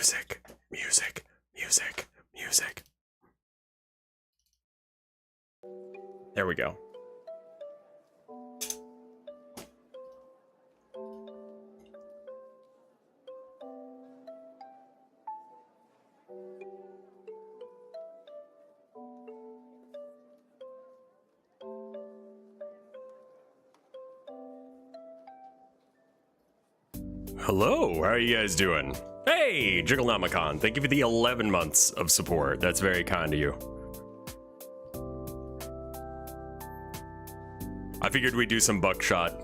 Music, music, music, music. There we go. Hello, how are you guys doing? Hey, Jigglenomicon, thank you for the 11 months of support. That's very kind of you. I figured we'd do some Buckshot.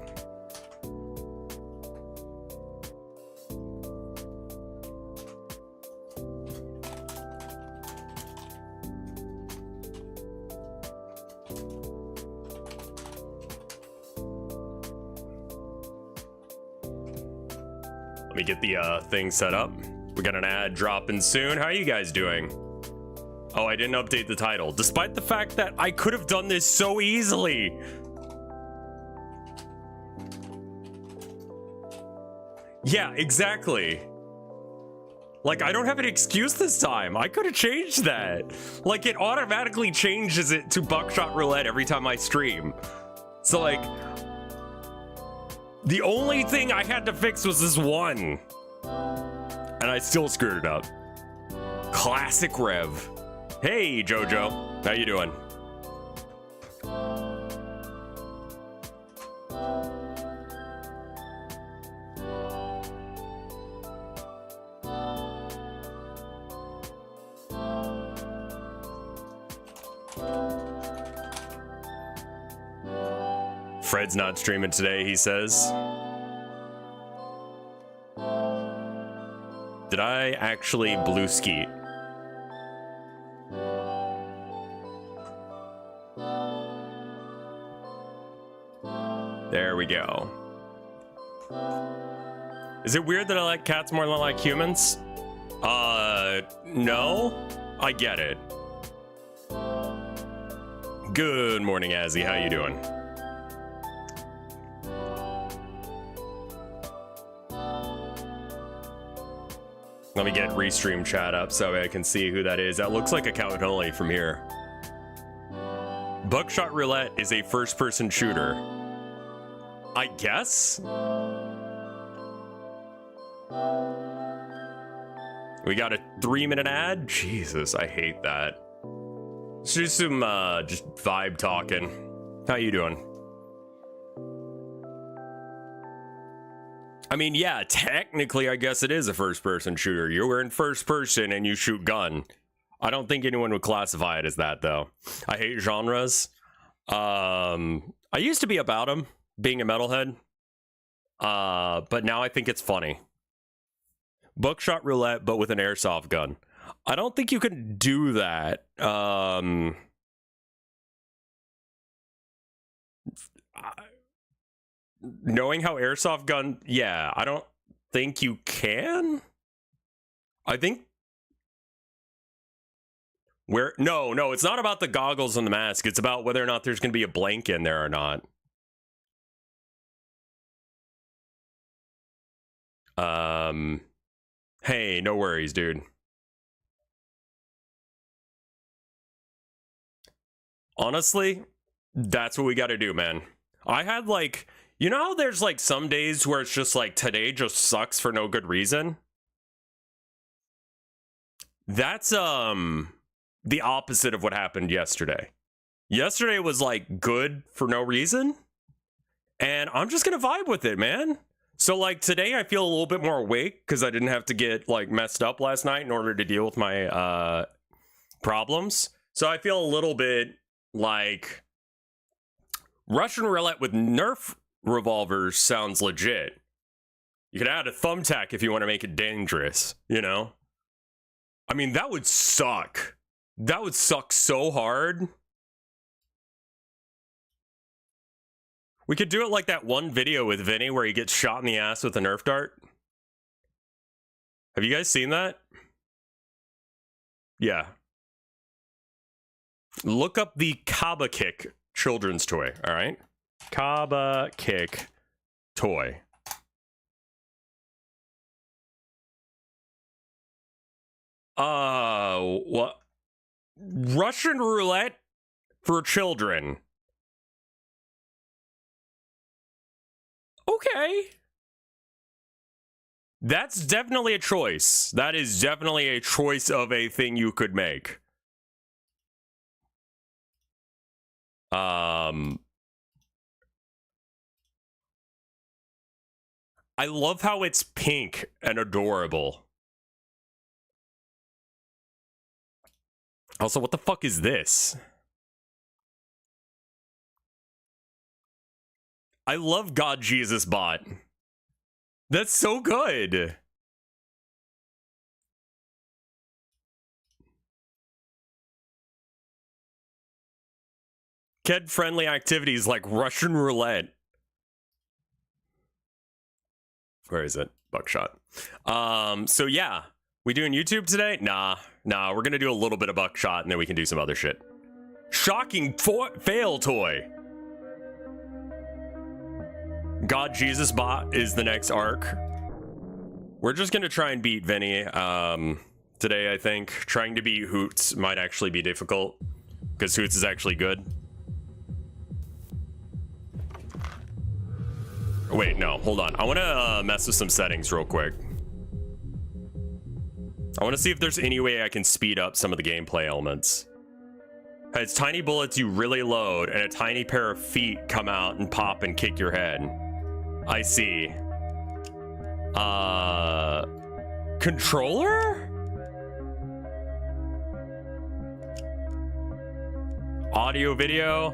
Let me get the thing set up. We got an ad dropping soon. How are you guys doing? Oh, I didn't update the title, despite the fact that I could have done this so easily. Yeah, exactly. Like, I don't have an excuse this time. I could have changed that. Like, it automatically changes it to Buckshot Roulette every time I stream. So, like, the only thing I had to fix was this one. And I still screwed it up. Classic Rev. Hey, Jojo. How you doing? Fred's not streaming today, he says. Did I actually blue skeet? There we go. Is it weird that I like cats more than I like humans? No. I get it. Good morning, Azzy. How you doing? Let me get restream chat up so I can see who that is. That looks like account only from here. Buckshot Roulette is a first-person shooter. I guess? We got a 3-minute ad? Jesus, I hate that. Let's do some just vibe talking. How you doing? I mean, yeah, technically, I guess it is a first-person shooter. You're in first person and you shoot gun. I don't think anyone would classify it as that, though. I hate genres. I used to be about them, being a metalhead. But now I think it's funny. Buckshot Roulette, but with an airsoft gun. I don't think you can do that. Knowing how airsoft gun, yeah, I don't think you can. I think no, it's not about the goggles and the mask. It's about whether or not there's going to be a blank in there or not. Hey, no worries, dude. Honestly, that's what we got to do, man. I had like, you know how there's like some days where it's just like today just sucks for no good reason? That's the opposite of what happened yesterday. Yesterday was like good for no reason, and I'm just gonna vibe with it, man. So like today I feel a little bit more awake because I didn't have to get like messed up last night in order to deal with my problems. So I feel a little bit like Russian roulette with Nerf revolvers sounds legit. You could add a thumbtack if you want to make it dangerous, you know? I mean, that would suck. That would suck so hard. We could do it like that one video with Vinny where he gets shot in the ass with a Nerf dart. Have you guys seen that? Yeah. Look up the Kaba Kick children's toy, all right? Kaba Kick toy. What? Russian roulette for children. Okay. That's definitely a choice. That is definitely a choice of a thing you could make. I love how it's pink and adorable. Also, what the fuck is this? I love God Jesus Bot. That's so good. Kid-friendly activities like Russian roulette. Where is it? Buckshot. So yeah. We doing YouTube today? Nah, we're gonna do a little bit of Buckshot and then we can do some other shit. Shocking fail toy. God Jesus Bot is the next arc. We're just gonna try and beat Vinny today, I think. Trying to beat Hoots might actually be difficult because Hoots is actually good. Wait, no, hold on. I wanna mess with some settings real quick. I want to see if there's any way I can speed up some of the gameplay elements. It's tiny bullets you really load, and a tiny pair of feet come out and pop and kick your head. I see. Controller? Audio, video?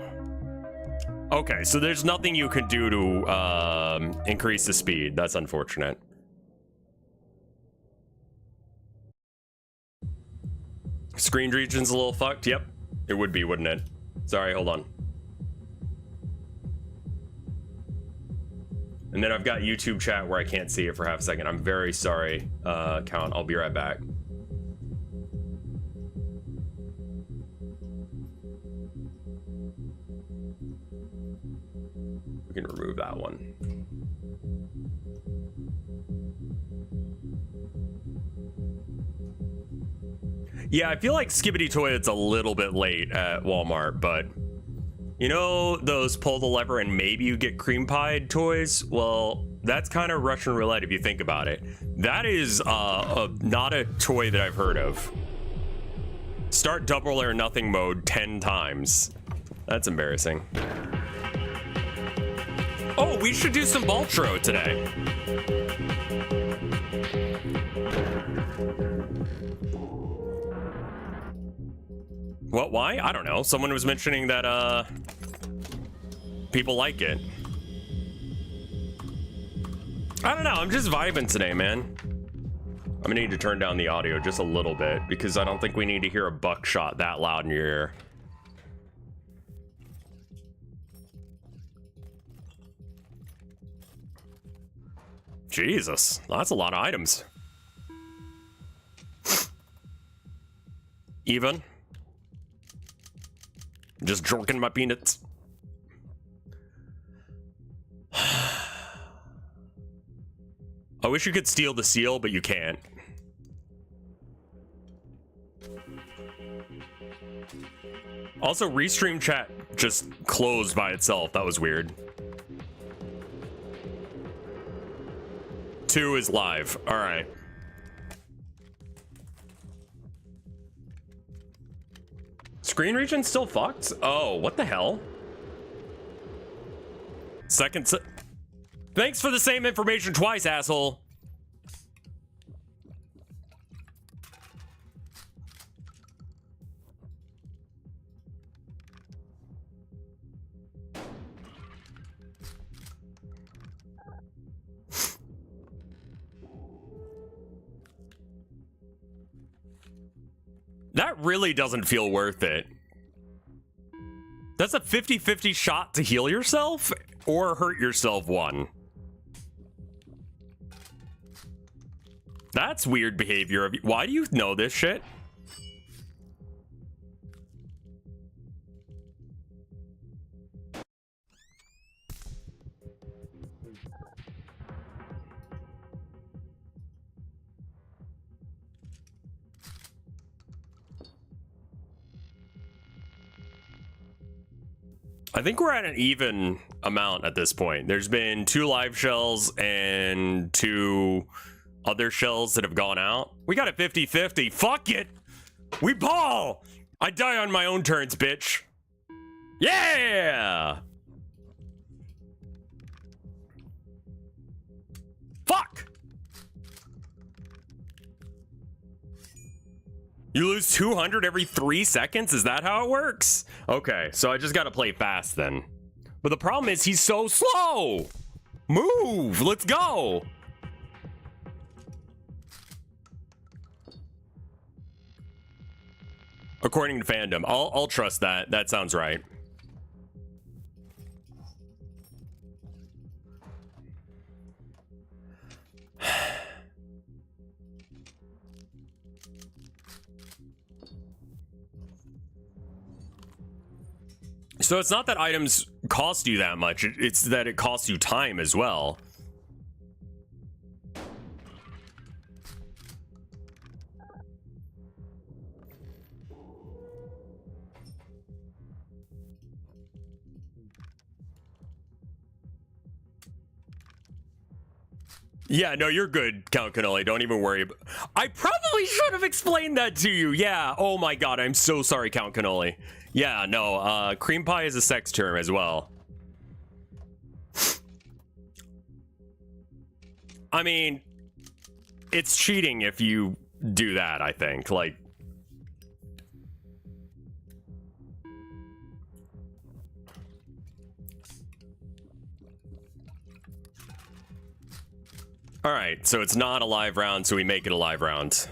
Okay, so there's nothing you can do to increase the speed. That's unfortunate. Screen region's a little fucked. Yep, it would be, wouldn't it? Sorry, hold on. And then I've got YouTube chat where I can't see it for half a second. I'm very sorry, Count. I'll be right back. We can remove that one. Yeah, I feel like Skibbity Toilet's a little bit late at Walmart, but you know those pull the lever and maybe you get cream pie toys? Well, that's kind of Russian roulette if you think about it. That is not a toy that I've heard of. Start double or nothing mode 10 times. That's embarrassing. Oh, we should do some Baltro today. What, why? I don't know. Someone was mentioning that, people like it. I don't know. I'm just vibing today, man. I'm gonna need to turn down the audio just a little bit because I don't think we need to hear a buckshot that loud in your ear. Jesus, that's a lot of items. Even. Just jerking my peanuts. I wish you could steal the seal, but you can't. Also, restream chat just closed by itself. That was weird. 2 is live. All right. Screen region still fucked? Oh, what the hell? Thanks for the same information twice, asshole. That really doesn't feel worth it. That's a 50-50 shot to heal yourself or hurt yourself one. That's weird behavior. Why do you know this shit? I think we're at an even amount at this point. There's been 2 live shells and 2 other shells that have gone out. We got a 50-50. Fuck it. We ball. I die on my own turns, bitch. Yeah. Fuck. You lose 200 every 3 seconds? Is that how it works? Okay, so I just gotta play fast then. But the problem is he's so slow. Move, let's go. According to fandom, I'll trust that. That sounds right. So it's not that items cost you that much, it's that it costs you time as well. Yeah, no, you're good, Count Cannoli. Don't even worry. I probably should have explained that to you. Yeah. Oh my god, I'm so sorry, Count Cannoli. Yeah, no, cream pie is a sex term as well. I mean, it's cheating if you do that, I think. Like, all right, so it's not a live round, so we make it a live round.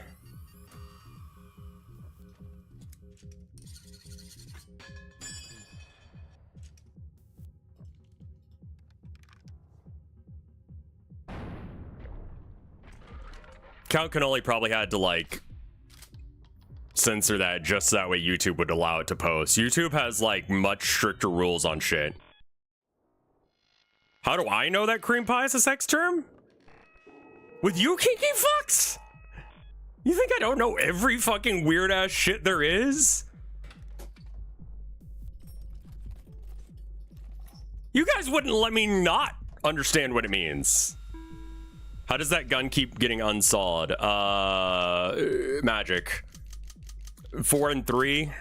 Count Cannoli probably had to, like, censor that just so that way YouTube would allow it to post. YouTube has, like, much stricter rules on shit. How do I know that cream pie is a sex term? With you, kinky fucks? You think I don't know every fucking weird-ass shit there is? You guys wouldn't let me not understand what it means. How does that gun keep getting unsawed? Magic. 4 and 3.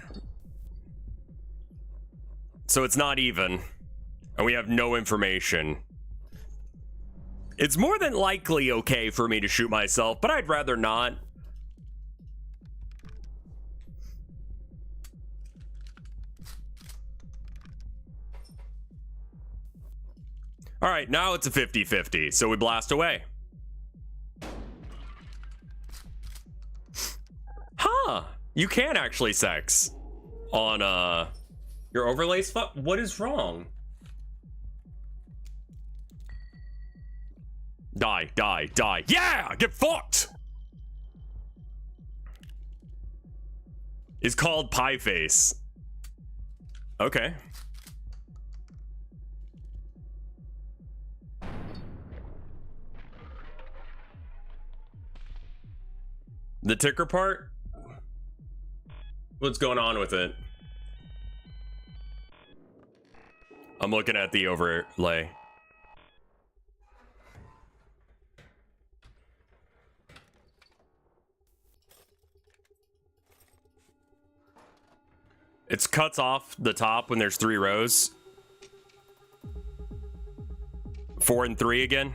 So it's not even. And we have no information. It's more than likely okay for me to shoot myself, but I'd rather not. All right, now it's a 50-50, so we blast away. Huh, you can actually sex on your overlays. What is wrong? Die, die, die. Yeah, get fucked. Is called pie face. Okay. The ticker part? What's going on with it? I'm looking at the overlay. It cuts off the top when there's 3 rows. 4 and 3 again.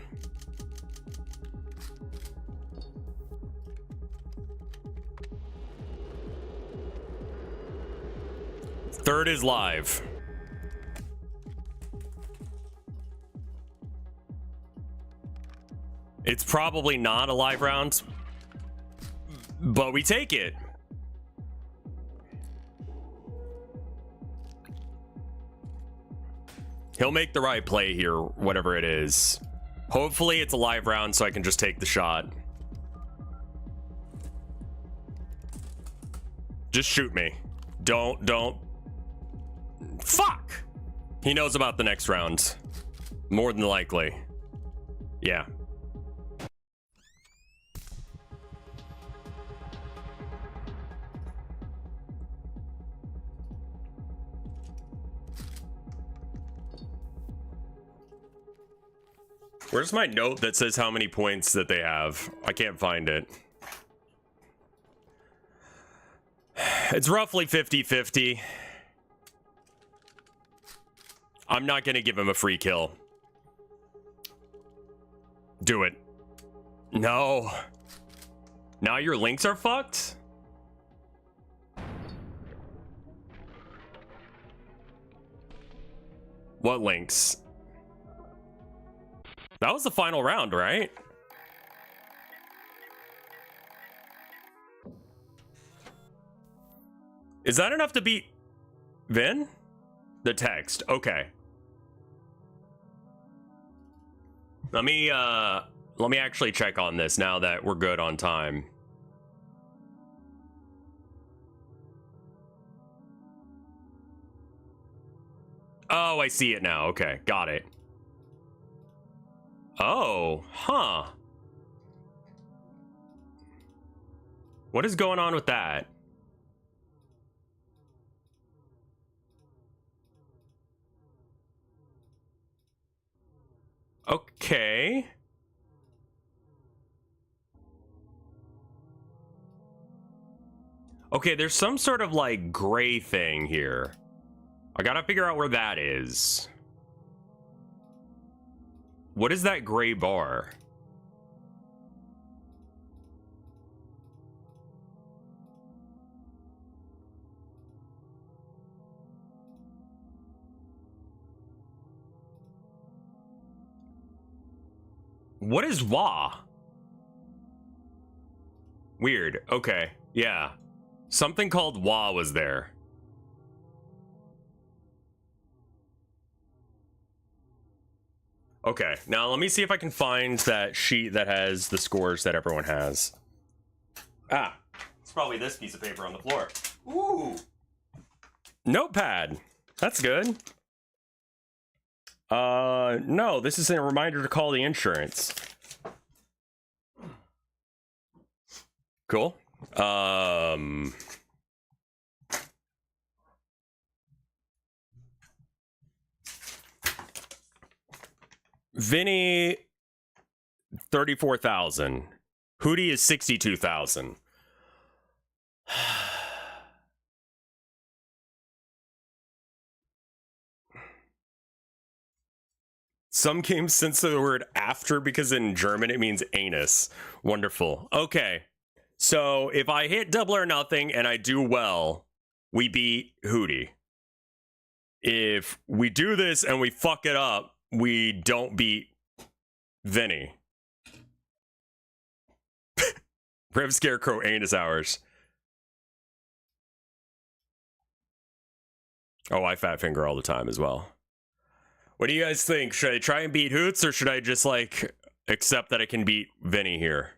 Third is live. It's probably not a live round, but we take it. He'll make the right play here, whatever it is. Hopefully it's a live round so I can just take the shot. Just shoot me. Don't. Fuck! He knows about the next round. More than likely. Yeah. Where's my note that says how many points that they have? I can't find it. It's roughly 50-50. I'm not gonna give him a free kill. Do it. No. Now your links are fucked? What links? That was the final round, right? Is that enough to beat Vin? The text, okay. Let me actually check on this now that we're good on time. Oh, I see it now. Okay, got it. Oh, huh. What is going on with that? Okay. Okay, there's some sort of like gray thing here. I gotta figure out where that is. What is that gray bar? What is Wah? Weird. Okay. Yeah. Something called Wah was there. Okay. Now let me see if I can find that sheet that has the scores that everyone has. Ah. It's probably this piece of paper on the floor. Ooh. Notepad. That's good. No, this is a reminder to call the insurance. Cool. Vinny, 34,000. Hootie is 62,000. Some games censor the word after because in German it means anus. Wonderful. Okay. So if I hit double or nothing and I do well, we beat Hootie. If we do this and we fuck it up, we don't beat Vinny. RevScarecrow anus hours. Oh, I fat finger all the time as well. What do you guys think? Should I try and beat Hoots, or should I just, like, accept that I can beat Vinny here?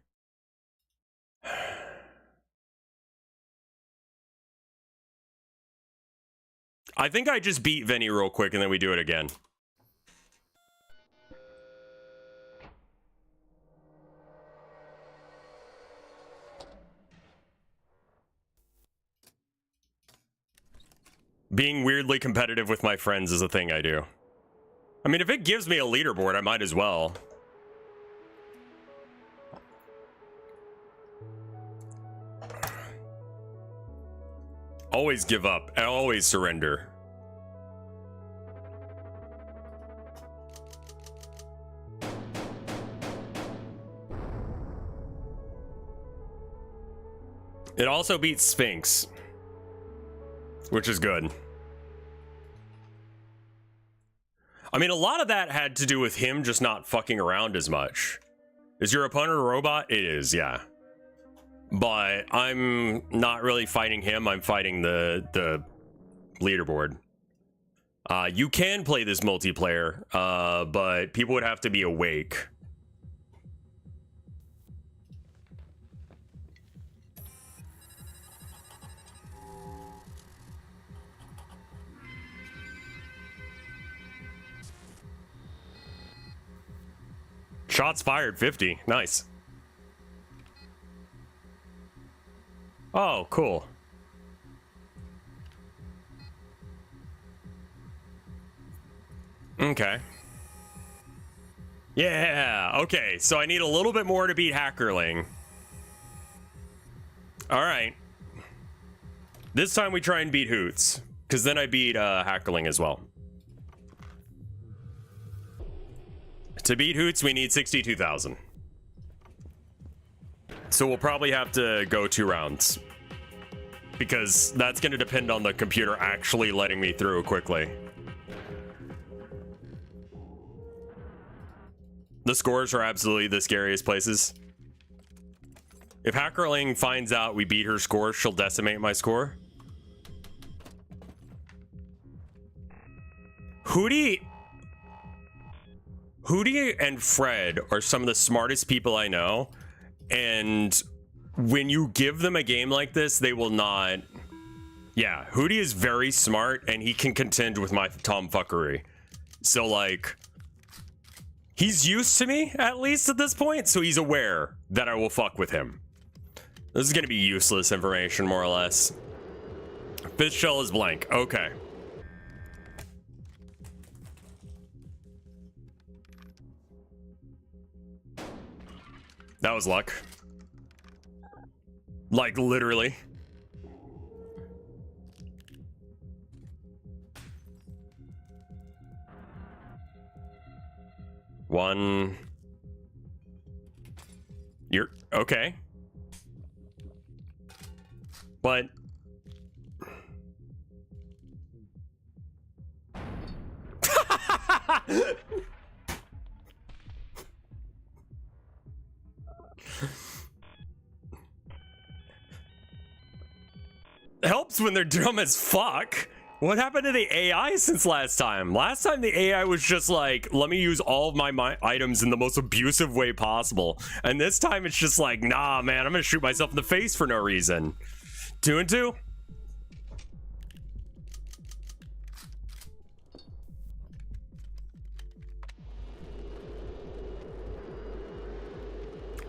I think I just beat Vinny real quick, and then we do it again. Being weirdly competitive with my friends is a thing I do. I mean, if it gives me a leaderboard, I might as well. Always give up and always surrender. It also beats Sphinx, which is good. I mean, a lot of that had to do with him just not fucking around as much. Is your opponent a robot? It is, yeah. But I'm not really fighting him. I'm fighting the leaderboard. You can play this multiplayer, but people would have to be awake. Shots fired, 50. Nice. Oh, cool. Okay. Yeah, okay, so I need a little bit more to beat Hackerling. Alright. This time we try and beat Hoots, because then I beat Hackerling as well. To beat Hoots, we need 62,000. So we'll probably have to go 2 rounds. Because that's going to depend on the computer actually letting me through quickly. The scores are absolutely the scariest places. If Hackerling finds out we beat her score, she'll decimate my score. Hootie and Fred are some of the smartest people I know. And when you give them a game like this, they will not. Yeah, Hootie is very smart and he can contend with my tomfuckery. So like, he's used to me, at least at this point, so he's aware that I will fuck with him. This is gonna be useless information, more or less. Fifth shell is blank, okay. That was luck. Like, literally. One. You're okay. But helps when they're dumb as fuck. What happened to the AI since last time? Last time the AI was just like, let me use all of my items in the most abusive way possible. And this time it's just like, nah, man, I'm gonna shoot myself in the face for no reason. 2 and 2.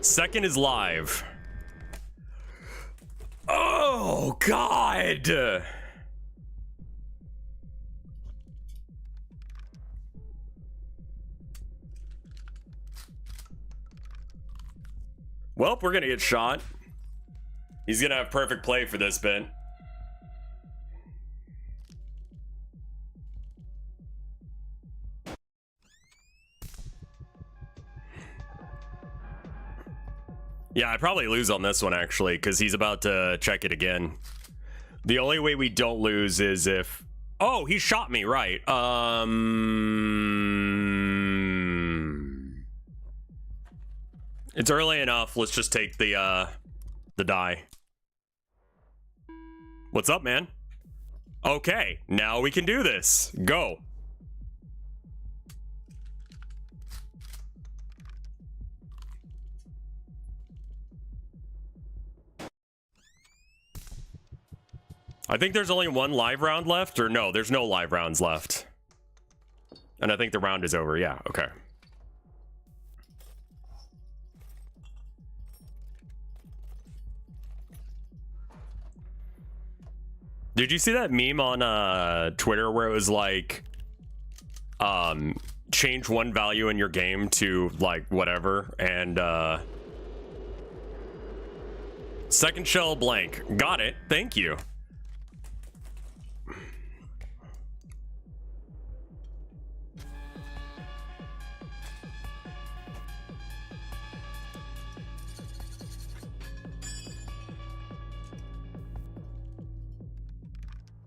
Second is live. Oh, God. Well, we're gonna get shot. He's gonna have perfect play for this bit. Yeah, I'd probably lose on this one, actually, because he's about to check it again. The only way we don't lose is if... Oh, he shot me, right. It's early enough. Let's just take the die. What's up, man? Okay, now we can do this. Go. I think there's only one live round left, or no, there's no live rounds left. And I think the round is over, yeah, okay. Did you see that meme on Twitter where it was like, change one value in your game to like whatever, and second shell blank. Got it, thank you.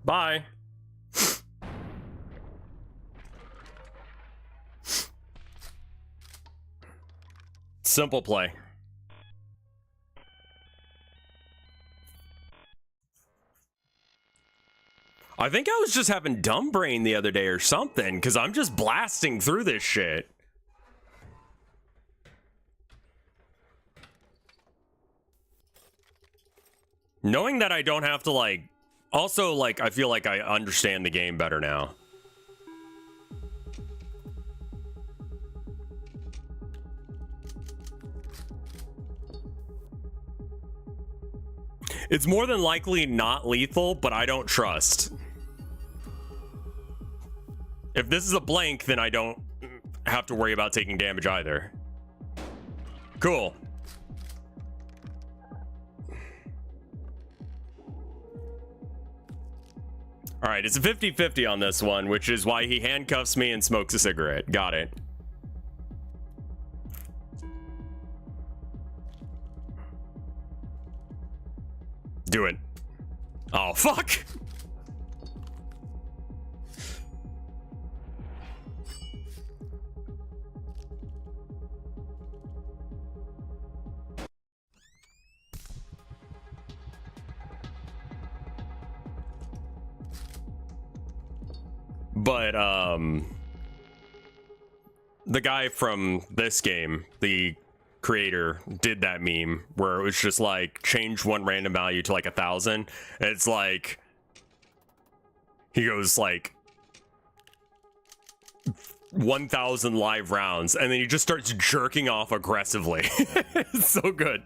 Bye. Simple play. I think I was just having dumb brain the other day or something, because I'm just blasting through this shit. Knowing that I don't have to like... Also, like, I feel like I understand the game better now. It's more than likely not lethal, but I don't trust. If this is a blank, then I don't... have to worry about taking damage either. Cool. All right, it's a 50-50 on this one, which is why he handcuffs me and smokes a cigarette. Got it. Do it. Oh, fuck. But, the guy from this game, the creator, did that meme where it was just like, change one random value to like 1,000. It's like, he goes like, 1,000 live rounds, and then he just starts jerking off aggressively. It's so good.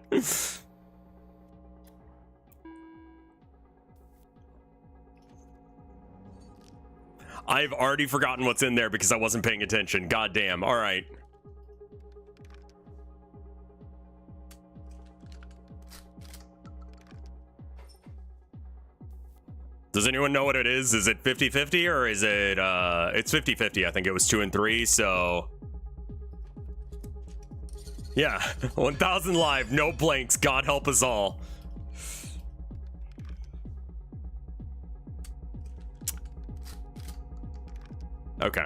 I've already forgotten what's in there because I wasn't paying attention. God damn. All right. Does anyone know what it is? Is it 50-50 or is it, it's 50-50. I think it was 2 and 3, so. Yeah, 1,000 live, no blanks. God help us all. Okay.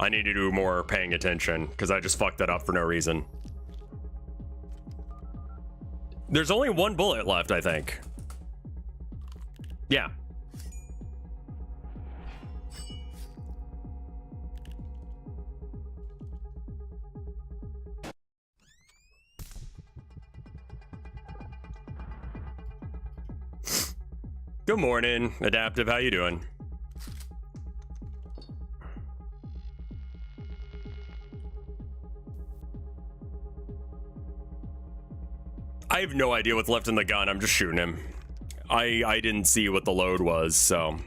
I need to do more paying attention because I just fucked that up for no reason. There's only one bullet left, I think. Yeah. Good morning, Adaptive. How you doing? I have no idea what's left in the gun. I'm just shooting him. I didn't see what the load was, so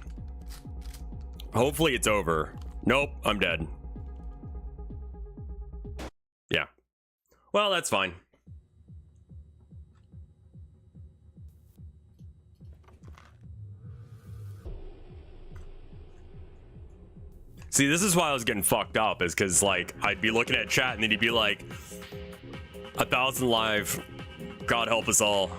hopefully it's over. Nope, I'm dead. Yeah. Well, that's fine. See, this is why I was getting fucked up, is because, like, I'd be looking at chat and then he'd be like, 1,000 live, God help us all.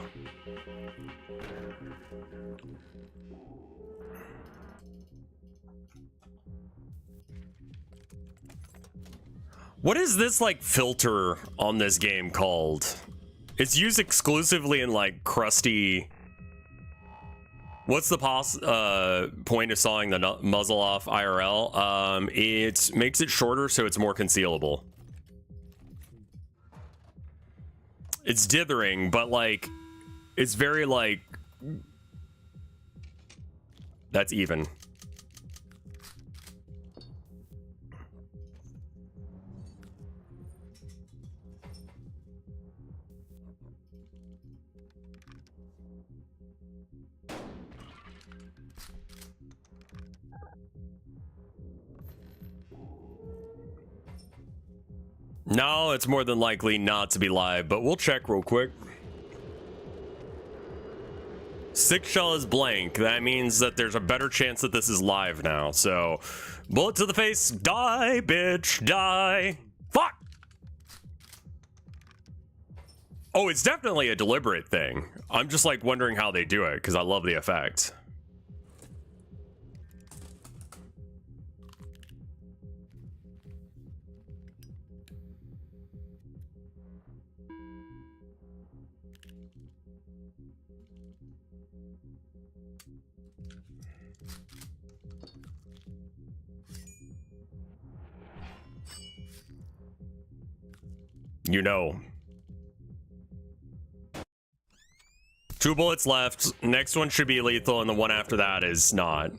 What is this, like, filter on this game called? It's used exclusively in, like, crusty... What's the point of sawing the muzzle off IRL? It makes it shorter so it's more concealable. It's dithering, but, like, it's very, like... That's even. No, it's more than likely not to be live, but we'll check real quick. 6 shell is blank. That means that there's a better chance that this is live now. So, bullet to the face. Die, bitch. Die. Fuck. Oh, it's definitely a deliberate thing. I'm just, like, wondering how they do it, because I love the effect. You know. 2 bullets left. Next one should be lethal, and the one after that is not.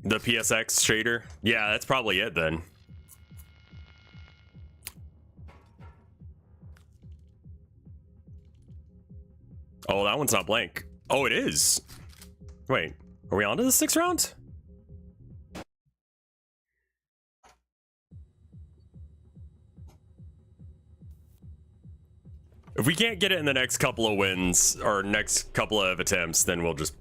The PSX shader? Yeah, that's probably it then. Oh, that one's not blank. Oh, it is. Wait, are we on to the 6th round? If we can't get it in the next couple of wins or next couple of attempts, then we'll just...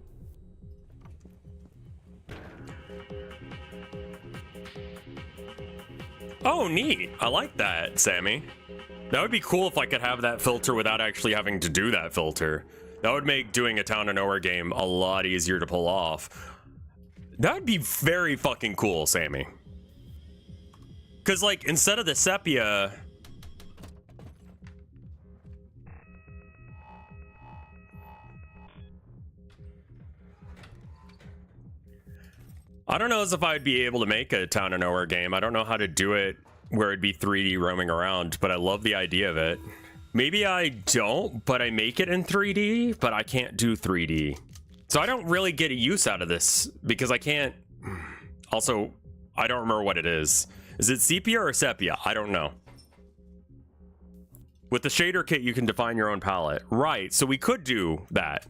Oh, neat. I like that, Sammy. That would be cool if I could have that filter without actually having to do that filter. That would make doing a Town of Nowhere game a lot easier to pull off. That would be very fucking cool, Sammy. Because, like, instead of the sepia... I don't know as if I'd be able to make a Town of Nowhere game. I don't know how to do it where it'd be 3D roaming around, but I love the idea of it. Maybe I don't, but I make it in 3D, but I can't do 3D. So I don't really get a use out of this because I can't... Also, I don't remember what it is. Is it sepia or sepia? I don't know. With the shader kit, you can define your own palette. Right, so we could do that.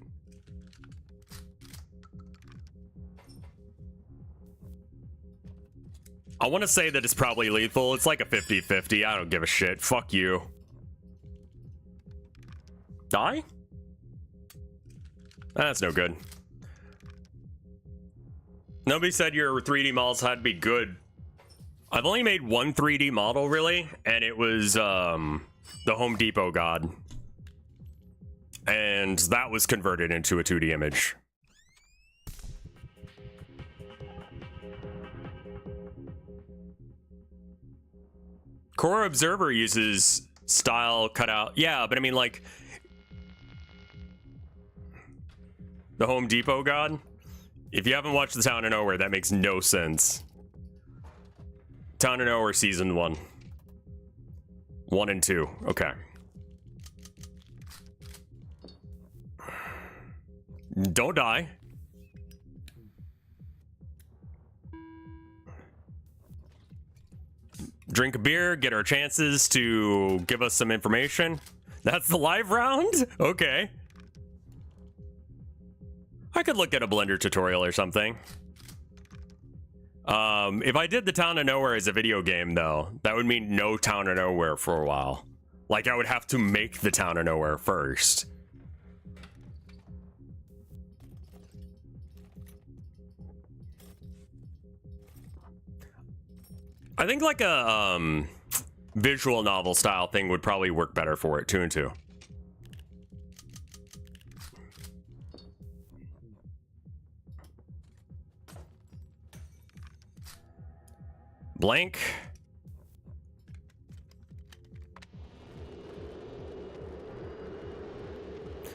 I want to say that it's probably lethal. It's like a 50-50. I don't give a shit. Fuck you. Die? That's no good. Nobody said your 3D models had to be good. I've only made one 3D model, really, and it was the Home Depot god. And that was converted into a 2D image. Core Observer uses style cutout. Yeah, but I mean, like, the Home Depot god. If you haven't watched the Town of Nowhere, that makes no sense. Town of Nowhere Season 1. 1 and 2. Okay. Don't die. Drink a beer, get our chances to give us some information. That's the live round? Okay. I could look at a Blender tutorial or something. If I did the Town of Nowhere as a video game, though, that would mean no Town of Nowhere for a while. Like, I would have to make the Town of Nowhere first. I think like a visual novel style thing would probably work better for it, 2 and 2. Blank.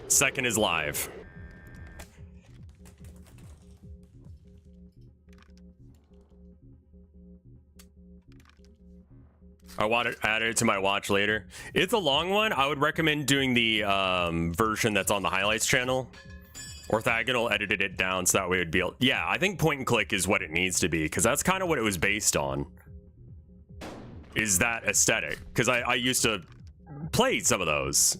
Second is live. I want to add it to my watch later. It's a long one. I would recommend doing the version that's on the highlights channel. Orthogonal edited it down so that way it'd be... Yeah, I think point and click is what it needs to be, because that's kind of what it was based on. Is that aesthetic. Because I used to play some of those.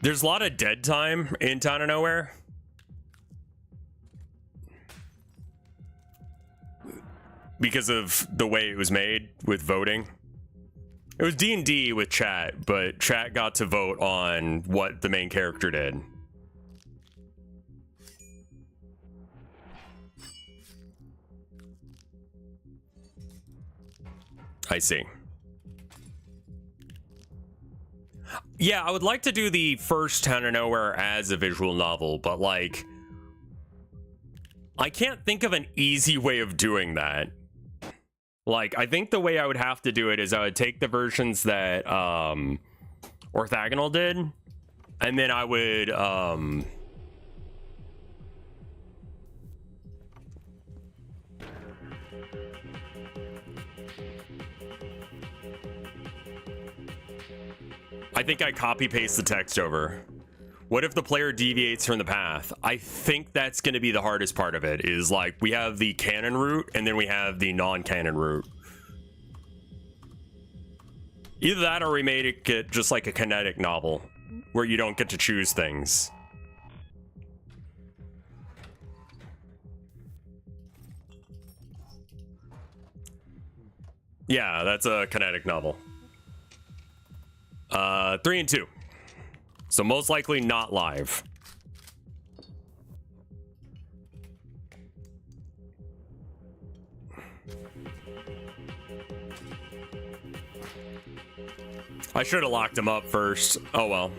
There's a lot of dead time in Town of Nowhere. Because of the way it was made with voting. It was D&D with chat, but chat got to vote on what the main character did. I see. Yeah, I would like to do the first Town of Nowhere as a visual novel, but like... I can't think of an easy way of doing that. Like, I think the way I would have to do it is I would take the versions that Orthogonal did, and then I would I think I copy paste the text over. What if the player deviates from the path? I think that's going to be the hardest part of it, is like we have the canon route and then we have the non-canon route. Either that or we made it just like a kinetic novel where you don't get to choose things. Yeah, that's a kinetic novel. 3 and 2. So most likely not live. I should have locked him up first. Oh well.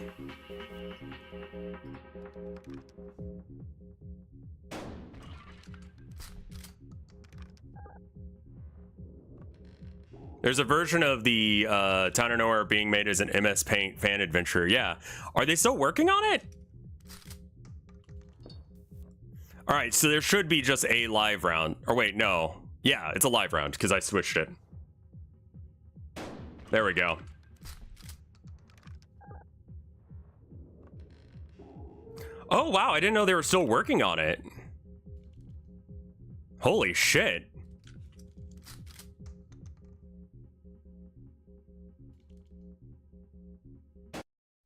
There's a version of the Town of Nowhere being made as an MS Paint fan adventure. Yeah. Are they still working on it? All right, so there should be just a live round. Or wait, no. Yeah, it's a live round because I switched it. There we go. Oh, wow. I didn't know they were still working on it. Holy shit.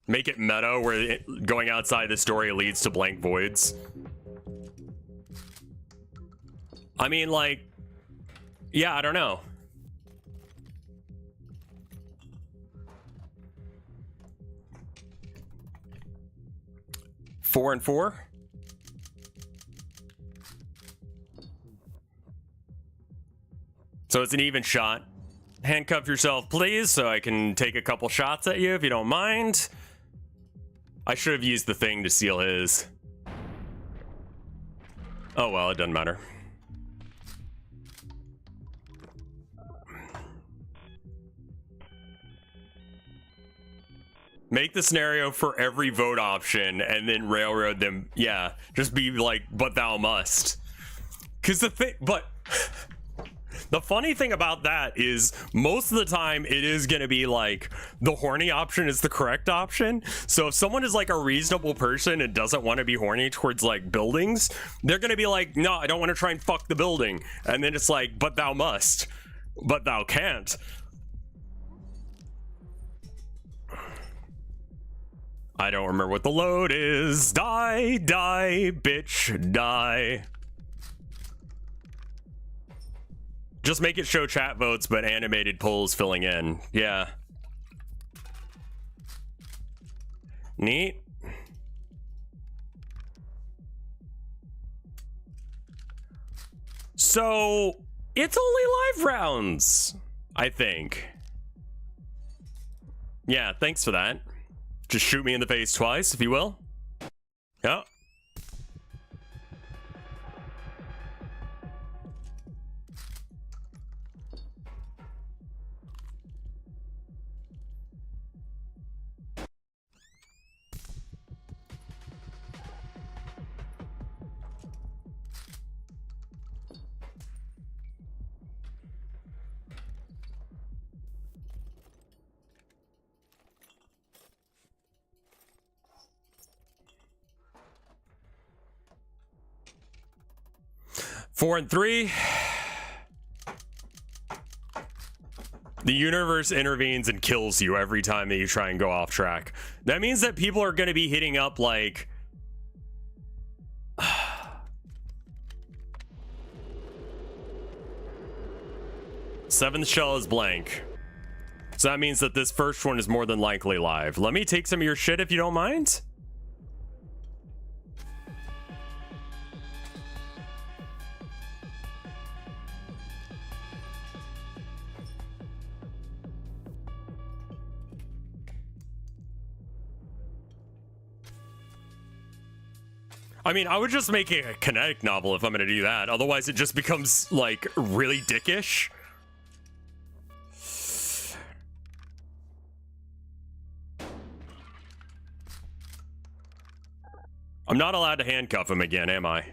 Make it meta where going outside the story leads to blank voids. I mean, like, yeah, I don't know. Four and 4. So it's an even shot. Handcuff yourself, please, so I can take a couple shots at you if you don't mind. I should have used the thing to seal his. Oh well, it doesn't matter. Make the scenario for every vote option and then railroad them. Yeah, just be like, but thou must. Because the thing, but the funny thing about that is most of the time it is going to be like the horny option is the correct option. So if someone is like a reasonable person and doesn't want to be horny towards like buildings, they're going to be like, no, I don't want to try and fuck the building. And then it's like, but thou must, but thou can't. I don't remember what the load is. Die, die, bitch, die. Just make it show chat votes, but animated polls filling in. Yeah. Neat. So, it's only live rounds, I think. Yeah, thanks for that. Just shoot me in the face twice, if you will. Yeah. Four and 3. The universe intervenes and kills you every time that you try and go off track. That means that people are going to be hitting up like... Seventh shell is blank. So that means that this first one is more than likely live. Let me take some of your shit if you don't mind. I mean, I would just make it a kinetic novel if I'm going to do that. Otherwise, it just becomes, like, really dickish. I'm not allowed to handcuff him again, am I?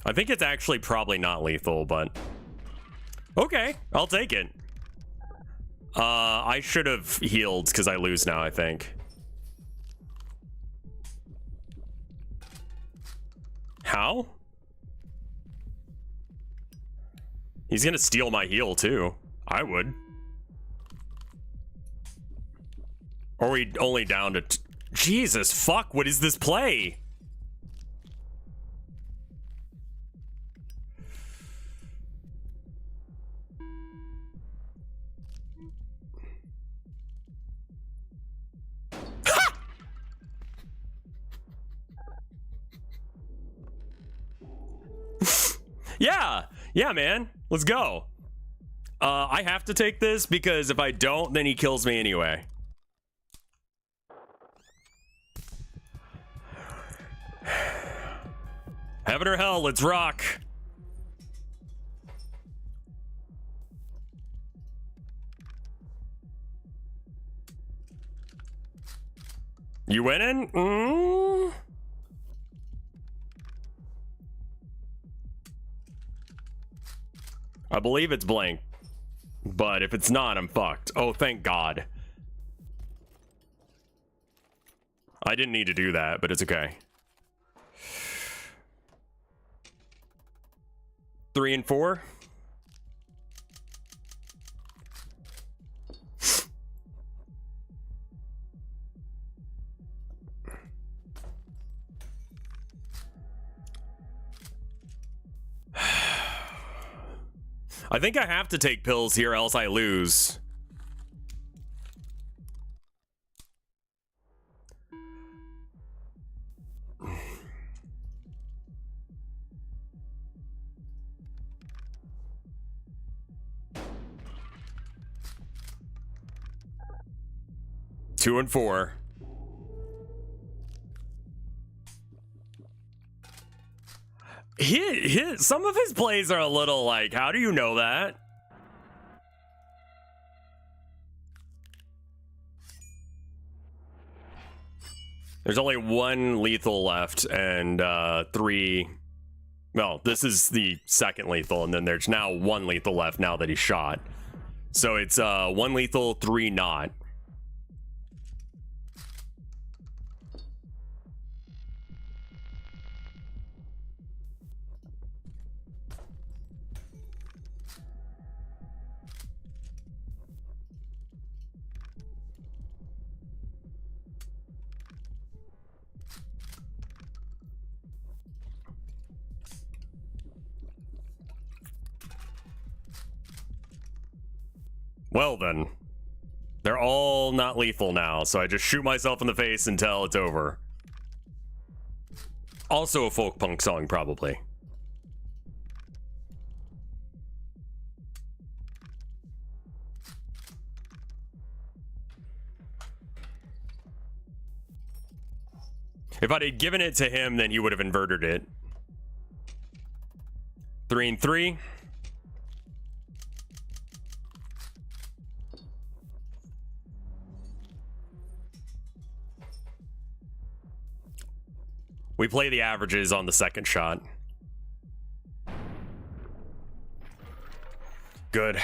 I think it's actually probably not lethal, but... Okay, I'll take it. I should have healed because I lose now, I think. How? He's gonna steal my heal too. I would. Or we only down to... Jesus, fuck, what is this play? Yeah, man. Let's go. I have to take this because if I don't, then he kills me anyway. Heaven or hell, let's rock. You winning? I believe it's blank. But if it's not, I'm fucked. Oh, thank God. I didn't need to do that, but it's okay. 3 and 4. I think I have to take pills here, else I lose. Two and 4. Some of his plays are a little like, how do you know that? There's only 1 lethal left and 3. Well, this is the second lethal, and then there's now 1 lethal left now that he's shot. So it's 1 lethal, 3 not. Well then, they're all not lethal now, so I just shoot myself in the face until it's over. Also a folk punk song, probably. If I'd have given it to him, then he would have inverted it. 3 and 3. We play the averages on the second shot. Good.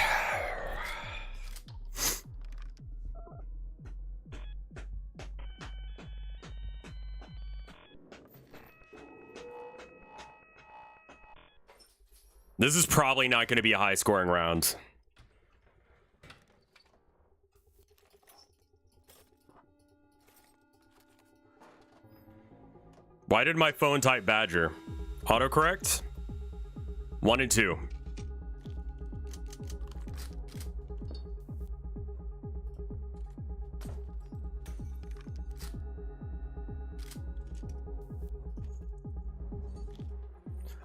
This is probably not going to be a high scoring round. Why did my phone type Badger? Autocorrect? 1 and 2.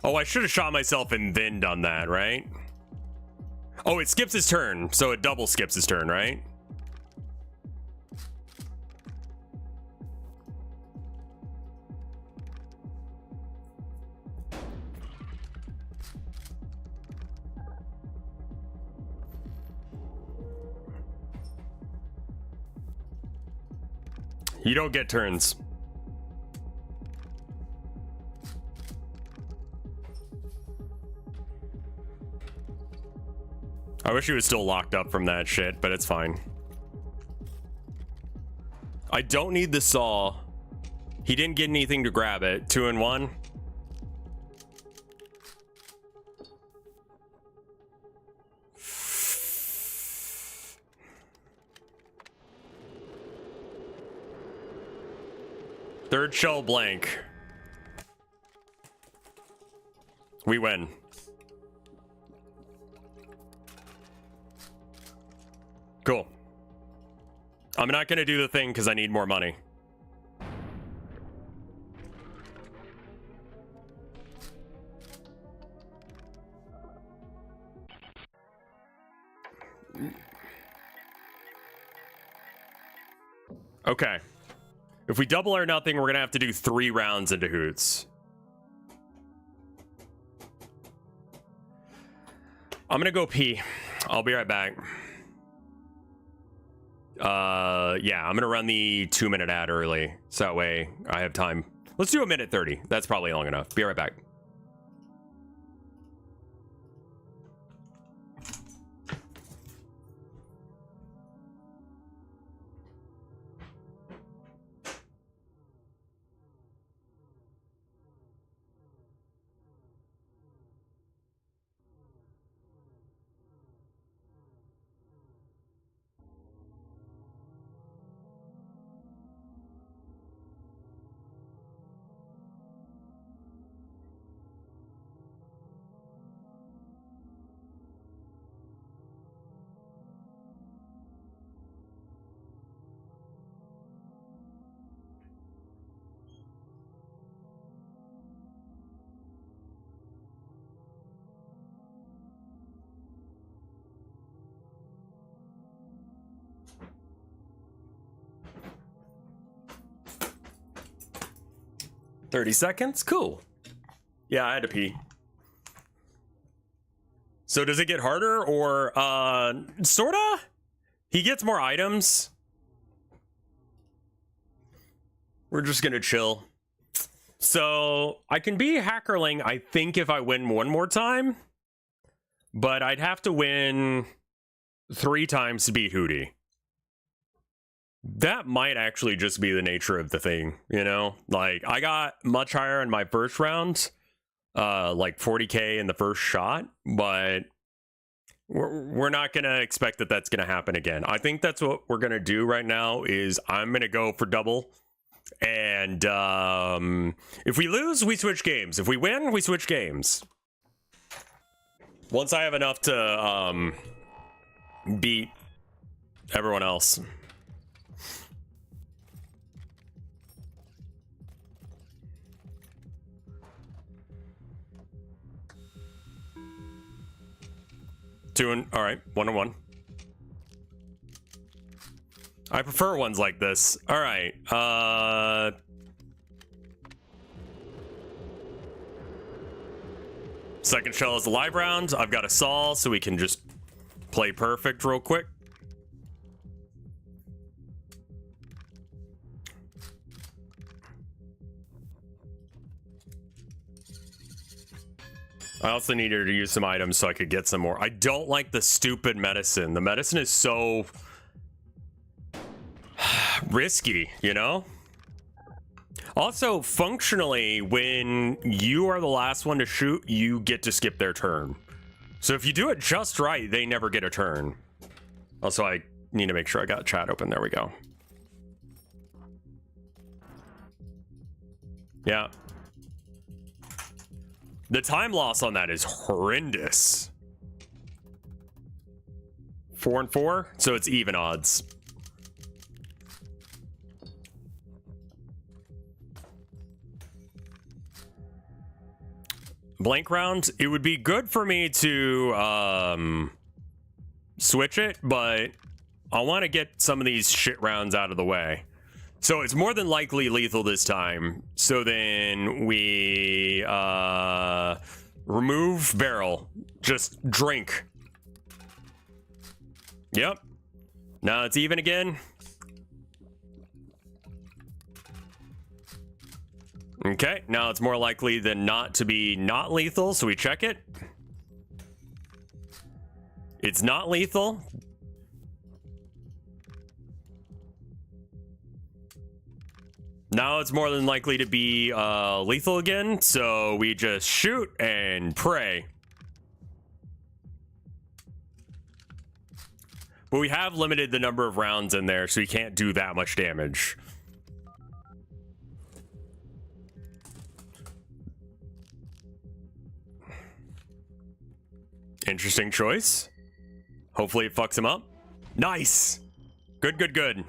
Oh, I should have shot myself and then done that, right? Oh, it skips his turn, so it double skips his turn, right? You don't get turns. I wish he was still locked up from that shit, but it's fine. I don't need the saw. He didn't get anything to grab it. 2 and 1. Third shell blank. We win. Cool. I'm not gonna do the thing because I need more money. Okay. If we double or nothing, we're gonna have to do 3 rounds into Hoots. I'm gonna go pee. I'll be right back. Yeah, I'm gonna run the 2-minute ad early, so that way I have time. Let's do 1:30. That's probably long enough. Be right back. $30 seconds? Cool. Yeah, I had to pee. So does it get harder or sorta? He gets more items. We're just gonna chill. So I can be Hackerling, I think, if I win 1 more time, but I'd have to win 3 times to beat Hootie. That might actually just be the nature of the thing, you know? Like, I got much higher in my first round, like 40K in the first shot, but we're not going to expect that that's going to happen again. I think that's what we're going to do right now is I'm going to go for double. And if we lose, we switch games. If we win, we switch games. Once I have enough to beat everyone else. All right, 1-1. I prefer ones like this. All right. Second shell is a live round. I've got a Sol, so we can just play perfect real quick. I also needed to use some items so I could get some more. I don't like the stupid medicine. The medicine is so risky, you know? Also, functionally, when you are the last one to shoot, you get to skip their turn. So if you do it just right, they never get a turn. Also, I need to make sure I got chat open. There we go. Yeah. The time loss on that is horrendous. 4 and 4, so it's even odds. Blank round, it would be good for me to switch it, but I want to get some of these shit rounds out of the way. So it's more than likely lethal this time. So then we remove barrel. Just drink. Yep. Now it's even again. Okay, now it's more likely than not to be not lethal, so we check it. It's not lethal. Now it's more than likely to be lethal again, so we just shoot and pray. But we have limited the number of rounds in there, so we can't do that much damage. Interesting choice. Hopefully it fucks him up. Nice. Good, good, good.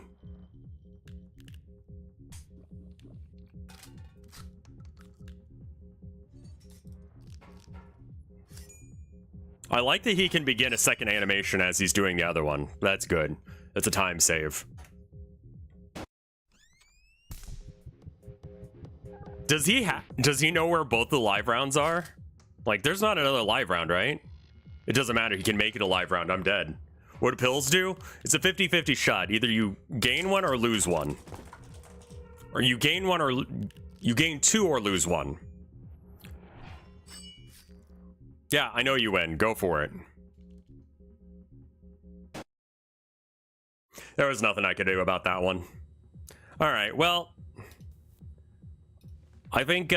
I like that he can begin a second animation as he's doing the other one. That's good. That's a time save. Does he know where both the live rounds are? Like, there's not another live round, right? It doesn't matter. He can make it a live round. I'm dead. What do pills do? It's a 50-50 shot. Either you gain one or lose one. Or you gain one or you gain two or lose one. Yeah, I know you win. Go for it. There was nothing I could do about that one. All right, well, I think,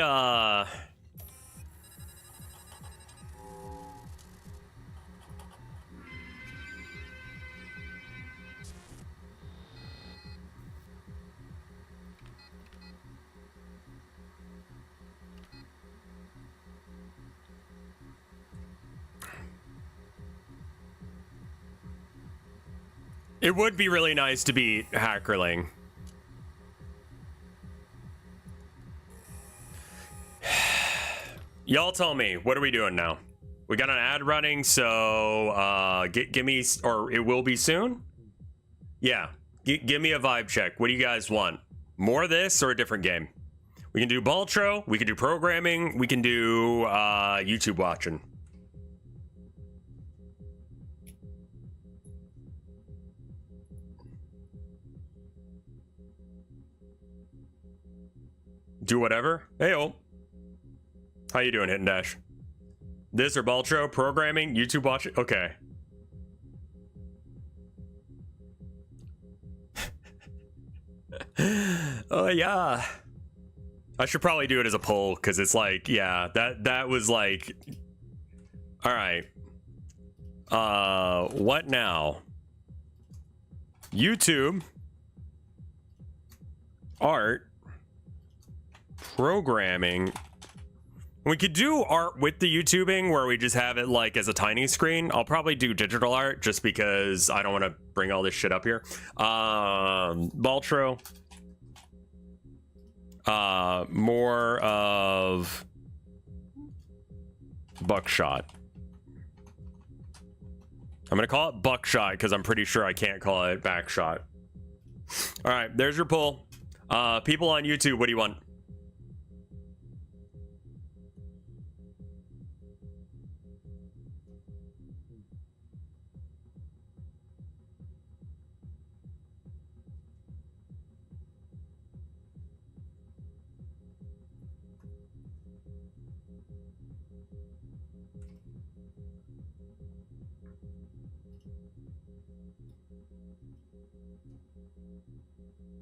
it would be really nice to beat Hackerling. Y'all tell me, what are we doing now? We got an ad running, so give me, or it will be soon? Yeah, give me a vibe check. What do you guys want? More of this or a different game? We can do Baltro, we can do programming, we can do YouTube watching. Do whatever. Hey-o. How you doing, Hit and Dash? This or Baltro, programming, YouTube watching? Okay. Oh, yeah. I should probably do it as a poll, because it's like, yeah, that was like... Alright. What now? YouTube. Art. Programming. We could do art with the YouTubing where we just have it like as a tiny screen. I'll probably do digital art just because I don't want to bring all this shit up here. Baltro. More of Buckshot. I'm gonna call it Buckshot because I'm pretty sure I can't call it Backshot. All right, there's your poll. People on YouTube, what do you want?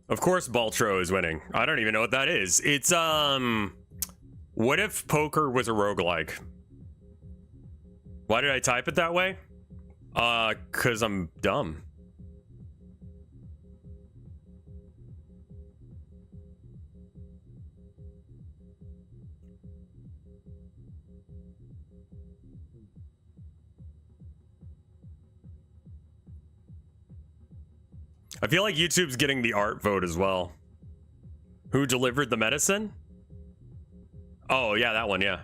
Of course Baltro is winning. I don't even know what that is. It's, what if poker was a roguelike? Why did I type it that way? Cause I'm dumb. I feel like YouTube's getting the art vote as well. Who delivered the medicine? Oh, yeah, that one, yeah.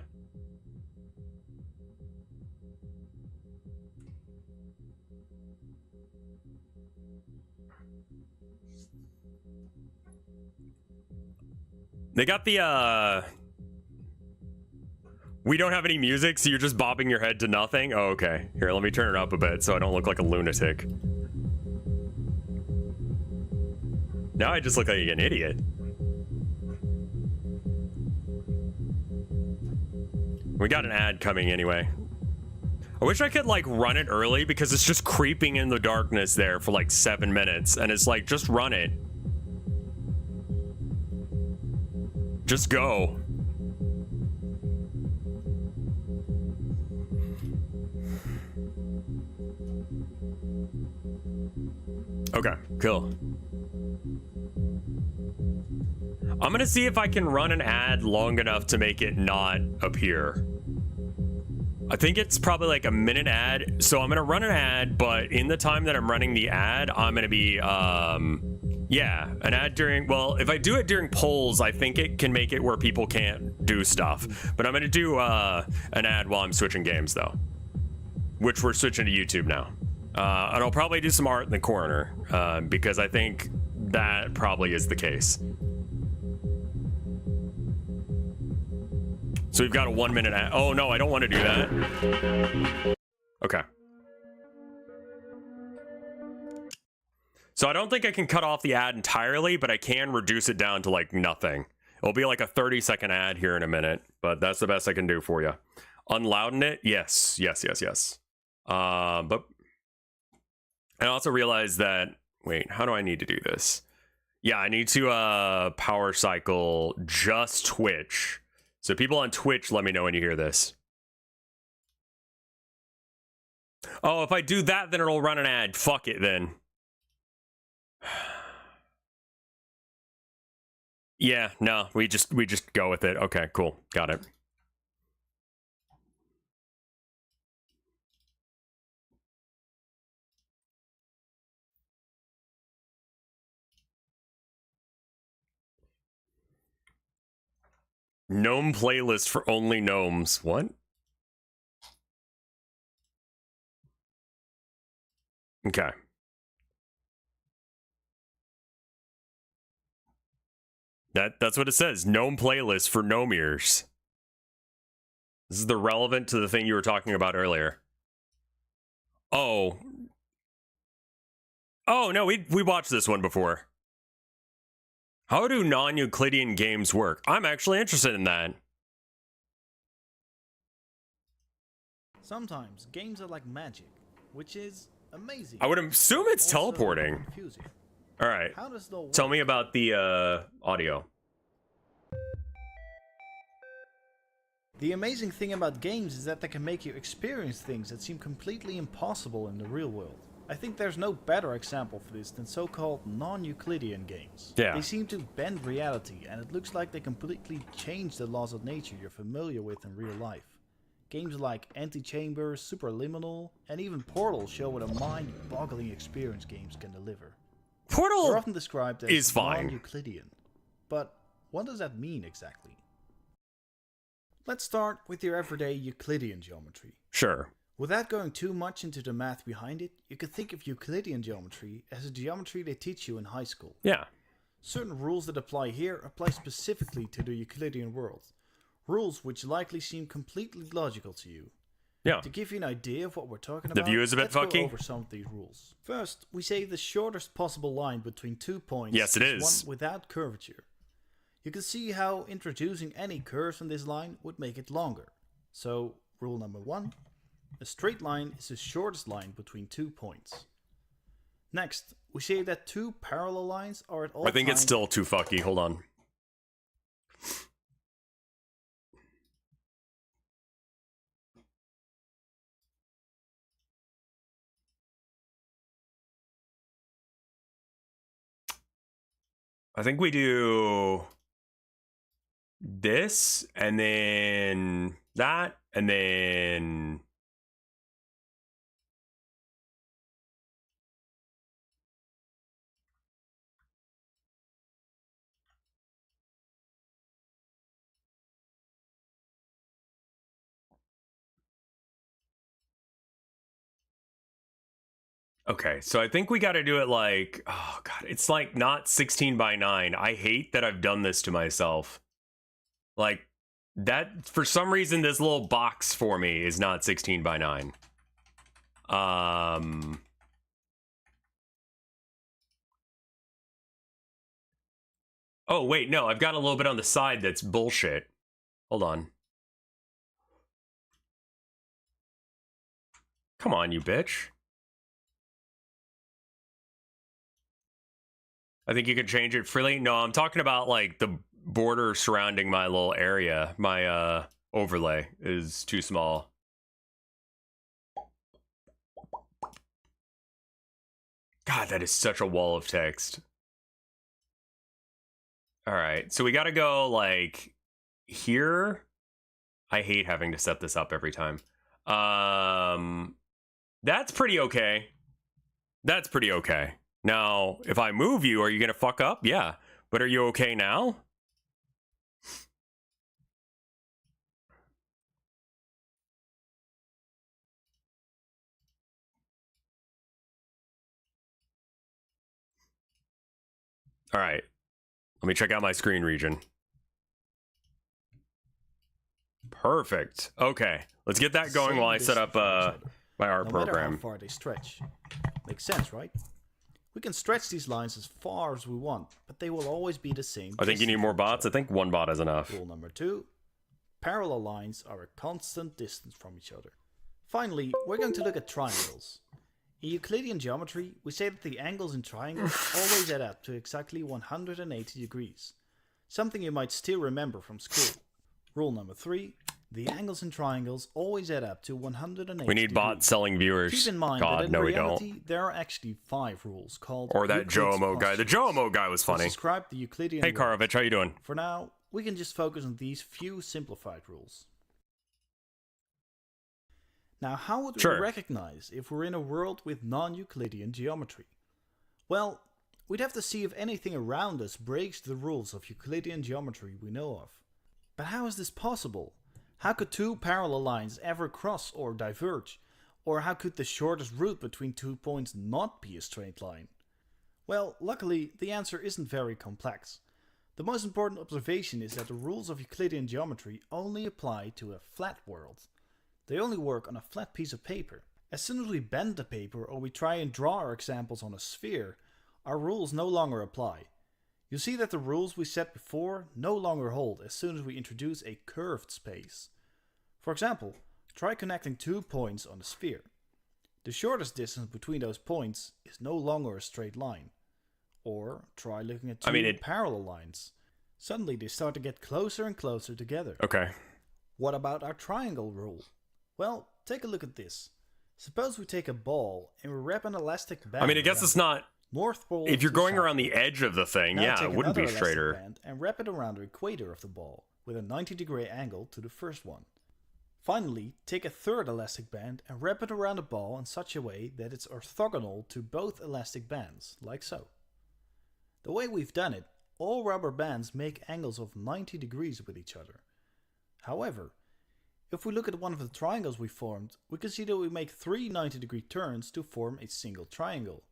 They got the, we don't have any music, so you're just bobbing your head to nothing? Oh, okay. Here, let me turn it up a bit so I don't look like a lunatic. Now I just look like an idiot. We got an ad coming anyway. I wish I could like run it early because it's just creeping in the darkness there for like 7 minutes and it's like, just run it. Just go. Okay, cool. I'm gonna see if I can run an ad long enough to make it not appear. I think it's probably like a minute ad. So I'm gonna run an ad, but in the time that I'm running the ad, I'm gonna be, yeah, an ad during, well, if I do it during polls, I think it can make it where people can't do stuff. But I'm gonna do an ad while I'm switching games though. which we're switching to YouTube now. And I'll probably do some art in the corner because I think that probably is the case. So we've got a 1 minute ad. Oh no, I don't want to do that. Okay. So I don't think I can cut off the ad entirely, but I can reduce it down to like nothing. It'll be like a 30-second ad here in a minute, but that's the best I can do for you. Unlouden it? Yes. But I also realized that, wait, how do I need to do this? Yeah, I need to power cycle just Twitch. So people on Twitch, let me know when you hear this. Oh, if I do that, then it'll run an ad. Fuck it then. Yeah, no, we just go with it. Okay, cool. Got it. Gnome playlist for only gnomes. What? Okay. That's what it says. Gnome playlist for gnome ears. This is the relevant to the thing you were talking about earlier. Oh. Oh, no, we watched this one before. How do non-Euclidean games work? I'm actually interested in that. Sometimes games are like magic, which is amazing. I would assume it's teleporting. Confusing. All right. How does it all work? Tell me about the audio. The amazing thing about games is that they can make you experience things that seem completely impossible in the real world. I think there's no better example for this than so-called non-Euclidean games. Yeah. They seem to bend reality, and it looks like they completely change the laws of nature you're familiar with in real life. Games like Antichamber, Superliminal, and even Portal show what a mind-boggling experience games can deliver. Portal They're often described as is fine. non-Euclidean. But what does that mean exactly? Let's start with your everyday Euclidean geometry. Sure. Without going too much into the math behind it, you could think of Euclidean geometry as a geometry they teach you in high school. Yeah. Certain rules that apply here apply specifically to the Euclidean world. Rules which likely seem completely logical to you. Yeah. To give you an idea of what we're talking The about, view is a bit let's fucky. go over some of these rules. First, we say the shortest possible line between 2 points Yes, it is. one without curvature. You can see how introducing any curves on this line would make it longer. So, rule number 1. A straight line is the shortest line between 2 points. Next, we say that 2 parallel lines are at all times... I think it's still too fucky. Hold on. I think we do this, and then that, and then... Okay, so I think we got to do it like, oh god, it's like not 16 by 9. I hate that I've done this to myself. Like, that, for some reason, this little box for me is not 16 by 9. Oh, wait, no, I've got a little bit on the side that's bullshit. Hold on. Come on, you bitch. I think you can change it freely. No, I'm talking about like the border surrounding my little area. My overlay is too small. God, that is such a wall of text. All right, so we got to go like here. I hate having to set this up every time. That's pretty okay. That's pretty okay. Now, if I move you, are you going to fuck up? Yeah. But are you okay now? All right. Let me check out my screen region. Perfect. Okay. Let's get that going while I set up my art no program. matter how far they stretch. Makes sense, right? We can stretch these lines as far as we want, but they will always be the same. I think you need more bots. I think one bot is enough. Rule number 2. Parallel lines are a constant distance from each other. Finally, we're going to look at triangles. In Euclidean geometry, we say that the angles in triangles always add up to exactly 180 degrees. Something you might still remember from school. Rule number 3. The angles in triangles always add up to 180 We need bots selling viewers. Keep in mind God, that in no, reality, we don't. there are actually 5 rules called Or that Joe Euclid's Mo guy. The Joe Mo guy was funny. Describe the Euclidean Hey, world. Karovich, how you doing? For now, we can just focus on these few simplified rules. Now, how would we recognize if we're in a world with non-Euclidean geometry? Well, we'd have to see if anything around us breaks the rules of Euclidean geometry we know of. But how is this possible? How could 2 parallel lines ever cross or diverge? Or how could the shortest route between 2 points not be a straight line? Well, luckily, the answer isn't very complex. The most important observation is that the rules of Euclidean geometry only apply to a flat world. They only work on a flat piece of paper. As soon as we bend the paper or we try and draw our examples on a sphere, our rules no longer apply. You see that the rules we set before no longer hold as soon as we introduce a curved space. For example, try connecting 2 points on a sphere. The shortest distance between those points is no longer a straight line. Or try looking at 2 parallel lines. Suddenly they start to get closer and closer together. Okay. What about our triangle rule? Well, take a look at this. Suppose we take a ball and we wrap an elastic band. I guess it's not... North Pole if you're going South around the Pole. edge of the thing, Now yeah, take it wouldn't be another straighter. elastic band and wrap it around the equator of the ball with a 90-degree angle to the first one. Finally, take a third elastic band and wrap it around the ball in such a way that it's orthogonal to both elastic bands, like so. The way we've done it, all rubber bands make angles of 90 degrees with each other. However, if we look at one of the triangles we formed, we can see that we make 3 90-degree turns to form a single triangle.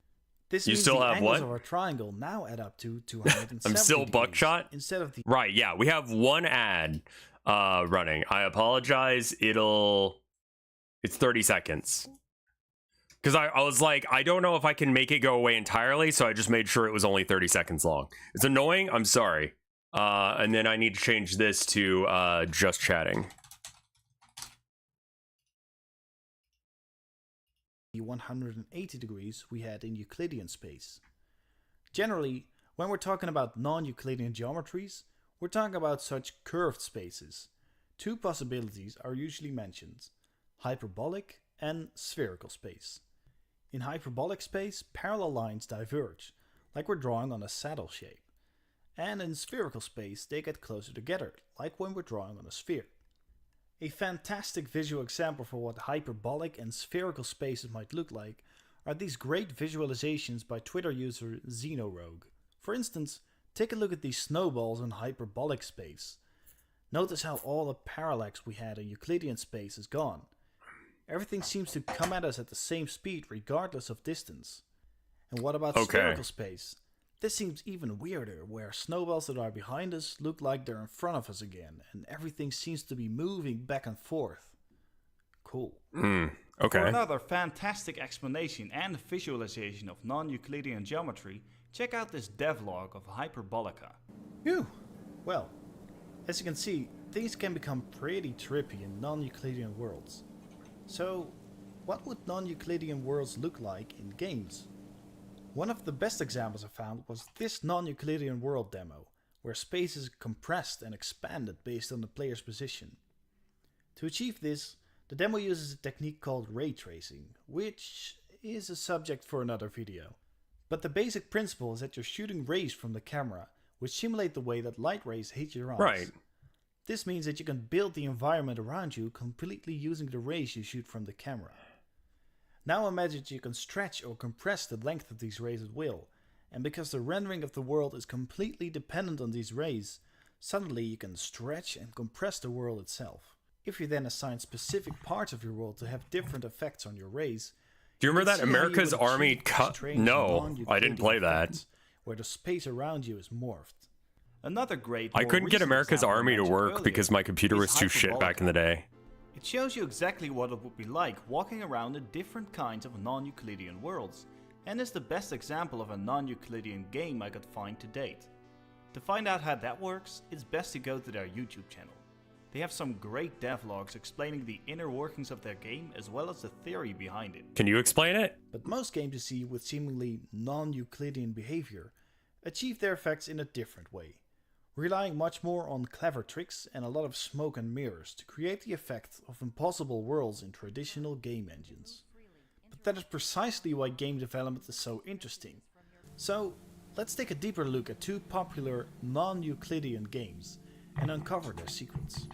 This means still the have angles what? of our triangle now add up to 270 I'm still degrees Buckshot? instead of the... Right, yeah, we have one ad running. I apologize. It's 30 seconds. Because I was like, I don't know if I can make it go away entirely, so I just made sure it was only 30 seconds long. It's annoying. I'm sorry. And then I need to change this to just chatting. 180 degrees we had in Euclidean space. Generally, when we're talking about non-Euclidean geometries, we're talking about such curved spaces. 2 possibilities are usually mentioned: hyperbolic and spherical space. In hyperbolic space, parallel lines diverge, like we're drawing on a saddle shape. And in spherical space, they get closer together, like when we're drawing on a sphere. A fantastic visual example for what hyperbolic and spherical spaces might look like are these great visualizations by Twitter user Xenorogue. For instance, take a look at these snowballs in hyperbolic space. Notice how all the parallax we had in Euclidean space is gone. Everything seems to come at us at the same speed regardless of distance. And what about spherical space? This seems even weirder, where snowballs that are behind us look like they're in front of us again, and everything seems to be moving back and forth. Cool. Okay. For another fantastic explanation and visualization of non-Euclidean geometry, check out this devlog of Hyperbolica. Phew! Well, as you can see, things can become pretty trippy in non-Euclidean worlds. So, what would non-Euclidean worlds look like in games? One of the best examples I found was this non-Euclidean world demo, where space is compressed and expanded based on the player's position. To achieve this, the demo uses a technique called ray tracing, which is a subject for another video. But the basic principle is that you're shooting rays from the camera, which simulate the way that light rays hit your eyes. Right. This means that you can build the environment around you completely using the rays you shoot from the camera. Now imagine that you can stretch or compress the length of these rays at will, and because the rendering of the world is completely dependent on these rays, suddenly you can stretch and compress the world itself. If you then assign specific parts of your world to have different effects on your rays, do you remember that America's Army cut? No, I didn't play that. where the space around you is morphed. Another great I more couldn't get recent America's example Army to mentioned work earlier because my computer is was too shit back in the day. It shows you exactly what it would be like walking around in different kinds of non-Euclidean worlds, and is the best example of a non-Euclidean game I could find to date. To find out how that works, it's best to go to their YouTube channel. They have some great devlogs explaining the inner workings of their game as well as the theory behind it. Can you explain it? But most games you see with seemingly non-Euclidean behavior achieve their effects in a different way, relying much more on clever tricks and a lot of smoke and mirrors to create the effect of impossible worlds in traditional game engines. But that is precisely why game development is so interesting. So, let's take a deeper look at two popular non-Euclidean games and uncover their secrets.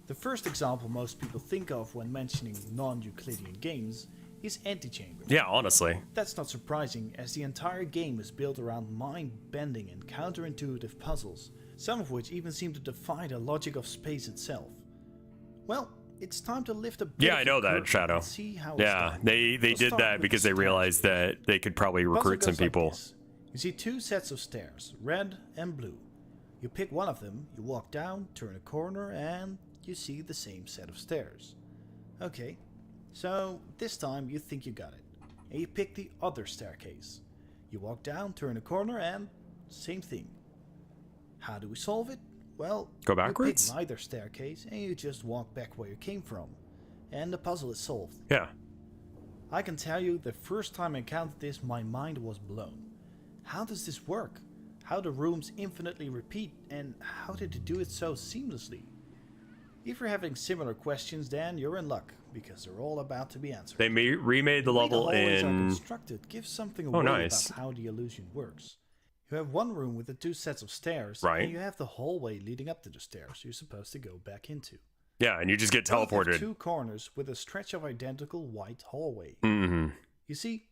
The first example most people think of when mentioning non-Euclidean games is Antichamber. Yeah, honestly. That's not surprising, as the entire game is built around mind-bending and counterintuitive puzzles, some of which even seem to defy the logic of space itself. Well, it's time to lift a bit Yeah, of I the know that, curtain Shadow. and see how it's Yeah, done. they We'll did start that with because the they stairs. realized that they could probably The puzzle recruit some goes like people. this. You see two sets of stairs, red and blue. You pick one of them, you walk down, turn a corner, and you see the same set of stairs. Okay, so this time you think you got it, and you pick the other staircase. You walk down, turn a corner, and same thing. How do we solve it? Well, Go you backwards? pick neither staircase, and you just walk back where you came from, and the puzzle is solved. Yeah. I can tell you, the first time I encountered this, my mind was blown. How does this work? How do rooms infinitely repeat, and how did they do it so seamlessly? If you're having similar questions, then you're in luck, because they're all about to be answered. They remade the way level hallways are in... constructed gives something Oh, away nice. about how the illusion works. You have one room with the two sets of stairs, Right. and you have the hallway leading up to the stairs you're supposed to go back into. Yeah, and you just get Both have teleported. two corners with a stretch of identical white hallway. Mm-hmm. You see,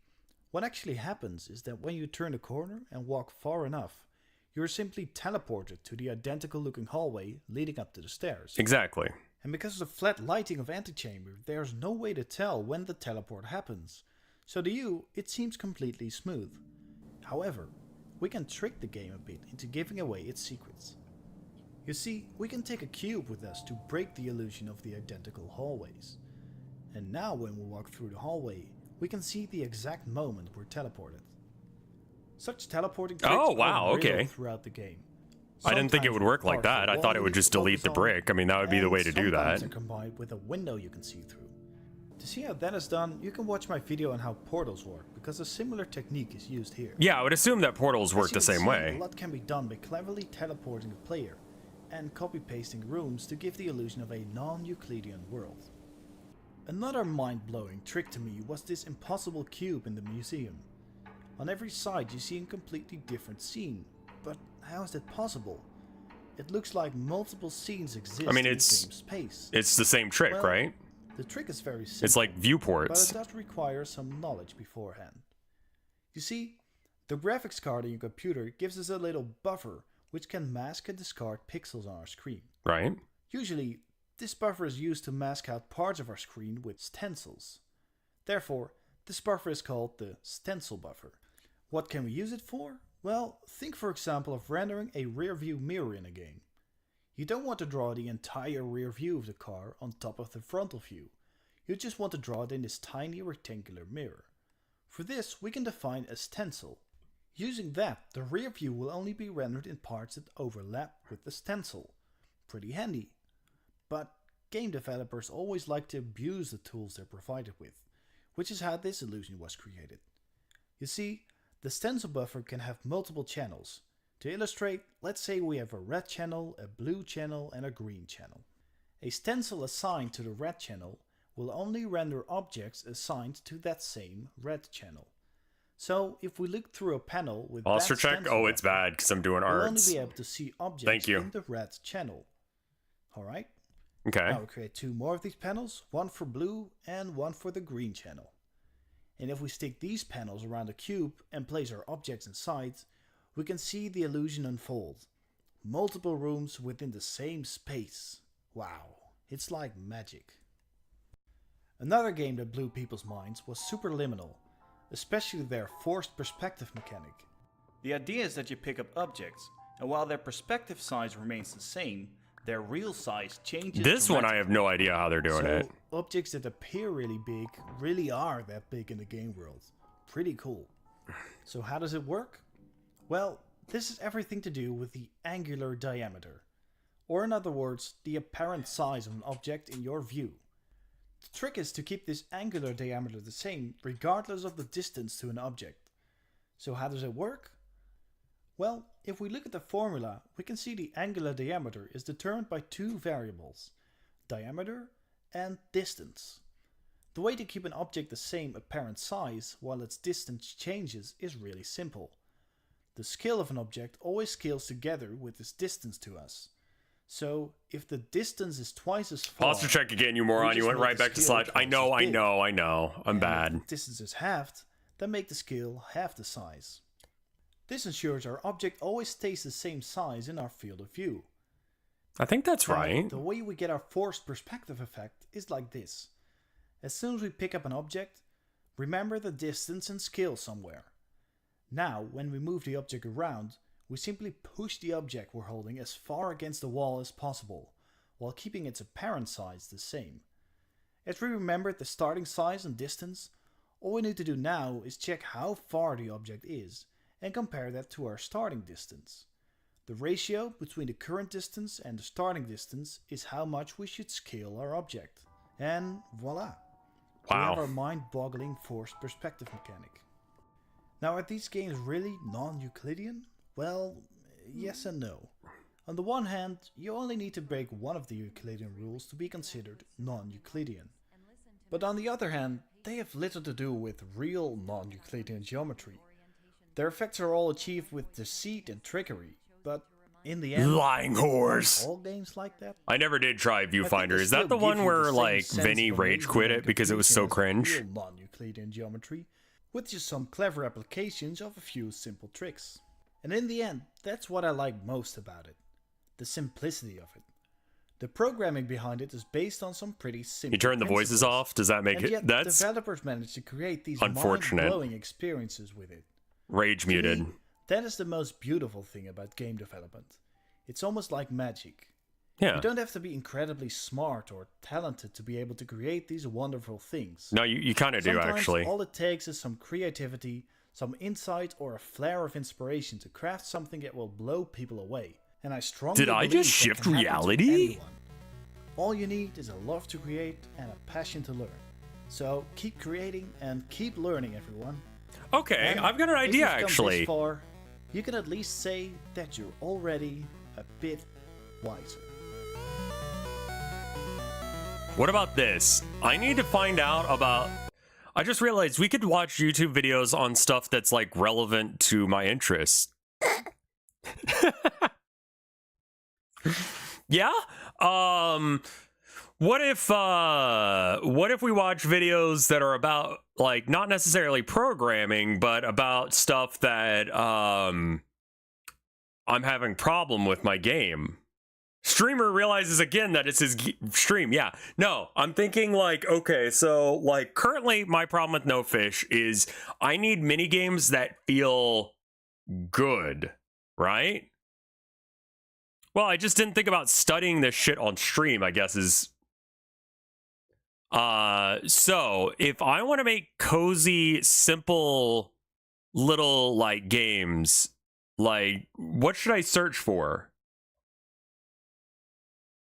what actually happens is that when you turn a corner and walk far enough, you're simply teleported to the identical looking hallway leading up to the stairs. Exactly. And because of the flat lighting of Antichamber, there's no way to tell when the teleport happens. So to you, it seems completely smooth. However, we can trick the game a bit into giving away its secrets. You see, we can take a cube with us to break the illusion of the identical hallways. And now when we walk through the hallway, we can see the exact moment we're teleported. Such teleporting tricks Oh, wow, are real okay. throughout the game. I didn't think it would work like that. I thought it would just delete the brick. I mean, that would be the way to do that. Are combined with a window you can see through. To see how that is done, you can watch my video on how portals work, because a similar technique is used here. Yeah, I would assume that portals As work you the can same see, way. A lot can be done by cleverly teleporting the player and copy-pasting rooms to give the illusion of a non-Euclidean world. Another mind-blowing trick to me was this impossible cube in the museum. On every side you see a completely different scene, but how is that possible? It looks like multiple scenes exist I mean, in the same space. It's the same trick, Well, right? The trick is very simple. It's like But viewports. it does require some knowledge beforehand. You see, the graphics card in your computer gives us a little buffer which can mask and discard pixels on our screen. Right? Usually, this buffer is used to mask out parts of our screen with stencils. Therefore, this buffer is called the stencil buffer. What can we use it for? Well, think for example of rendering a rear view mirror in a game. You don't want to draw the entire rear view of the car on top of the frontal view. You just want to draw it in this tiny rectangular mirror. For this, we can define a stencil. Using that, the rear view will only be rendered in parts that overlap with the stencil. Pretty handy. But game developers always like to abuse the tools they're provided with, which is how this illusion was created. You see, the stencil buffer can have multiple channels. To illustrate, let's say we have a red channel, a blue channel, and a green channel. A stencil assigned to the red channel will only render objects assigned to that same red channel. So if we look through a panel with Monster that check? stencil Oh, it's buffer, bad because I'm doing we'll only arts. be able to see objects Thank you. in the red channel. Alright? Okay. Now we create two more of these panels, one for blue and one for the green channel. And if we stick these panels around a cube and place our objects inside, we can see the illusion unfold. Multiple rooms within the same space. Wow, it's like magic. Another game that blew people's minds was Superliminal, especially their forced perspective mechanic. The idea is that you pick up objects, and while their perspective size remains the same, their real size changes. This one I have no idea how they're doing it. Objects that appear really big really are that big in the game world. Pretty cool. So how does it work? Well, this has everything to do with the angular diameter. Or in other words, the apparent size of an object in your view. The trick is to keep this angular diameter the same regardless of the distance to an object. So how does it work? Well, if we look at the formula, we can see the angular diameter is determined by two variables, diameter and distance. The way to keep an object the same apparent size while its distance changes is really simple. The scale of an object always scales together with its distance to us. So, if the distance is twice as far... Pause to check again, you moron. You went right back to slide. I know. I'm bad. If the distance is halved, then make the scale half the size. This ensures our object always stays the same size in our field of view. I think that's right. The way we get our forced perspective effect is like this. As soon as we pick up an object, remember the distance and scale somewhere. Now, when we move the object around, we simply push the object we're holding as far against the wall as possible, while keeping its apparent size the same. As we remembered the starting size and distance, all we need to do now is check how far the object is, and compare that to our starting distance. The ratio between the current distance and the starting distance is how much we should scale our object. And voila! We have our mind-boggling forced perspective mechanic. Now, are these games really non-Euclidean? Well, yes and no. On the one hand, you only need to break one of the Euclidean rules to be considered non-Euclidean. But on the other hand, they have little to do with real non-Euclidean geometry. Their effects are all achieved with deceit and trickery, but in the end, lying horse. All games like that. I never did try Viewfinder. Is that the one where like Vinny rage quit it because it was so cringe? Real non-Euclidean geometry, with just some clever applications of a few simple tricks. And in the end, that's what I like most about it. The simplicity of it. The programming behind it is based on some pretty simple You turn the voices off? Does that make and it? yet That's developers managed to create these unfortunate. mind-blowing experiences with it. Rage muted. To me, that is the most beautiful thing about game development. It's almost like magic. Yeah. You don't have to be incredibly smart or talented to be able to create these wonderful things. No, you kind of do, actually. All it takes is some creativity, some insight, or a flare of inspiration to craft something that will blow people away. And I strongly believe just that shift can happen to reality? anyone. All you need is a love to create and a passion to learn. So keep creating and keep learning, everyone. Okay, And I've got an if idea, you've come actually. This far, you can at least say that you're already a bit wiser. What about this? I need to find out about... I just realized we could watch YouTube videos on stuff that's like relevant to my interests. Yeah? What if we watch videos that are about like not necessarily programming, but about stuff that I'm having problem with my game? Streamer realizes again that it's his stream. Yeah. No, I'm thinking like, okay, so like currently my problem with No Fish is I need mini games that feel good, right? Well, I just didn't think about studying this shit on stream, I guess is... So, if I want to make cozy, simple, little, like, games, like, what should I search for?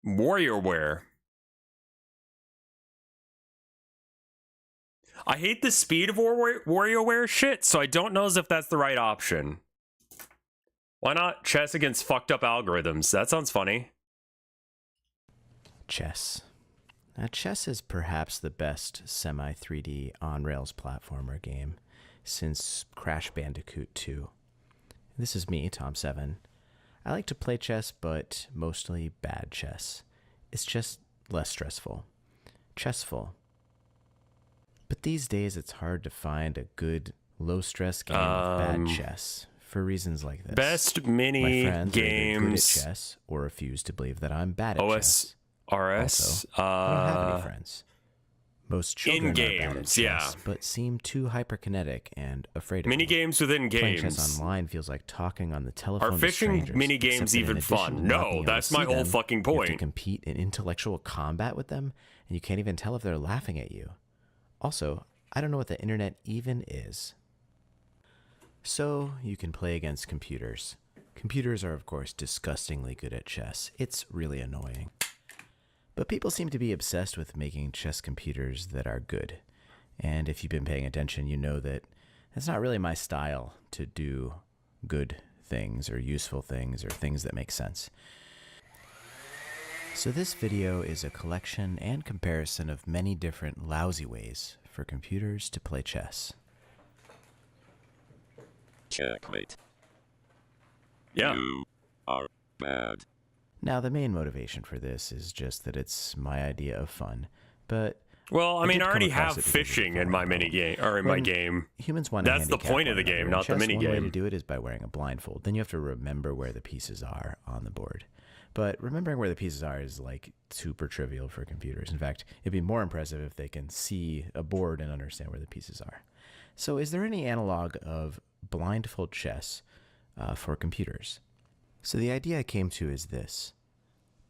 WarioWare. I hate the speed of WarioWare shit, so I don't know as if that's the right option. Why not chess against fucked up algorithms? That sounds funny. Chess. Now, chess is perhaps the best semi-3D on-rails platformer game since Crash Bandicoot 2. This is me, Tom7. I like to play chess, but mostly bad chess. It's just less stressful. Chessful. But these days, it's hard to find a good, low-stress game of bad chess. For reasons like this. Best mini My friends games. are either good at chess or refuse to believe that I'm bad at chess. OSRS. Also, I don't have any friends. Most children in are bad at games, chess, yeah. but seem too hyperkinetic and afraid of Mini me. games within Playing games. chess online feels like talking on the telephone Are to fishing strangers, mini except games that in even addition fun? to not No, being able that's to my see whole them, fucking you have to point. compete in intellectual combat with them, and you can't even tell if they're laughing at you. Also, I don't know what the internet even is. So, you can play against computers. Computers are, of course, disgustingly good at chess. It's really annoying. But people seem to be obsessed with making chess computers that are good. And if you've been paying attention, you know that it's not really my style to do good things or useful things or things that make sense. So this video is a collection and comparison of many different lousy ways for computers to play chess. Checkmate. Yeah. You are bad. Now, the main motivation for this is just that it's my idea of fun, but Well, I mean, did I come already across have it because of the fishing in following my mini problem. game, or in my When game. Humans want to That's the handicap point of one the another. game, In not the chess, mini one way to game. do it is by wearing a blindfold. Then you have to remember where the pieces are on the board. But remembering where the pieces are is like super trivial for computers. In fact, it'd be more impressive if they can see a board and understand where the pieces are. So is there any analog of blindfold chess for computers? So the idea I came to is this.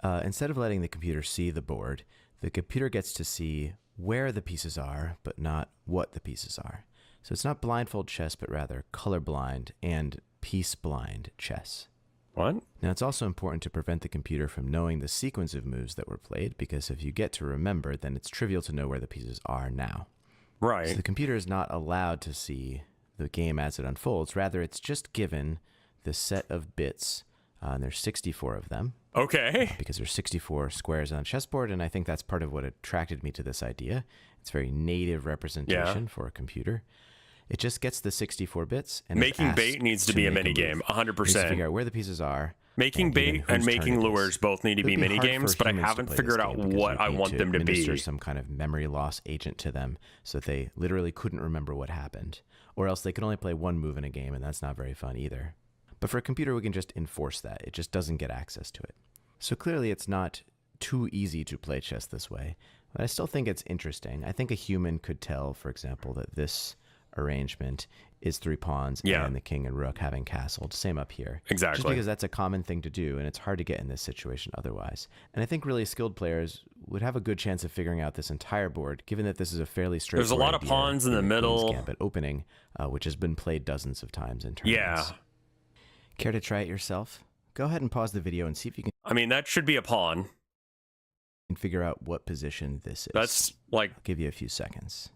Instead of letting the computer see the board, the computer gets to see where the pieces are, but not what the pieces are. So it's not blindfold chess, but rather colorblind and piece-blind chess. What? Now, it's also important to prevent the computer from knowing the sequence of moves that were played, because if you get to remember, then it's trivial to know where the pieces are now. So Right. the computer is not allowed to see the game as it unfolds. Rather, it's just given the set of bits, and there's 64 of them, Okay. because there's 64 squares on a chessboard, and I think that's part of what attracted me to this idea. It's very native representation for a computer. It just gets the 64 bits, and is Making asked bait needs to be a make mini move. game, It needs to 100%. figure out where the pieces are. Making and even bait and whose turn making it is. lures both need to It be would mini hard games, for but I humans to haven't play figured this out game because what you'd I need want them to administer be. some kind of memory loss agent to them, so that they literally couldn't remember what happened, or else they could only play one move in a game, and that's not very fun either. But for a computer, we can just enforce that. It just doesn't get access to it. So clearly, it's not too easy to play chess this way, but I still think it's interesting. I think a human could tell, for example, that this arrangement is 3 pawns and the king and rook having castled. Same up here. Exactly. Just because that's a common thing to do, and it's hard to get in this situation otherwise. And I think really skilled players would have a good chance of figuring out this entire board, given that this is a fairly straightforward There's a lot of idea pawns in the Queen's middle. Gambit opening, which has been played dozens of times in tournaments. Yeah. Care to try it yourself? Go ahead and pause the video and see if you I mean, that should be a pawn. can figure out what position this is. That's like, I'll give you a few seconds.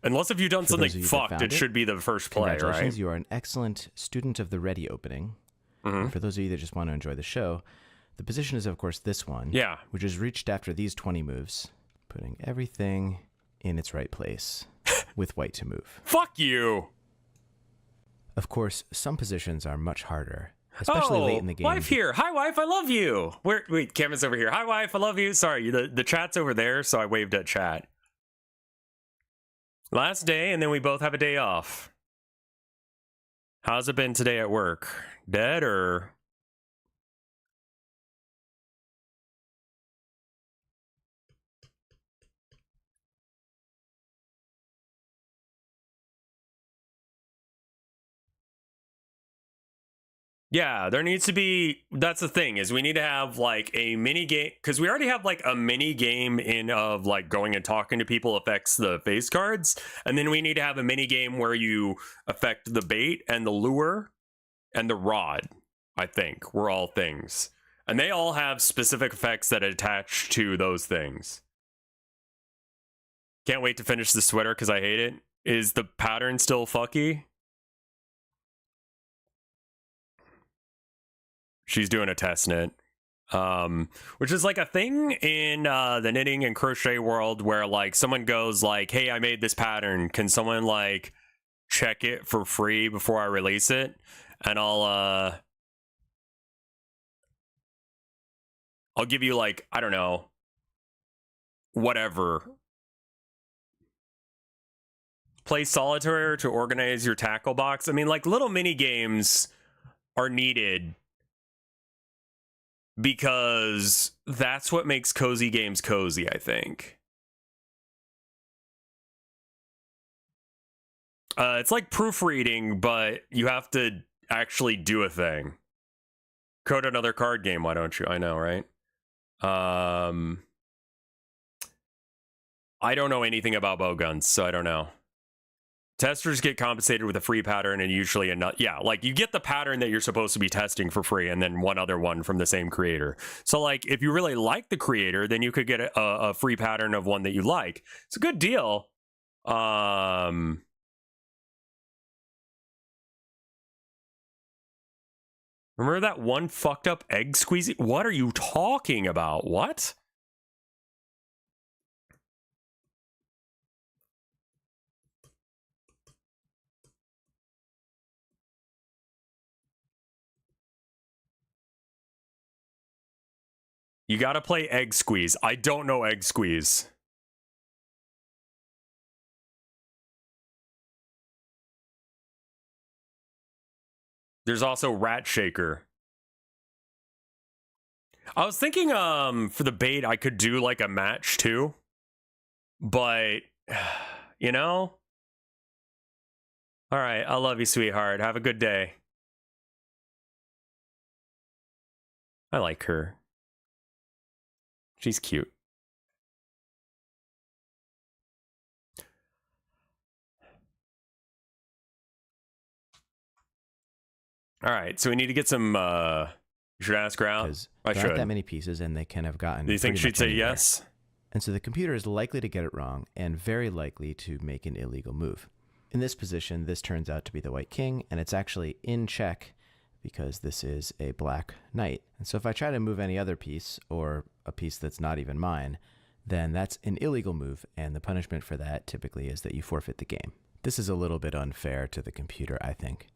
unless if you've done For those something of you that fucked, found it it, should be the first play, Congratulations, right? you are an excellent student of the ready opening. Mhm. For those of you that just want to enjoy the show, the position is, of course, this one, Yeah. which is reached after these 20 moves, putting everything in its right place with white to move. Fuck you. Of course, some positions are much harder, especially late in the game. Wife here. Hi, wife. I love you. Wait, Cameron's over here. Hi, wife. I love you. Sorry, the chat's over there, so I waved at chat. Last day, and then we both have a day off. How's it been today at work? Dead or? Yeah, there needs to be, that's the thing, is we need to have like a mini game, because we already have like a mini game in of like going and talking to people affects the face cards, and then we need to have a mini game where you affect the bait and the lure and the rod, I think, were all things. And they all have specific effects that attach to those things. Can't wait to finish the sweater because I hate it. Is the pattern still fucky? She's doing a test knit, which is like a thing in the knitting and crochet world where like someone goes like, hey, I made this pattern. Can someone like check it for free before I release it? And I'll give you like, I don't know, whatever. Play solitaire to organize your tackle box. I mean, like little mini games are needed because that's what makes cozy games cozy, I think. It's like proofreading, but you have to actually do a thing. Code another card game, why don't you? I know, right? I don't know anything about bowguns, so I don't know. Testers get compensated with a free pattern and usually yeah, like you get the pattern that you're supposed to be testing for free and then one other one from the same creator. So like if you really like the creator, then you could get a free pattern of one that you like. It's a good deal. Remember that one fucked up egg squeezy? What are you talking about? What? You gotta play Egg Squeeze. I don't know Egg Squeeze. There's also Rat Shaker. I was thinking for the bait I could do like a match too. But you know? Alright, I love you, sweetheart. Have a good day. I like her. She's cute. All right, so we need to get some. You should ask her out. I there should. aren't that many pieces, and they can have gotten. Do you think she'd say anywhere. yes? And so the computer is likely to get it wrong, and very likely to make an illegal move. In this position, this turns out to be the white king, and it's actually in check because this is a black knight. And so if I try to move any other piece, or a piece that's not even mine, then that's an illegal move, and the punishment for that typically is that you forfeit the game. This is a little bit unfair to the computer, I think.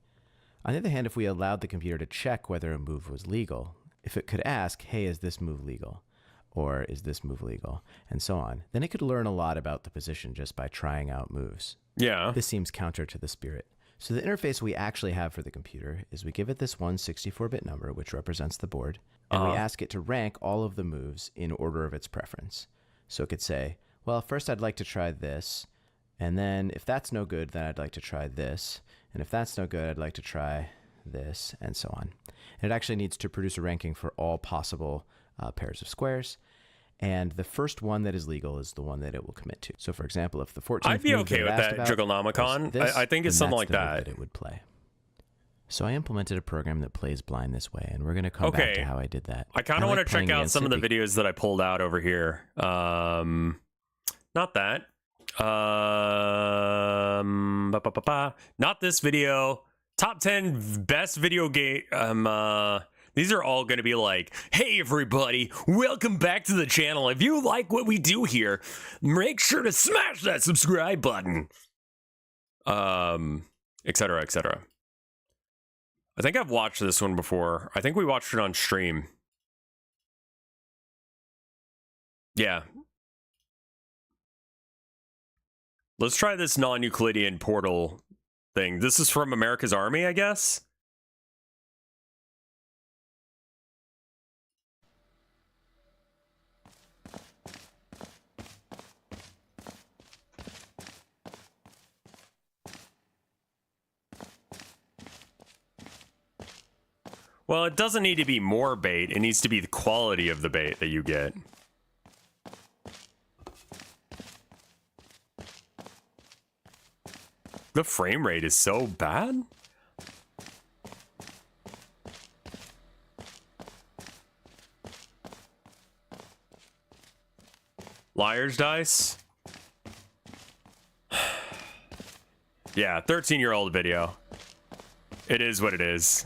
On the other hand, if we allowed the computer to check whether a move was legal, if it could ask, hey, is this move legal? Or is this move legal? And so on, then it could learn a lot about the position just by trying out moves. Yeah. This seems counter to the spirit. So the interface we actually have for the computer is we give it this one 64-bit number, which represents the board, and we ask it to rank all of the moves in order of its preference. So it could say, well, first I'd like to try this, and then if that's no good, then I'd like to try this, and if that's no good, I'd like to try this, and so on. And it actually needs to produce a ranking for all possible pairs of squares, and the first one that is legal is the one that it will commit to. So for example, if the 14th I'd be move okay it with asked that, about Jugglenomicon. was this, I think it's then something that's like the move that. It would play. So I implemented a program that plays blind this way, and we're going to come back to how I did that. I kind of want to check playing out some of the against videos that I pulled out over here. Not that. Not this video. Top 10 best video game. These are all going to be like, hey everybody, welcome back to the channel. If you like what we do here, make sure to smash that subscribe button. Etc. etc. I think I've watched this one before. I think we watched it on stream. Yeah. Let's try this non-Euclidean portal thing. This is from America's Army, I guess? Well, it doesn't need to be more bait. It needs to be the quality of the bait that you get. The frame rate is so bad. Liar's dice. Yeah, 13-year-old video. It is what it is.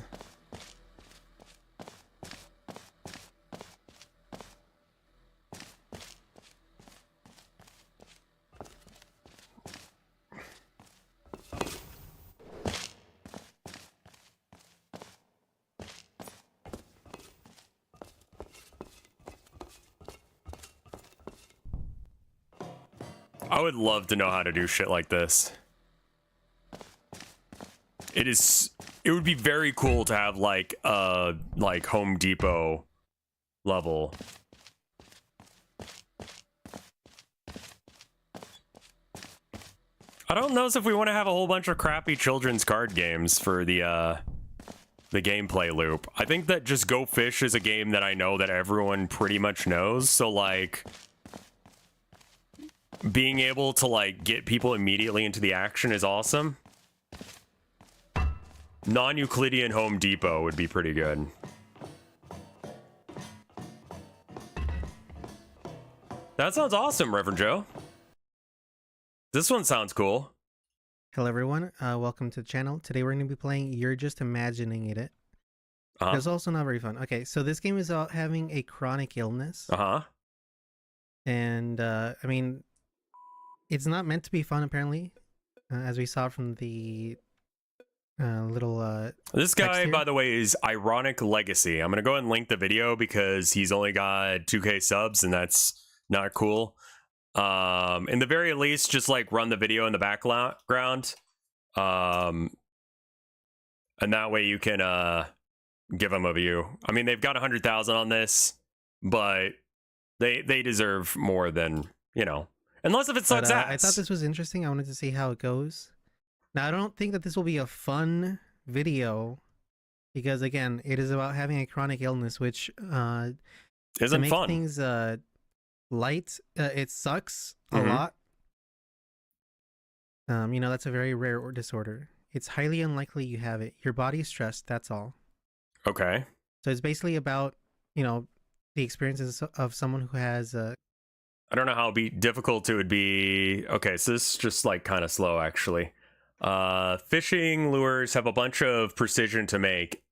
I would love to know how to do shit like this. It would be very cool to have like Home Depot level. I don't know if we want to have a whole bunch of crappy children's card games for the gameplay loop. I think that just Go Fish is a game that I know that everyone pretty much knows. So like being able to like get people immediately into the action is awesome. Non-Euclidean Home Depot would be pretty good. That sounds awesome, Reverend Joe. This one sounds cool. Hello everyone, welcome to the channel. Today we're going to be playing You're Just Imagining It. It's also not very fun. Okay, so this game is about having a chronic illness. And, I mean, it's not meant to be fun apparently, as we saw from the little this guy, by the way, is Ironic Legacy. I'm going to go ahead and link the video because he's only got 2K subs and that's not cool. In the very least, just like run the video in the background, and that way you can give them a view. I mean, they've got 100,000 on this, but they deserve more than, you know, unless if it sucks ass. I thought this was interesting. I wanted to see how it goes. Now, I don't think that this will be a fun video because, again, it is about having a chronic illness, which isn't make fun. Things light, it sucks a lot. You know, that's a very rare disorder. It's highly unlikely you have it. Your body is stressed, that's all. Okay. So it's basically about, you know, the experiences of someone who has I don't know how difficult it would be. Okay, so this is just like kind of slow actually. Fishing lures have a bunch of precision to make.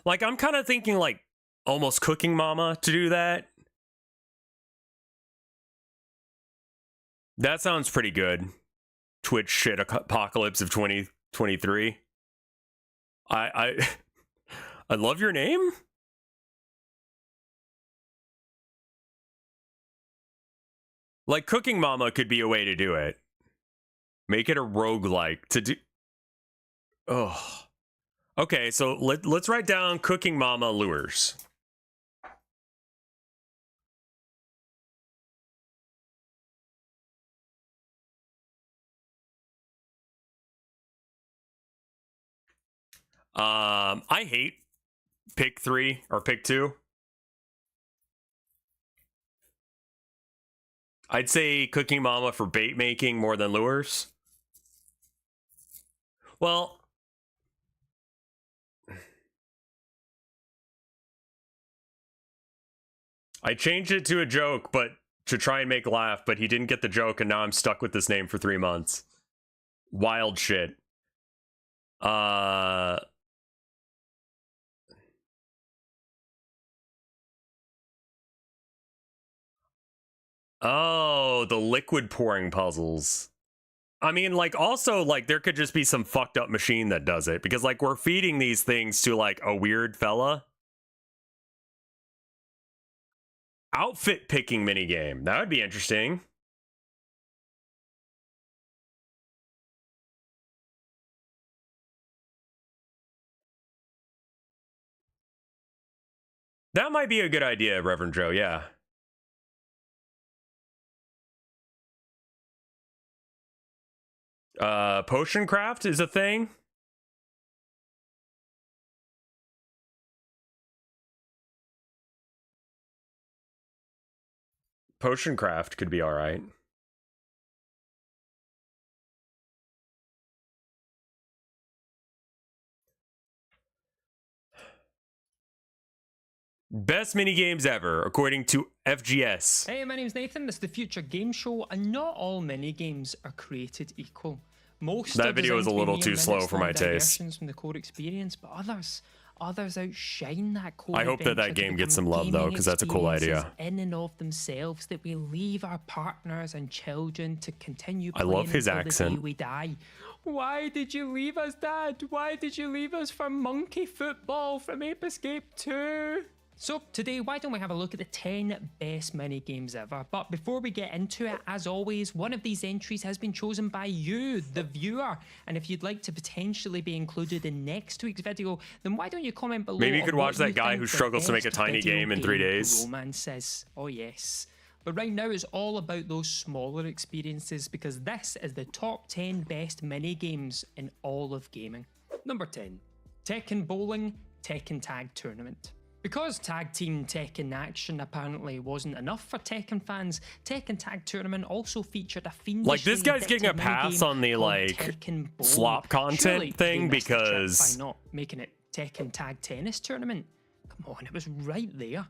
Like I'm kind of thinking like almost Cooking Mama to do that. That sounds pretty good. Twitch shit apocalypse of 2023. I love your name. Like Cooking Mama could be a way to do it. Make it a roguelike to do. Oh. Okay, so let's write down Cooking Mama lures. I hate pick 3 or pick 2. I'd say Cooking Mama for bait making more than lures. Well, I changed it to a joke, but to try and make laugh, but he didn't get the joke, and now I'm stuck with this name for 3 months. Wild shit. Oh, the liquid pouring puzzles. I mean, like, also, like, there could just be some fucked up machine that does it. Because, like, we're feeding these things to, like, a weird fella. Outfit picking minigame. That would be interesting. That might be a good idea, Reverend Joe, yeah. Potion craft is a thing. Potion craft could be all right. Best minigames ever, according to FGS. Hey, my name's Nathan. This is the Future Game Show, and not all minigames are created equal. Most that video is a little too slow for my taste. From the core experience, but others outshine that core. I hope that game gets some love though, because that's a cool idea. In and of themselves, that we leave our partners and children to continue. I love his accent. The day we die. Why did you leave us, Dad? Why did you leave us for Monkey Football from Ape Escape 2? So today, why don't we have a look at the 10 best mini games ever? But before we get into it, as always, one of these entries has been chosen by you, the viewer. And if you'd like to potentially be included in next week's video, then why don't you comment below? Maybe you could watch that guy who struggles to make a tiny game in 3 days. Romance says, oh yes. But right now it's all about those smaller experiences because this is the top 10 best mini games in all of gaming. Number 10, Tekken Bowling Tekken Tag Tournament. Because Tag Team Tekken Action apparently wasn't enough for Tekken fans, Tekken Tag Tournament also featured a fiendishly Like, this guy's getting a addictive pass minigame on the, called like, Tekken Bowling. slop content Surely they thing missed the trick because- by not making it Tekken Tag Tennis Tournament. Come on, it was right there.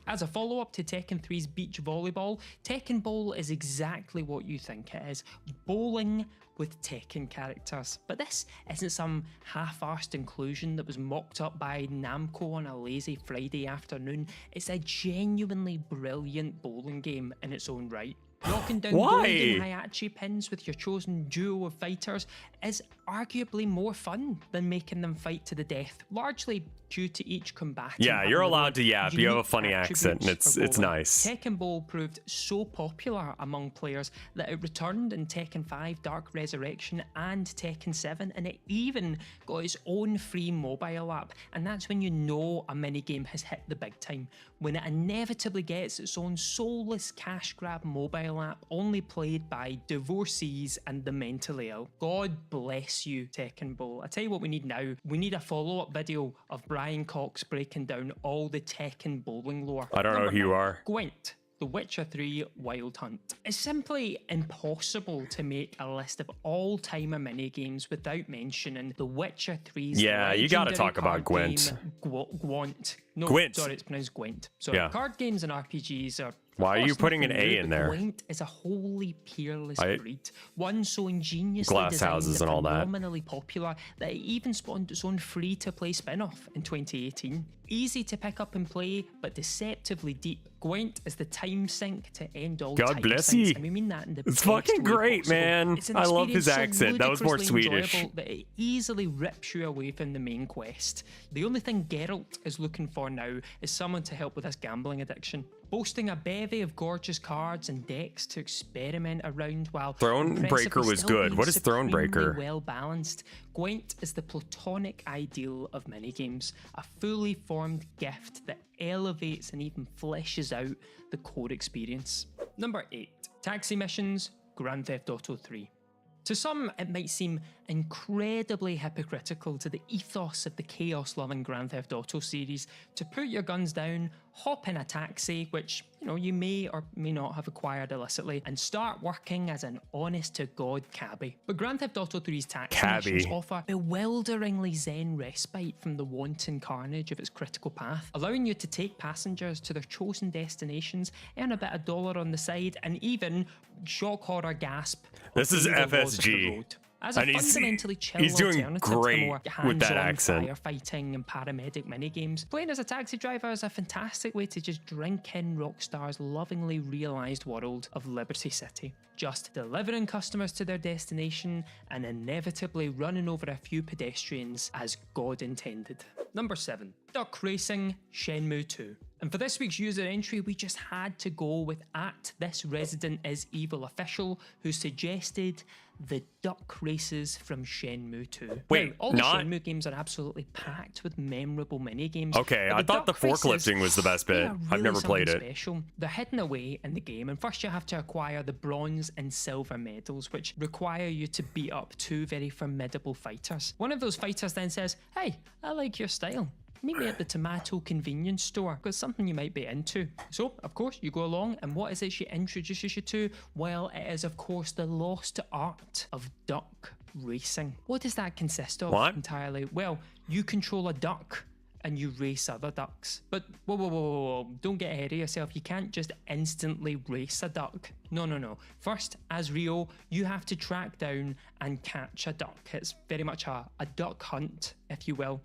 As a follow-up to Tekken 3's Beach Volleyball, Tekken Bowl is exactly what you think it is. Bowling with Tekken characters. But this isn't some half-arsed inclusion that was mocked up by Namco on a lazy Friday afternoon. It's a genuinely brilliant bowling game in its own right. Knocking down Why? golden Hayachi pins with your chosen duo of fighters is arguably more fun than making them fight to the death, largely due to each combatant. Yeah, having you're their allowed own to yap. You have a unique funny accent, and attributes it's for bowling. nice. Tekken Bowl proved so popular among players that it returned in Tekken 5 Dark Resurrection and Tekken 7, and it even got its own free mobile app. And that's when you know a minigame has hit the big time, when it inevitably gets its own soulless cash grab mobile app only played by divorcees and the mentally ill. God bless you, Tekken Bowl. I tell you what we need now. We need a follow-up video of Brian Cox breaking down all the Tekken bowling lore. I don't know Number who you 9, are. Gwent, The Witcher 3 Wild Hunt. It's simply impossible to make a list of all-timer minigames without mentioning The Witcher 3's Yeah, you gotta legendary talk about card Gwent. game, Gwent. No, Gwent. sorry, it's pronounced Gwent. Sorry, Yeah. card games and RPGs are... Why are you of course, putting an nothing A new, in but there? Gwent is a wholly peerless I- breed. One so ingeniously Glass designed houses and all that. phenomenally popular that it even spawned its own free-to-play spin-off in 2018. Easy to pick up and play, but deceptively deep. Gwent is the time sink to end all God time bless sinks, ye. and we mean that in the It's best fucking way great, possible. man. It's an I love his experience so accent. That was more ludicrously Swedish. enjoyable that it easily rips you away from the main quest. The only thing Geralt is looking for now is someone to help with his gambling addiction. Boasting a bevy of gorgeous cards and decks to experiment around while Thronebreaker impressively was still good. being What is supremely Thronebreaker? well balanced, Gwent is the platonic ideal of minigames, a fully formed gift that elevates and even fleshes out the core experience. Number 8, Taxi Missions, Grand Theft Auto 3. To some, it might seem incredibly hypocritical to the ethos of the chaos-loving Grand Theft Auto series to put your guns down, hop in a taxi, which, you may or may not have acquired illicitly, and start working as an honest-to-God cabbie. But Grand Theft Auto 3's taxi missions offer bewilderingly zen respite from the wanton carnage of its critical path, allowing you to take passengers to their chosen destinations, earn a bit of dollar on the side, and even, shock horror gasp, This is obey the laws of the FSG. road. As a And fundamentally chill he's doing alternative to the great more with that hands-on accent. firefighting and paramedic minigames, playing as a taxi driver is a fantastic way to just drink in Rockstar's lovingly realised world of Liberty City. Just delivering customers to their destination and inevitably running over a few pedestrians as God intended. Number 7, Duck Racing Shenmue 2. And for this week's user entry, we just had to go with @ThisResidentIsEvil official, who suggested the duck races from Shenmue 2. Wait, now, all the not- Shenmue games are absolutely packed with memorable minigames. Okay, but I thought the duck races, forklifting was the best they bit. are I've really never played something it. Special. They're hidden away in the game, and first you have to acquire the bronze and silver medals, which require you to beat up 2 very formidable fighters. One of those fighters then says, "Hey, I like your style. Meet me at the tomato convenience store. Got something you might be into." So, of course, you go along, and what is it she introduces you to? Well, it is, of course, the lost art of duck racing. What does that consist of What? entirely? Well, you control a duck and you race other ducks. But whoa, don't get ahead of yourself. You can't just instantly race a duck. No. First, as Rio, you have to track down and catch a duck. It's very much a duck hunt, if you will.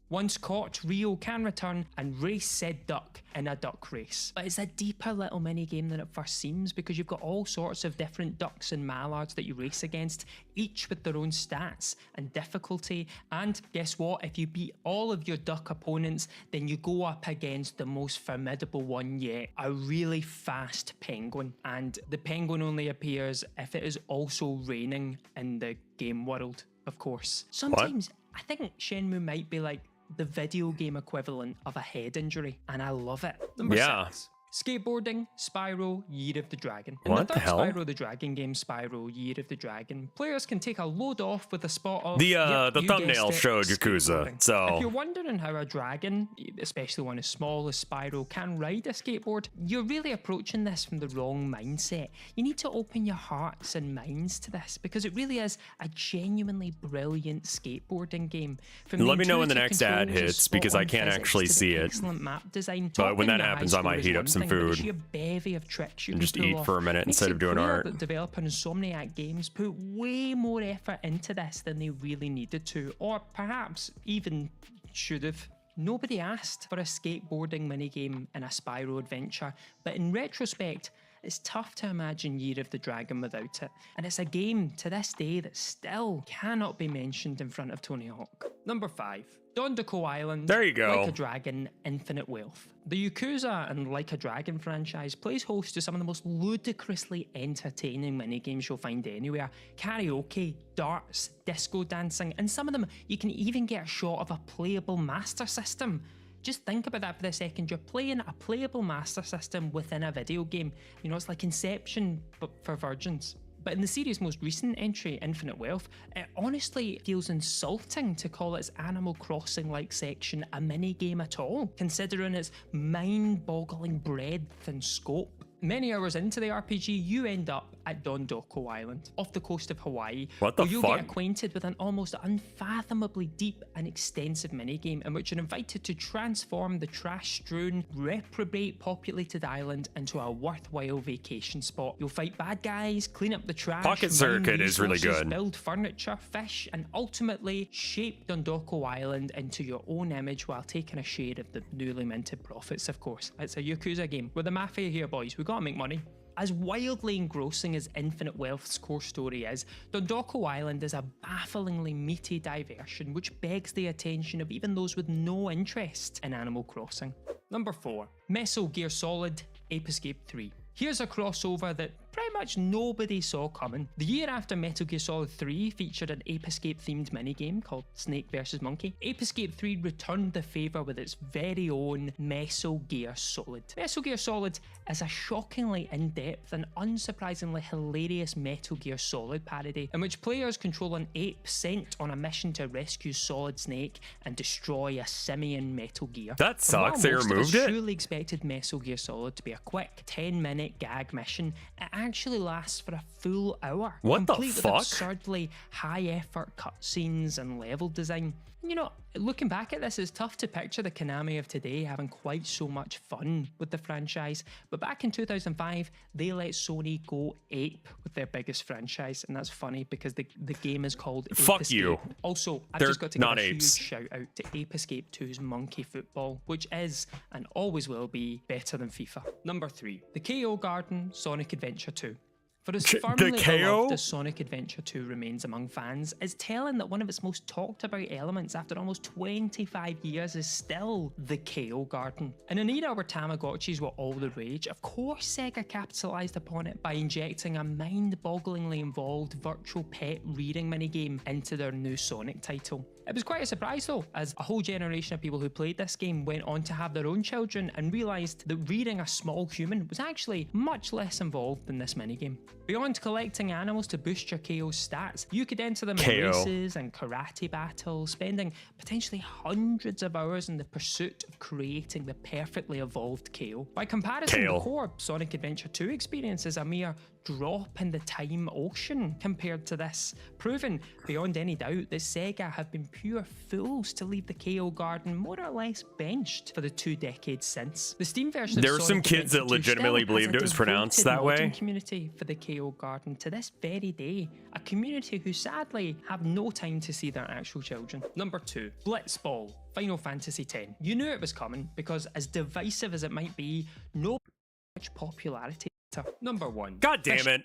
Once caught, Rio can return and race said duck in a duck race. But it's a deeper little mini game than it first seems, because you've got all sorts of different ducks and mallards that you race against, each with their own stats and difficulty. And guess what? If you beat all of your duck opponents, then you go up against the most formidable one yet, a really fast penguin. And the penguin only appears if it is also raining in the game world, of course. Sometimes I think Shenmue might be like the video game equivalent of a head injury, and I love it. Number 6, Skateboarding, Spyro, Year of the Dragon. In What the the third hell? Spyro the Dragon game, Spyro, Year of the Dragon, players can take a load off with a spot of... The yep, the you thumbnail guessed it, showed Yakuza, skateboarding. so If you're wondering how a dragon, especially one as small as Spyro, can ride a skateboard, you're really approaching this from the wrong mindset. You need to open your hearts and minds to this, because it really is a genuinely brilliant skateboarding game. From let me know when the intuitive next ad controls and hits, because I spot-on can't physics actually to the see it. excellent map design. But when that Topping the happens, high I might score is heat up one some thing, but the food. sheer bevy of tricks you can just pull eat off for a minute makes instead it of doing clear art. that developer Insomniac Games put way more effort into this than they really needed to, or perhaps even should have. Nobody asked for a skateboarding minigame in a Spyro adventure, but in retrospect, it's tough to imagine Year of the Dragon without it, and it's a game to this day that still cannot be mentioned in front of Tony Hawk. Number 5. Dondoko Island, There you go. Like a Dragon, Infinite Wealth. The Yakuza and Like a Dragon franchise plays host to some of the most ludicrously entertaining minigames you'll find anywhere. Karaoke, darts, disco dancing, and some of them you can even get a shot of a playable Master System. Just think about that for a second. You're playing a playable Master System within a video game. You know, it's like Inception, but for virgins. But in the series' most recent entry, Infinite Wealth, it honestly feels insulting to call its Animal Crossing-like section a mini-game at all, considering its mind-boggling breadth and scope. Many hours into the RPG, you end up at Dondoko Island, off the coast of Hawaii, What the where you'll fuck? get acquainted with an almost unfathomably deep and extensive minigame in which you're invited to transform the trash-strewn, reprobate-populated island into a worthwhile vacation spot. You'll fight bad guys, clean up the trash, Pocket mine Circuit is really resources, good. build furniture, fish, and ultimately shape Dondoko Island into your own image while taking a share of the newly minted profits, of course. It's a Yakuza game. We're the mafia here, boys. We gotta make money. As wildly engrossing as Infinite Wealth's core story is, Dondoko Island is a bafflingly meaty diversion which begs the attention of even those with no interest in Animal Crossing. Number 4. Metal Gear Solid Ape Escape 3. Here's a crossover that pretty much nobody saw coming. The year after Metal Gear Solid 3 featured an Ape Escape themed minigame called Snake vs Monkey, Ape Escape 3 returned the favour with its very own Metal Gear Solid. Metal Gear Solid is a shockingly in-depth and unsurprisingly hilarious Metal Gear Solid parody in which players control an ape sent on a mission to rescue Solid Snake and destroy a simian Metal Gear. That sucks, they While most of us removed it? surely expected Metal Gear Solid to be a quick 10-minute gag mission, it actually lasts for a full hour. What the complete with fuck? absurdly high-effort cutscenes and level design. You know, looking back at this, it's tough to picture the Konami of today having quite so much fun with the franchise, but back in 2005, they let Sony go ape with their biggest franchise, and that's funny because the game is called Ape Fuck Escape. you. Also, I've They're just got to give not a apes. huge shout out to Ape Escape 2's Monkey Football, which is, and always will be, better than FIFA. Number 3. The KO Garden Sonic Adventure 2. For as firmly KO? beloved as Sonic Adventure 2 remains among fans, it's telling that one of its most talked about elements after almost 25 years is still the KO Garden. In an era where Tamagotchis were all the rage, of course Sega capitalised upon it by injecting a mind-bogglingly involved virtual pet reading minigame into their new Sonic title. It was quite a surprise though, as a whole generation of people who played this game went on to have their own children and realised that reading a small human was actually much less involved than this minigame. Beyond collecting animals to boost your KO stats, you could enter them in KO. races and karate battles, spending potentially hundreds of hours in the pursuit of creating the perfectly evolved KO. By comparison, Kale. the core Sonic Adventure 2 experience is a mere drop in the time ocean compared to this, proving beyond any doubt that Sega have been pure fools to leave the KO Garden more or less benched for the 2 decades since. The Steam version There of were Sonic some kids that Adventure 2 legitimately still has believed a it was pronounced devoted that way. modding community for the KO Garden to this very day, a community who sadly have no time to see their actual children. Number 2. Blitzball Final Fantasy X. You knew it was coming because, as divisive as it might be, no much popularity. Number 1. God damn it.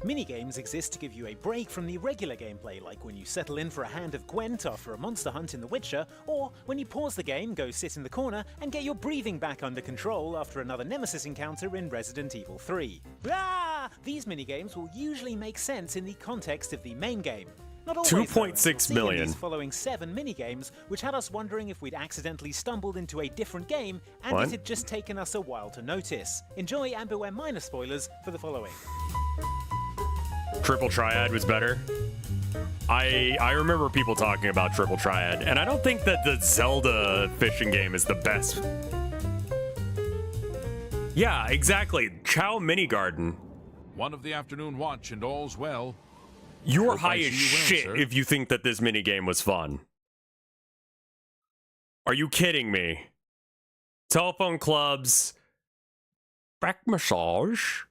Minigames exist to give you a break from the regular gameplay, like when you settle in for a hand of Gwent after a monster hunt in The Witcher, or when you pause the game, go sit in the corner, and get your breathing back under control after another Nemesis encounter in Resident Evil 3. Ah! These minigames will usually make sense in the context of the main game. Not always, though, 2.6 and we'll see in million. these following 7 minigames, which had us wondering if we'd accidentally stumbled into a different game, and What? it had just taken us a while to notice. Enjoy and beware minor spoilers for the following. Triple Triad was better. I remember people talking about Triple Triad, and I don't think that the Zelda fishing game is the best. Yeah, exactly. Chow Mini Garden. One of the afternoon watch and all's well. You're Hope I high see as you well, shit sir. if you think that this mini game was fun. Are you kidding me? Telephone clubs, back massage,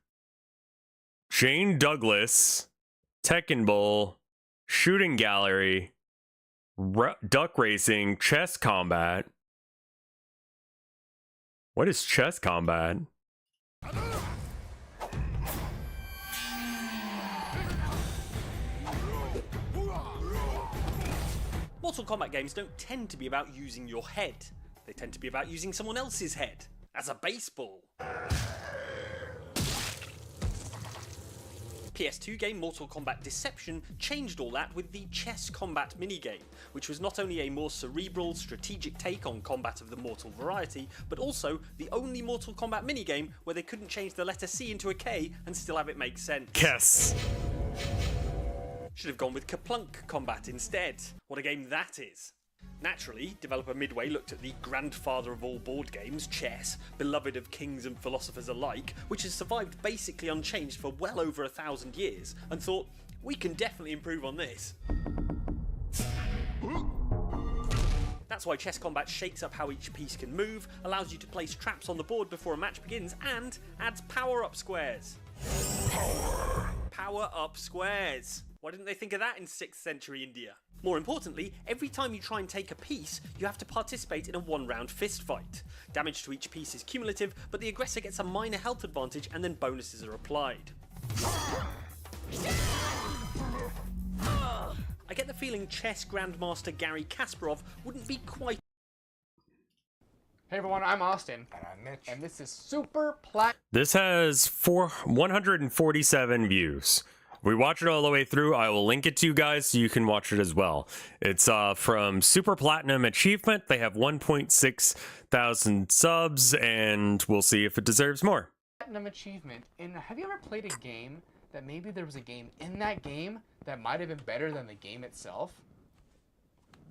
Jane Douglas, Tekken Bowl, shooting gallery, duck racing, chess combat. What is chess combat? Mortal Kombat games don't tend to be about using your head. They tend to be about using someone else's head, as a baseball. PS2 game Mortal Kombat Deception changed all that with the chess combat minigame, which was not only a more cerebral, strategic take on combat of the mortal variety, but also the only Mortal Kombat minigame where they couldn't change the letter C into a K and still have it make sense. Yes. Should have gone with Kaplunk Combat instead. What a game that is. Naturally, developer Midway looked at the grandfather of all board games, chess, beloved of kings and philosophers alike, which has survived basically unchanged for well over 1,000 years, and thought, we can definitely improve on this. That's why Chess Combat shakes up how each piece can move, allows you to place traps on the board before a match begins, and adds power-up squares. Power-up squares. Why didn't they think of that in 6th century India? More importantly, every time you try and take a piece, you have to participate in a 1-round fist fight. Damage to each piece is cumulative, but the aggressor gets a minor health advantage and then bonuses are applied. I get the feeling chess grandmaster Gary Kasparov wouldn't be quite. Hey everyone, I'm Austin. And I'm Mitch. And this is Super Plat. This has 147 views. If we watch it all the way through, I will link it to you guys so you can watch it as well. It's from Super Platinum Achievement. They have 1.6 thousand subs, and we'll see if it deserves more. Platinum Achievement. And have you ever played a game that maybe there was a game in that game that might have been better than the game itself?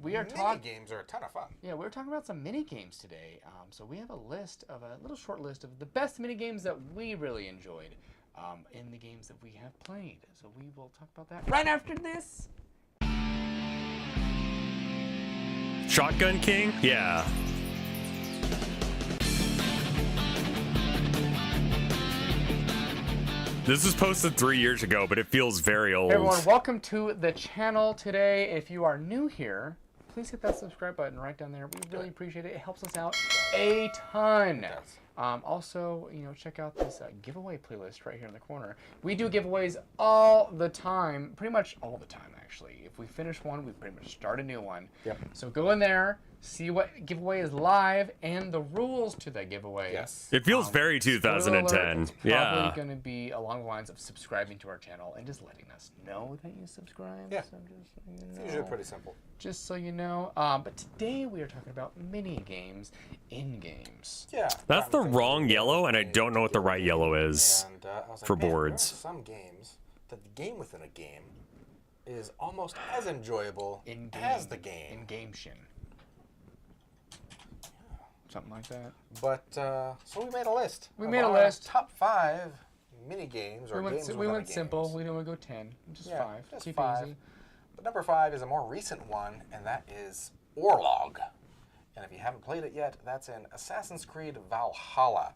We are talking. Games are a ton of fun. Yeah, we're talking about some mini games today. So we have a little short list of the best mini games that we really enjoyed in the games that we have played. So we will talk about that right after this. Shotgun King? Yeah. This was posted 3 years ago, but it feels very old. Hey everyone, welcome to the channel today. If you are new here, please hit that subscribe button right down there. We really appreciate it. It helps us out a ton. Also, check out this giveaway playlist right here in the corner. We do giveaways all the time, pretty much all the time, actually. If we finish one, we pretty much start a new one. Yep. So go in there, see what giveaway is live, and the rules to that giveaway. Yes. It feels very 2010. Spoiler alert, it's probably Yeah. going to be along the lines of subscribing to our channel and just letting us know that you subscribe. Yeah. So just so you It's know. usually pretty simple. Just so you know. But today we are talking about mini games in games. Yeah. That's the wrong yellow, and I don't know what the right yellow is And, I was like, for man, there are boards. some games that the game within a game is almost as enjoyable as the game. In game shin. Something like that. But so we made a list. We of made a our list. Top 5 mini games or games We within went a simple. games. We didn't want to go 10. Just Yeah, 5. just Keep 5. easy. But number 5 is a more recent one, and that is Orlog. And if you haven't played it yet, that's in Assassin's Creed Valhalla.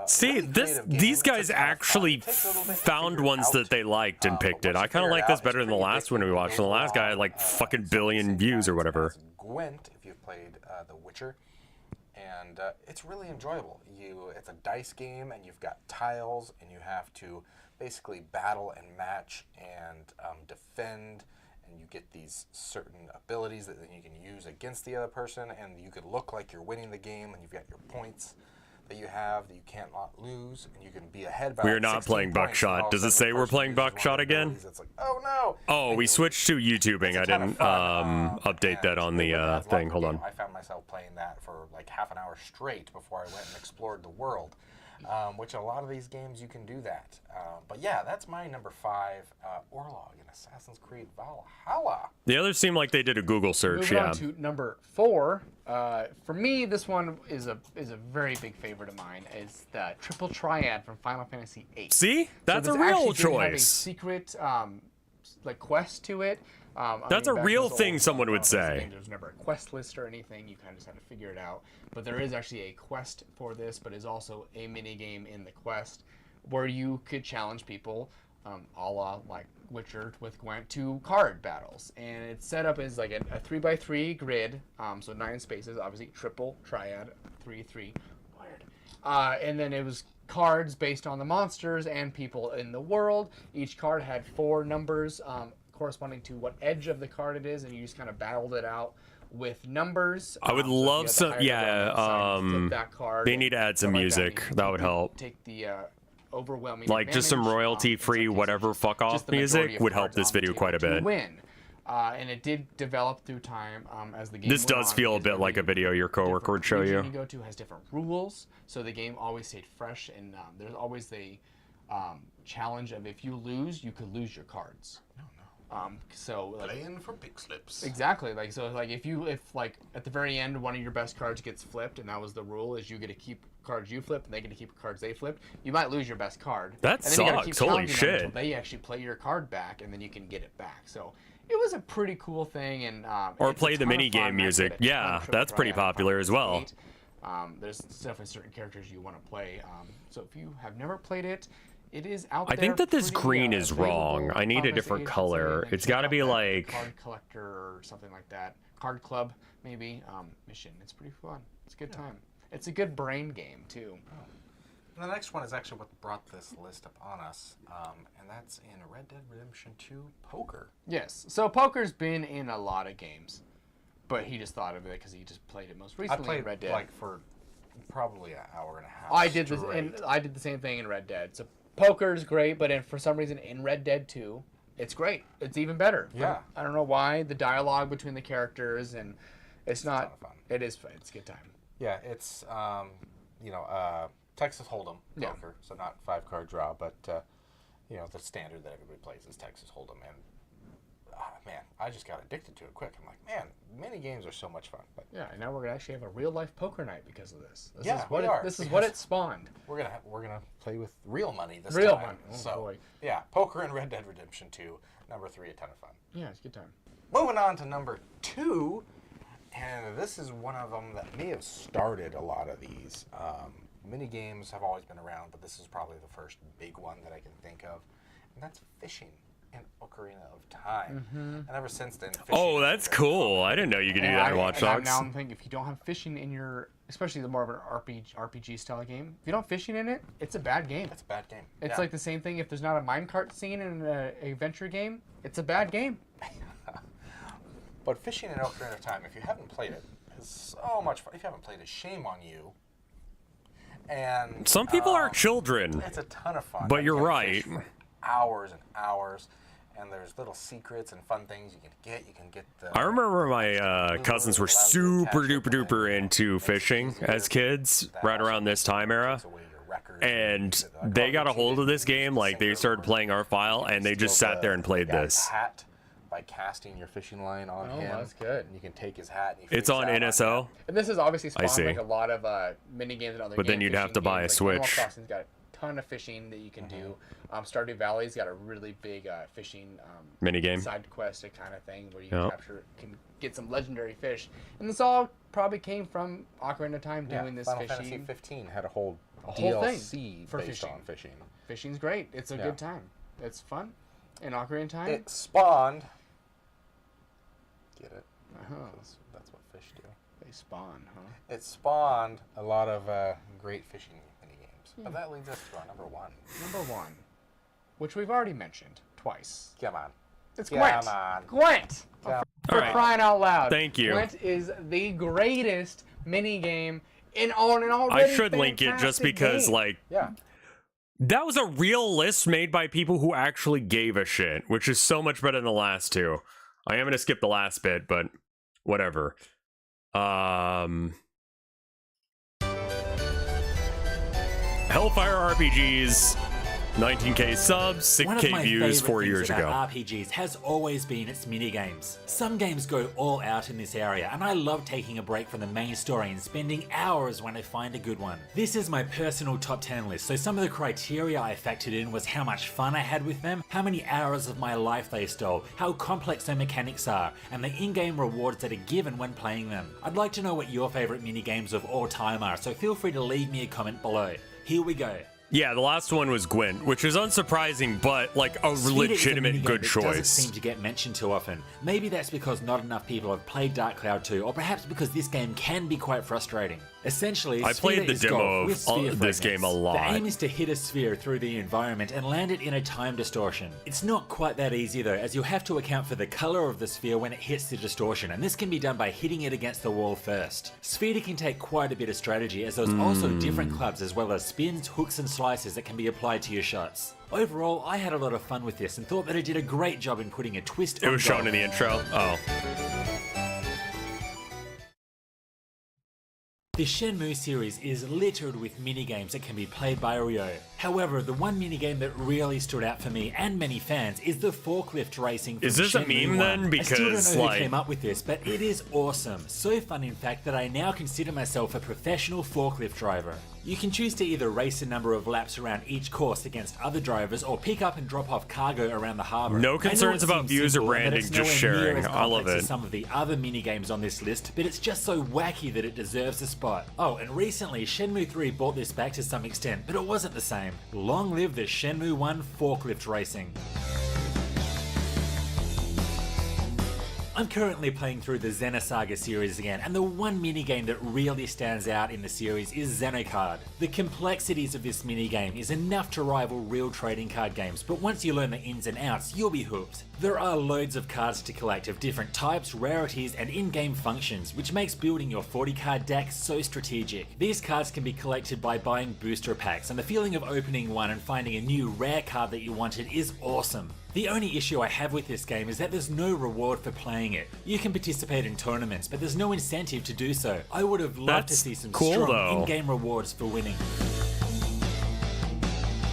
See, really creative game. these It's guys a ton of fun. actually It takes a little bit to found figure ones out, that they liked and picked but it. once I you kind of figure like it this out, better it's than the pretty last one we addictive. watched. It The goes last guy had along, like fucking some billion basic views or guys. whatever. That's Gwent, if you've played The Witcher. And it's really enjoyable. It's a dice game, and you've got tiles, and you have to basically battle and match and defend, and you get these certain abilities that then you can use against the other person, and you could look like you're winning the game, and you've got your points. that you have that you can't not lose, and you can be ahead by We like are not 16 playing points, and all Buckshot. of a Does it sudden say the we're person playing uses one of Buckshot their again? abilities. It's like, oh no! Oh, And we you switched to lose. YouTubing. It's a I ton of didn't fun, update that and on it really the adds a lot thing. to Hold the on. game. I found myself playing that for like half an hour straight before I went and explored the world. Which a lot of these games you can do that. But yeah, that's my number 5, Orlog in Assassin's Creed Valhalla. The others seem like they did a Google search. Moving Yeah. on to number 4. For me, this one is a very big favorite of mine. Is the triple triad from Final Fantasy VIII. See, that's so a this real actually did have a choice. secret like quest to it. That's a back in real those thing old someone would Final Fantasy say. games, there's never a quest list or anything. You kind of just have to figure it out. But there is actually a quest for this, but is also a mini game in the quest where you could challenge people, a la like Witcher with Gwent, to card battles. And it's set up as like a 3x3 grid, so 9 spaces, obviously triple triad, 3-3. Weird. And then it was cards based on the monsters and people in the world. Each card had 4 numbers corresponding to what edge of the card it is, and you just kind of battled it out with numbers. I would love some. That card They need to add some music. That would help. Take the overwhelming Like just some advantage, royalty-free whatever fuck off just the majority music of would help cards this on the video table quite a to bit. win. And it did develop through time as the game This went does on, feel a because bit like a video your coworker would show region you. you go to has different rules, so the game always stayed fresh, and there's always the challenge of if you lose, you could lose your cards. So like, Playing for big slips. exactly, like so like if like at the very end one of your best cards gets flipped, and that was the rule, is you get to keep cards you flipped and they get to keep cards they flipped, you might lose your best card. That and then you gotta keep sucks. Holy challenging them shit. until they actually play your card back, and then you can get it back. So it was a pretty cool thing, and Or it's a play the ton of mini fun. game I played music. a ton Yeah, of Triple that's pretty Triad on popular as well. Final Fantasy VIII. There's definitely certain characters you want to play. So if you have never played it, it is out I there. think that this pretty, green is available. wrong. I need a Final different Fantasy color. VIII, It's check got to out be that like. Card collector or something like that. Card club, maybe. Mission. It's pretty fun. It's a good time. It's a good brain game too. And the next one is actually what brought this list upon us, and that's in Red Dead Redemption 2 Poker. Yes. So poker's been in a lot of games, but he just thought of it because he just played it most recently I played in Red Dead. like for probably an hour and a half. I did this, straight. and I did the same thing in Red Dead. So poker's great, but for some reason in Red Dead 2, it's great. It's even better. Yeah. I don't know why. The dialogue between the characters, and it's not. a ton of fun. It is fun. It's a good time. Yeah, it's Texas Hold'em poker, so not 5-card draw, but the standard that everybody plays is Texas Hold'em, and man, I just got addicted to it quick. I'm like, man, mini games are so much fun. But Yeah, and now we're gonna actually have a real life poker night because of this. This Yeah, is what we are, this is what because it spawned. we're gonna play with real money this Real time. money. Oh, so boy. yeah, poker and Red Dead Redemption 2, number 3, a ton of fun. Yeah, it's a good time. Moving on to number 2, and this is one of them that may have started a lot of these. Mini games have always been around, but this is probably the first big one that I can think of, and that's fishing in Ocarina of Time. And ever since then, fishing Oh, that's has been cool. I didn't know you could do that in Watch Dogs. Now I'm thinking, if you don't have fishing in your, especially the more of an RPG style game, if you don't have fishing in it, it's a bad game. It's a bad game. It's Yeah. like the same thing. If there's not a minecart scene in an adventure game, it's a bad game. But fishing in Ocarina of Time, if you haven't played it, is so much fun. If you haven't played it, shame on you. And Some people are children. It's a ton of fun. But You you're can right. fish for hours and hours, and there's little secrets and fun things you can get. You can get the. I remember my cousins were allows you to super catch duper everything. duper into Makes it fishing easier. as kids, That right also around this time era. takes away your records And use it. Like, they oh, got a you hold of didn't this game, like they single started playing our file, and they just steal sat there and played the guy's this. hat by casting your fishing line on Oh, him. that's good. And you can take his hat. And you It's fish on out NSO. And this has obviously I spawned see. like a lot of mini games and other But then game you'd have fishing to buy a games. Like Animal Switch. Crossing's got a ton of fishing that you can do. Stardew Valley's got a really big fishing Minigame. side quest kind of thing where you Yep. can get some legendary fish. And this all probably came from Ocarina of Time Yeah, doing this Final fishing. Fantasy 15 had a whole whole thing DLC for based fishing. on fishing. Fishing's great. It's a Yeah. good time. It's fun. In Ocarina of Time. It spawned. Get it? Uh-huh. That's what fish do. They spawn, huh? It spawned a lot of great fishing mini games. But that leads us to our number 1. Number 1, which we've already mentioned twice. Come on. It's Come Gwent. on. Gwent. Come For All right. crying out loud. Thank you. Gwent is the greatest mini game I should link it just because, like, yeah, that was a real list made by people who actually gave a shit, which is so much better than the last two. I am going to skip the last bit, but whatever. Hellfire RPGs, 19k subs, 6k views 4 years ago. RPGs has always been its minigames. Some games go all out in this area, and I love taking a break from the main story and spending hours when I find a good one. This is my personal top 10 list, so some of the criteria I factored in was how much fun I had with them, how many hours of my life they stole, how complex their mechanics are, and the in-game rewards that are given when playing them. I'd like to know what your favourite minigames of all time are, so feel free to leave me a comment below. Here we go. Yeah, the last one was Gwent, which is unsurprising, but like a legitimate good choice. Doesn't seem to get mentioned too often. Maybe that's because not enough people have played Dark Cloud 2, or perhaps because this game can be quite frustrating. Essentially, I played the demo of this game a lot. The aim is to hit a sphere through the environment and land it in a time distortion. It's not quite that easy though, as you'll have to account for the color of the sphere when it hits the distortion, and this can be done by hitting it against the wall first. Sphere can take quite a bit of strategy, as there's also different clubs as well as spins, hooks and slices that can be applied to your shots. Overall, I had a lot of fun with this and thought that it did a great job in putting a twist on It was shown in the intro. Oh. The Shenmue series is littered with minigames that can be played by Ryo. However, the one minigame that really stood out for me and many fans is the forklift racing from Is this a Shenmue meme 1. then? I still Because, don't know like, who came up with this, but it is awesome. So fun, in fact, that I now consider myself a professional forklift driver. You can choose to either race a number of laps around each course against other drivers or pick up and drop off cargo around the harbour. No concerns about views or branding, just sharing. I love it. Some of the other minigames on this list, but it's just so wacky that it deserves a spot. Oh, and recently Shenmue 3 brought this back to some extent, but it wasn't the same. Long live the Shenmue 1 forklift racing. I'm currently playing through the Xenosaga series again, and the one minigame that really stands out in the series is Xenocard. The complexities of this minigame is enough to rival real trading card games, but once you learn the ins and outs, you'll be hooked. There are loads of cards to collect of different types, rarities, and in-game functions, which makes building your 40-card deck so strategic. These cards can be collected by buying booster packs, and the feeling of opening one and finding a new rare card that you wanted is awesome. The only issue I have with this game is that there's no reward for playing it. You can participate in tournaments, but there's no incentive to do so. I would have loved to see some strong in-game rewards for winning.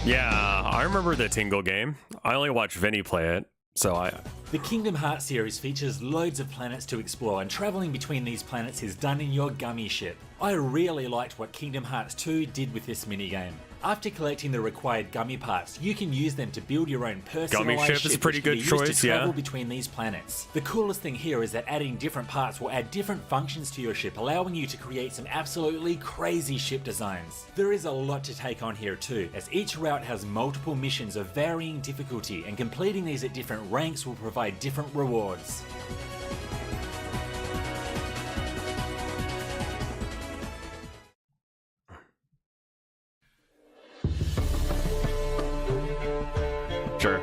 Yeah, I remember the Tingle game. I only watched Vinny play it, so I... The Kingdom Hearts series features loads of planets to explore, and travelling between these planets is done in your gummy ship. I really liked what Kingdom Hearts 2 did with this minigame. After collecting the required gummy parts, you can use them to build your own personalized ship is a pretty good choice, to travel between these planets. The coolest thing here is that adding different parts will add different functions to your ship, allowing you to create some absolutely crazy ship designs. There is a lot to take on here too, as each route has multiple missions of varying difficulty, and completing these at different ranks will provide different rewards. Sure.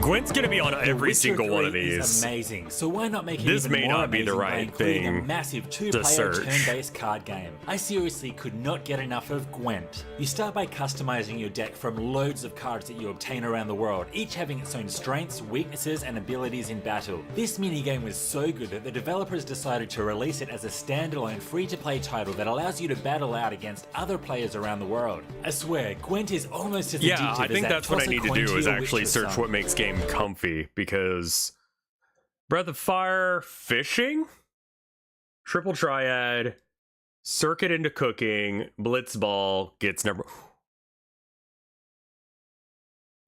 Gwent's gonna be on every single one of these. Is amazing, so why not make it this even may more not be the amazing by right including thing a massive two-player turn-based card game? I seriously could not get enough of Gwent. You start by customizing your deck from loads of cards that you obtain around the world, each having its own strengths, weaknesses, and abilities in battle. This minigame was so good that the developers decided to release it as a standalone free-to-play title that allows you to battle out against other players around the world. I swear, Gwent is almost as addictive as I think that's what I need to do is actually search song. what makes game comfy, because Breath of Fire, fishing, triple triad, circuit into cooking, blitzball gets number.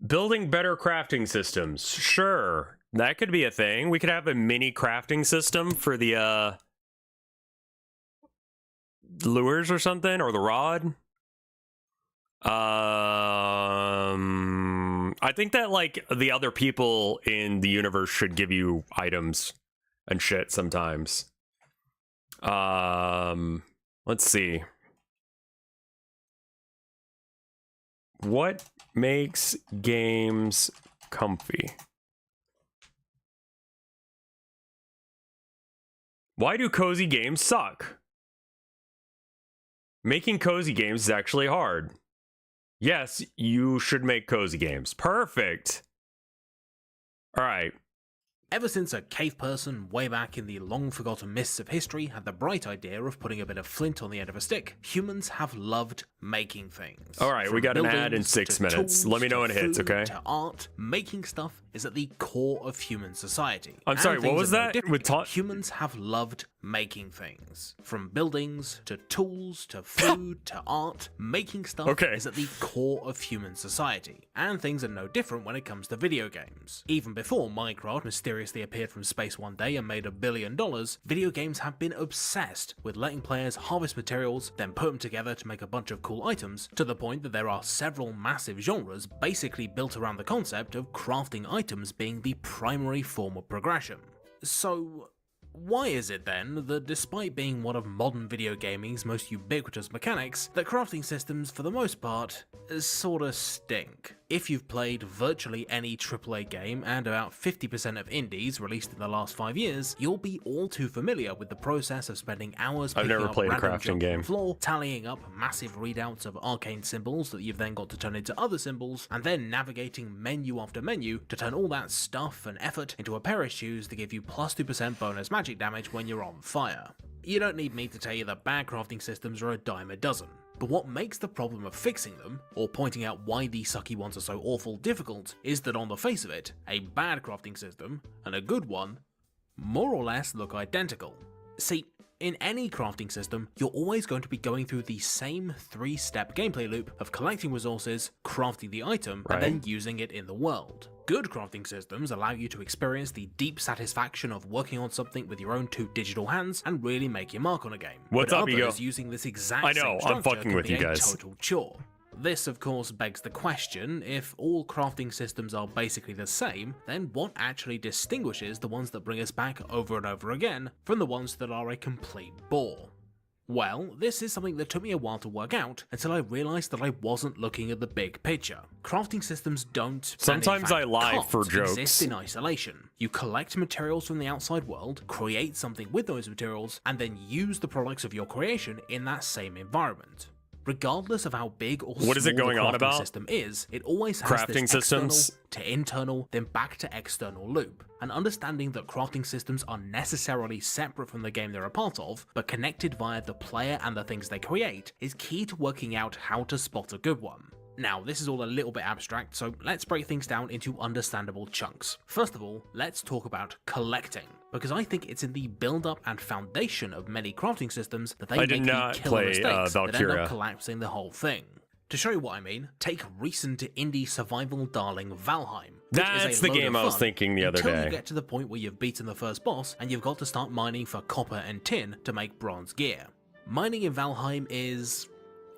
Building better crafting systems, sure, that could be a thing. We could have a mini crafting system for the lures or something, or the rod. I think that, like, the other people in the universe should give you items and shit sometimes. Let's see. What makes games comfy? Why do cozy games suck? Making cozy games is actually hard. Yes, you should make cozy games. Perfect. All right. Ever since a cave person way back in the long-forgotten mists of history had the bright idea of putting a bit of flint on the end of a stick, humans have loved making things. All right, we got an ad in 6 minutes. Let me know when it hits, okay? To art, making stuff is at the core of human society. I'm sorry, what was that? Humans have loved making things. From buildings, to tools, to food, to art, making stuff is at the core of human society. And things are no different when it comes to video games. Even before Minecraft mysteriously appeared from space one day and made $1 billion, video games have been obsessed with letting players harvest materials, then put them together to make a bunch of cool items, to the point that there are several massive genres basically built around the concept of crafting items being the primary form of progression. So, why is it then that despite being one of modern video gaming's most ubiquitous mechanics, that crafting systems for the most part sorta stink? If you've played virtually any AAA game and about 50% of indies released in the last 5 years, you'll be all too familiar with the process of spending hours picking up random junk from the floor, tallying up massive readouts of arcane symbols that you've then got to turn into other symbols, and then navigating menu after menu to turn all that stuff and effort into a pair of shoes that give you plus 2% bonus magic damage when you're on fire. You don't need me to tell you that bad crafting systems are a dime a dozen. But what makes the problem of fixing them, or pointing out why these sucky ones are so awful difficult, is that on the face of it, a bad crafting system and a good one more or less look identical. See, in any crafting system, you're always going to be going through the same 3-step gameplay loop of collecting resources, crafting the item, and then using it in the world. Good crafting systems allow you to experience the deep satisfaction of working on something with your own 2 digital hands and really make your mark on a game. What's up, Ego? Using this exact I know, same I'm fucking with you guys. Total chore. This, of course, begs the question, if all crafting systems are basically the same, then what actually distinguishes the ones that bring us back over and over again from the ones that are a complete bore? Well, this is something that took me a while to work out until I realized that I wasn't looking at the big picture. Crafting systems don't, sometimes I lie for jokes, exist in isolation. You collect materials from the outside world, create something with those materials, and then use the products of your creation in that same environment. Regardless of how big or small the crafting system is, it always has this external to internal, then back to external loop. And understanding that crafting systems are necessarily separate from the game they're a part of, but connected via the player and the things they create, is key to working out how to spot a good one. Now, this is all a little bit abstract, so let's break things down into understandable chunks. First of all, let's talk about collecting, because I think it's in the build-up and foundation of many crafting systems that they make the killer mistakes that end up collapsing the whole thing. To show you what I mean, take recent indie survival darling Valheim. That's the game I was thinking the other day. Until you get to the point where you've beaten the first boss and you've got to start mining for copper and tin to make bronze gear. Mining in Valheim is,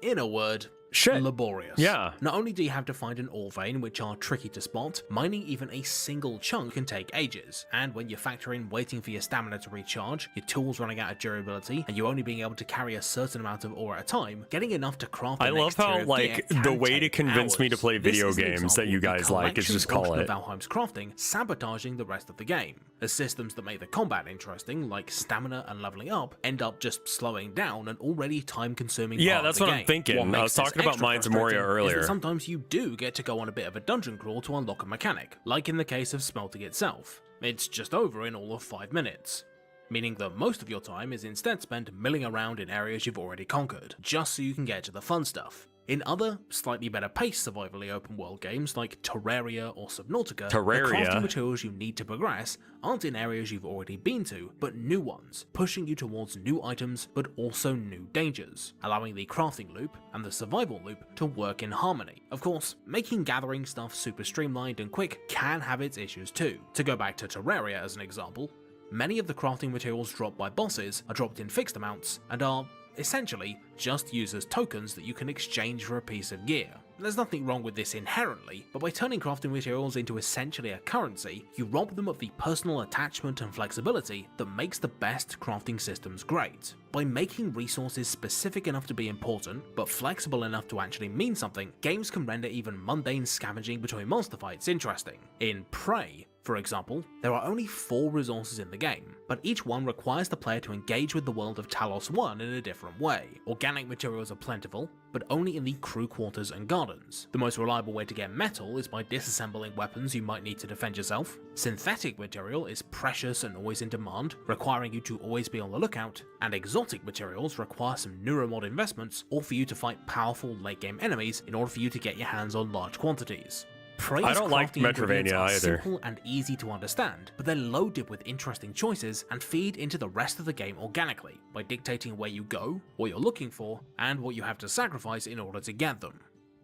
in a word, laborious. Yeah. Not only do you have to find an ore vein, which are tricky to spot, mining even a single chunk can take ages. And when you factor in waiting for your stamina to recharge, your tools running out of durability, and you only being able to carry a certain amount of ore at a time, getting enough to craft the next tier of gear the way to convince hours. me to play video games that you guys like is just call it. Valheim's crafting sabotaging the rest of the game, as systems that make the combat interesting, like stamina and leveling up, end up just slowing down an already time-consuming part of the game. Yeah, that's what I'm thinking. I was talking about Mines of Moria earlier. Sometimes you do get to go on a bit of a dungeon crawl to unlock a mechanic, like in the case of smelting itself. It's just over in all of 5 minutes. Meaning that most of your time is instead spent milling around in areas you've already conquered, just so you can get to the fun stuff. In other, slightly better paced survivally open world games like Terraria or Subnautica, the crafting materials you need to progress aren't in areas you've already been to, but new ones, pushing you towards new items but also new dangers, allowing the crafting loop and the survival loop to work in harmony. Of course, making gathering stuff super streamlined and quick can have its issues too. To go back to Terraria as an example, many of the crafting materials dropped by bosses are dropped in fixed amounts and are essentially just used as tokens that you can exchange for a piece of gear. There's nothing wrong with this inherently, but by turning crafting materials into essentially a currency, you rob them of the personal attachment and flexibility that makes the best crafting systems great. By making resources specific enough to be important, but flexible enough to actually mean something, games can render even mundane scavenging between monster fights interesting. In Prey, For example, there are only 4 resources in the game, but each one requires the player to engage with the world of Talos 1 in a different way. Organic materials are plentiful, but only in the crew quarters and gardens. The most reliable way to get metal is by disassembling weapons you might need to defend yourself. Synthetic material is precious and always in demand, requiring you to always be on the lookout, and exotic materials require some neuromod investments or for you to fight powerful late game enemies in order for you to get your hands on large quantities. I don't like Metrovania either. Simple and easy to understand, but they're loaded with interesting choices and feed into the rest of the game organically by dictating where you go, what you're looking for, and what you have to sacrifice in order to get them.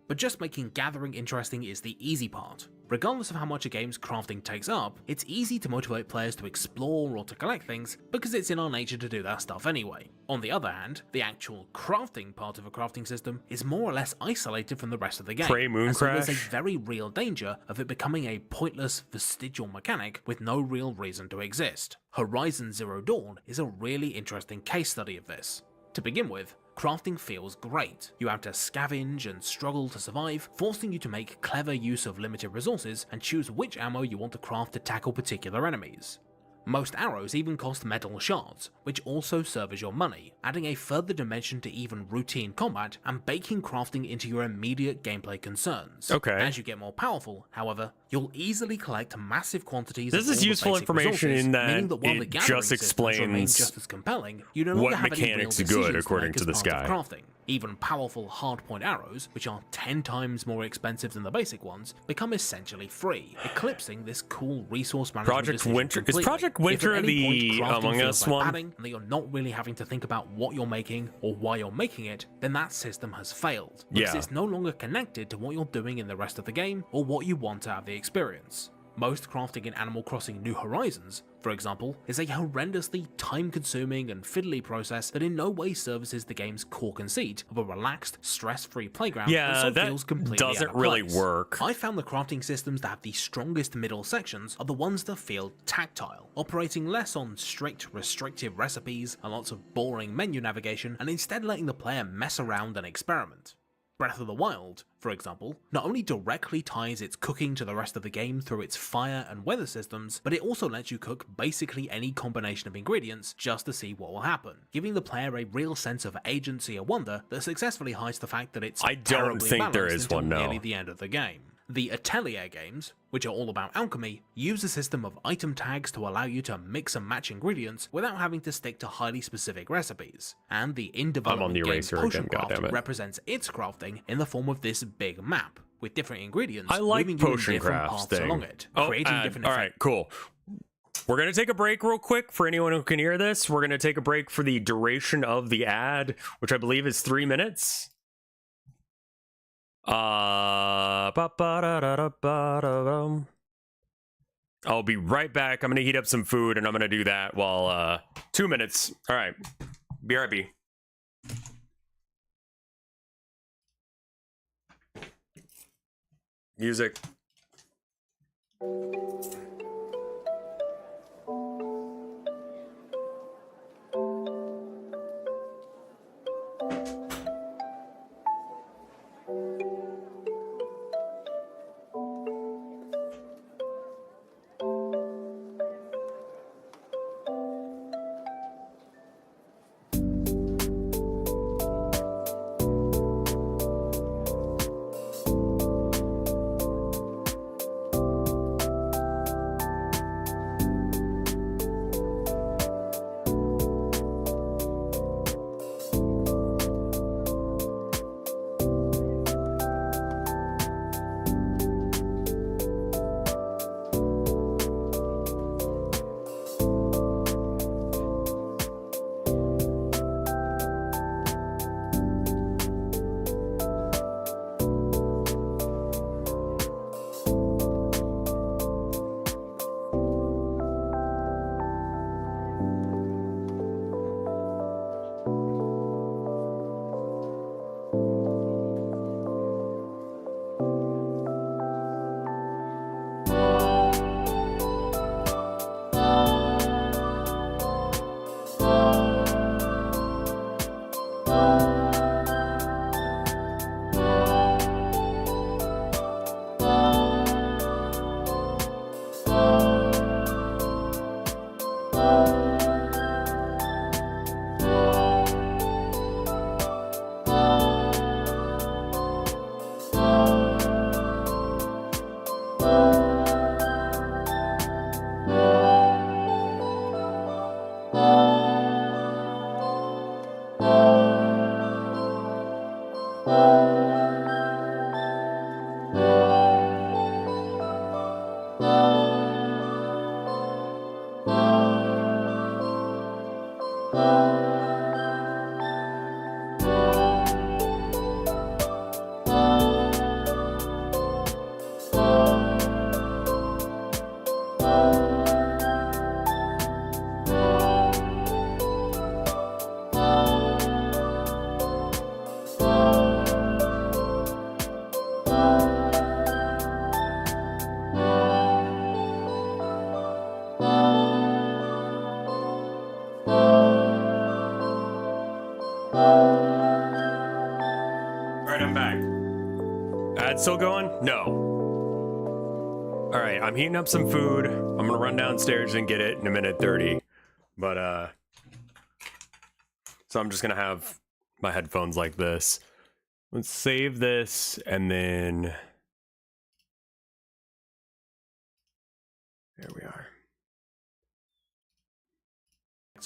But just making gathering interesting is the easy part. Regardless of how much a game's crafting takes up, it's easy to motivate players to explore or to collect things because it's in our nature to do that stuff anyway. On the other hand, the actual crafting part of a crafting system is more or less isolated from the rest of the game. Prey Moon and so Crash. there's a very real danger of it becoming a pointless vestigial mechanic with no real reason to exist. Horizon Zero Dawn is a really interesting case study of this. To begin with, crafting feels great. You have to scavenge and struggle to survive, forcing you to make clever use of limited resources and choose which ammo you want to craft to tackle particular enemies. Most arrows even cost metal shards, which also serve as your money, adding a further dimension to even routine combat and baking crafting into your immediate gameplay concerns. Okay. As you get more powerful, however, you'll easily collect massive quantities This of is all the useful basic information resources, in that meaning while the it gathering just systems remain explains just as compelling, you no what longer have any real mechanics are decisions good to according make to as this part of guy. crafting. Even powerful hardpoint arrows, which are 10 times more expensive than the basic ones, become essentially free, eclipsing this cool resource management Project decision Winter. Is completely. Project If Winter at any point the crafting Among feels Us like one? padding, and that you're not really having to think about what you're making or why you're making it, then that system has failed. Because Yeah. it's no longer connected to what you're doing in the rest of the game or what you want out of the experience. Most crafting in Animal Crossing New Horizons, for example, is a horrendously time-consuming and fiddly process that in no way services the game's core conceit of a relaxed, stress-free playground. Yeah, and so that feels completely doesn't out of really place. work. I found the crafting systems that have the strongest middle sections are the ones that feel tactile, operating less on strict, restrictive recipes and lots of boring menu navigation, and instead letting the player mess around and experiment. Breath of the Wild, for example, not only directly ties its cooking to the rest of the game through its fire and weather systems, but it also lets you cook basically any combination of ingredients just to see what will happen, giving the player a real sense of agency and wonder that successfully hides the fact that it's I don't terribly think there balanced is until one, no. nearly the end of the game. The Atelier games, which are all about alchemy, use a system of item tags to allow you to mix and match ingredients without having to stick to highly specific recipes. And the in-development the game eraser Potion again, Craft goddammit. represents its crafting in the form of this big map, with different ingredients I like moving you in Potion different Craft paths thing. along it, Oh, creating different all right, cool. We're going to take a break real quick for anyone who can hear this. We're going to take a break for the duration of the ad, which I believe is 3 minutes. I'll be right back. I'm going to heat up some food, and I'm going to do that while 2 minutes. All right. BRB. Music. Alright, I'm back. Ad's still going? No. Alright, I'm heating up some food. I'm gonna run downstairs and get it in a minute 30. But, so I'm just gonna have my headphones like this. Let's save this, and then... There we are.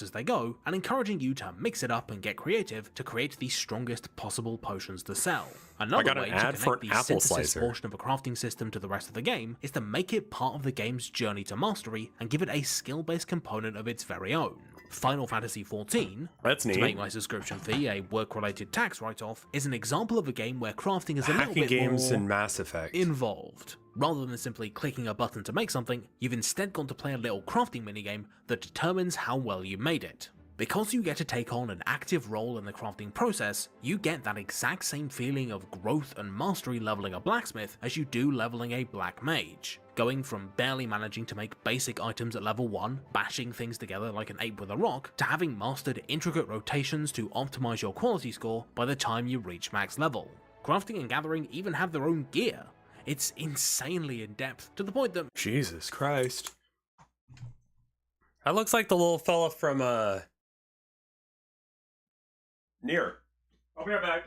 As they go, and encouraging you to mix it up and get creative to create the strongest possible potions to sell. Another way to connect the synthesis portion of a crafting system to the rest of the game is to make it part of the game's journey to mastery and give it a skill-based component of its very own. Final Fantasy XIV, to make my subscription fee a work-related tax write-off, is an example of a game where crafting is a little bit games more and Mass Effect involved. Rather than simply clicking a button to make something, you've instead gone to play a little crafting minigame that determines how well you made it. Because you get to take on an active role in the crafting process, you get that exact same feeling of growth and mastery leveling a blacksmith as you do leveling a black mage. Going from barely managing to make basic items at level 1, bashing things together like an ape with a rock, to having mastered intricate rotations to optimize your quality score by the time you reach max level. Crafting and gathering even have their own gear. It's insanely in-depth, to the point that— Jesus Christ. That looks like the little fella from, Nier. I'll be right back.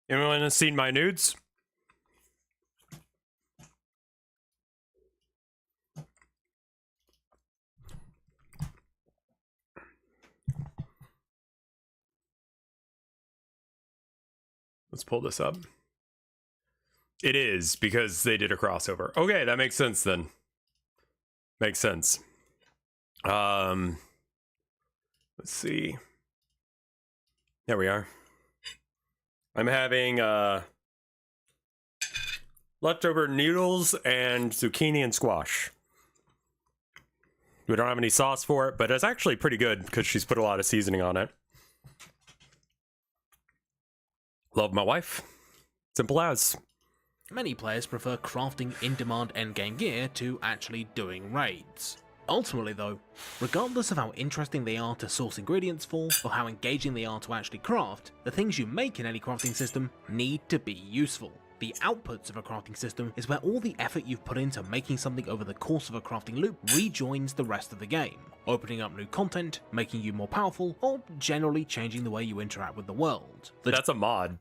Anyone has seen my nudes? Let's pull this up. It is, because they did a crossover. Okay, that makes sense then. Makes sense. Let's see. There we are. I'm having leftover noodles and zucchini and squash. We don't have any sauce for it, but it's actually pretty good because she's put a lot of seasoning on it. Love my wife. Simple as. Many players prefer crafting in-demand endgame gear to actually doing raids. Ultimately though, regardless of how interesting they are to source ingredients for, or how engaging they are to actually craft, the things you make in any crafting system need to be useful. The outputs of a crafting system is where all the effort you've put into making something over the course of a crafting loop rejoins the rest of the game, opening up new content, making you more powerful, or generally changing the way you interact with the world. That's a mod.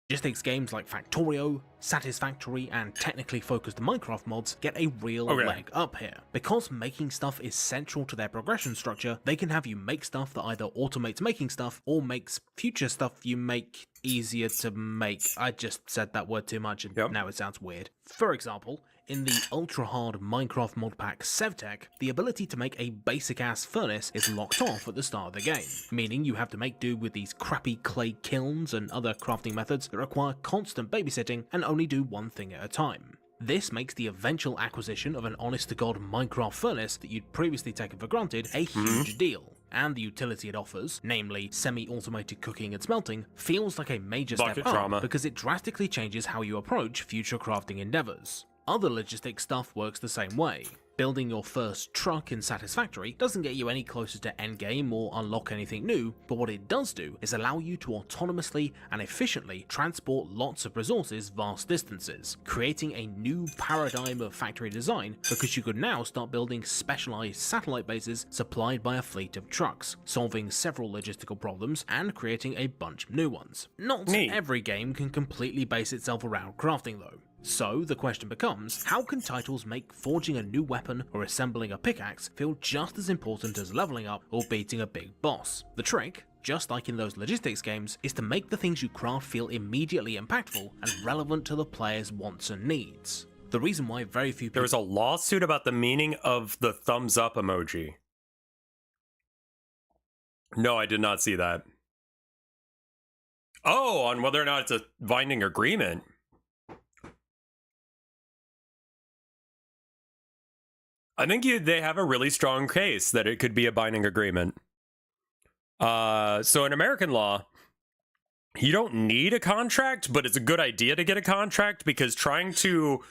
Logistics games like Factorio, Satisfactory, and technically focused Minecraft mods get a real leg up here. Because making stuff is central to their progression structure, they can have you make stuff that either automates making stuff or makes future stuff you make easier to make. I just said that word too much and now it sounds weird. For example, in the ultra-hard Minecraft mod pack Sevtech, the ability to make a basic-ass furnace is locked off at the start of the game, meaning you have to make do with these crappy clay kilns and other crafting methods that require constant babysitting and only do one thing at a time. This makes the eventual acquisition of an honest-to-god Minecraft furnace that you'd previously taken for granted a huge deal. and the utility it offers, namely semi-automated cooking and smelting, feels like a major step Bucket up trauma. because it drastically changes how you approach future crafting endeavors. Other logistic stuff works the same way. Building your first truck in Satisfactory doesn't get you any closer to endgame or unlock anything new, but what it does do is allow you to autonomously and efficiently transport lots of resources vast distances, creating a new paradigm of factory design because you could now start building specialized satellite bases supplied by a fleet of trucks, solving several logistical problems and creating a bunch of new ones. Not every game can completely base itself around crafting though. So the question becomes, how can titles make forging a new weapon or assembling a pickaxe feel just as important as leveling up or beating a big boss? The trick, just like in those logistics games, is to make the things you craft feel immediately impactful and relevant to the player's wants and needs. The reason why very few people— There was a lawsuit about the meaning of the thumbs up emoji. No, I did not see that. Oh, on whether or not it's a binding agreement. I think they have a really strong case that it could be a binding agreement. So in American law, you don't need a contract, but it's a good idea to get a contract because trying to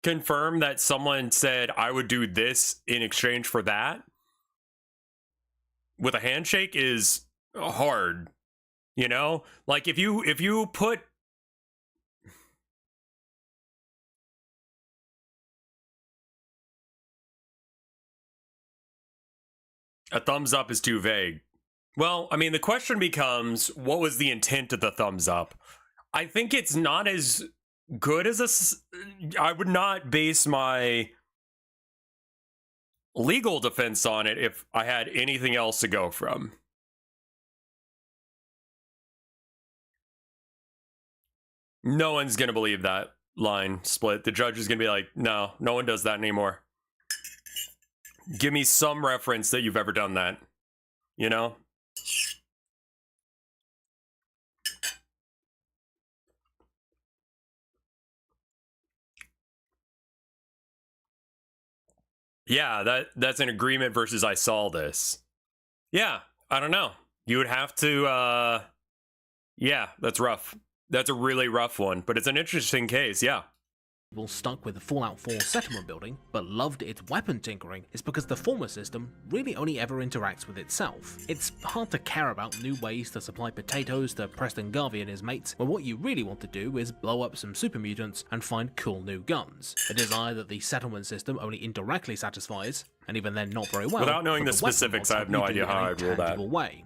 confirm that someone said, I would do this in exchange for that with a handshake is hard. You know? Like if you put a thumbs up is too vague. Well, I mean, the question becomes, what was the intent of the thumbs up? I think it's not as good as I would not base my legal defense on it if I had anything else to go from. No one's going to believe that line split. The judge is going to be like, no, no one does that anymore. Give me some reference that you've ever done that, you know? Yeah, that's an agreement versus I saw this. Yeah, I don't know. You would have to, yeah, that's rough. That's a really rough one, but it's an interesting case, yeah. People stuck with the Fallout 4 settlement building, but loved its weapon tinkering, is because the former system really only ever interacts with itself. It's hard to care about new ways to supply potatoes to Preston Garvey and his mates, when what you really want to do is blow up some super mutants and find cool new guns. A desire that the settlement system only indirectly satisfies, and even then not very well. Without knowing the specifics, I have no idea how I'd rule that. Way.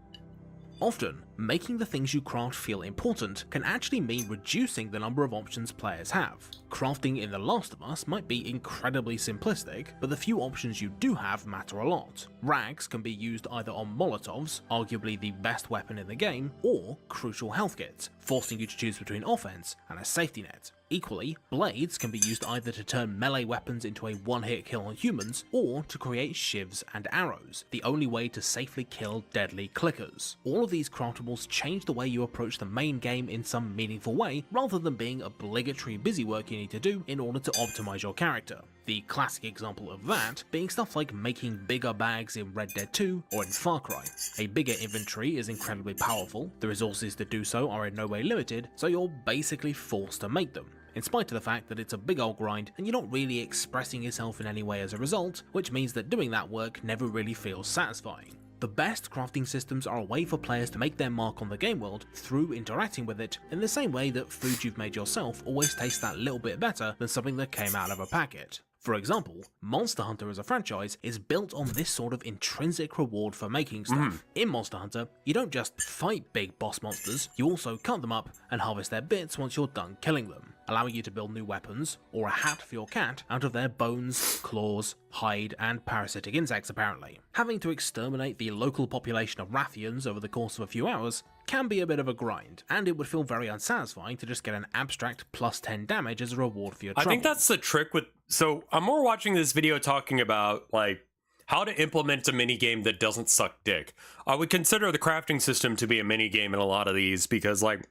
Often, making the things you craft feel important can actually mean reducing the number of options players have. Crafting in The Last of Us might be incredibly simplistic, but the few options you do have matter a lot. Rags can be used either on Molotovs, arguably the best weapon in the game, or crucial health kits, forcing you to choose between offense and a safety net. Equally, blades can be used either to turn melee weapons into a one-hit kill on humans, or to create shivs and arrows, the only way to safely kill deadly clickers. All of these craftables change the way you approach the main game in some meaningful way, rather than being obligatory busy work you need to do in order to optimize your character. The classic example of that being stuff like making bigger bags in Red Dead 2 or in Far Cry. A bigger inventory is incredibly powerful, the resources to do so are in no way limited, so you're basically forced to make them, in spite of the fact that it's a big old grind and you're not really expressing yourself in any way as a result, which means that doing that work never really feels satisfying. The best crafting systems are a way for players to make their mark on the game world through interacting with it, in the same way that food you've made yourself always tastes that little bit better than something that came out of a packet. For example, Monster Hunter as a franchise is built on this sort of intrinsic reward for making stuff. In Monster Hunter, you don't just fight big boss monsters, you also cut them up and harvest their bits once you're done killing them, allowing you to build new weapons, or a hat for your cat, out of their bones, claws, hide, and parasitic insects apparently. Having to exterminate the local population of Rathians over the course of a few hours can be a bit of a grind, and it would feel very unsatisfying to just get an abstract plus 10 damage as a reward for your trouble. I think that's the trick with... So, I'm more watching this video talking about, like, how to implement a minigame that doesn't suck dick. I would consider the crafting system to be a minigame in a lot of these, because, like,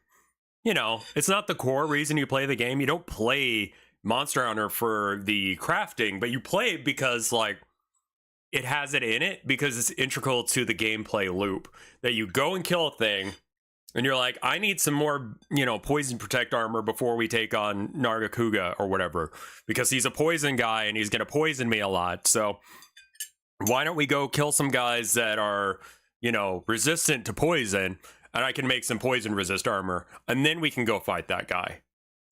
you know, it's not the core reason you play the game. You don't play Monster Hunter for the crafting, but you play it because, like, it has it in it because it's integral to the gameplay loop that you go and kill a thing and you're like, I need some more, you know, poison protect armor before we take on Nargacuga or whatever, because he's a poison guy and he's going to poison me a lot. So why don't we go kill some guys that are, you know, resistant to poison, and I can make some poison resist armor, and then we can go fight that guy.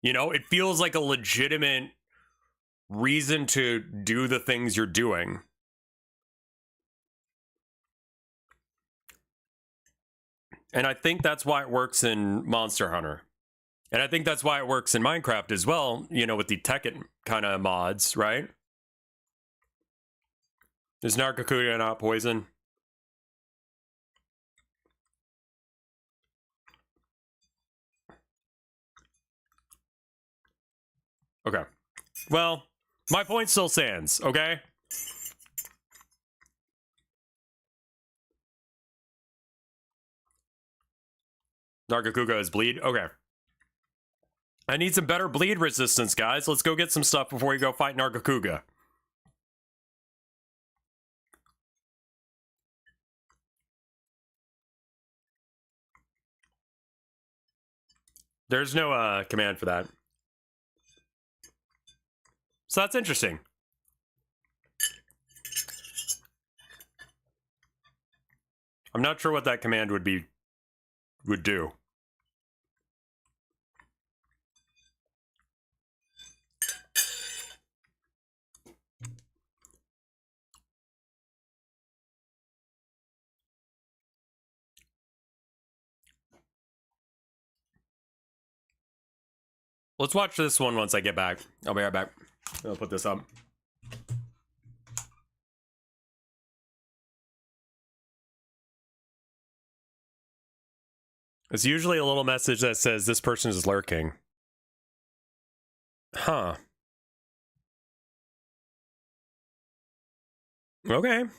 You know, it feels like a legitimate reason to do the things you're doing. And I think that's why it works in Monster Hunter. And I think that's why it works in Minecraft as well, you know, with the Tekken kind of mods, right? Is Nargacuga not poison? Okay. Well, my point still stands, okay? Nargacuga is bleed? Okay. I need some better bleed resistance, guys. Let's go get some stuff before we go fight Nargacuga. There's no command for that. So that's interesting. I'm not sure what that command would do. Let's watch this one once I get back. I'll be right back. I'll put this up. It's usually a little message that says this person is lurking. Huh. Okay. I'm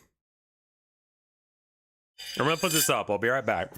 gonna put this up. I'll be right back.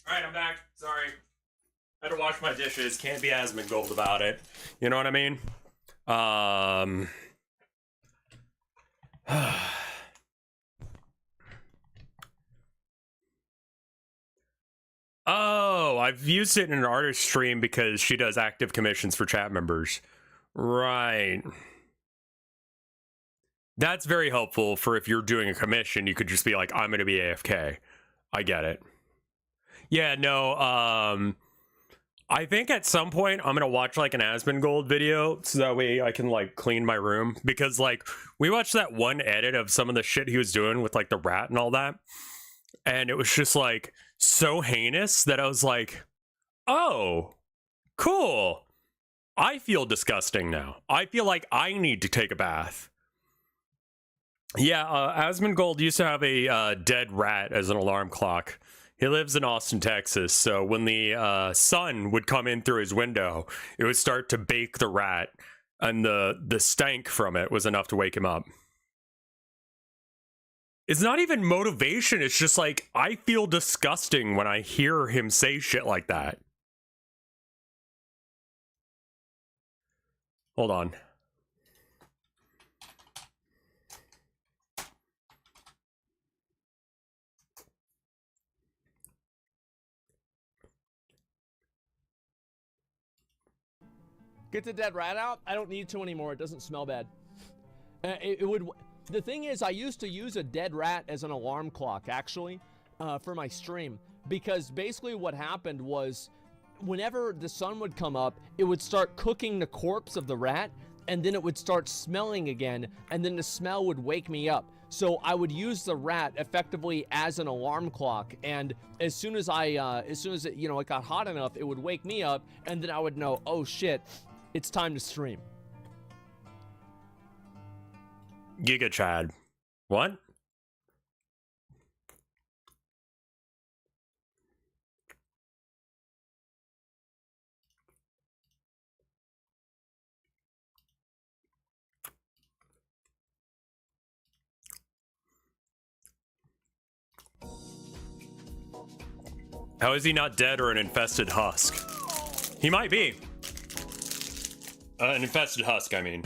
Alright, I'm back. Sorry. I had to wash my dishes. Can't be Asmongold about it. You know what I mean? Oh, I've used it in an artist stream because she does active commissions for chat members. Right. That's very helpful for if you're doing a commission, you could just be like, I'm going to be AFK. I get it. Yeah, no, I think at some point I'm gonna watch like an Asmongold video so that way I can like clean my room, because like we watched that one edit of some of the shit he was doing with like the rat and all that, and it was just like so heinous that I was like, oh, cool. I feel disgusting now. I feel like I need to take a bath. Yeah, Asmongold used to have a dead rat as an alarm clock. He lives in Austin, Texas, so when the sun would come in through his window, it would start to bake the rat, and the stank from it was enough to wake him up. It's not even motivation, it's just like, I feel disgusting when I hear him say shit like that. Hold on. Get the dead rat out. I don't need to anymore. It doesn't smell bad. It would. The thing is, I used to use a dead rat as an alarm clock, actually, for my stream, because basically what happened was, whenever the sun would come up, it would start cooking the corpse of the rat, and then it would start smelling again, and then the smell would wake me up. So I would use the rat effectively as an alarm clock, and as soon as it, you know, it got hot enough, it would wake me up, and then I would know, oh shit, it's time to stream. Giga Chad. What? How is he not dead or an infested husk? He might be. An infested husk, I mean.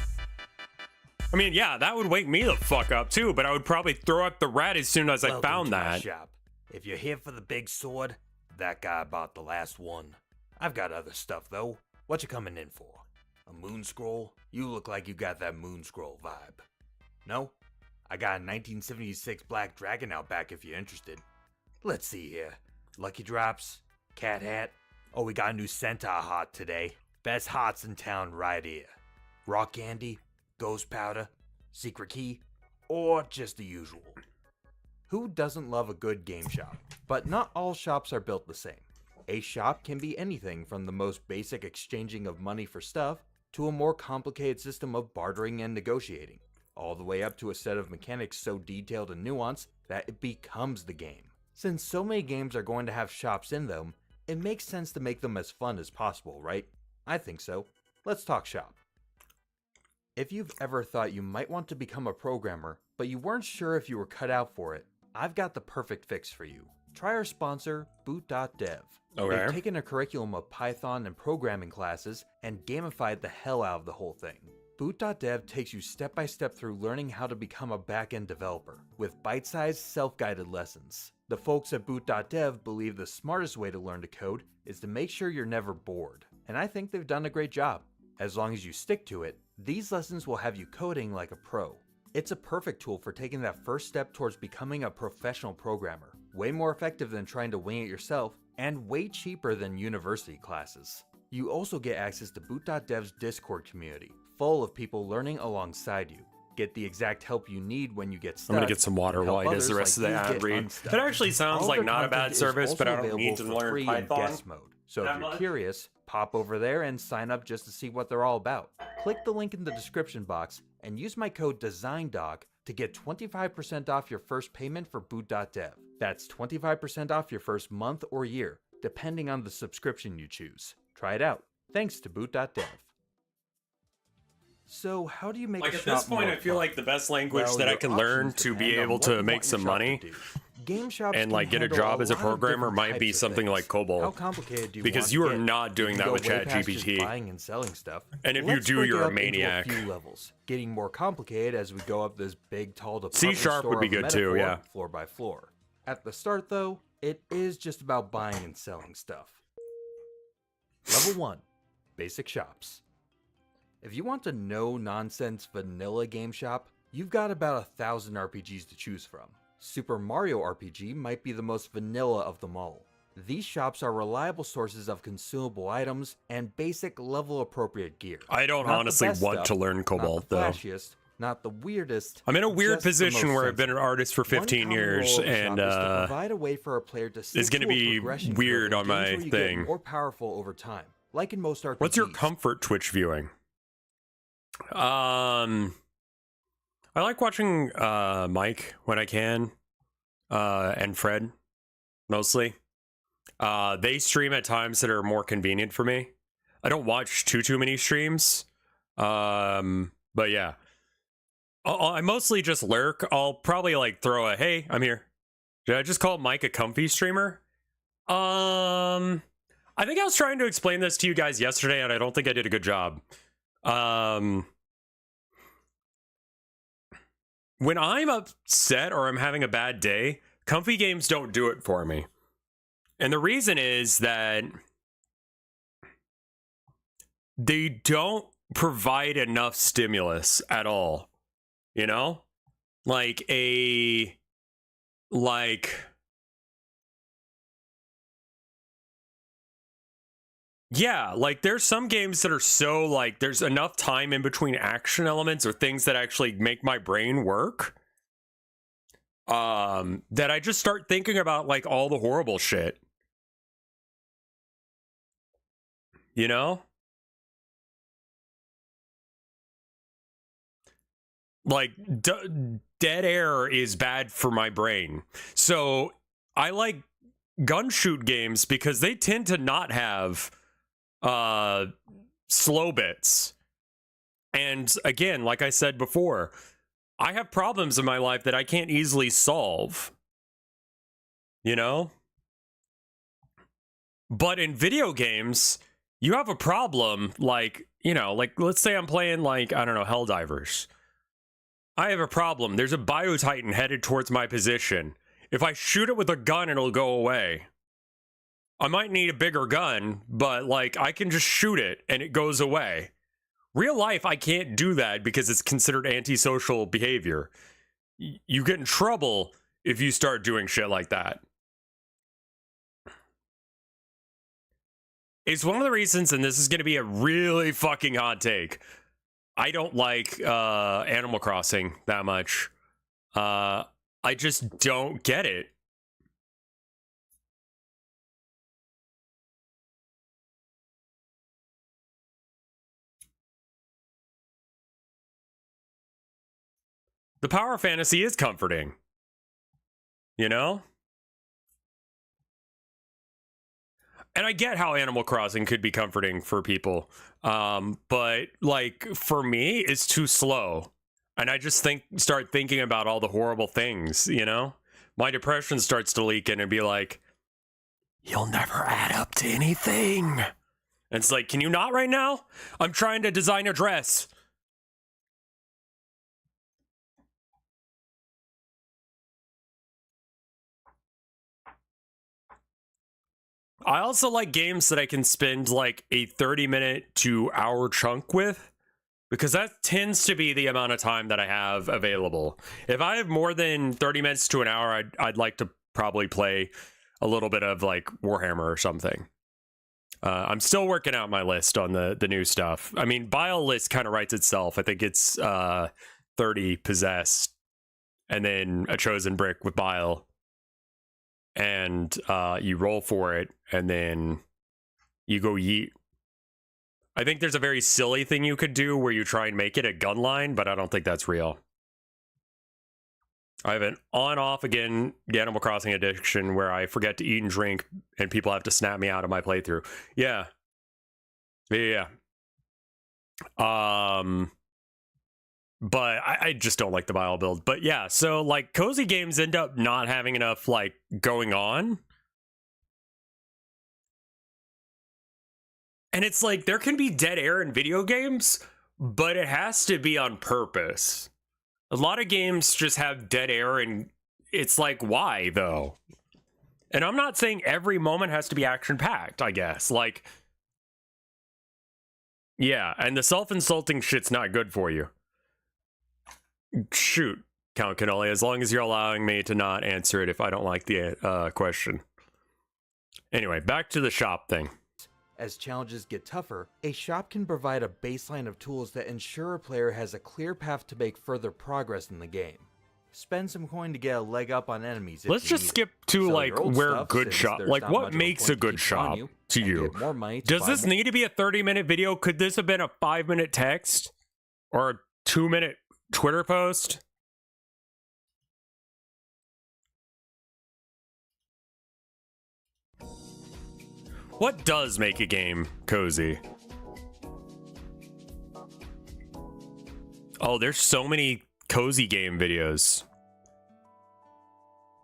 I mean, yeah, that would wake me the fuck up too, but I would probably throw up the rat as soon as I found that. Shop. If you're here for the big sword, that guy bought the last one. I've got other stuff though. What you coming in for? A moon scroll? You look like you got that moon scroll vibe. No? I got a 1976 Black Dragon out back if you're interested. Let's see here. Lucky drops? Cat hat? Oh, we got a new Centaur heart today. Best hearts in town right here. Rock candy? Ghost powder, secret key, or just the usual. Who doesn't love a good game shop? But not all shops are built the same. A shop can be anything from the most basic exchanging of money for stuff to a more complicated system of bartering and negotiating, all the way up to a set of mechanics so detailed and nuanced that it becomes the game. Since so many games are going to have shops in them, it makes sense to make them as fun as possible, right? I think so. Let's talk shop. If you've ever thought you might want to become a programmer, but you weren't sure if you were cut out for it, I've got the perfect fix for you. Try our sponsor, Boot.dev. Okay. They've taken a curriculum of Python and programming classes and gamified the hell out of the whole thing. Boot.dev takes you step by step through learning how to become a back-end developer, with bite-sized, self-guided lessons. The folks at Boot.dev believe the smartest way to learn to code is to make sure you're never bored, and I think they've done a great job. As long as you stick to it, these lessons will have you coding like a pro. It's a perfect tool for taking that first step towards becoming a professional programmer. Way more effective than trying to wing it yourself, and way cheaper than university classes. You also get access to Boot.dev's Discord community, full of people learning alongside you. Get the exact help you need when you get stuck. I'm gonna get some water while he does the rest of the ad read. It actually sounds like not a bad service, but I don't need to learn Python. Guest mode. So if you're curious, pop over there and sign up just to see what they're all about. Click the link in the description box and use my code DESIGNDOG to get 25% off your first payment for Boot.dev. That's 25% off your first month or year, depending on the subscription you choose. Try it out. Thanks to Boot.dev. So how do you make like a at shop this point more I feel fun? like the best language Well, that I your can learn options to be depend on able what to you make want your some shop to money do. Game shops and can like get a handle job as a lot of programmer different might be types of something things. like COBOL. How complicated do you because want you to are get? not doing You that can with go way past just ChatGPT. buying and selling stuff. And if you Let's do, break it you're a up into maniac. A few levels, getting more complicated as we go up this big, tall department C# would store be of a good too, metaphor, yeah. floor by floor. At the start, though, it is just about buying and selling stuff. Level 1. Basic shops. If you want a no-nonsense vanilla game shop, you've got about 1,000 RPGs to choose from. Super Mario RPG might be the most vanilla of them all. These shops are reliable sources of consumable items and basic level-appropriate gear. I don't Not the honestly best want stuff, to learn COBOL, not the though. flashiest, not the weirdest. I'm in a weird just the position most where I've been an sensible. artist for 15 One common years, role of a and shop is to provide a way for a player to stick it's going to to a be progression weird curve on in my games where you thing. get more powerful over time, like in most RPGs. What's your comfort Twitch viewing? I I like watching Mike when I can, and Fred, mostly. They stream at times that are more convenient for me. I don't watch too many streams, but yeah. I mostly just lurk. I'll probably like throw a, hey, I'm here. Did I just call Mike a comfy streamer? I think I was trying to explain this to you guys yesterday, and I don't think I did a good job. When I'm upset or I'm having a bad day, comfy games don't do it for me. And the reason is that they don't provide enough stimulus at all. You know? Yeah, like there's some games that are so like there's enough time in between action elements or things that actually make my brain work. That I just start thinking about like all the horrible shit. You know? Like dead air is bad for my brain. So I like gun shoot games because they tend to not have slow bits. And again, like I said before, I have problems in my life that I can't easily solve. You know? But in video games, you have a problem like, you know, like let's say I'm playing like, I don't know, Helldivers. I have a problem. There's a Biotitan headed towards my position. If I shoot it with a gun, it'll go away. I might need a bigger gun, but like I can just shoot it and it goes away. Real life, I can't do that because it's considered antisocial behavior. You get in trouble if you start doing shit like that. It's one of the reasons, and this is going to be a really fucking hot take, I don't like Animal Crossing that much. I just don't get it. The power fantasy is comforting. You know? And I get how Animal Crossing could be comforting for people. But like for me, it's too slow. And I just start thinking about all the horrible things, you know? My depression starts to leak in and be like, you'll never add up to anything. And it's like, can you not right now? I'm trying to design a dress. I also like games that I can spend like a 30-minute to hour chunk with, because that tends to be the amount of time that I have available. If I have more than 30 minutes to an hour, I'd like to probably play a little bit of like Warhammer or something. I'm still working out my list on the new stuff. I mean, Bile list kind of writes itself. I think it's 30 possessed and then a chosen brick with Bile. And you roll for it, and then you go yeet. I think there's a very silly thing you could do where you try and make it a gun line, but I don't think that's real. I have an on-off again Animal Crossing addiction where I forget to eat and drink, and people have to snap me out of my playthrough. Yeah. But I just don't like the Bile build. But yeah, so like cozy games end up not having enough like going on. And it's like there can be dead air in video games, but it has to be on purpose. A lot of games just have dead air and it's like, why though? And I'm not saying every moment has to be action-packed, I guess. Like, yeah, and the self-insulting shit's not good for you. Shoot, Count Cannoli, as long as you're allowing me to not answer it if I don't like the question. Anyway, back to the shop thing. As challenges get tougher, a shop can provide a baseline of tools that ensure a player has a clear path to make further progress in the game. Spend some coin to get a leg up on enemies if Let's just skip to like where good shop, like what makes a good shop to you? Does this need to be a 30-minute video? Could this have been a 5-minute text or a 2-minute Twitter post? What does make a game cozy? Oh, there's so many cozy game videos.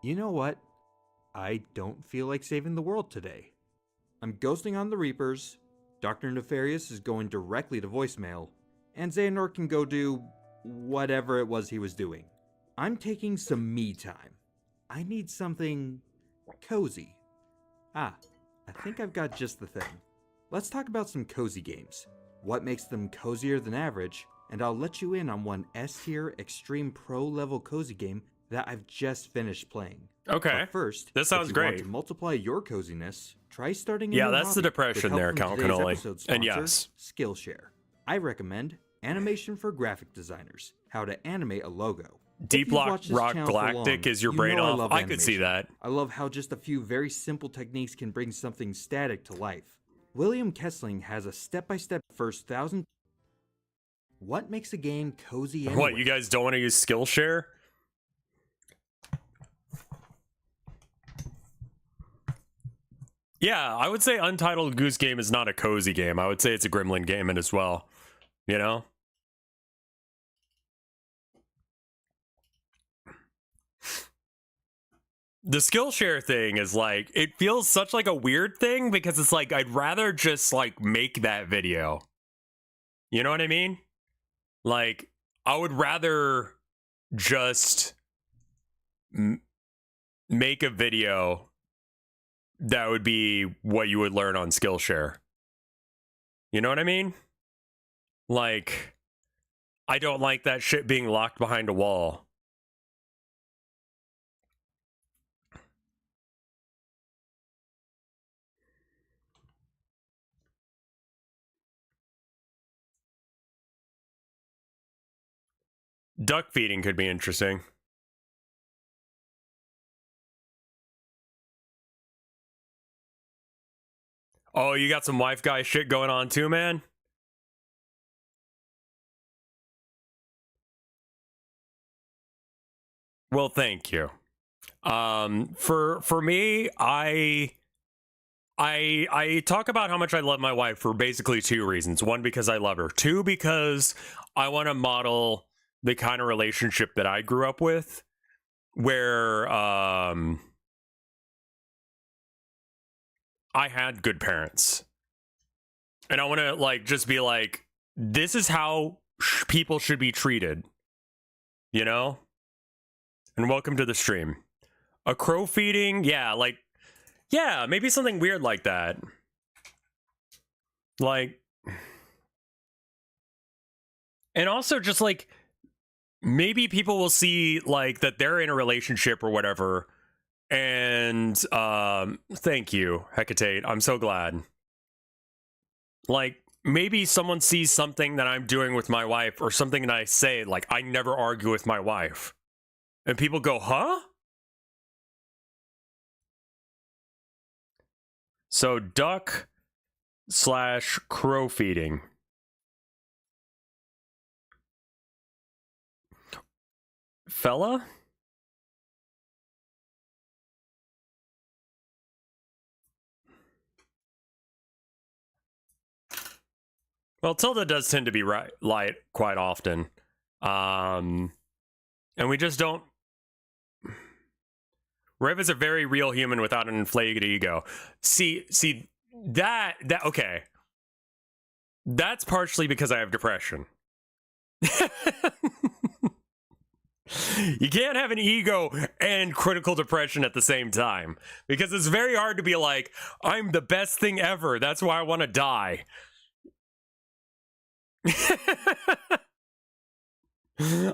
You know what? I don't feel like saving the world today. I'm ghosting on the Reapers, Dr. Nefarious is going directly to voicemail, and Xehanort can go do whatever it was he was doing. I'm taking some me time. I need something cozy. I think I've got just the thing. Let's talk about some cozy games. What makes them cozier than average, and I'll let you in on one S-tier extreme pro level cozy game that I've just finished playing. Okay. But first, this sounds if you want great. to multiply your coziness, try starting a Yeah, new that's the hobby depression with help there, from Count today's Cannoli. episode And sponsor, yes. Skillshare. I recommend Animation for Graphic Designers, how to animate a logo. Deep If you've watched this Rock channel for Galactic long, is your you brain know off. love I could see animation. that. I love how just a few very simple techniques can bring something static to life. William Kessling has a step-by-step first 1,000. What makes a game cozy anyway? What, you guys don't want to use Skillshare? Yeah, I would say Untitled Goose Game is not a cozy game. I would say it's a Gremlin game as well. You know? The Skillshare thing is like, it feels such like a weird thing because it's like, I'd rather just like make that video. You know what I mean? Like, I would rather just make a video that would be what you would learn on Skillshare. You know what I mean? Like, I don't like that shit being locked behind a wall. Duck feeding could be interesting. Oh, you got some wife guy shit going on too, man? Well, thank you. For me, I talk about how much I love my wife for basically two reasons. One, because I love her. Two, because I want to model the kind of relationship that I grew up with, where I had good parents. And I want to like just be like, this is how people should be treated. You know? And welcome to the stream. A crow feeding? Yeah, like, yeah, maybe something weird like that. Like, and also just like, maybe people will see like that they're in a relationship or whatever. And thank you, Hecate. I'm so glad. Like, maybe someone sees something that I'm doing with my wife or something that I say, like, I never argue with my wife. And people go, huh? So duck / crow feeding. Fella? Well, Tilda does tend to be light quite often. And we just don't... Rev is a very real human without an inflated ego. See, that, okay. That's partially because I have depression. You can't have an ego and critical depression at the same time. Because it's very hard to be like, I'm the best thing ever. That's why I want to die.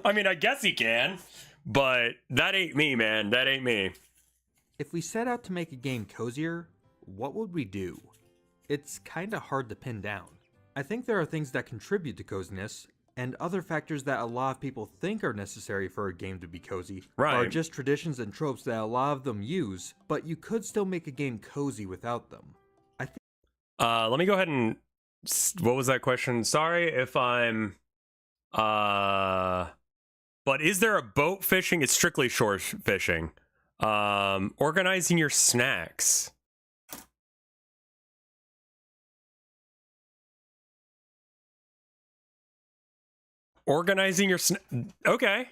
I mean, I guess he can. But that ain't me, man. That ain't me. If we set out to make a game cozier, what would we do? It's kinda hard to pin down. I think there are things that contribute to coziness, and other factors that a lot of people think are necessary for a game to be cozy are just traditions and tropes that a lot of them use, but you could still make a game cozy without them. I think. Let me go ahead and... What was that question? Sorry if I'm... But is there a boat fishing? It's strictly shore fishing. Organizing your snacks. Organizing your okay.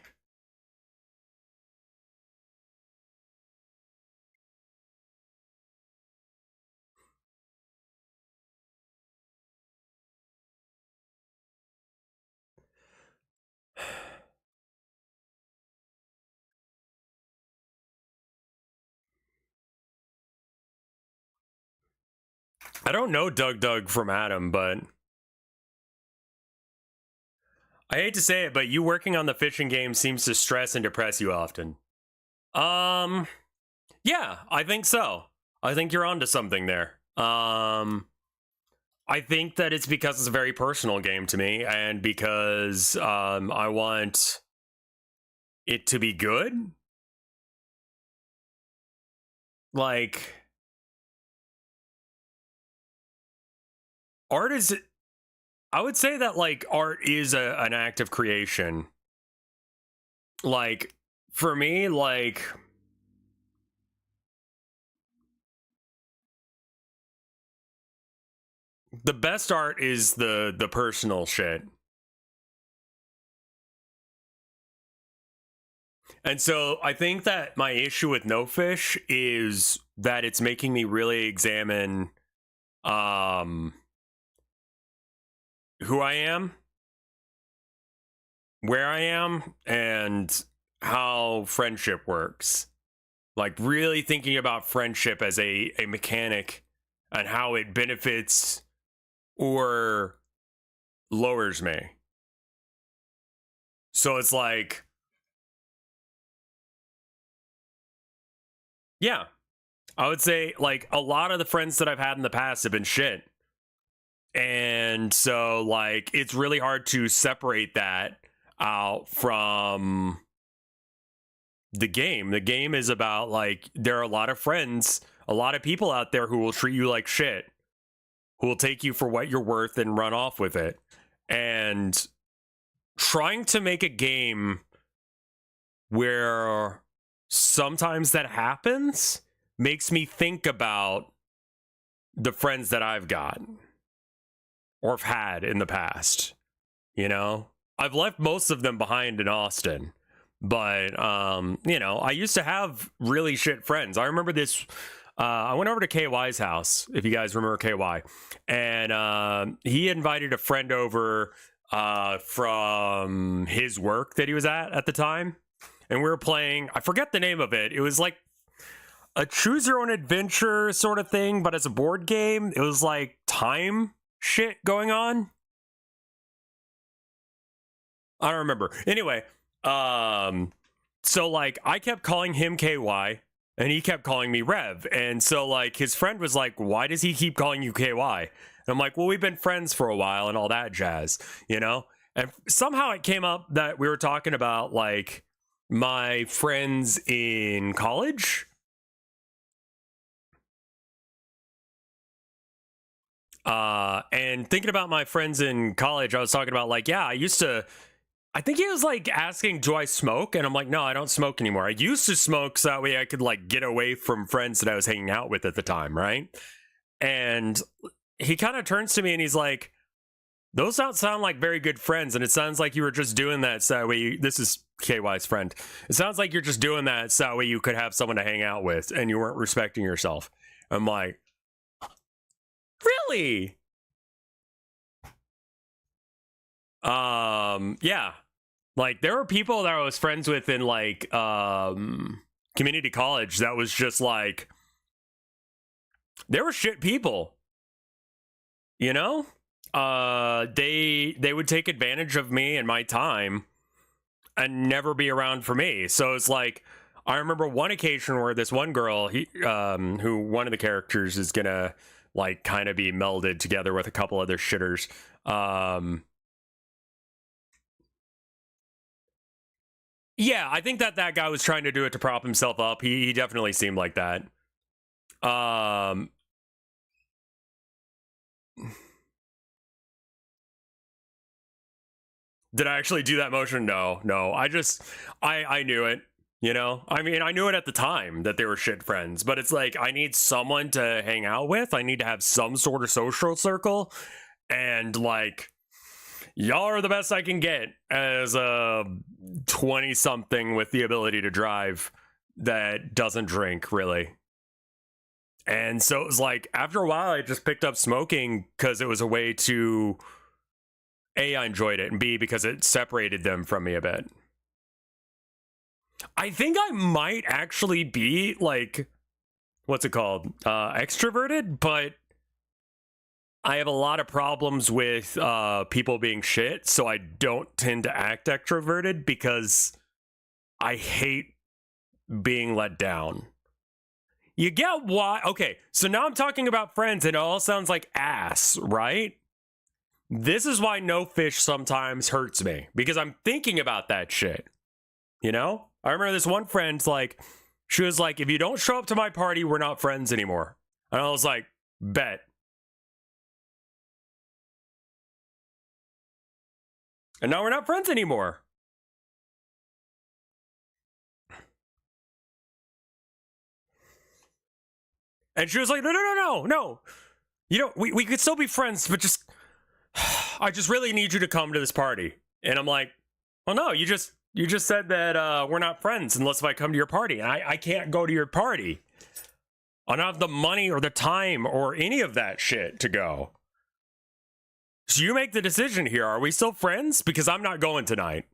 I don't know Doug from Adam, but I hate to say it, but you working on the fishing game seems to stress and depress you often. Yeah, I think so. I think you're onto something there. I think that it's because it's a very personal game to me, and because I want it to be good. Like, art is, I would say that like art is an act of creation. Like, for me, like, the best art is the personal shit. And so I think that my issue with No Fish is that it's making me really examine who I am, where I am, and how friendship works. Like, really thinking about friendship as a mechanic and how it benefits or lowers me. So it's like, yeah, I would say like a lot of the friends that I've had in the past have been shit. And so like it's really hard to separate that out from the game. The game is about like, there are a lot of friends, a lot of people out there who will treat you like shit, who will take you for what you're worth and run off with it. And trying to make a game where sometimes that happens makes me think about the friends that I've got or have had in the past. You know, I've left most of them behind in Austin, but you know, I used to have really shit friends. I remember this. I went over to KY's house, if you guys remember KY, and he invited a friend over from his work that he was at the time. And we were playing, I forget the name of it. It was like a choose your own adventure sort of thing, but as a board game. It was like time shit going on. I don't remember. Anyway, so like I kept calling him KY and he kept calling me Rev. And so like his friend was like, why does he keep calling you KY? And I'm like, well, we've been friends for a while and all that jazz, you know? And somehow it came up that we were talking about like my friends in college. And thinking about my friends in college, I was talking about like, yeah, I think he was like asking, do I smoke? And I'm like, no, I don't smoke anymore. I used to smoke so that way I could like get away from friends that I was hanging out with at the time, right? And he kind of turns to me and he's like, those don't sound like very good friends. And it sounds like you were just doing that so that way this is KY's friend. It sounds like you're just doing that so that way you could have someone to hang out with and you weren't respecting yourself. I'm like, really? Yeah. Like there were people that I was friends with in like community college that was just like, they were shit people. You know? They would take advantage of me and my time and never be around for me. So it's like, I remember one occasion where this one girl, who one of the characters is gonna like kind of be melded together with a couple other shitters. Yeah, I think that guy was trying to do it to prop himself up. He definitely seemed like that. Did I actually do that motion? No. I knew it, you know? I mean, I knew it at the time that they were shit friends, but it's like, I need someone to hang out with. I need to have some sort of social circle. And like, y'all are the best I can get as a 20-something with the ability to drive that doesn't drink, really. And so it was like, after a while, I just picked up smoking because it was a way to, A, I enjoyed it, and B, because it separated them from me a bit. I think I might actually be, like, what's it called? Extroverted, but I have a lot of problems with people being shit, so I don't tend to act extroverted because I hate being let down. You get why? Okay, so now I'm talking about friends and it all sounds like ass, right? This is why no fish sometimes hurts me, because I'm thinking about that shit. You know? I remember this one friend, like, she was like, if you don't show up to my party, we're not friends anymore. And I was like, bet. And now we're not friends anymore. And she was like, no. You know, we could still be friends, but just, I just really need you to come to this party. And I'm like, well, no, you just said that we're not friends unless if I come to your party. And I can't go to your party. I don't have the money or the time or any of that shit to go. So you make the decision here. Are we still friends? Because I'm not going tonight.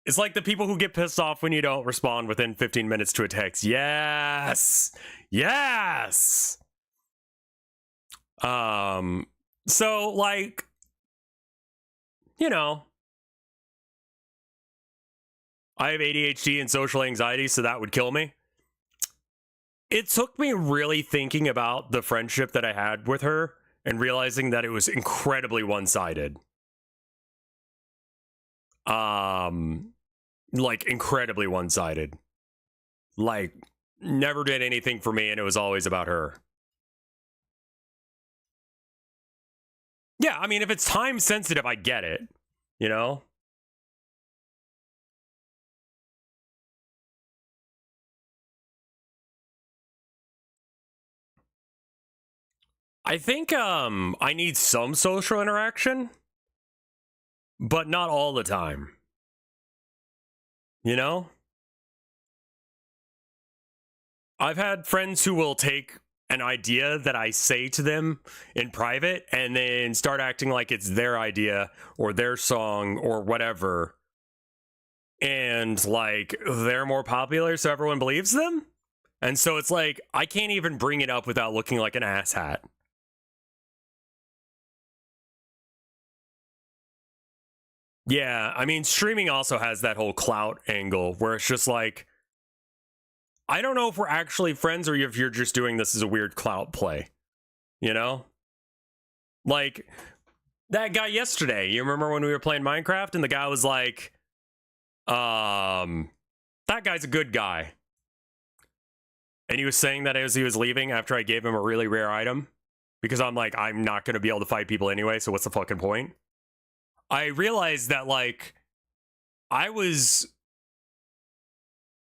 It's like the people who get pissed off when you don't respond within 15 minutes to a text. Yes. Yes. So, like, you know, I have ADHD and social anxiety, so that would kill me. It took me really thinking about the friendship that I had with her and realizing that it was incredibly one-sided. Like, incredibly one-sided. Like, never did anything for me, and it was always about her. Yeah, I mean, if it's time sensitive, I get it. You know? I think, I need some social interaction, but not all the time. You know? I've had friends who will take an idea that I say to them in private and then start acting like it's their idea or their song or whatever. And, like, they're more popular, so everyone believes them? And so it's like, I can't even bring it up without looking like an asshat. Yeah, I mean, streaming also has that whole clout angle where it's just like, I don't know if we're actually friends or if you're just doing this as a weird clout play. You know? Like, that guy yesterday, you remember when we were playing Minecraft and the guy was like, that guy's a good guy. And he was saying that as he was leaving after I gave him a really rare item. Because I'm like, I'm not going to be able to fight people anyway, so what's the fucking point? I realized that, like,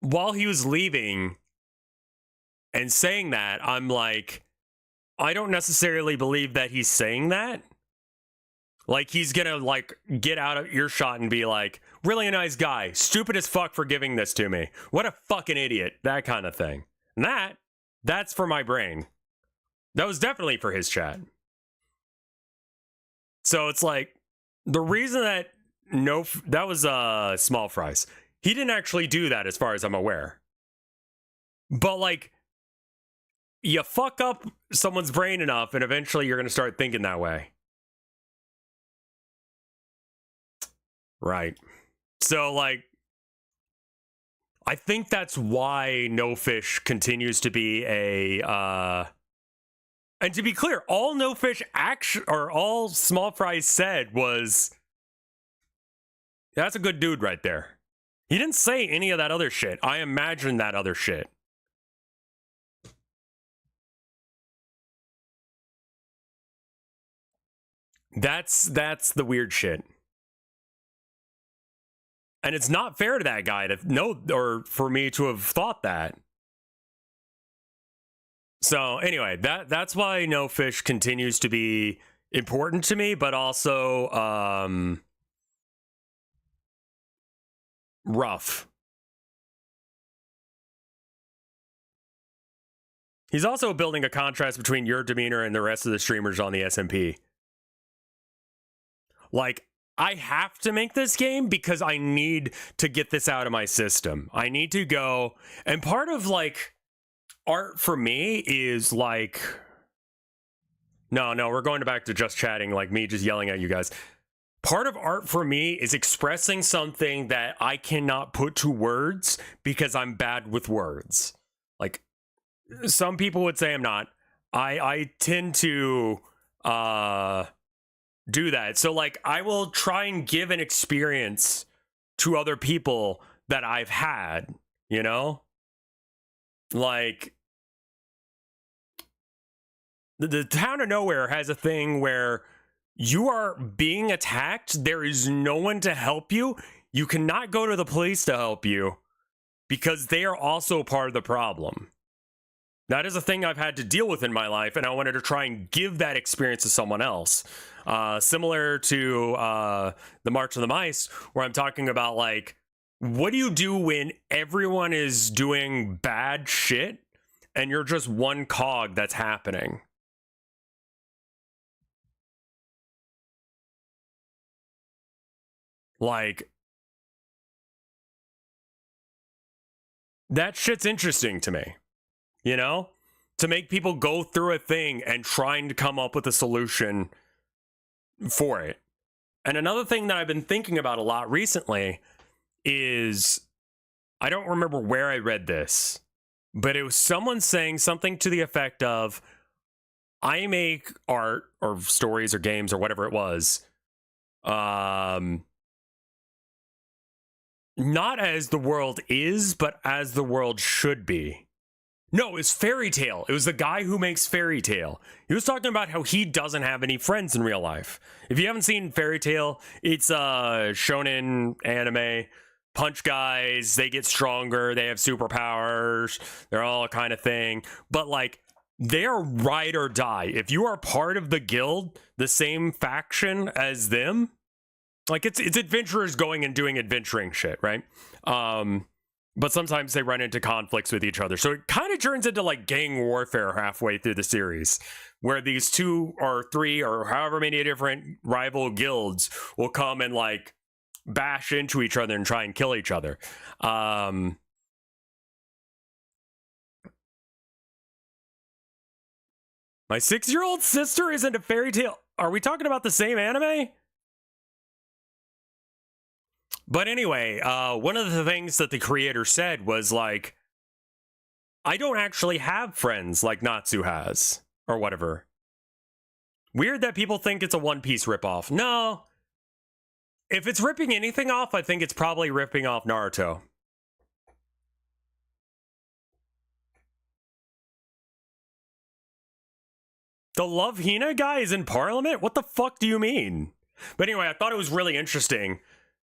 while he was leaving and saying that, I'm like, I don't necessarily believe that he's saying that. Like, he's gonna, like, get out of earshot and be like, really a nice guy, stupid as fuck for giving this to me. What a fucking idiot, that kind of thing. And that's for my brain. That was definitely for his chat. So it's like, the reason that that was Small Fries. He didn't actually do that as far as I'm aware. But, like, you fuck up someone's brain enough and eventually you're going to start thinking that way. Right. So, like, I think that's why No Fish continues to be a, and to be clear, all No Fish all Small Fries said was, that's a good dude right there. He didn't say any of that other shit. I imagined that other shit. That's the weird shit. And it's not fair to that guy to know, or for me to have thought that. So anyway, that's why No Fish continues to be important to me, but also rough. He's also building a contrast between your demeanor and the rest of the streamers on the SMP. Like, I have to make this game because I need to get this out of my system. I need to go, and part of like art for me is like, no, we're going back to just chatting, like me just yelling at you guys. Part of art for me is expressing something that I cannot put to words because I'm bad with words. Like, some people would say I'm not. I tend to do that. So like I will try and give an experience to other people that I've had, you know? Like the town of nowhere has a thing where you are being attacked, there is no one to help you. You cannot go to the police to help you because they are also part of the problem. That is a thing I've had to deal with in my life, and I wanted to try and give that experience to someone else. Similar to the March of the Mice, where I'm talking about, like, what do you do when everyone is doing bad shit, and you're just one cog that's happening? Like, that shit's interesting to me. You know, to make people go through a thing and trying to come up with a solution for it. And another thing that I've been thinking about a lot recently is, I don't remember where I read this, but it was someone saying something to the effect of, I make art or stories or games or whatever it was, not as the world is, but as the world should be. No, it's Fairy Tail. It was the guy who makes Fairy Tail. He was talking about how he doesn't have any friends in real life. If you haven't seen Fairy Tail, it's a shonen anime. Punch guys, they get stronger, they have superpowers, they're all kind of thing. But like, they're ride or die. If you are part of the guild, the same faction as them, like it's adventurers going and doing adventuring shit, right? But sometimes they run into conflicts with each other. So it kind of turns into like gang warfare halfway through the series, where these 2 or 3 or however many different rival guilds will come and like bash into each other and try and kill each other. My 6-year-old sister is into Fairy Tail. Are we talking about the same anime? But anyway, one of the things that the creator said was like, I don't actually have friends like Natsu has, or whatever. Weird that people think it's a One Piece ripoff. No. If it's ripping anything off, I think it's probably ripping off Naruto. The Love Hina guy is in Parliament? What the fuck do you mean? But anyway, I thought it was really interesting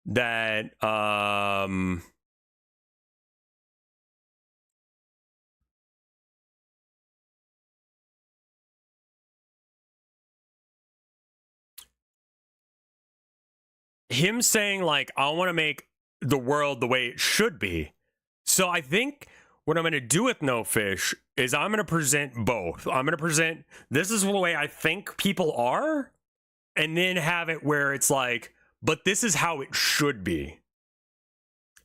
that him saying like, I want to make the world the way it should be. So I think what I'm going to do with No Fish is I'm going to present both. I'm going to present, this is the way I think people are, and then have it where it's like, but this is how it should be.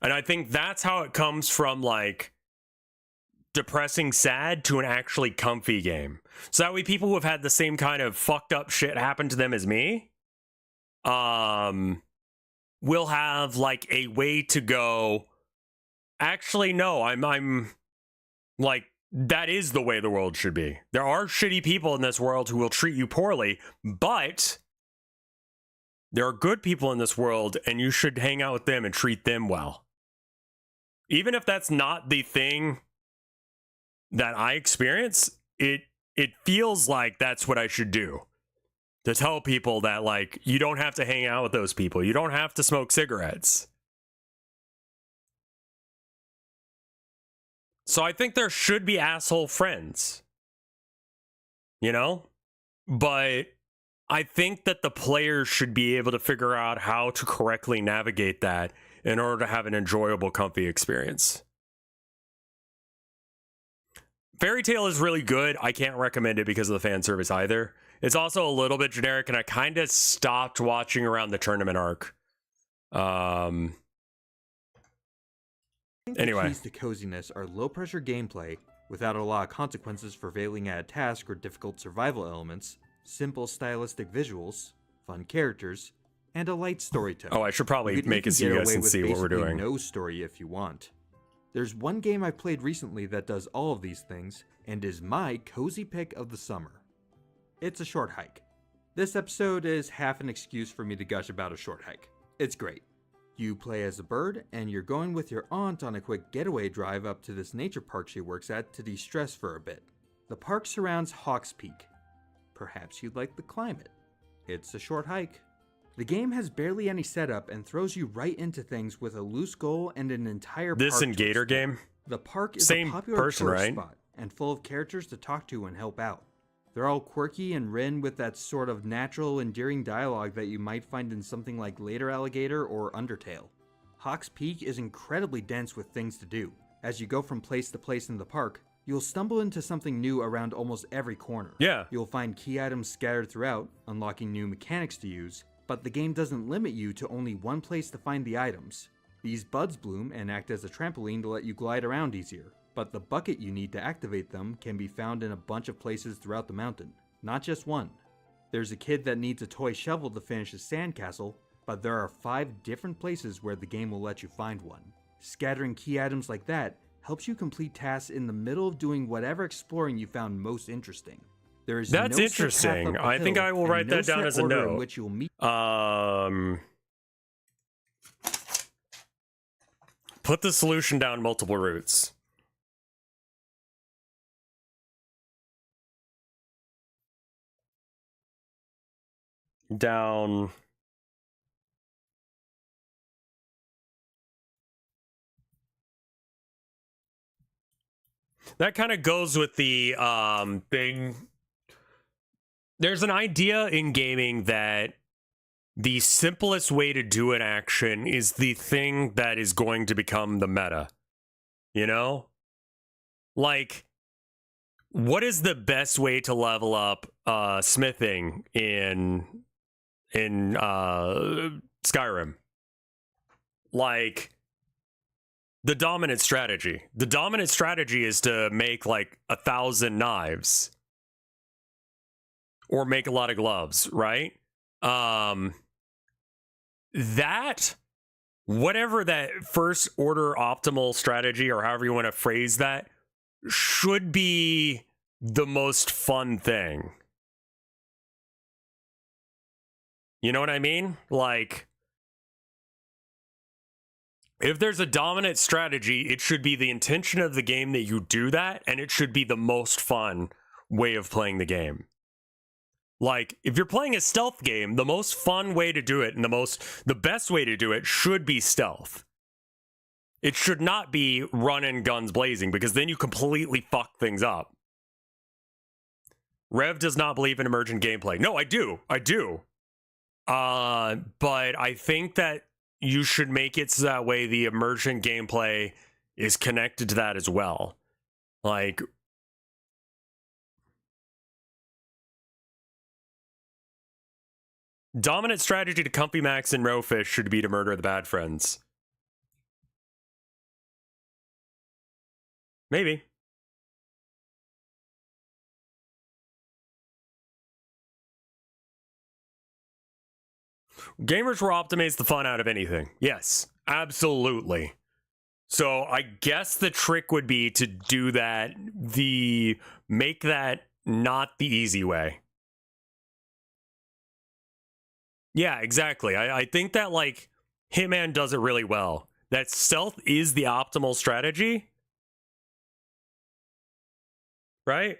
And I think that's how it comes from like depressing sad to an actually comfy game. So that way people who have had the same kind of fucked up shit happen to them as me, will have like a way to go, actually no, I'm like, that is the way the world should be. There are shitty people in this world who will treat you poorly, but there are good people in this world, and you should hang out with them and treat them well. Even if that's not the thing that I experience, it feels like that's what I should do. To tell people that, like, you don't have to hang out with those people. You don't have to smoke cigarettes. So I think there should be asshole friends. You know? But I think that the players should be able to figure out how to correctly navigate that in order to have an enjoyable, comfy experience. Fairy Tail is really good. I can't recommend it because of the fan service either. It's also a little bit generic, and I kind of stopped watching around the tournament arc. Anyway. The keys to coziness are low-pressure gameplay, without a lot of consequences for failing at a task or difficult survival elements, simple stylistic visuals, fun characters, and a light story tone. Oh, I should probably make it so you guys can see what we're doing. No story if you want. There's one game I played recently that does all of these things, and is my cozy pick of the summer. It's a short hike. This episode is half an excuse for me to gush about a short hike. It's great. You play as a bird, and you're going with your aunt on a quick getaway drive up to this nature park she works at to de-stress for a bit. The park surrounds Hawks Peak. Perhaps you'd like the climate. It's a short hike. The game has barely any setup and throws you right into things with a loose goal and an entire park. This and Gator game? The park is Same a popular person, tourist right? spot and full of characters to talk to and help out. They're all quirky and written with that sort of natural, endearing dialogue that you might find in something like Later Alligator or Undertale. Hawks Peak is incredibly dense with things to do. As you go from place to place in the park, you'll stumble into something new around almost every corner. Yeah. You'll find key items scattered throughout, unlocking new mechanics to use, but the game doesn't limit you to only one place to find the items. These buds bloom and act as a trampoline to let you glide around easier, but the bucket you need to activate them can be found in a bunch of places throughout the mountain, not just one. There's a kid that needs a toy shovel to finish his sandcastle, but there are 5 different places where the game will let you find one. Scattering key items like that helps you complete tasks in the middle of doing whatever exploring you found most interesting. There is That's no interesting. I think I will write that down as a note. In which you'll meet put the solution down multiple routes. Down. That kind of goes with the thing. There's an idea in gaming that the simplest way to do an action is the thing that is going to become the meta. You know? Like, what is the best way to level up smithing in Skyrim? Like, the dominant strategy. The dominant strategy is to make like 1,000 knives. Or make a lot of gloves, right? That, whatever that first order optimal strategy, or however you want to phrase that, should be the most fun thing. You know what I mean? Like, if there's a dominant strategy, it should be the intention of the game that you do that, and it should be the most fun way of playing the game. Like, if you're playing a stealth game, the most fun way to do it and the best way to do it should be stealth. It should not be running guns blazing, because then you completely fuck things up. Rev does not believe in emergent gameplay. No, I do. But I think that you should make it so that way the emergent gameplay is connected to that as well. Like, dominant strategy to Comfy Max and Rowfish should be to murder the bad friends. Maybe. Gamers will optimize the fun out of anything. Yes, absolutely. So I guess the trick would be to do that, make that not the easy way. Yeah, exactly. I think that, like, Hitman does it really well. That stealth is the optimal strategy. Right?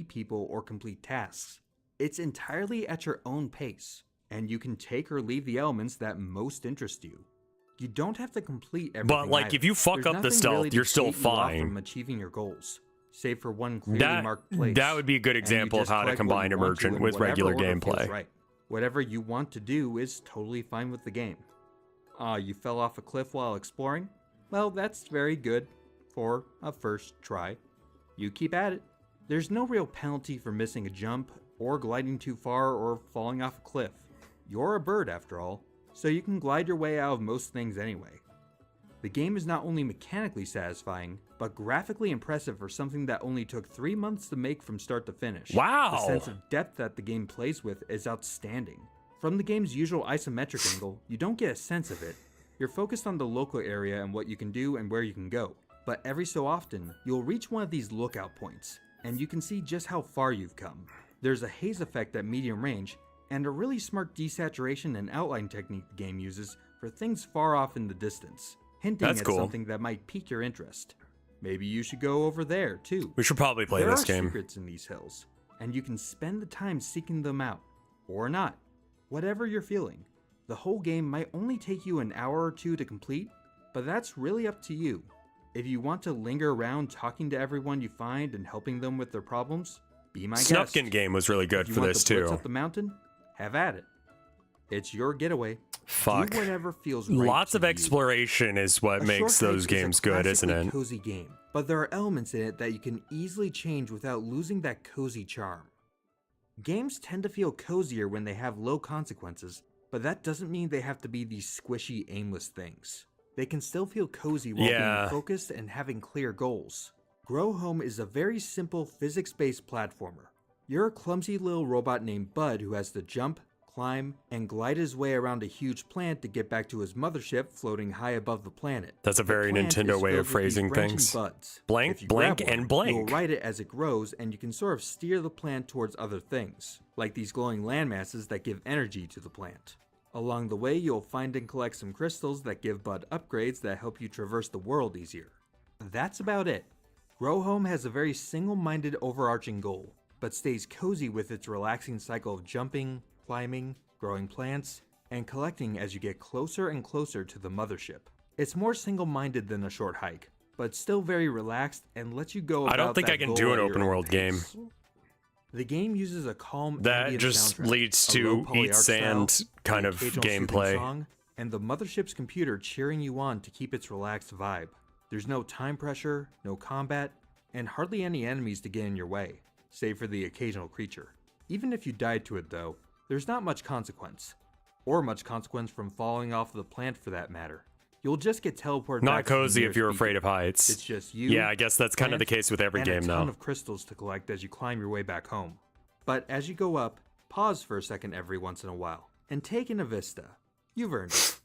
People or complete tasks. It's entirely at your own pace, and you can take or leave the elements that most interest you. You don't have to complete everything. But, like, either. if you fuck There's up the nothing stealth, really to you're still skate you off fine. from achieving your goals. save for one clearly marked place. That would be a good example of how to combine emergent with regular gameplay. Right. Whatever you want to do is totally fine with the game. You fell off a cliff while exploring? Well, that's very good for a first try. You keep at it. There's no real penalty for missing a jump, or gliding too far, or falling off a cliff. You're a bird after all, so you can glide your way out of most things anyway. The game is not only mechanically satisfying, but graphically impressive for something that only took 3 months to make from start to finish. Wow! The sense of depth that the game plays with is outstanding. From the game's usual isometric angle, you don't get a sense of it. You're focused on the local area and what you can do and where you can go. But every so often, you'll reach one of these lookout points, and you can see just how far you've come. There's a haze effect at medium range, and a really smart desaturation and outline technique the game uses for things far off in the distance, hinting at something that might pique your interest. Maybe you should go over there, too. We should probably play this game. There are secrets in these hills, and you can spend the time seeking them out. Or not. Whatever you're feeling. The whole game might only take you an hour or two to complete, but that's really up to you. If you want to linger around talking to everyone you find and helping them with their problems, be my guest. Snufkin game was really good for this too. If you want to blitz up the mountain, have at it. It's your getaway. Fuck. Do whatever feels right. Lots of exploration is what makes those games good, isn't it? Cozy game, but there are elements in it that you can easily change without losing that cozy charm. Games tend to feel cozier when they have low consequences, but that doesn't mean they have to be these squishy, aimless things. They can still feel cozy while being focused and having clear goals. Grow Home is a very simple physics-based platformer. You're a clumsy little robot named Bud who has to jump, climb, and glide his way around a huge plant to get back to his mothership floating high above the planet. That's a very Nintendo way of phrasing things. Buds. Blank, blank, and blank. You'll ride it as it grows, and you can sort of steer the plant towards other things, like these glowing landmasses that give energy to the plant. Along the way, you'll find and collect some crystals that give Bud upgrades that help you traverse the world easier. That's about it. Grow Home has a very single-minded overarching goal, but stays cozy with its relaxing cycle of jumping, climbing, growing plants, and collecting as you get closer and closer to the mothership. It's more single-minded than a short hike, but still very relaxed and lets you go about I don't think I can do an open world game. The game uses a calm that just leads to eat sand kind of gameplay. Song, and the mothership's computer cheering you on to keep its relaxed vibe. There's no time pressure, no combat, and hardly any enemies to get in your way, save for the occasional creature. Even if you died to it though, there's not much consequence. Or much consequence from falling off the plant for that matter. You'll just get teleported Not back cozy if you're afraid of heights. It's just you. Yeah, I guess that's kind of the case with every game though. And a ton of crystals to collect as you climb your way back home. But as you go up, pause for a second every once in a while, and take in a vista. You've earned it.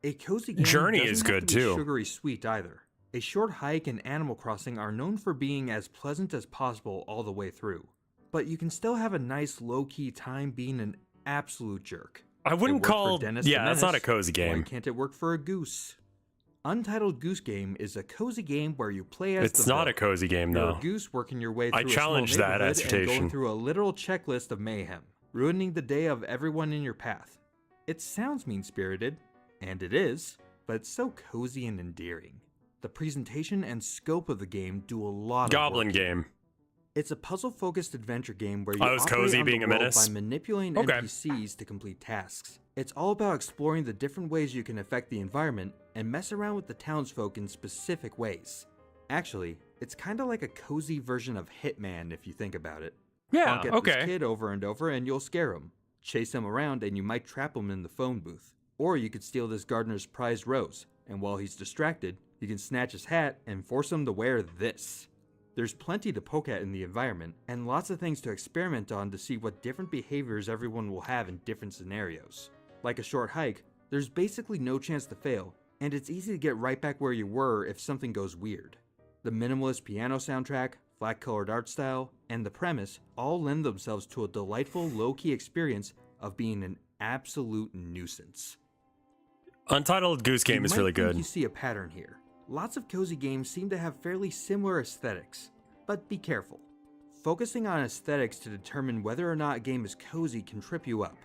A cozy game Journey is doesn't good have to be too. Sugary sweet either. A short hike and Animal Crossing are known for being as pleasant as possible all the way through. But you can still have a nice low-key time being an absolute jerk. I wouldn't call... Yeah, that's not a cozy game. Why can't it work for a goose? Untitled Goose Game is a cozy game where you play as It's not a cozy game, You're though. a goose working your way through I challenge a small that neighborhood assertion. and going through a literal checklist of mayhem, ruining the day of everyone in your path. It sounds mean-spirited, and it is, but it's so cozy and endearing. The presentation and scope of the game do a lot Goblin of work. game. It's a puzzle-focused adventure game where you Oh, it's operate cozy on the being a world menace? by manipulating Okay. NPCs to complete tasks. It's all about exploring the different ways you can affect the environment and mess around with the townsfolk in specific ways. Actually, it's kind of like a cozy version of Hitman if you think about it. Yeah, Honk at this kid over and over and you'll scare him. Chase him around and you might trap him in the phone booth. Or you could steal this gardener's prized rose, and while he's distracted, you can snatch his hat and force him to wear this. There's plenty to poke at in the environment, and lots of things to experiment on to see what different behaviors everyone will have in different scenarios. Like a short hike, there's basically no chance to fail, and it's easy to get right back where you were if something goes weird. The minimalist piano soundtrack, flat-colored art style, and the premise all lend themselves to a delightful low-key experience of being an absolute nuisance. Untitled Goose Game is really good. You see a pattern here. Lots of cozy games seem to have fairly similar aesthetics, but be careful. Focusing on aesthetics to determine whether or not a game is cozy can trip you up.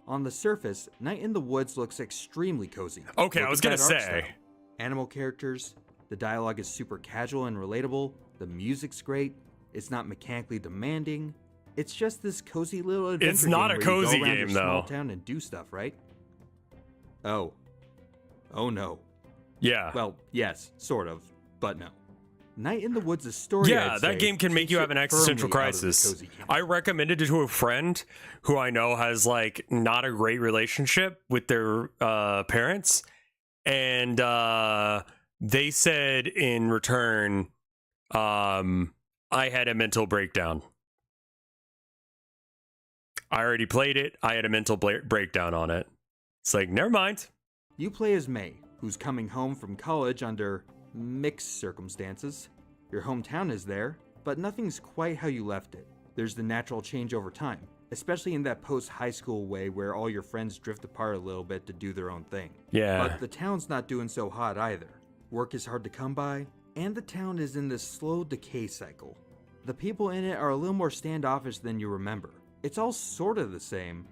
On the surface, Night in the Woods looks extremely cozy. Okay, I Look was at gonna that art say. style. Animal characters, The dialogue is super casual and relatable, the music's great, it's not mechanically demanding. It's just this cozy little adventure It's not game a where cozy you go around game, your small though. town and do stuff, right? Oh no. Yeah. Well, yes, sort of, but no. Night in the Woods is story. Yeah, I'd that say, game can make takes you it have an existential firmly out of the crisis. cozy camp. I recommended it to a friend who I know has like not a great relationship with their parents, and they said in return, I had a mental breakdown. I already played it. I had a mental breakdown on it. It's like, never mind. You play as May, who's coming home from college under mixed circumstances. Your hometown is there, but nothing's quite how you left it. There's the natural change over time, especially in that post-high school way where all your friends drift apart a little bit to do their own thing. Yeah. But the town's not doing so hot either. Work is hard to come by, and the town is in this slow decay cycle. The people in it are a little more standoffish than you remember. It's all sort of the same,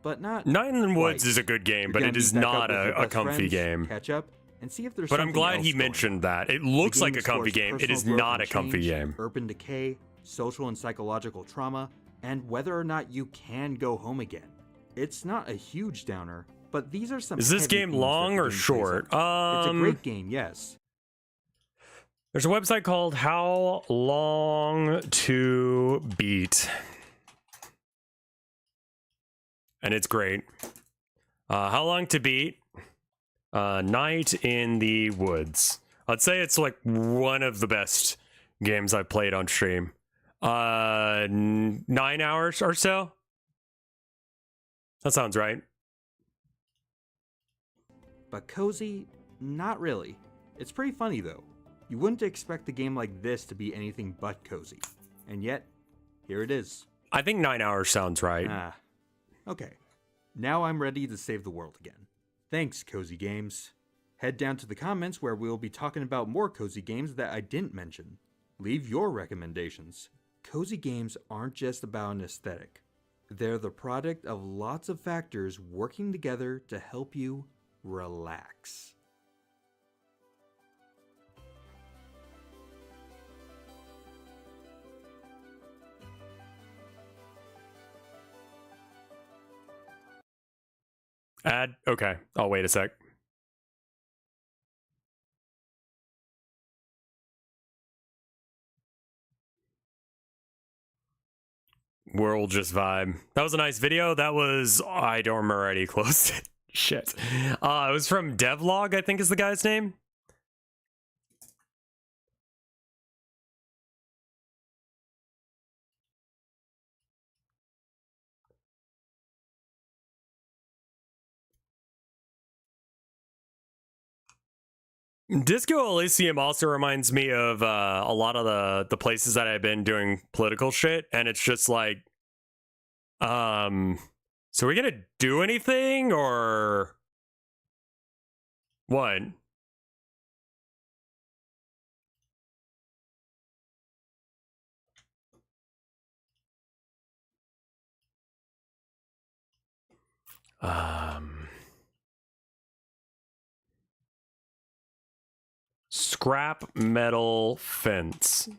but not Night in the Woods quite. is a good game, You're but gonna it is meet back up not with your a best comfy friends, game. Catch up, and see if there's But I'm something glad else he going mentioned on. that. It looks The like game a comfy explores game. It personal is growth not a and comfy change, game. Urban decay, social and psychological trauma, and whether or not you can go home again. It's not a huge downer, but these are some Is this heavy game themes that long the or game plays short? up. It's a great game, yes. There's a website called How Long to Beat. And it's great. How Long to Beat. Night in the Woods. I'd say it's like one of the best games I've played on stream. 9 hours or so. That sounds right. But cozy, not really. It's pretty funny though. You wouldn't expect a game like this to be anything but cozy. And yet, here it is. I think 9 hours sounds right. Okay. Now I'm ready to save the world again. Thanks, Cozy Games. Head down to the comments where we'll be talking about more cozy games that I didn't mention. Leave your recommendations. Cozy games aren't just about an aesthetic. They're the product of lots of factors working together to help you relax. Ad? Okay. I'll wait a sec. World just vibe. That was a nice video. That was, I don't remember already close. Shit. It was from Devlog, I think is the guy's name. Disco Elysium also reminds me of a lot of the places that I've been doing political shit, and it's just like, so are we gonna do anything or what? Scrap metal fence.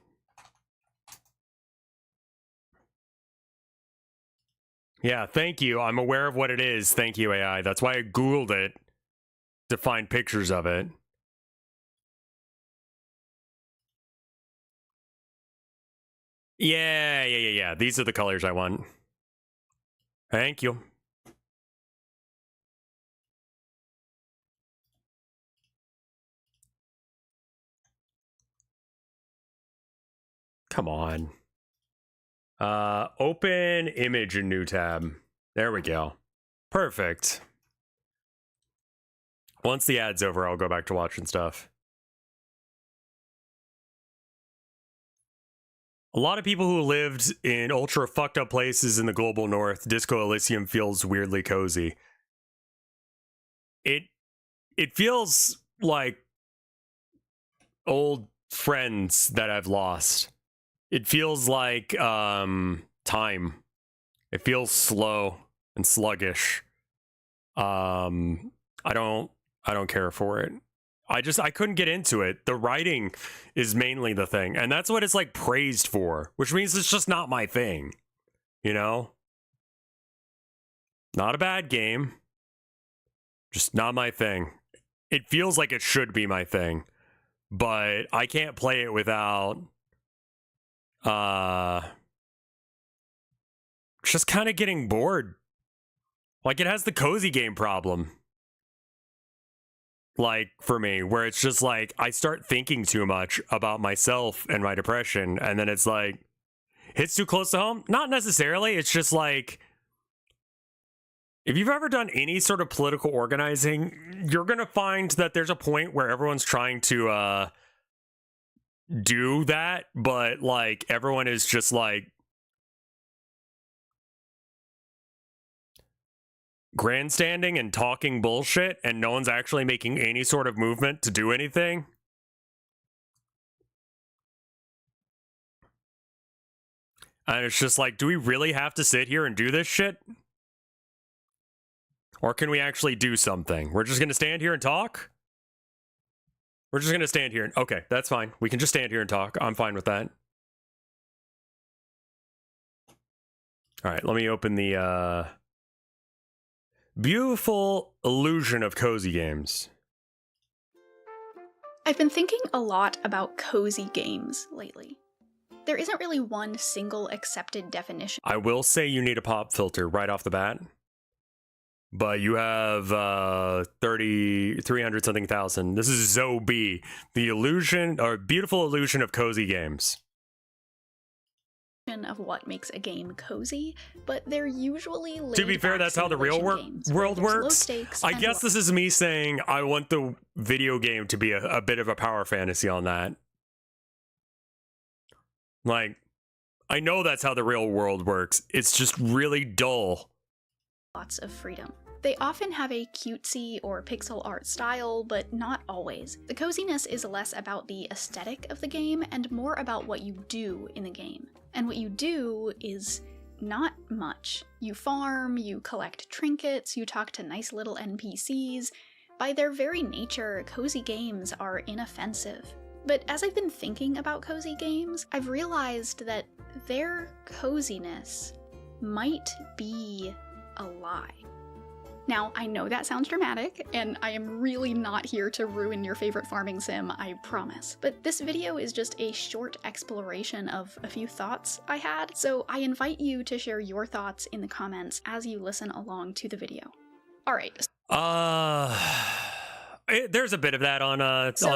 Yeah, thank you. I'm aware of what it is. Thank you, AI. That's why I Googled it to find pictures of it. Yeah. These are the colors I want. Thank you. Come on. Open image in new tab. There we go. Perfect. Once the ad's over, I'll go back to watching stuff. A lot of people who lived in ultra fucked up places in the global north, Disco Elysium feels weirdly cozy. It feels like old friends that I've lost. It feels like time. It feels slow and sluggish. I don't care for it. I couldn't get into it. The writing is mainly the thing, and that's what it's like praised for, which means it's just not my thing, you know? Not a bad game, just not my thing. It feels like it should be my thing, but I can't play it without just kind of getting bored. Like, it has the cozy game problem. Like, for me, where it's just like, I start thinking too much about myself and my depression, and then it's like, hits too close to home? Not necessarily. It's just like, if you've ever done any sort of political organizing, you're going to find that there's a point where everyone's trying to do that, but like, everyone is just like grandstanding and talking bullshit, and no one's actually making any sort of movement to do anything. And it's just like, do we really have to sit here and do this shit? Or can we actually do something? We're just going to stand here and talk? We're just going to stand here. Okay, that's fine. We can just stand here and talk. I'm fine with that. All right, let me open the beautiful illusion of cozy games. I've been thinking a lot about cozy games lately. There isn't really one single accepted definition. I will say you need a pop filter right off the bat. But you have 300 something thousand. This is Zoe, the illusion, or beautiful illusion of cozy games. Of what makes a game cozy, but they're usually laid to be fair, that's how the real world works. I guess this is me saying I want the video game to be a bit of a power fantasy on that. Like, I know that's how the real world works. It's just really dull. Lots of freedom. They often have a cutesy or pixel art style, but not always. The coziness is less about the aesthetic of the game and more about what you do in the game. And what you do is not much. You farm, you collect trinkets, you talk to nice little NPCs. By their very nature, cozy games are inoffensive. But as I've been thinking about cozy games, I've realized that their coziness might be a lie. Now, I know that sounds dramatic, and I am really not here to ruin your favorite farming sim, I promise. But this video is just a short exploration of a few thoughts I had, so I invite you to share your thoughts in the comments as you listen along to the video. Alright. There's a bit of that on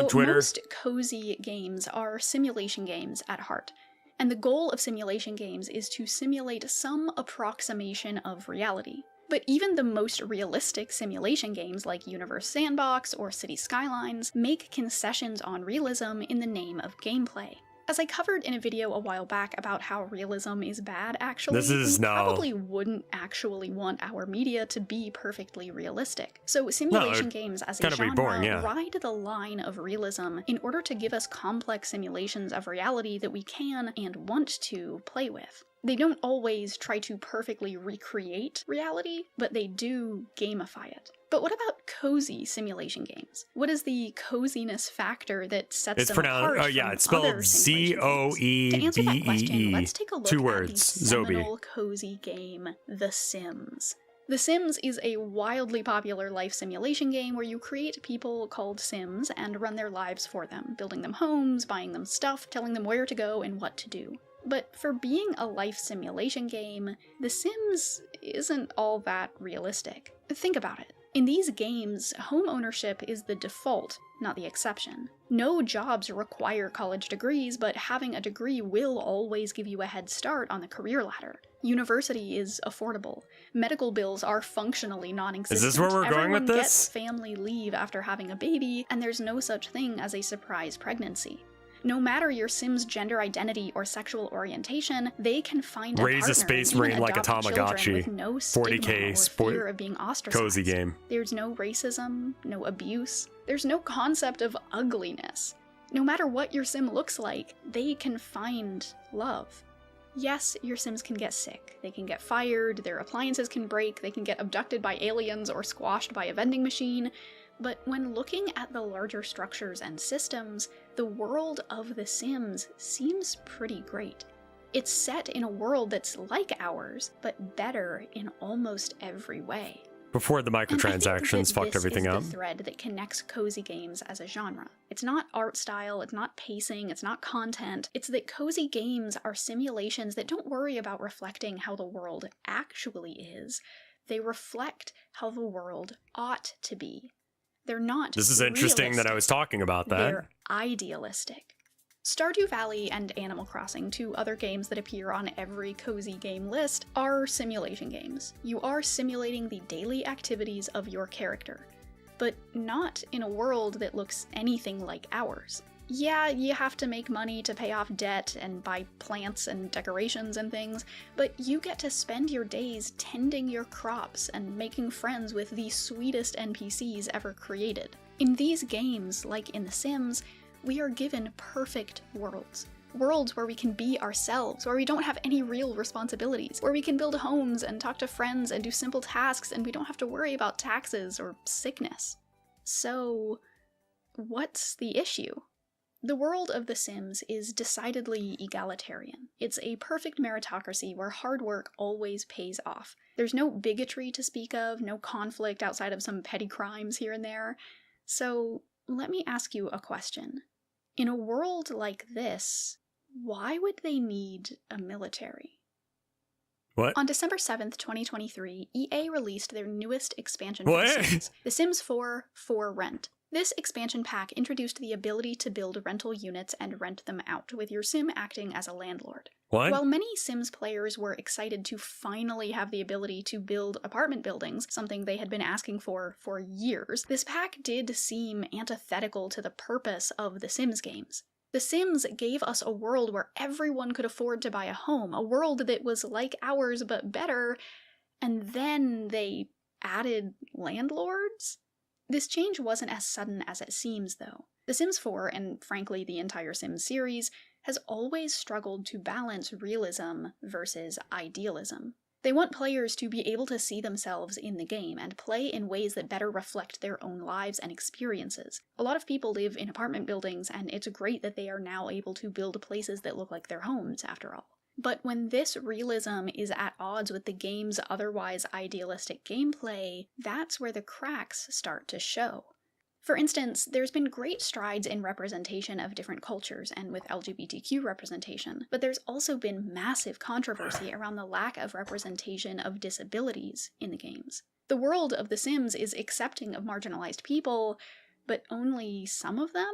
Twitter. Most cozy games are simulation games at heart. And the goal of simulation games is to simulate some approximation of reality. But even the most realistic simulation games like Universe Sandbox or City Skylines make concessions on realism in the name of gameplay. As I covered in a video a while back about how realism is bad, actually, we probably wouldn't actually want our media to be perfectly realistic. So simulation games as a genre ride the line of realism in order to give us complex simulations of reality that we can and want to play with. They don't always try to perfectly recreate reality, but they do gamify it. But what about cozy simulation games? What is the coziness factor that sets them apart from it's spelled Z-O-E-B-E-E. To answer that question, let's take a look Two at words, the seminal cozy game, The Sims. The Sims is a wildly popular life simulation game where you create people called Sims and run their lives for them, building them homes, buying them stuff, telling them where to go and what to do. But for being a life simulation game, The Sims isn't all that realistic. Think about it. In these games, home ownership is the default, not the exception. No jobs require college degrees, but having a degree will always give you a head start on the career ladder. University is affordable. Medical bills are functionally non-existent. Is this where we're going with this? Everyone gets family leave after having a baby, and there's no such thing as a surprise pregnancy. No matter your Sim's gender identity or sexual orientation, they can find a partner. Raise a space marine like a Tamagotchi. With no 40K or fear of being ostracized. Cozy game. There's no racism, no abuse. There's no concept of ugliness. No matter what your Sim looks like, they can find love. Yes, your Sims can get sick. They can get fired, their appliances can break, they can get abducted by aliens or squashed by a vending machine. But when looking at the larger structures and systems, the world of The Sims seems pretty great. It's set in a world that's like ours, but better in almost every way. Before the microtransactions fucked everything up. This is the thread that connects cozy games as a genre. It's not art style, it's not pacing, it's not content. It's that cozy games are simulations that don't worry about reflecting how the world actually is. They reflect how the world ought to be. They're not This is interesting realistic. that I was talking about that. They're idealistic. Stardew Valley and Animal Crossing, two other games that appear on every cozy game list, are simulation games. You are simulating the daily activities of your character, but not in a world that looks anything like ours. Yeah, you have to make money to pay off debt and buy plants and decorations and things, but you get to spend your days tending your crops and making friends with the sweetest NPCs ever created. In these games, like in The Sims, we are given perfect worlds. Worlds where we can be ourselves, where we don't have any real responsibilities, where we can build homes and talk to friends and do simple tasks and we don't have to worry about taxes or sickness. So, what's the issue? The world of The Sims is decidedly egalitarian. It's a perfect meritocracy where hard work always pays off. There's no bigotry to speak of, no conflict outside of some petty crimes here and there. So, let me ask you a question. In a world like this, why would they need a military? What? On December 7th, 2023, EA released their newest expansion for The Sims, The Sims 4 For Rent. This expansion pack introduced the ability to build rental units and rent them out, with your sim acting as a landlord. What? While many Sims players were excited to finally have the ability to build apartment buildings, something they had been asking for years, this pack did seem antithetical to the purpose of the Sims games. The Sims gave us a world where everyone could afford to buy a home, a world that was like ours but better, and then they added landlords? This change wasn't as sudden as it seems, though. The Sims 4, and frankly the entire Sims series, has always struggled to balance realism versus idealism. They want players to be able to see themselves in the game and play in ways that better reflect their own lives and experiences. A lot of people live in apartment buildings, and it's great that they are now able to build places that look like their homes, after all. But when this realism is at odds with the game's otherwise idealistic gameplay, that's where the cracks start to show. For instance, there's been great strides in representation of different cultures and with LGBTQ representation, but there's also been massive controversy around the lack of representation of disabilities in the games. The world of The Sims is accepting of marginalized people, but only some of them?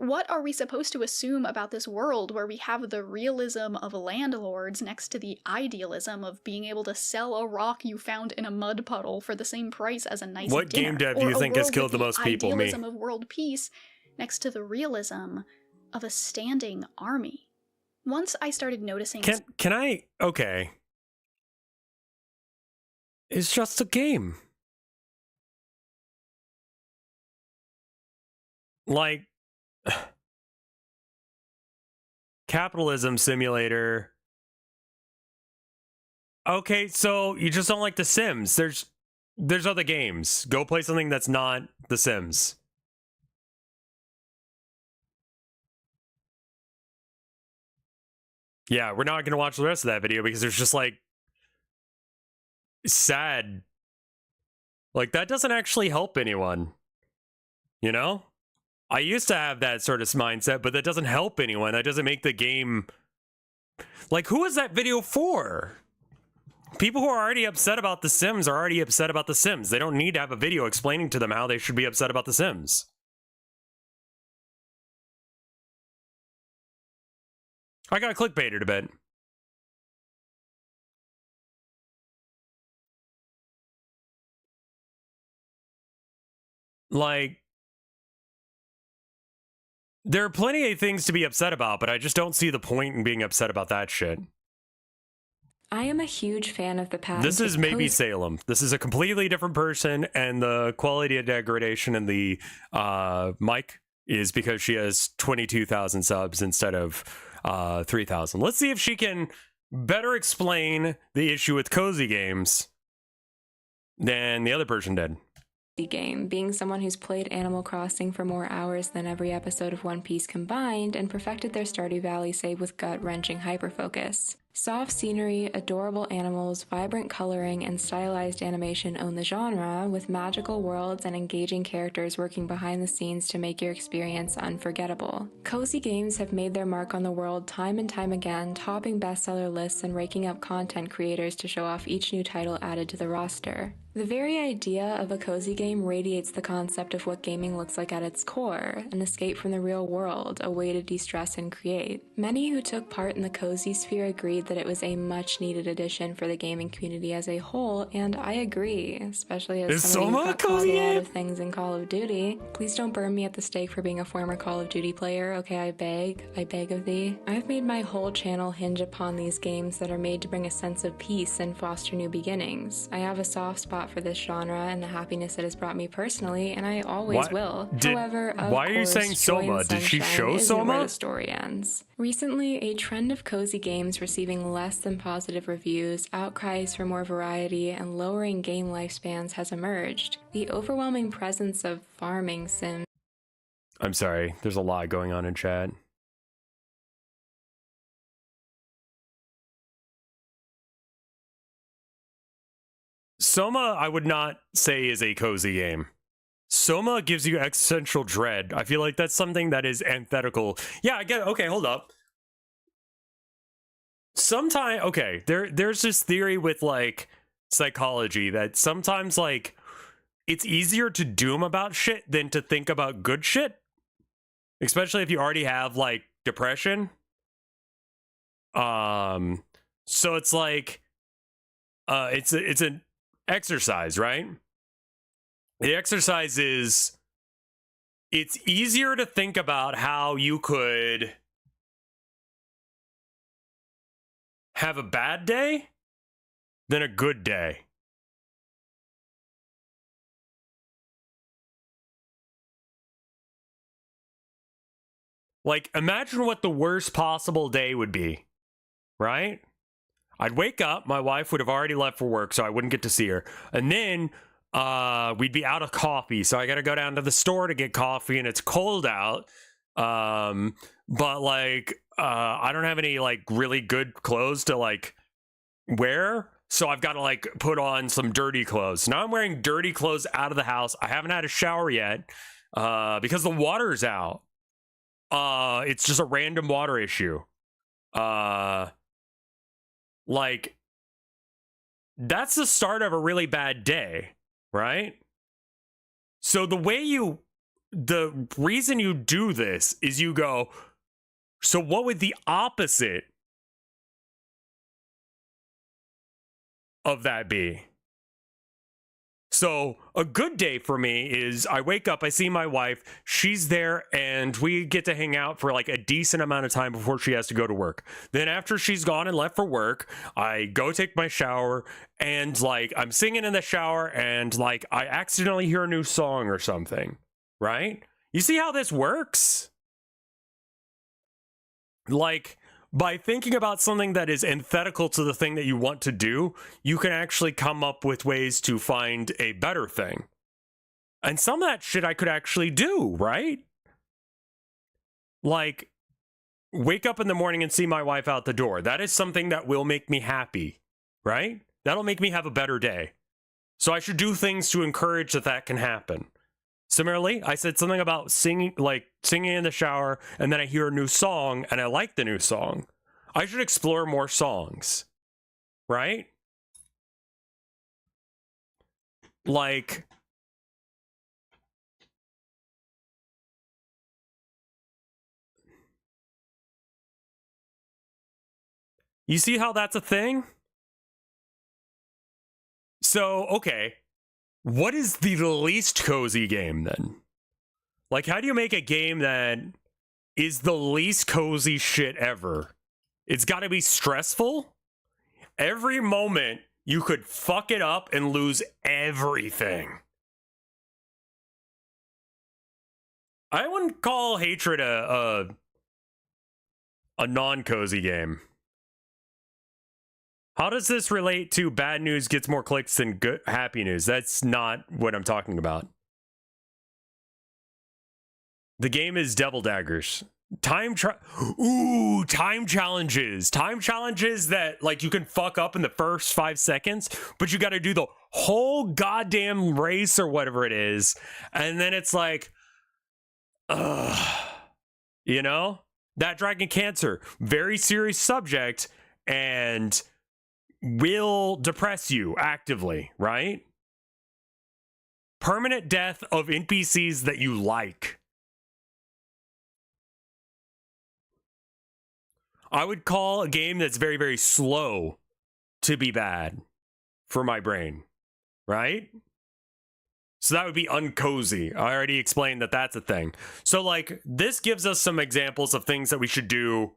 What are we supposed to assume about this world where we have the realism of landlords next to the idealism of being able to sell a rock you found in a mud puddle for the same price as a nice What dinner? game dev do you think has killed the most people? Me. Idealism of world peace next to the realism of a standing army. Once I started noticing... Can I... Okay. It's just a game. Like... Capitalism simulator. Okay, so you just don't like The Sims. There's other games. Go play something that's not The Sims. Yeah, we're not going to watch the rest of that video because there's just like sad. Like that doesn't actually help anyone. You know? I used to have that sort of mindset, but that doesn't help anyone. That doesn't make the game... Like, who is that video for? People who are already upset about The Sims are already upset about The Sims. They don't need to have a video explaining to them how they should be upset about The Sims. I got clickbaited a bit. Like... There are plenty of things to be upset about, but I just don't see the point in being upset about that shit. I am a huge fan of the patent. This is maybe Salem. This is a completely different person, and the quality of degradation in the mic is because she has 22,000 subs instead of 3,000. Let's see if she can better explain the issue with cozy games than the other person did. game, being someone who's played Animal Crossing for more hours than every episode of One Piece combined and perfected their Stardew Valley save with gut-wrenching hyperfocus. Soft scenery, adorable animals, vibrant coloring, and stylized animation own the genre, with magical worlds and engaging characters working behind the scenes to make your experience unforgettable. Cozy games have made their mark on the world time and time again, topping bestseller lists and raking up content creators to show off each new title added to the roster. The very idea of a cozy game radiates the concept of what gaming looks like at its core, an escape from the real world, a way to de-stress and create. Many who took part in the cozy sphere agreed that it was a much-needed addition for the gaming community as a whole, and I agree, especially as someone who got caught a lot of things in Call of Duty. Please don't burn me at the stake for being a former Call of Duty player, okay, I beg of thee. I've made my whole channel hinge upon these games that are made to bring a sense of peace and foster new beginnings. I have a soft spot for this genre and the happiness it has brought me personally, and I always will. However, of why are you course, saying joy Soma? and Did she sunshine show isn't where Soma? the story ends. Recently, a trend of cozy games receiving less than positive reviews, outcries for more variety, and lowering game lifespans has emerged. The overwhelming presence of farming sims. I'm sorry, there's a lot going on in chat. Soma, I would not say is a cozy game. Soma gives you existential dread. I feel like that's something that is antithetical. Yeah, I get it. Okay, hold up. Sometimes, okay, there's this theory with like psychology that sometimes like it's easier to doom about shit than to think about good shit. Especially if you already have like depression. So it's like it's an exercise, right? The exercise is it's easier to think about how you could have a bad day than a good day. Like, imagine what the worst possible day would be, right? I'd wake up, my wife would have already left for work, so I wouldn't get to see her. And then we'd be out of coffee, so I gotta go down to the store to get coffee, and it's cold out. But like, I don't have any like really good clothes to like wear, so I've got to like put on some dirty clothes. Now I'm wearing dirty clothes out of the house. I haven't had a shower yet because the water's out. It's just a random water issue. Like, that's the start of a really bad day, right? So the reason you do this is you go, so what would the opposite of that be? So a good day for me is I wake up, I see my wife, she's there, and we get to hang out for like a decent amount of time before she has to go to work. Then after she's gone and left for work, I go take my shower, and like I'm singing in the shower, and like I accidentally hear a new song or something, right? You see how this works? Like, by thinking about something that is antithetical to the thing that you want to do, you can actually come up with ways to find a better thing. And some of that shit I could actually do, right? Like, wake up in the morning and see my wife out the door. That is something that will make me happy, right? That'll make me have a better day. So I should do things to encourage that can happen. Similarly, I said something about singing in the shower, and then I hear a new song, and I like the new song. I should explore more songs, right? Like, you see how that's a thing? So, okay. What is the least cozy game then? Like, how do you make a game that is the least cozy shit ever? It's got to be stressful. Every moment you could fuck it up and lose everything. I wouldn't call Hatred a non-cozy game. How does this relate to bad news gets more clicks than good happy news? That's not what I'm talking about. The game is Devil Daggers. Time challenges. Time challenges that like you can fuck up in the first 5 seconds, but you got to do the whole goddamn race or whatever it is. And then it's like, you know, that Dragon Cancer, very serious subject and will depress you actively, right? Permanent death of NPCs that you like. I would call a game that's very, very slow to be bad for my brain, right? So that would be uncozy. I already explained that that's a thing. So like this gives us some examples of things that we should do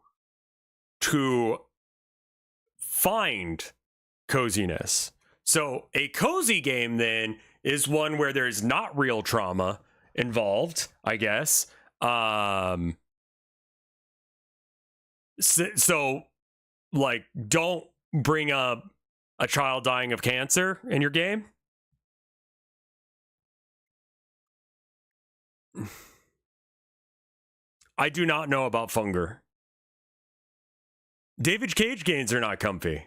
to find coziness. So a cozy game then is one where there's not real trauma involved, I guess. So like don't bring up a child dying of cancer in your game. I do not know about Funger. David Cage games are not comfy.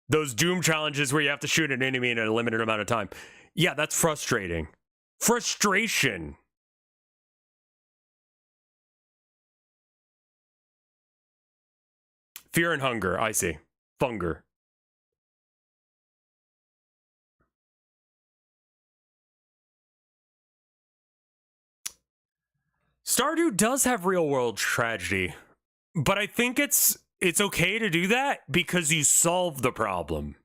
Those Doom challenges where you have to shoot an enemy in a limited amount of time. Yeah, that's frustrating. Frustration. Fear and Hunger, I see. Funger. Stardew does have real world tragedy, but I think it's okay to do that because you solve the problem.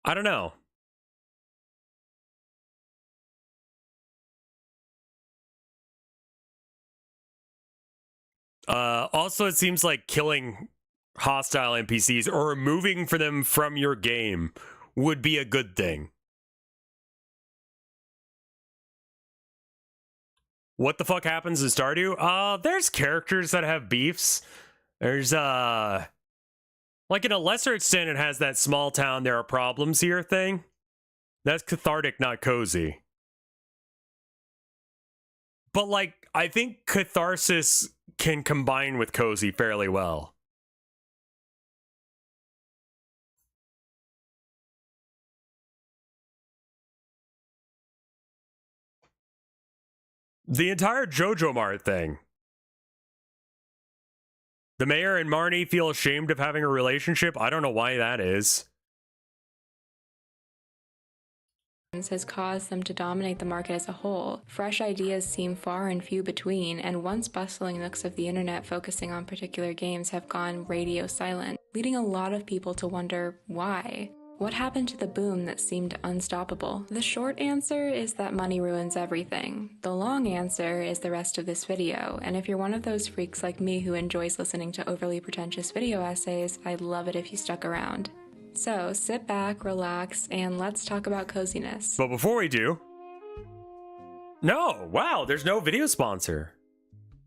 I don't know. Also, it seems like killing hostile NPCs or removing for them from your game would be a good thing. What the fuck happens in Stardew? There's characters that have beefs. There's, like in a lesser extent, it has that small town, there are problems here thing. That's cathartic, not cozy. But like, I think catharsis can combine with cozy fairly well. The entire Jojo Mart thing. The mayor and Marnie feel ashamed of having a relationship. I don't know why that is. Has caused them to dominate the market as a whole. Fresh ideas seem far and few between, and once bustling nooks of the internet focusing on particular games have gone radio silent, leading a lot of people to wonder why. What happened to the boom that seemed unstoppable? The short answer is that money ruins everything. The long answer is the rest of this video, and if you're one of those freaks like me who enjoys listening to overly pretentious video essays, I'd love it if you stuck around. So sit back, relax, and let's talk about coziness. But before we do... No! Wow, there's no video sponsor.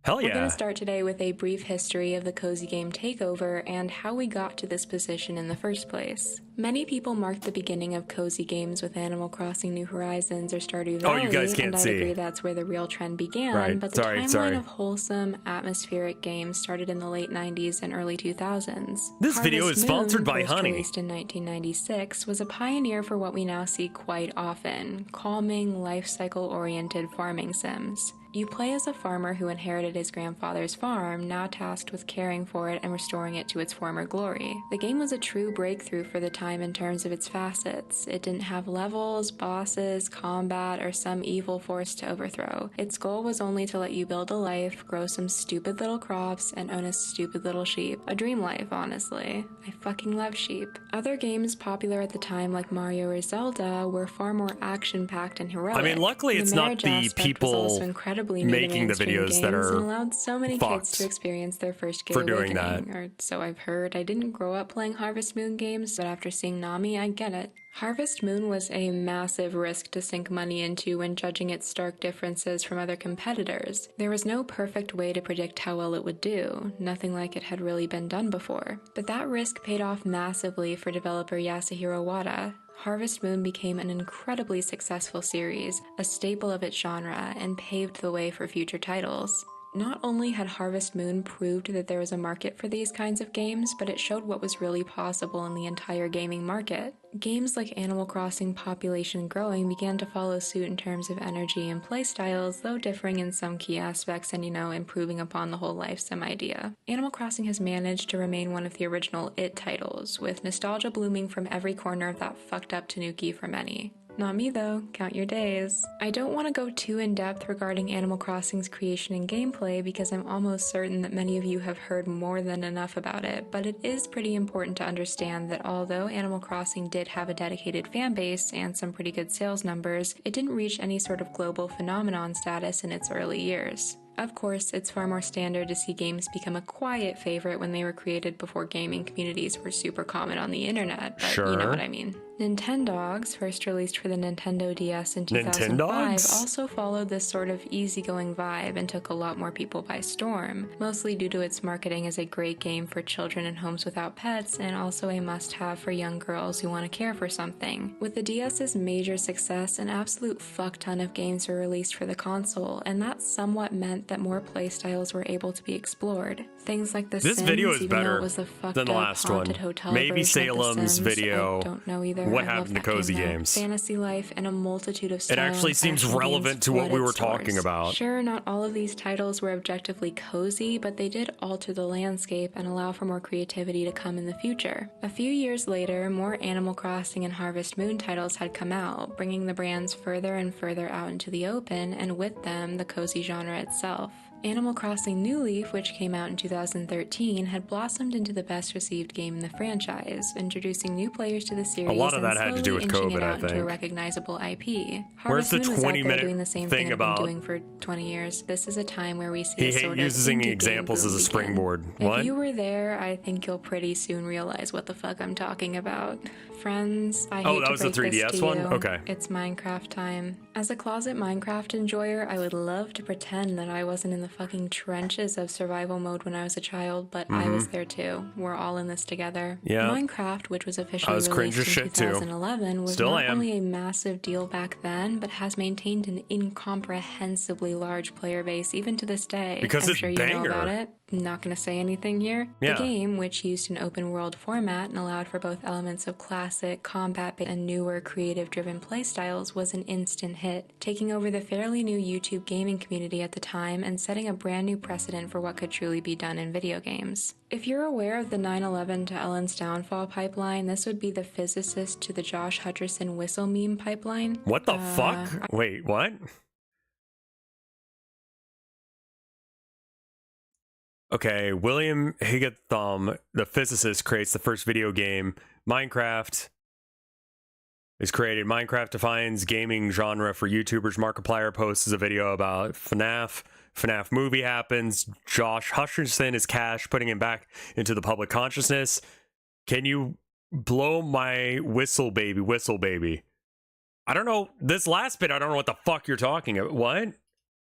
Hell yeah. We're going to start today with a brief history of the cozy game takeover and how we got to this position in the first place. Many people marked the beginning of cozy games with Animal Crossing New Horizons or Stardew Valley, you guys can't and I see. agree that's where the real trend began, Right. but the timeline Sorry. of wholesome, atmospheric games started in the late 90s and early 2000s. This video is sponsored by first Honey. Released in 1996, was a pioneer for what we now see quite often, calming, life cycle-oriented farming sims. You play as a farmer who inherited his grandfather's farm, now tasked with caring for it and restoring it to its former glory. The game was a true breakthrough for the time in terms of its facets. It didn't have levels, bosses, combat, or some evil force to overthrow. Its goal was only to let you build a life, grow some stupid little crops, and own a stupid little sheep. A dream life, honestly. I fucking love sheep. Other games popular at the time, like Mario or Zelda, were far more action-packed and heroic. I mean, luckily it's not the people making the videos that are and allowed so many kids to fucked experience their first gay for doing awakening, that. or so I've heard. I didn't grow up playing Harvest Moon games, but after seeing Nami, I get it. Harvest Moon was a massive risk to sink money into when judging its stark differences from other competitors. There was no perfect way to predict how well it would do, nothing like it had really been done before. But that risk paid off massively for developer Yasuhiro Wada. Harvest Moon became an incredibly successful series, a staple of its genre, and paved the way for future titles. Not only had Harvest Moon proved that there was a market for these kinds of games, but it showed what was really possible in the entire gaming market. Games like Animal Crossing Population Growing began to follow suit in terms of energy and playstyles, though differing in some key aspects and, improving upon the whole life sim idea. Animal Crossing has managed to remain one of the original IT titles, with nostalgia blooming from every corner of that fucked up Tanuki for many. Not me though, count your days. I don't want to go too in-depth regarding Animal Crossing's creation and gameplay because I'm almost certain that many of you have heard more than enough about it, but it is pretty important to understand that although Animal Crossing did have a dedicated fan base and some pretty good sales numbers, it didn't reach any sort of global phenomenon status in its early years. Of course, it's far more standard to see games become a quiet favorite when they were created before gaming communities were super common on the internet, but you know what I mean. Nintendogs, first released for the Nintendo DS in 2005, also followed this sort of easygoing vibe and took a lot more people by storm, mostly due to its marketing as a great game for children in homes without pets and also a must-have for young girls who want to care for something. With the DS's major success, an absolute fuck ton of games were released for the console, and that somewhat meant that more playstyles were able to be explored. Things like The Sims, This video is even though better it was the fucked than the up last one. haunted hotel Maybe version of The Salem's Sims, video. I don't know either. What I love happened to that cozy game, though. games? Fantasy life and a multitude of It style actually and seems action relevant games to what we flooded were stores. talking about. Sure, not all of these titles were objectively cozy, but they did alter the landscape and allow for more creativity to come in the future. A few years later, more Animal Crossing and Harvest Moon titles had come out, bringing the brands further and further out into the open, and with them, the cozy genre itself. Animal Crossing New Leaf, which came out in 2013, had blossomed into the best-received game in the franchise, introducing new players to the series A lot of and that had to slowly do with inching COVID, it I out into a think. recognizable IP. Where's Harvest the Moon was out there 20-minute doing the same thing thing about- it's been doing for 20 years. This is a time where we see He a hate sort using of indie examples game as a boom springboard. begin. What? If you were there, I think you'll pretty soon realize what the fuck I'm talking about. Friends, I Oh, hate that to was the break this 3DS to one? you. Okay. It's Minecraft time. As a closet Minecraft enjoyer, I would love to pretend that I wasn't in the fucking trenches of survival mode when I was a child, but I was there too. We're all in this together. Yeah. Minecraft, which was officially I was cringe released as in shit, too. 2011, was Still not am. only a massive deal back then, but has maintained an incomprehensibly large player base even to this day. Because I'm it's sure you banger. know about it. Not gonna say anything here. Yeah. The game, which used an open world format and allowed for both elements of classic, combat and newer creative driven playstyles, was an instant hit, taking over the fairly new YouTube gaming community at the time and setting a brand new precedent for what could truly be done in video games. If you're aware of the 9/11 to Ellen's downfall pipeline, this would be the physicist to the Josh Hutcherson whistle meme pipeline. What the fuck? Wait, what? Okay, William Higginbotham, the physicist, creates the first video game. Minecraft is created. Minecraft defines gaming genre for YouTubers. Markiplier posts a video about FNAF. FNAF movie happens. Josh Hutcherson is Cash, putting him back into the public consciousness. Can you blow my whistle, baby? Whistle, baby. I don't know. This last bit, I don't know what the fuck you're talking about. What?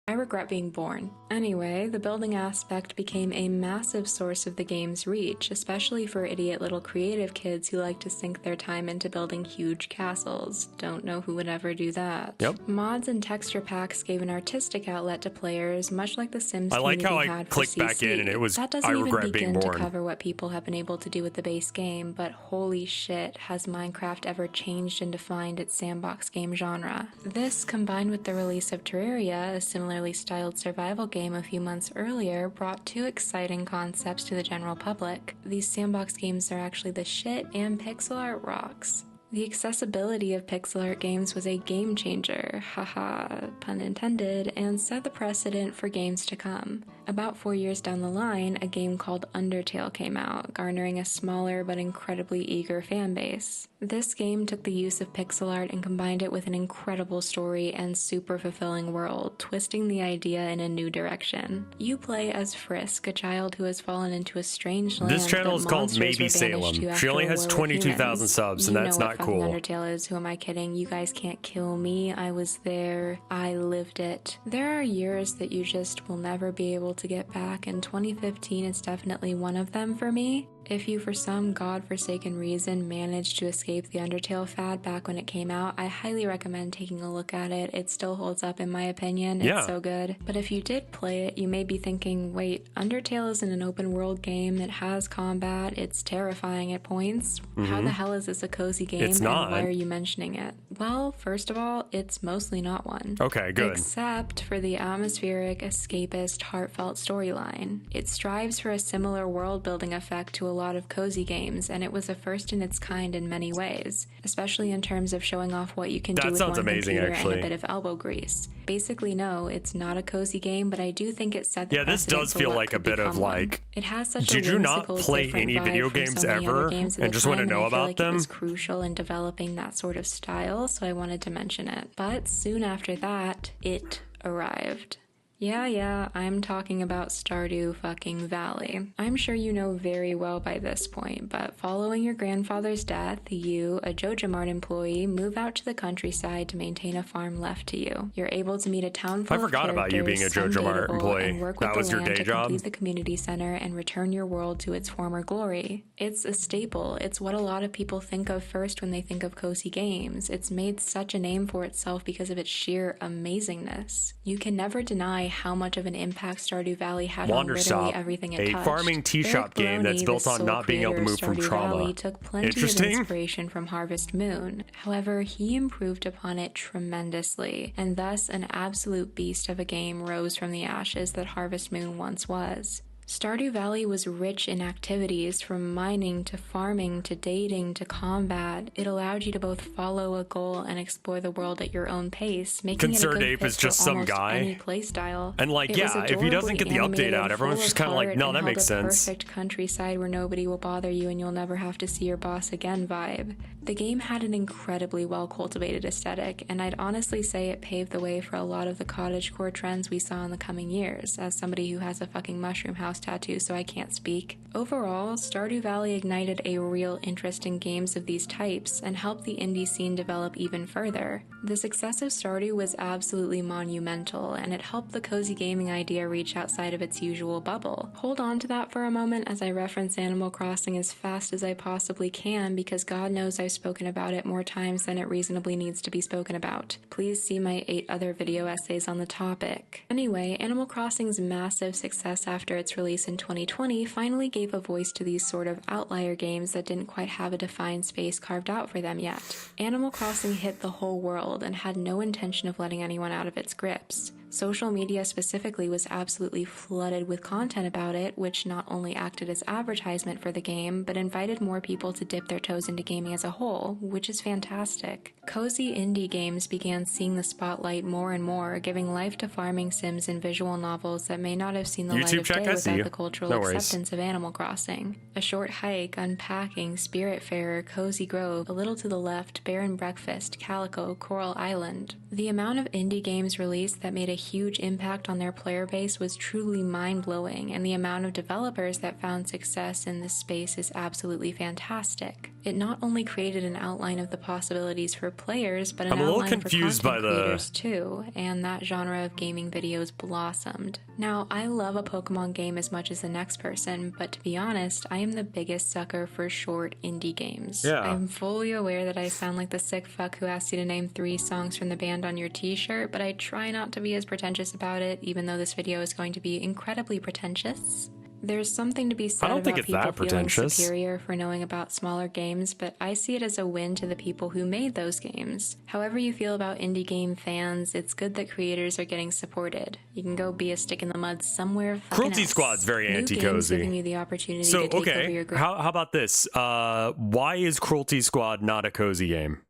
I regret being born. Anyway, the building aspect became a massive source of the game's reach, especially for idiot little creative kids who like to sink their time into building huge castles. Don't know who would ever do that. Yep. Mods and texture packs gave an artistic outlet to players, much like the Sims I like community how I had for clicked back CC. in and it was, That doesn't I even regret being begin to born. cover what people have been able to do with the base game, but holy shit, has Minecraft ever changed and defined its sandbox game genre. This, combined with the release of Terraria, a similar similarly styled survival game a few months earlier brought two exciting concepts to the general public. These sandbox games are actually the shit, and pixel art rocks. The accessibility of pixel art games was a game changer, haha, pun intended, and set the precedent for games to come. About 4 years down the line, a game called Undertale came out, garnering a smaller but incredibly eager fan base. This game took the use of pixel art and combined it with an incredible story and super fulfilling world, twisting the idea in a new direction. You play as Frisk, a child who has fallen into a strange land. This channel is called Maybe Salem. She only has 22,000 subs, and that's not cool. Undertale is, who am I kidding? You guys can't kill me. I was there. I lived it. There are years that you just will never be able to get back, and 2015 is definitely one of them for me. If you for some godforsaken reason managed to escape the Undertale fad back when it came out, I highly recommend taking a look at it. It still holds up in my opinion. It's so good. But if you did play it, you may be thinking, wait, Undertale isn't an open world game, it has combat, it's terrifying at points. How the hell is this a cozy game? It's not. And why are you mentioning it? Well, first of all, it's mostly not one. Okay, good. Except for the atmospheric, escapist, heartfelt storyline. It strives for a similar world building effect to a lot of cozy games, and it was a first in its kind in many ways, especially in terms of showing off what you can do with one computer and a bit of elbow grease. Basically, no, it's not a cozy game, but I do think it set the precedent this does for feel what like a could bit of become one. like, It has such did a you not whimsical, play different any vibe video from games so many other ever games at and the just want to time, know I feel about like them? It was crucial in developing that sort of style, so I wanted to mention it. But soon after that, it arrived. Yeah, I'm talking about Stardew fucking Valley. I'm sure you know very well by this point, but following your grandfather's death, you, a JojaMart employee, move out to the countryside to maintain a farm left to you. You're able to meet a town full I forgot of about you being a characters, some JojaMart dateable, employee. and work with That was the your land day to job? complete the community center and return your world to its former glory. It's a staple. It's what a lot of people think of first when they think of cozy games. It's made such a name for itself because of its sheer amazingness. You can never deny how much of an impact Stardew Valley had on literally everything it touched. A farming tea shop game that's built on not being able to move from trauma. Valley took plenty of inspiration from Harvest Moon. However, he improved upon it tremendously, and thus an absolute beast of a game rose from the ashes that Harvest Moon once was. Stardew Valley was rich in activities, from mining to farming to dating to combat. It allowed you to both follow a goal and explore the world at your own pace, making Concerned it a good Ape fit is just for some almost guy. any playstyle. And like, It was if he doesn't get the adorably update out, animated, everyone's full just of kind of like, heart, no, and that held makes a sense. Perfect countryside where nobody will bother you and you'll never have to see your boss again vibe. The game had an incredibly well-cultivated aesthetic, and I'd honestly say it paved the way for a lot of the cottagecore trends we saw in the coming years, as somebody who has a fucking mushroom house tattoo, so I can't speak. Overall, Stardew Valley ignited a real interest in games of these types and helped the indie scene develop even further. The success of Stardew was absolutely monumental, and it helped the cozy gaming idea reach outside of its usual bubble. Hold on to that for a moment as I reference Animal Crossing as fast as I possibly can, because God knows I've spoken about it more times than it reasonably needs to be spoken about. Please see my 8 other video essays on the topic. Anyway, Animal Crossing's massive success after its release in 2020 finally gave a voice to these sort of outlier games that didn't quite have a defined space carved out for them yet. Animal Crossing hit the whole world and had no intention of letting anyone out of its grips. Social media specifically was absolutely flooded with content about it, which not only acted as advertisement for the game, but invited more people to dip their toes into gaming as a whole, which is fantastic. Cozy indie games began seeing the spotlight more and more, giving life to farming sims and visual novels that may not have seen the light of day without the cultural acceptance of Animal Crossing. A Short Hike, Unpacking, Spiritfarer, Cozy Grove, A Little to the Left, Barren Breakfast, Calico, Coral Island. The amount of indie games released that made a huge impact on their player base was truly mind-blowing, and the amount of developers that found success in this space is absolutely fantastic. It not only created an outline of the possibilities for players, but an outline for content creators too, and that genre of gaming videos blossomed. Now, I love a Pokemon game as much as the next person, but to be honest, I am the biggest sucker for short indie games. Yeah. I'm fully aware that I sound like the sick fuck who asked you to name 3 songs from the band on your t-shirt, but I try not to be as pretentious about it, even though this video is going to be incredibly pretentious. There's something to be said I don't think about it's that people feeling pretentious. superior for knowing about smaller games, but I see it as a win to the people who made those games. However you feel about indie game fans, it's good that creators are getting supported. You can go be a stick in the mud somewhere fucking Cruelty else. Squad's very New anti-cozy. games giving you the opportunity So, to take over okay, your group. how about this? Why is Cruelty Squad not a cozy game?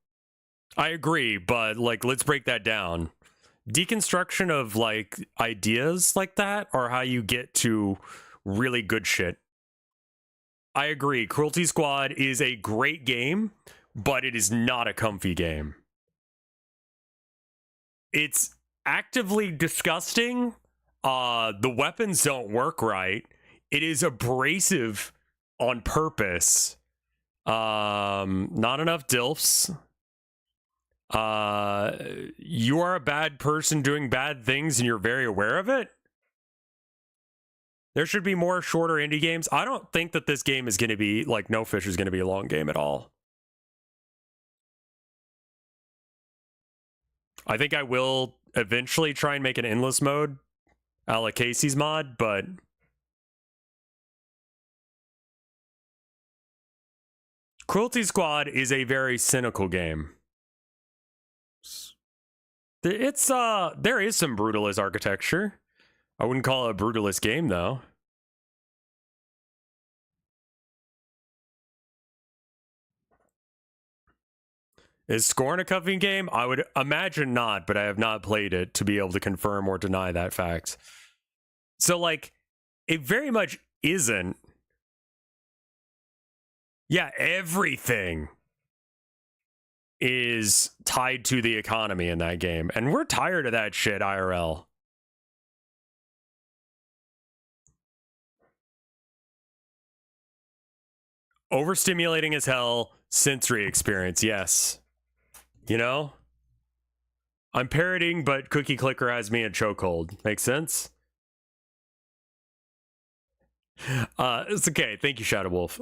I agree, but like, let's break that down. Deconstruction of like ideas like that are how you get to really good shit. I agree. Cruelty Squad is a great game, but it is not a comfy game. It's actively disgusting. The weapons don't work right. It is abrasive on purpose. Not enough DILFs. You are a bad person doing bad things and you're very aware of it. There should be more shorter indie games. I don't think that this game is going to be, like, No Fish is going to be a long game at all. I think I will eventually try and make an endless mode a la Casey's mod, but Cruelty Squad is a very cynical game. It's there is some brutalist architecture. I wouldn't call it a brutalist game though. Is Scorn a comfy game? I would imagine not, but I have not played it to be able to confirm or deny that fact. So like, it very much isn't. Yeah, everything is tied to the economy in that game. And we're tired of that shit, IRL. Overstimulating as hell, sensory experience, yes. You know? I'm parroting, but Cookie Clicker has me in chokehold. Makes sense? It's okay. Thank you, Shadow Wolf.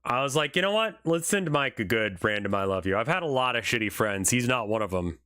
I was like, you know what? Let's send Mike a good random I love you. I've had a lot of shitty friends. He's not one of them.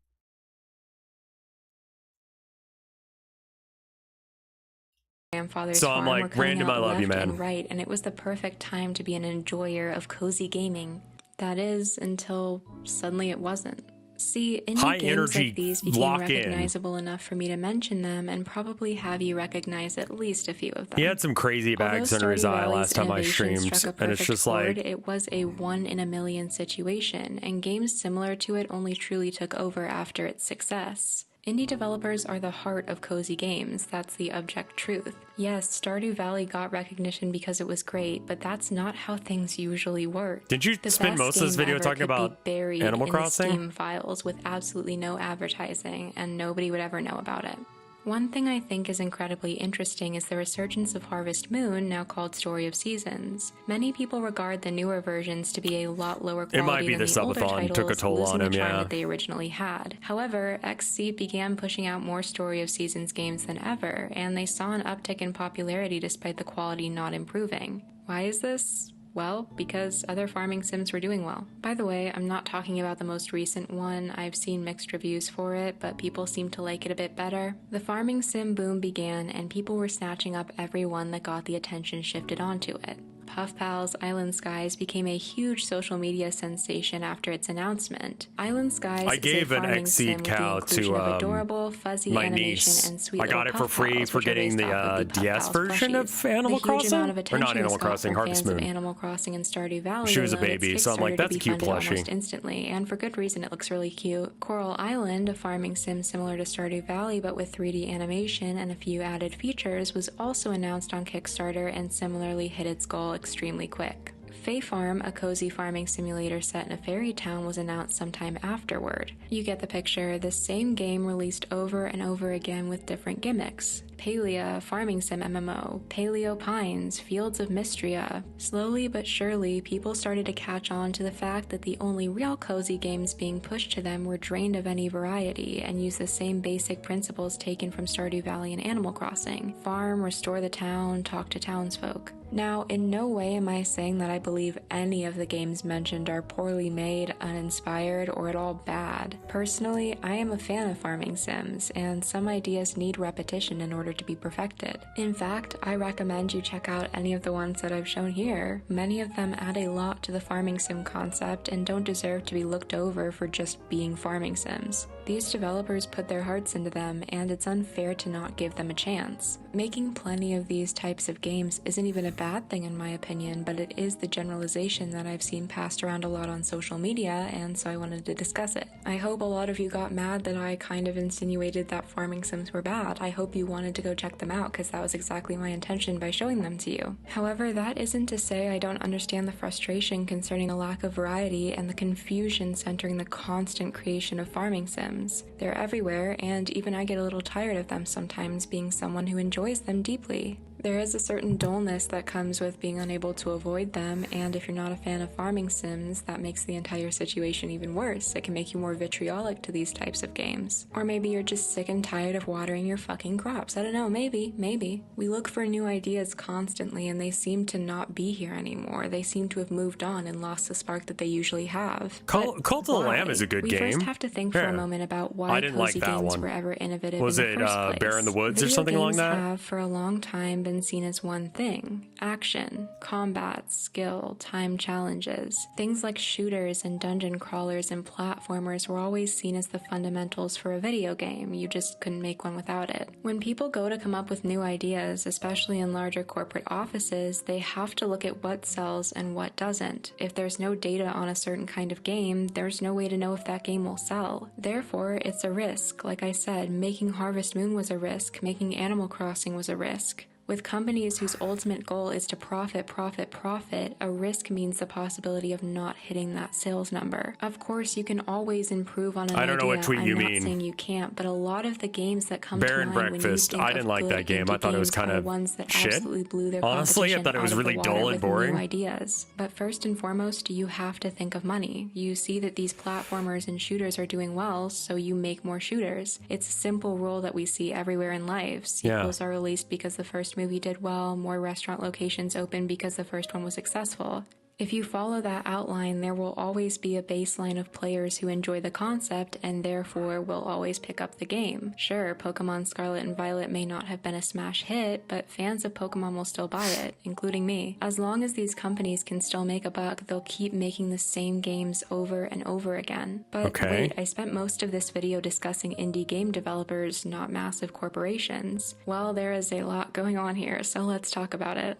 Grandfather's So I'm farm like, were coming random out I love you, left man. and right, and it was the perfect time to be an enjoyer of cozy gaming. That is, until suddenly it wasn't. See, indie High games energy like these became lock in. recognizable enough for me to mention them and probably have you recognize at least a few of them. He had some crazy bags Although under his Stardew eye Valley's last time I innovation streamed, struck a and it's perfect just chord, like, it was a 1 in a million situation, and games similar to it only truly took over after its success. Indie developers are the heart of cozy games, that's the abject truth. Yes, Stardew Valley got recognition because it was great, but that's not how things usually work. did you The spend best most of this game video ever talking could be about buried Animal in Crossing? the Steam files with absolutely no advertising, and nobody would ever know about it. One thing I think is incredibly interesting is the resurgence of Harvest Moon, now called Story of Seasons. Many people regard the newer versions to be a lot lower quality It might be than the the older subathon titles, took a toll losing on the him, charm yeah. that they originally had. However, XC began pushing out more Story of Seasons games than ever, and they saw an uptick in popularity despite the quality not improving. Why is this? Well, because other farming sims were doing well. By the way, I'm not talking about the most recent one. I've seen mixed reviews for it, but people seem to like it a bit better. The farming sim boom began, and people were snatching up every one that got the attention shifted onto it. Puff Pals Island Skies became a huge social media sensation after its announcement. Island Skies I is gave a an farming sim Exceed with the cow inclusion to of adorable, fuzzy my animation niece. and sweet I got little it for puff free pals, for which are getting based the off of Puff DS Pals version of plushies. Animal The huge Crossing? amount of Or attention not Animal it's got Crossing, from Harvest fans of Moon. Animal Crossing and Stardew Valley She was a allowed its baby, so I'm like, Kickstarter that's to a be cute funded plushie. almost instantly, and for good reason. It looks really cute. Coral Island, a farming sim similar to Stardew Valley but with 3D animation and a few added features, was also announced on Kickstarter and similarly hit its goal extremely quick. Fae Farm, a cozy farming simulator set in a fairy town, was announced sometime afterward. You get the picture, the same game released over and over again with different gimmicks. Palea, Farming Sim MMO, Paleo Pines, Fields of Mystria. Slowly but surely, people started to catch on to the fact that the only real cozy games being pushed to them were drained of any variety and use the same basic principles taken from Stardew Valley and Animal Crossing. Farm, restore the town, talk to townsfolk. Now, in no way am I saying that I believe any of the games mentioned are poorly made, uninspired, or at all bad. Personally, I am a fan of farming sims, and some ideas need repetition in order to be perfected. In fact, I recommend you check out any of the ones that I've shown here. Many of them add a lot to the farming sim concept and don't deserve to be looked over for just being farming sims. These developers put their hearts into them, and it's unfair to not give them a chance. Making plenty of these types of games isn't even a bad thing in my opinion, but it is the generalization that I've seen passed around a lot on social media, and so I wanted to discuss it. I hope a lot of you got mad that I kind of insinuated that farming sims were bad. I hope you wanted to go check them out, because that was exactly my intention by showing them to you. However, that isn't to say I don't understand the frustration concerning a lack of variety and the confusion centering the constant creation of farming sims. They're everywhere, and even I get a little tired of them sometimes, being someone who enjoys them deeply. There is a certain dullness that comes with being unable to avoid them, and if you're not a fan of farming sims, that makes the entire situation even worse. It can make you more vitriolic to these types of games. Or maybe you're just sick and tired of watering your fucking crops. I don't know, maybe. We look for new ideas constantly, and they seem to not be here anymore. They seem to have moved on and lost the spark that they usually have. Cult of the Lamb is a good game. We first have to think for a moment about why cozy games were ever innovative in the first place. Bear in the Woods or something along that? Video games have for a long time been seen as one thing: action, combat, skill, time challenges. Things like shooters and dungeon crawlers and platformers were always seen as the fundamentals for a video game. You just couldn't make one without it. When people go to come up with new ideas, especially in larger corporate offices, they have to look at what sells and what doesn't. If there's no data on a certain kind of game, there's no way to know if that game will sell. Therefore, it's a risk. Like I said, making Harvest Moon was a risk, making Animal Crossing was a risk. With companies whose ultimate goal is to profit, a risk means the possibility of not hitting that sales number. Of course, you can always improve on an idea. I don't know what tweet you mean. I'm not saying you can't, but a lot of the games that come Bear to and mind Breakfast. when you think I didn't of like good that game. indie I thought it was games kind are of ones that shit. absolutely blew their Honestly, I thought it was really dull and boring. New ideas. But first and foremost, you have to think of money. You see that these platformers and shooters are doing well, so you make more shooters. It's a simple rule that we see everywhere in life. Sequels are released because the first movie did well, more restaurant locations open because the first one was successful. If you follow that outline, there will always be a baseline of players who enjoy the concept and therefore will always pick up the game. Sure, Pokemon Scarlet and Violet may not have been a smash hit, but fans of Pokemon will still buy it, including me. As long as these companies can still make a buck, they'll keep making the same games over and over again. But wait, I spent most of this video discussing indie game developers, not massive corporations. Well, there is a lot going on here, so let's talk about it.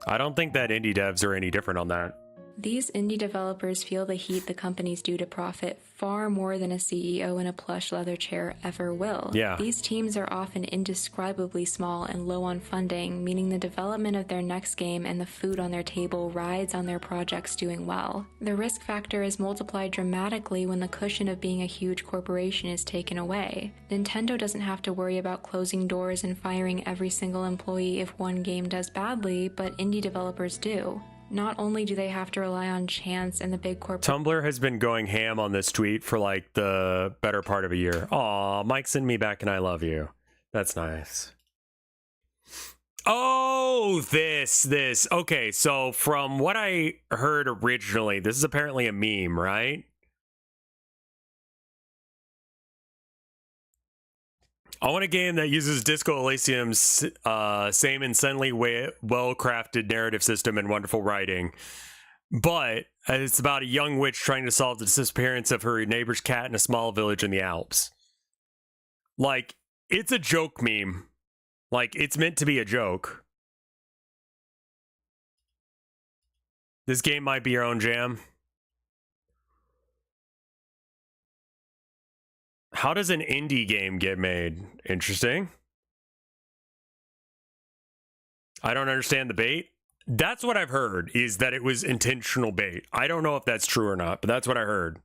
I don't think that indie devs are any different on that. These indie developers feel the heat the companies do to profit far more than a CEO in a plush leather chair ever will. Yeah. These teams are often indescribably small and low on funding, meaning the development of their next game and the food on their table rides on their projects doing well. The risk factor is multiplied dramatically when the cushion of being a huge corporation is taken away. Nintendo doesn't have to worry about closing doors and firing every single employee if one game does badly, but indie developers do. Not only do they have to rely on chance and the big corporate... Tumblr has been going ham on this tweet for like the better part of a year. Aw, Mike, send me back and I love you. That's nice. Oh, this. Okay, so from what I heard originally, this is apparently a meme, right? I want a game that uses Disco Elysium's same insanely well-crafted narrative system and wonderful writing. But it's about a young witch trying to solve the disappearance of her neighbor's cat in a small village in the Alps. Like, it's a joke meme. Like, it's meant to be a joke. This game might be your own jam. How does an indie game get made? Interesting. I don't understand the bait. That's what I've heard, is that it was intentional bait. I don't know if that's true or not, but that's what I heard.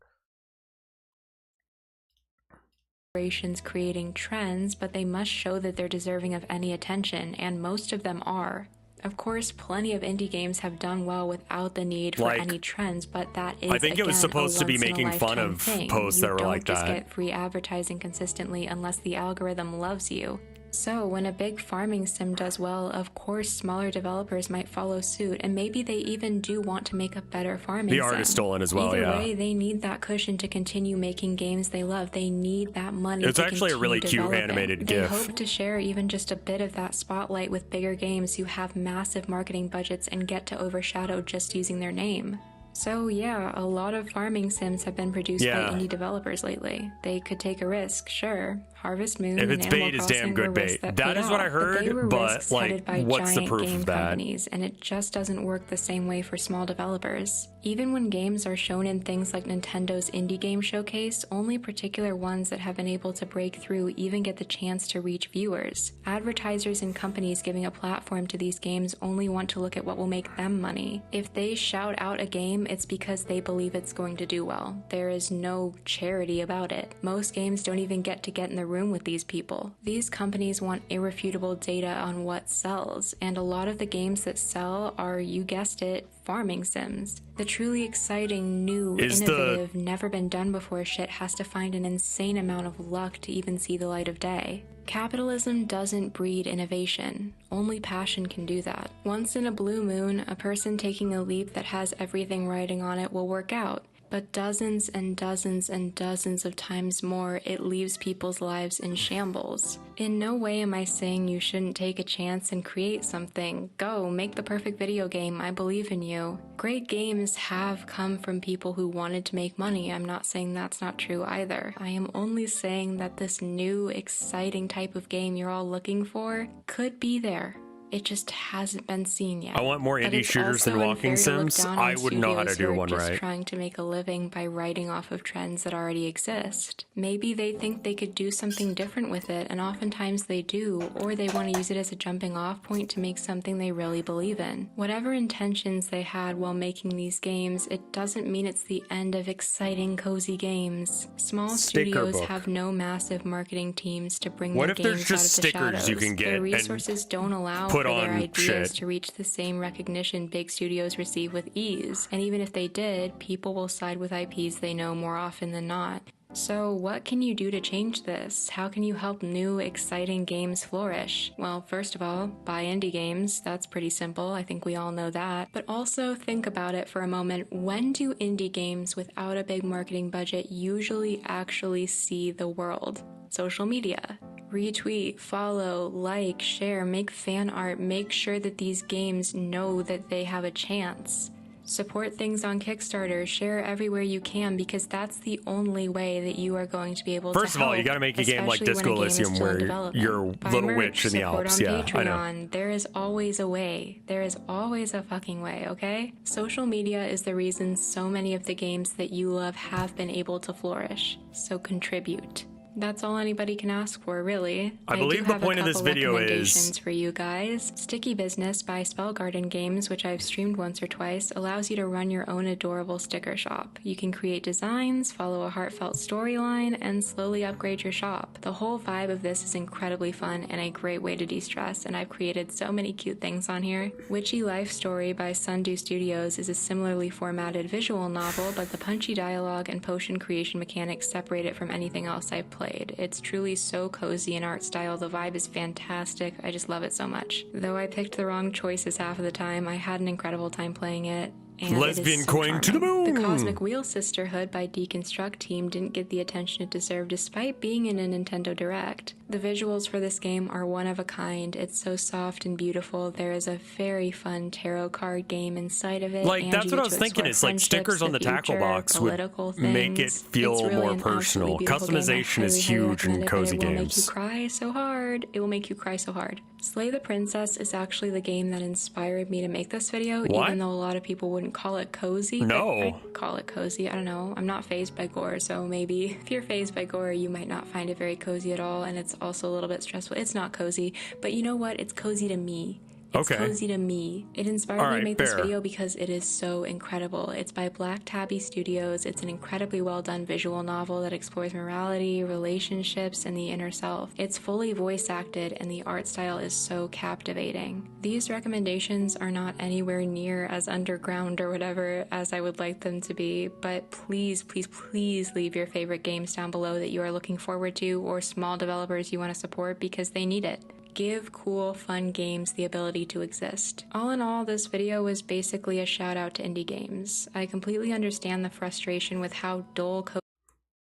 corporations creating trends, but they must show that they're deserving of any attention, and most of them are. Of course, plenty of indie games have done well without the need for any trends, but that is, I think it was supposed to be making fun of posts that were like that. You don't just get free advertising consistently unless the algorithm loves you. So, when a big farming sim does well, of course smaller developers might follow suit, and maybe they even do want to make a better farming sim. The art is stolen as well, Either way, they need that cushion to continue making games they love. They need that money to continue developing. It's actually a really cute animated GIF. They hope to share even just a bit of that spotlight with bigger games who have massive marketing budgets and get to overshadow just using their name. So yeah, a lot of farming sims have been produced by indie developers lately. They could take a risk, sure. Harvest Moon if it's and Animal bait, it's Crossing damn good bait. That is what I heard, but like, what's the proof of that? Companies, and it just doesn't work the same way for small developers. Even when games are shown in things like Nintendo's Indie Game Showcase, only particular ones that have been able to break through even get the chance to reach viewers. Advertisers and companies giving a platform to these games only want to look at what will make them money. If they shout out a game, it's because they believe it's going to do well. There is no charity about it. Most games don't even get in the room with these people. These companies want irrefutable data on what sells, and a lot of the games that sell are, you guessed it, farming sims. The truly exciting, new, innovative, never been done before shit has to find an insane amount of luck to even see the light of day. Capitalism doesn't breed innovation. Only passion can do that. Once in a blue moon, a person taking a leap that has everything riding on it will work out. But dozens and dozens and dozens of times more, it leaves people's lives in shambles. In no way am I saying you shouldn't take a chance and create something. Go, make the perfect video game, I believe in you. Great games have come from people who wanted to make money. I'm not saying that's not true either. I am only saying that this new, exciting type of game you're all looking for could be there. It just hasn't been seen yet. I want more indie shooters than walking sims. I wouldn't know how to do one right. Trying to make a living by riding off of trends that already exist. Maybe they think they could do something different with it, and oftentimes they do, or they want to use it as a jumping off point to make something they really believe in. Whatever intentions they had while making these games, it doesn't mean it's the end of exciting, cozy games. Small studios have no massive marketing teams to bring their games out of the shadows. What if there's just stickers you can get? Their resources don't allow for their ideas to reach the same recognition big studios receive with ease. And even if they did, people will side with IPs they know more often than not. So what can you do to change this? How can you help new, exciting games flourish? Well, first of all, buy indie games. That's pretty simple. I think we all know that. But also think about it for a moment. When do indie games without a big marketing budget usually actually see the world? Social media. Retweet, follow, like, share, make fan art, make sure that these games know that they have a chance. Support things on Kickstarter, share everywhere you can, because that's the only way that you are going to be able to help. First of all, you gotta make a game like Disco Elysium where you're Little Witch in the Alps. Yeah, I know. There is always a way. There is always a fucking way, okay? Social media is the reason so many of the games that you love have been able to flourish. So contribute. That's all anybody can ask for, really. I believe the point of this video is for you guys. Sticky Business by Spellgarden Games, which I've streamed once or twice, allows you to run your own adorable sticker shop. You can create designs, follow a heartfelt storyline, and slowly upgrade your shop. The whole vibe of this is incredibly fun and a great way to de-stress, and I've created so many cute things on here. Witchy Life Story by Sundew Studios is a similarly formatted visual novel, but the punchy dialogue and potion creation mechanics separate it from anything else I've played. It's truly so cozy in art style. The vibe is fantastic. I just love it so much. Though I picked the wrong choices half of the time, I had an incredible time playing it. And Lesbian coin to the moon! The Cosmic Wheel Sisterhood by Deconstruct Team didn't get the attention it deserved despite being in a Nintendo Direct. The visuals for this game are one of a kind. It's so soft and beautiful. There is a very fun tarot card game inside of it. Like, that's what I was thinking. It's like stickers on the tackle box would make it feel really more personal. Customization is huge in cozy games. It will make you cry so hard. It will make you cry so hard. Slay the Princess is actually the game that inspired me to make this video, even though a lot of people wouldn't call it cozy. No. I call it cozy. I don't know. I'm not fazed by gore, so maybe if you're fazed by gore, you might not find it very cozy at all, and it's also a little bit stressful. It's not cozy, but you know what? It's cozy to me. It's Okay. cozy to me. It inspired All me right, to make this fair. video because it is so incredible. It's by Black Tabby Studios. It's an incredibly well done visual novel that explores morality, relationships, and the inner self. It's fully voice acted and the art style is so captivating. These recommendations are not anywhere near as underground or whatever as I would like them to be, but please, please, please leave your favorite games down below that you are looking forward to or small developers you want to support because they need it. Give cool, fun games the ability to exist. All in all, this video was basically a shout out to indie games. I completely understand the frustration with how dull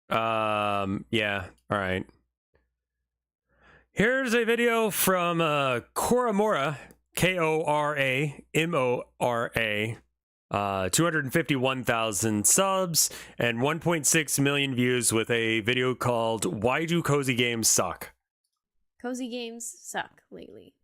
Yeah, all right. Here's a video from Koramora, Koramora, 251,000 subs and 1.6 million views with a video called Why Do Cozy Games Suck? Cozy games suck lately.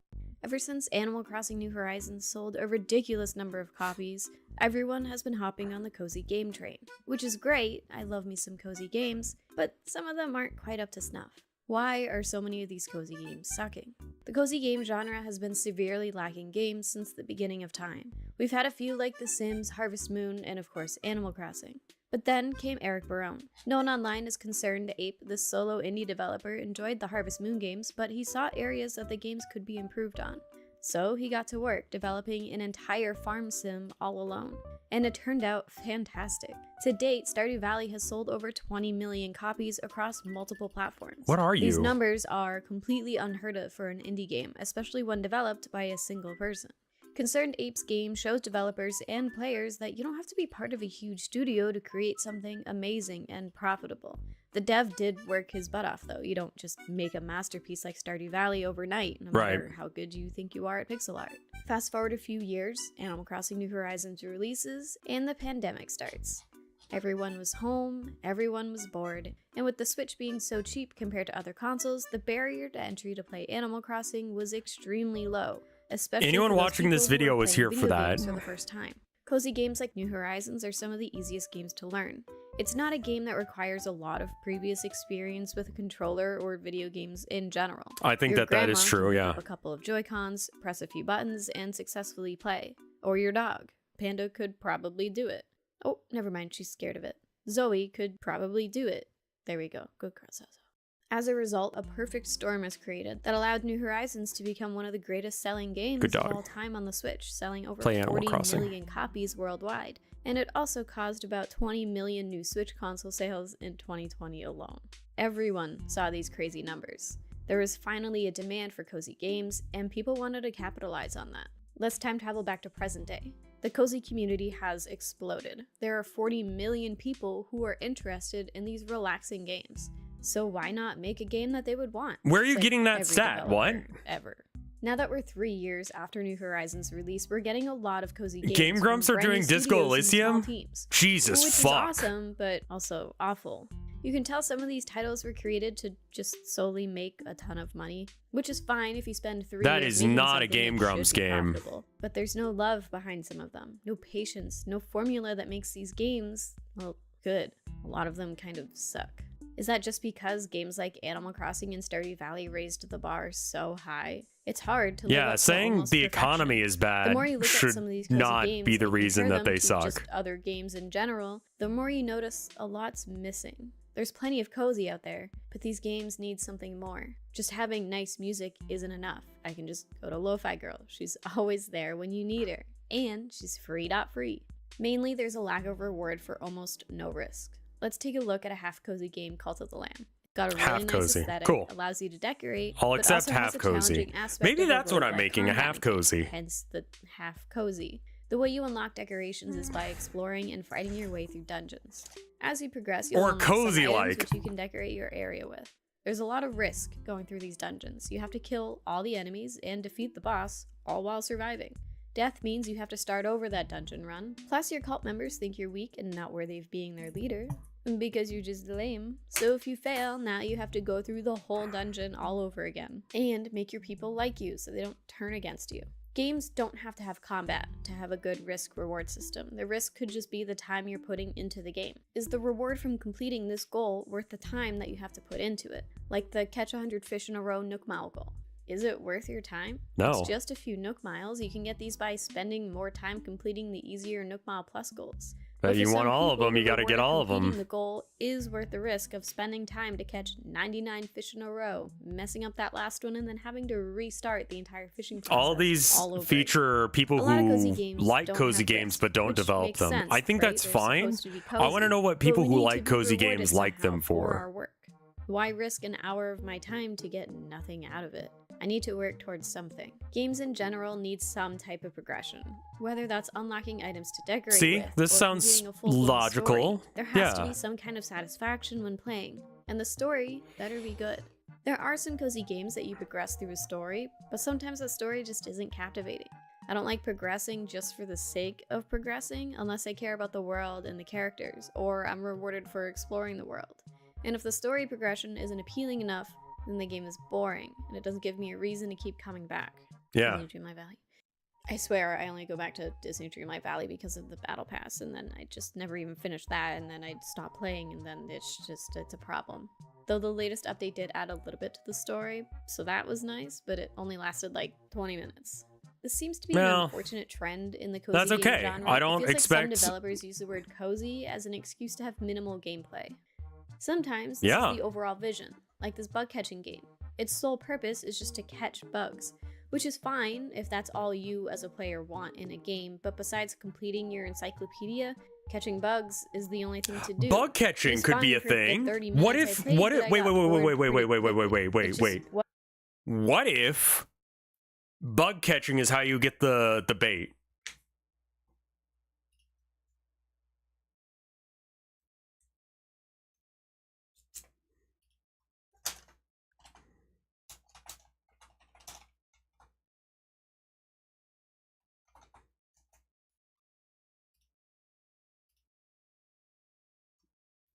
Ever since Animal Crossing New Horizons sold a ridiculous number of copies, everyone has been hopping on the cozy game train. Which is great, I love me some cozy games, but some of them aren't quite up to snuff. Why are so many of these cozy games sucking? The cozy game genre has been severely lacking games since the beginning of time. We've had a few like The Sims, Harvest Moon, and of course Animal Crossing. But then came Eric Barone. Known online as Concerned Ape, this solo indie developer enjoyed the Harvest Moon games, but he saw areas that the games could be improved on. So he got to work developing an entire farm sim all alone. And it turned out fantastic. To date, Stardew Valley has sold over 20 million copies across multiple platforms. What are you? These numbers are completely unheard of for an indie game, especially one developed by a single person. Concerned Ape's game shows developers and players that you don't have to be part of a huge studio to create something amazing and profitable. The dev did work his butt off though. You don't just make a masterpiece like Stardew Valley overnight, no matter how good you think you are at pixel art. Fast forward a few years, Animal Crossing New Horizons releases, and the pandemic starts. Everyone was home, everyone was bored, and with the Switch being so cheap compared to other consoles, the barrier to entry to play Animal Crossing was extremely low. Especially Anyone for those watching this people who video are was playing here for video that. games for the first time. Cozy games like New Horizons are some of the easiest games to learn. It's not a game that requires a lot of previous experience with a controller or video games in general. I think Your that is grandma true, can pick yeah. up a couple of Joy-Cons, press a few buttons, and successfully play. Or your dog. Panda could probably do it. Oh, never mind, she's scared of it. Zoe could probably do it. There we go. Good girl, Zozo. As a result, a perfect storm is created that allowed New Horizons to become one of the greatest selling games Good of dog. all time on the Switch, selling over Play Animal 40 Crossing. million copies worldwide. And it also caused about 20 million new Switch console sales in 2020 alone. Everyone saw these crazy numbers. There was finally a demand for cozy games, and people wanted to capitalize on that. Let's time travel back to present day. The cozy community has exploded. There are 40 million people who are interested in these relaxing games. So why not make a game that they would want? Where are you Said getting that every stat? What? developer Ever. Now that we're 3 years after New Horizons release, we're getting a lot of cozy games. Game from Grumps are brand new doing Disco studios and small Elysium? teams, Jesus which fuck. is awesome, but also awful. You can tell some of these titles were created to just solely make a ton of money, which is fine if you spend 3 That years is making not a something Game that Grumps should be game. profitable. But there's no love behind some of them, no patience, no formula that makes these games, well, good. A lot of them kind of suck. Is that just because games like Animal Crossing and Stardew Valley raised the bar so high? It's hard to live Yeah, up to saying almost the perfection. economy is bad The more you look should at some of these cozy not games be the and reason compare that them they to suck. just other games in general, the more you notice a lot's missing. There's plenty of cozy out there, but these games need something more. Just having nice music isn't enough. I can just go to Lo-Fi Girl. She's always there when you need her, and she's free. Mainly, there's a lack of reward for almost no risk. Let's take a look at a half-cozy game, Cult of the Lamb. Got a really Half nice cozy. aesthetic, Cool. allows you to decorate, I'll but accept also has half a cozy. challenging aspect Maybe of a that's what I'm roguelike making, a combat half cozy. mechanic, hence the half cozy. The way you unlock decorations is by exploring and fighting your way through dungeons. As you progress, you'll Or unlock some cozy-like. items which you can decorate your area with. There's a lot of risk going through these dungeons. You have to kill all the enemies and defeat the boss, all while surviving. Death means you have to start over that dungeon run. Plus, your cult members think you're weak and not worthy of being their leader, because you're just lame. So if you fail, now you have to go through the whole dungeon all over again, and make your people like you so they don't turn against you. Games don't have to have combat to have a good risk-reward system. The risk could just be the time you're putting into the game. Is the reward from completing this goal worth the time that you have to put into it? Like the catch 100 fish in a row Nook Mao goal. Is it worth your time? No. It's just a few Nook miles. You can get these by spending more time completing the easier Nook Mile Plus goals. But you for want some all of people, them, you the got to get reward of all of completing them. The goal is worth the risk of spending time to catch 99 fish in a row, messing up that last one, and then having to restart the entire fishing process. All these all over feature people A lot of who cozy games like don't cozy have games risk, but don't which develop makes them. sense, I think right? that's They're fine. supposed to be I want to cozy, know what but people we who need to like be cozy rewarded games like them somehow our for. work. Why risk an hour of my time to get nothing out of it? I need to work towards something. Games in general need some type of progression, whether that's unlocking items to decorate See, with, this or sounds completing a full-blown logical. story. There has to Yeah. be some kind of satisfaction when playing, and the story better be good. There are some cozy games that you progress through a story, but sometimes the story just isn't captivating. I don't like progressing just for the sake of progressing unless I care about the world and the characters, or I'm rewarded for exploring the world. And if the story progression isn't appealing enough, then the game is boring, and it doesn't give me a reason to keep coming back. Yeah. Disney Dreamlight Valley. I swear I only go back to Disney Dreamlight Valley because of the Battle Pass, and then I just never even finished that, and then I'd stop playing, and then it's a problem. Though the latest update did add a little bit to the story, so that was nice, but it only lasted like 20 minutes. This seems to be an Well, unfortunate trend in the cozy that's game okay. genre. I don't it feels expect- like some developers use the word cozy as an excuse to have minimal gameplay. Sometimes this Yeah. is the overall vision, like this bug catching game. Its sole purpose is just to catch bugs, which is fine if that's all you as a player want in a game, but besides completing your encyclopedia, catching bugs is the only thing to do. Bug catching It's could fine be a for the thing. 30 What minutes if I played, what but if I wait got wait wait bored wait wait pretty wait wait wait quickly. wait It's wait just wait. What if bug catching is how you get the bait?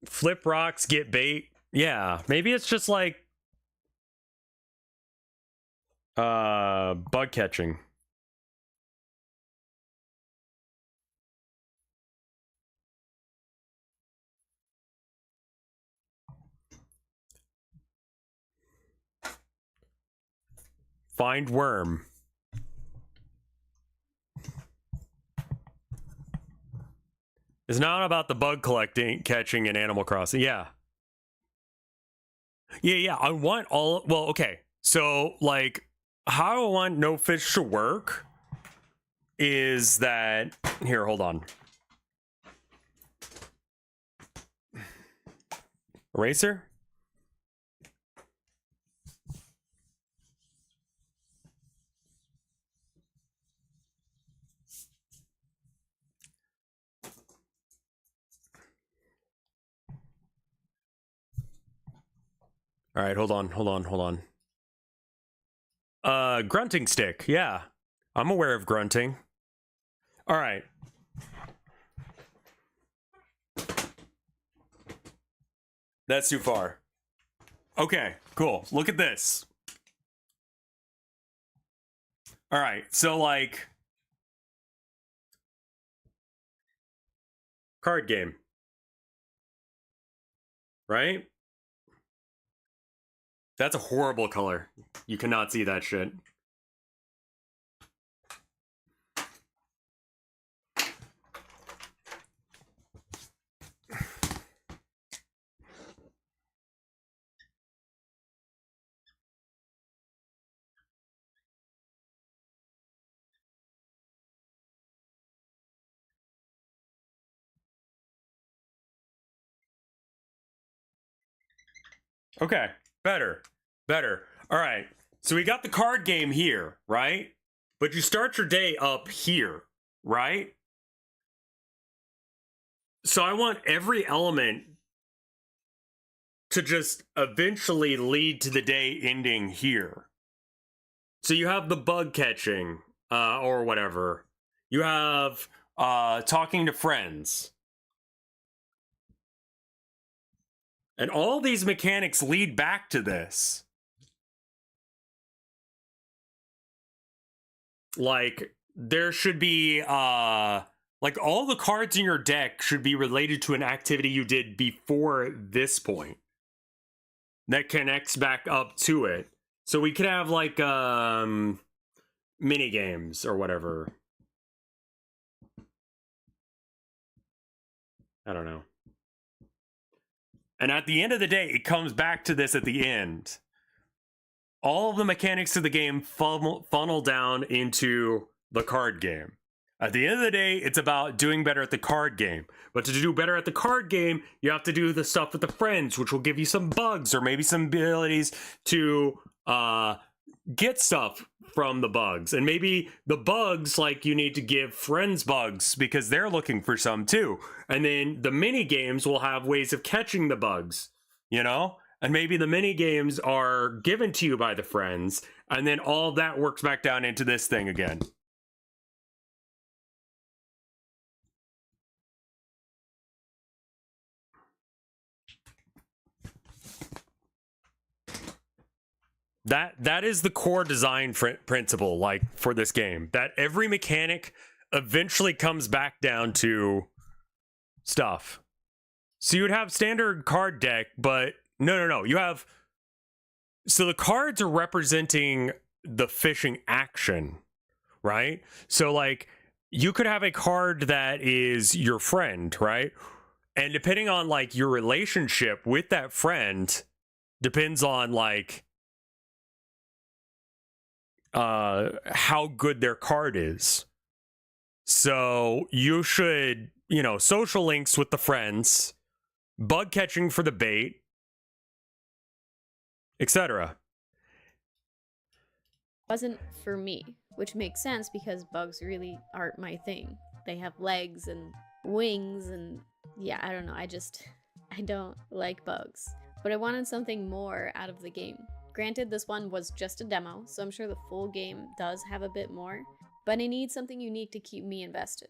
Flip rocks, get bait. Yeah, maybe it's just like bug catching. Find worm. It's not about the bug collecting, catching in Animal Crossing. Yeah. Yeah. I want all. Well, okay. So, like, how I want No Fish to work is that. Here, hold on. Eraser? All right, hold on. Grunting stick. Yeah. I'm aware of grunting. All right. That's too far. Okay, cool. Look at this. All right, so like card game. Right? That's a horrible color. You cannot see that shit. Okay, better. All right, so we got the card game here, right? But you start your day up here, right? So I want every element to just eventually lead to the day ending here. So you have the bug catching, or whatever. You have talking to friends. And all these mechanics lead back to this. Like, there should be, like, all the cards in your deck should be related to an activity you did before this point that connects back up to it. So we could have like mini games or whatever. I don't know. And at the end of the day, it comes back to this at the end. All of the mechanics of the game funnel down into the card game. At the end of the day, it's about doing better at the card game. But to do better at the card game, you have to do the stuff with the friends, which will give you some bugs or maybe some abilities to get stuff from the bugs. And maybe the bugs, like, you need to give friends bugs because they're looking for some too. And then the mini games will have ways of catching the bugs, you know? And maybe the mini games are given to you by the friends, and then all of that works back down into this thing again. That is the core design principle, like, for this game. That every mechanic eventually comes back down to stuff. So you would have standard card deck, but no. You have... So the cards are representing the fishing action, right? So, like, you could have a card that is your friend, right? And depending on, like, your relationship with that friend depends on, like, how good their card is. So you should, you know, social links with the friends, bug catching for the bait, etc. Wasn't for me, which makes sense because bugs really aren't my thing. They have legs and wings and yeah, I don't know. I don't like bugs. But I wanted something more out of the game. Granted, this one was just a demo, so I'm sure the full game does have a bit more, but I need something unique to keep me invested.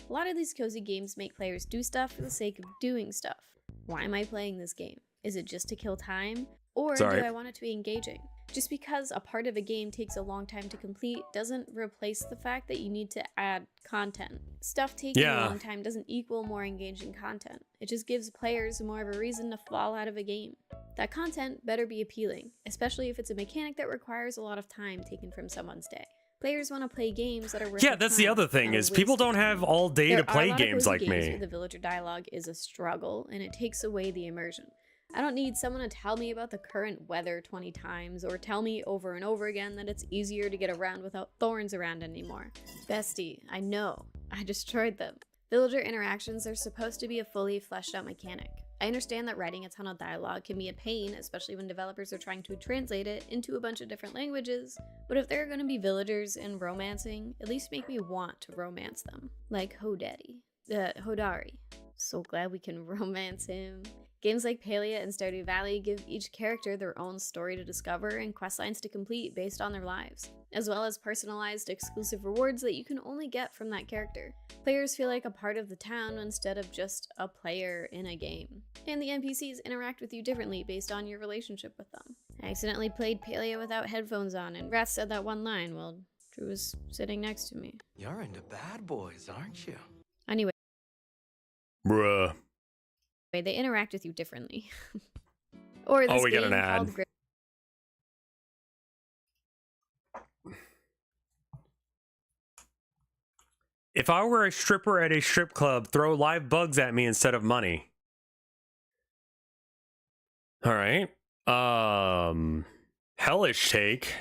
A lot of these cozy games make players do stuff for the sake of doing stuff. Why am I playing this game? Is it just to kill time? Or do I want it to be engaging? Just because a part of a game takes a long time to complete doesn't replace the fact that you need to add content. Stuff taking a long time doesn't equal more engaging content. It just gives players more of a reason to fall out of a game. That content better be appealing, especially if it's a mechanic that requires a lot of time taken from someone's day. Players want to play games that are worth that's the other thing, is people don't have all day to play games like me. The villager dialogue is a struggle, and it takes away the immersion. I don't need someone to tell me about the current weather 20 times, or tell me over and over again that it's easier to get around without thorns around anymore. Bestie, I know. I destroyed them. Villager interactions are supposed to be a fully fleshed out mechanic. I understand that writing a ton of dialogue can be a pain, especially when developers are trying to translate it into a bunch of different languages, but if there are going to be villagers and romancing, at least make me want to romance them. Like Hodari. So glad we can romance him. Games like Palia and Stardew Valley give each character their own story to discover and questlines to complete based on their lives, as well as personalized exclusive rewards that you can only get from that character. Players feel like a part of the town instead of just a player in a game. And the NPCs interact with you differently based on your relationship with them. I accidentally played Palia without headphones on, and Wrath said that one line while Drew was sitting next to me. You're into bad boys, aren't you? Anyway. Bruh. They interact with you differently. Or this we got game an ad. called If I were a stripper at a strip club, throw live bugs at me instead of money. All right. Hellish take.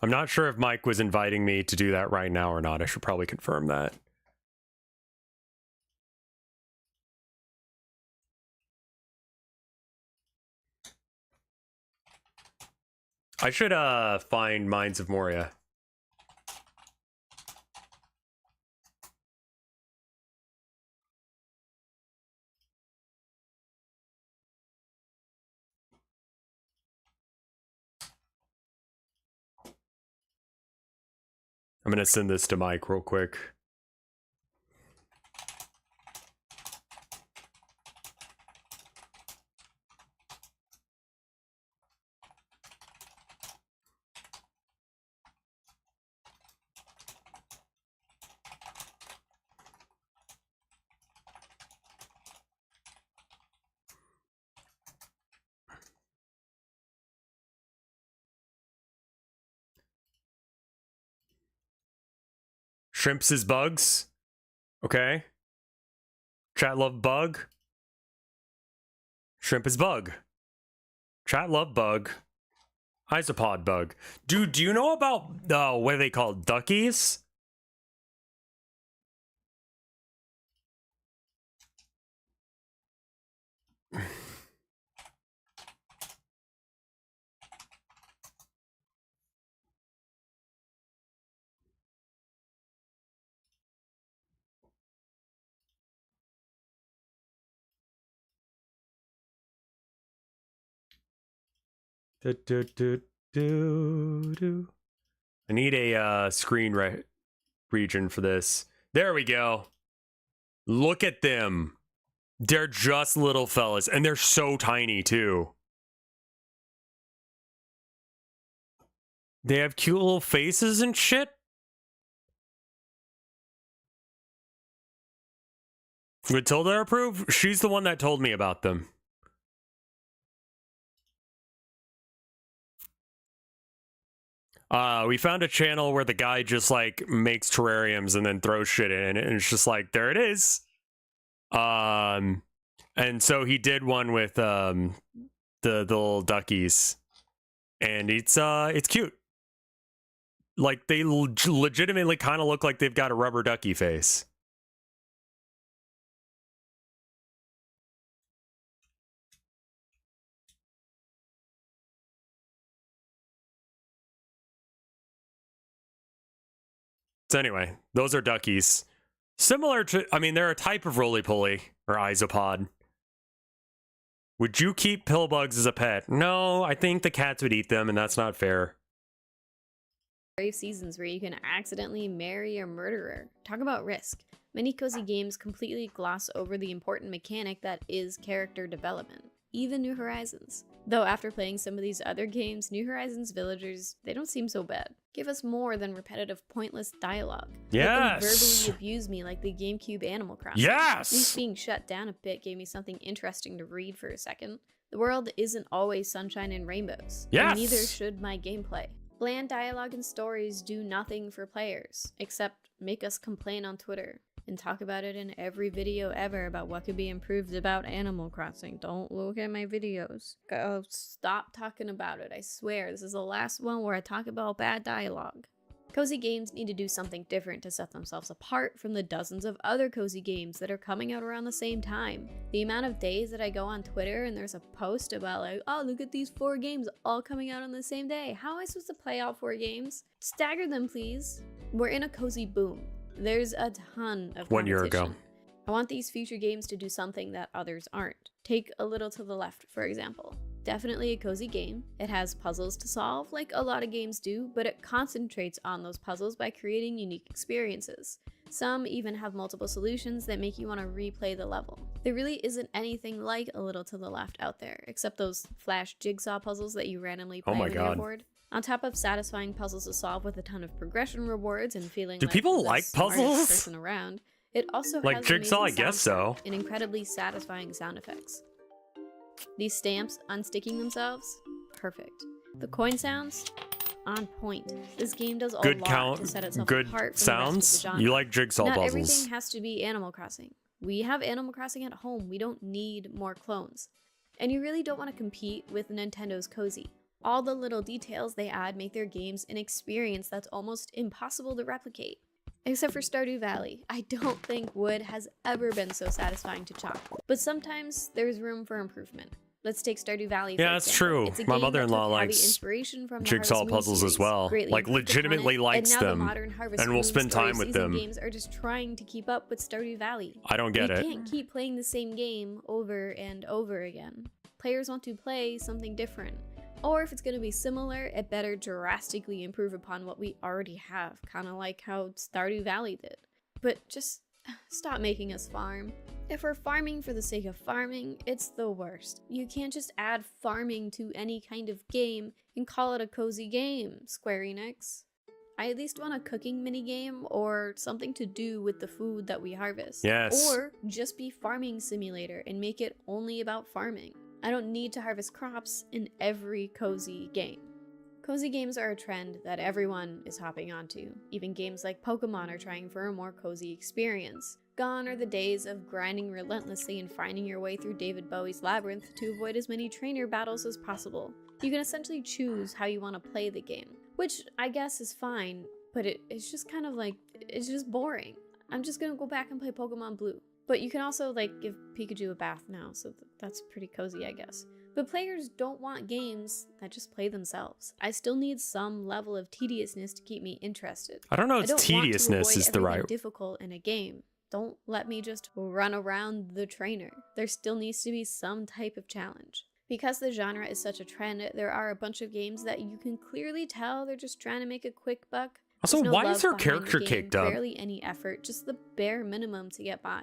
I'm not sure if Mike was inviting me to do that right now or not. I should probably confirm that. I should find Mines of Moria. I'm gonna send this to Mike real quick. Shrimps is bugs. Okay. Chat love bug. Shrimp is bug. Chat love bug. Isopod bug. Dude, do you know about what are they called? Duckies? I need a screen region for this. There we go. Look at them. They're just little fellas, and they're so tiny too. They have cute little faces and shit. Would Tilda approve? She's the one that told me about them. We found a channel where the guy just like makes terrariums and then throws shit in, and it's just like, there it is. And so he did one with the little duckies, and it's cute. Like they legitimately kind of look like they've got a rubber ducky face. So anyway, those are duckies. Similar to, I mean, they're a type of roly-poly or isopod. Would you keep pillbugs as a pet? No, I think the cats would eat them, and that's not fair. Brave seasons where you can accidentally marry a murderer. Talk about risk. Many cozy games completely gloss over the important mechanic that is character development. Even New Horizons. Though after playing some of these other games, New Horizons villagers, they don't seem so bad. Give us more than repetitive, pointless dialogue. Yes! Let them verbally abuse me like the GameCube Animal Crossing. Yes! At least being shut down a bit gave me something interesting to read for a second. The world isn't always sunshine and rainbows. Yes! And neither should my gameplay. Bland dialogue and stories do nothing for players, except make us complain on Twitter. And talk about it in every video ever about what could be improved about Animal Crossing. Don't look at my videos. Go stop talking about it. I swear, this is the last one where I talk about bad dialogue. Cozy games need to do something different to set themselves apart from the dozens of other cozy games that are coming out around the same time. The amount of days that I go on Twitter and there's a post about like, oh, look at these 4 games all coming out on the same day. How am I supposed to play all 4 games? Stagger them, please. We're in a cozy boom. There's a ton of 1 year ago. I want these future games to do something that others aren't. Take A Little to the Left, for example. Definitely a cozy game. It has puzzles to solve, like a lot of games do, but it concentrates on those puzzles by creating unique experiences. Some even have multiple solutions that make you want to replay the level. There really isn't anything like A Little to the Left out there, except those flash jigsaw puzzles that you randomly play when you're bored. On top of satisfying puzzles to solve with a ton of progression rewards and feeling Do like people the like smartest puzzles? person around, it also Like has Jigsaw, amazing I guess so. and incredibly satisfying sound effects. These stamps unsticking themselves, perfect. The coin sounds, on point. This game does a lot to set itself good apart from sounds. the rest of the genre. You like jigsaw Not puzzles. everything has to be Animal Crossing. We have Animal Crossing at home. We don't need more clones. And you really don't want to compete with Nintendo's Cozy. All the little details they add make their games an experience that's almost impossible to replicate. Except for Stardew Valley, I don't think wood has ever been so satisfying to chop. But sometimes there's room for improvement. Let's take Stardew Valley for Yeah, that's example. true. It's a My game mother-in-law that took heavy likes inspiration from the jigsaw Harvest Moon puzzles as series, well. greatly Like improved upon legitimately it, likes and now them, the modern Harvest and Moon will spend story time with season them. games are just trying to keep up with Stardew Valley. I don't get it. We can't keep playing the same game over and over again. Players want to play something different. Or if it's going to be similar, it better drastically improve upon what we already have, kind of like how Stardew Valley did. But just stop making us farm. If we're farming for the sake of farming, it's the worst. You can't just add farming to any kind of game and call it a cozy game, Square Enix. I at least want a cooking minigame or something to do with the food that we harvest. Yes. Or just be farming simulator and make it only about farming. I don't need to harvest crops in every cozy game. Cozy games are a trend that everyone is hopping onto. Even games like Pokemon are trying for a more cozy experience. Gone are the days of grinding relentlessly and finding your way through David Bowie's labyrinth to avoid as many trainer battles as possible. You can essentially choose how you want to play the game, which I guess is fine, but it's just kind of like, it's just boring. I'm just gonna go back and play Pokemon Blue. But you can also like give Pikachu a bath now, so that's pretty cozy, I guess. But players don't want games that just play themselves. I still need some level of tediousness to keep me interested. I don't know if tediousness is the right. Difficult in a game. Don't let me just run around the trainer. There still needs to be some type of challenge. Because the genre is such a trend, there are a bunch of games that you can clearly tell they're just trying to make a quick buck. Also, There's no why love is her behind character the game, caked up? Barely any effort, just the bare minimum to get by.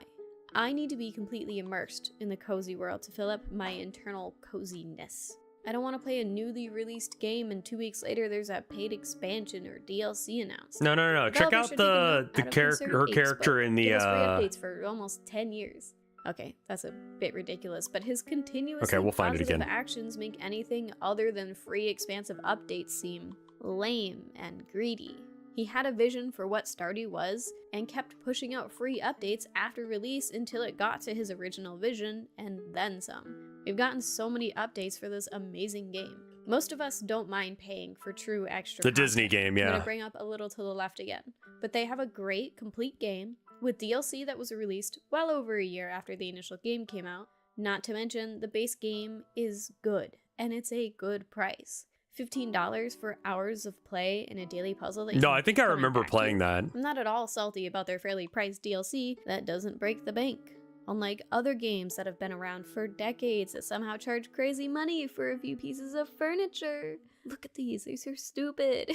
I need to be completely immersed in the cozy world to fill up my internal coziness. I don't want to play a newly released game and 2 weeks later there's a paid expansion or DLC announced. No. Check out her character in the Give us free updates for almost 10 years. Okay, that's a bit ridiculous, but his continuous we'll find it positive again. actions make anything other than free expansive updates seem lame and greedy. He had a vision for what Stardew was, and kept pushing out free updates after release until it got to his original vision, and then some. We've gotten so many updates for this amazing game. Most of us don't mind paying for true extra The content. Disney game, I'm yeah. gonna bring up A Little to the Left again. But they have a great, complete game, with DLC that was released well over a year after the initial game came out. Not to mention, the base game is good, and it's a good price. $15 for hours of play in a daily puzzle that you No, can I think keep I coming remember back to. playing that. I'm not at all salty about their fairly priced DLC that doesn't break the bank. Unlike other games that have been around for decades that somehow charge crazy money for a few pieces of furniture. Look at these are stupid.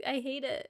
I hate it.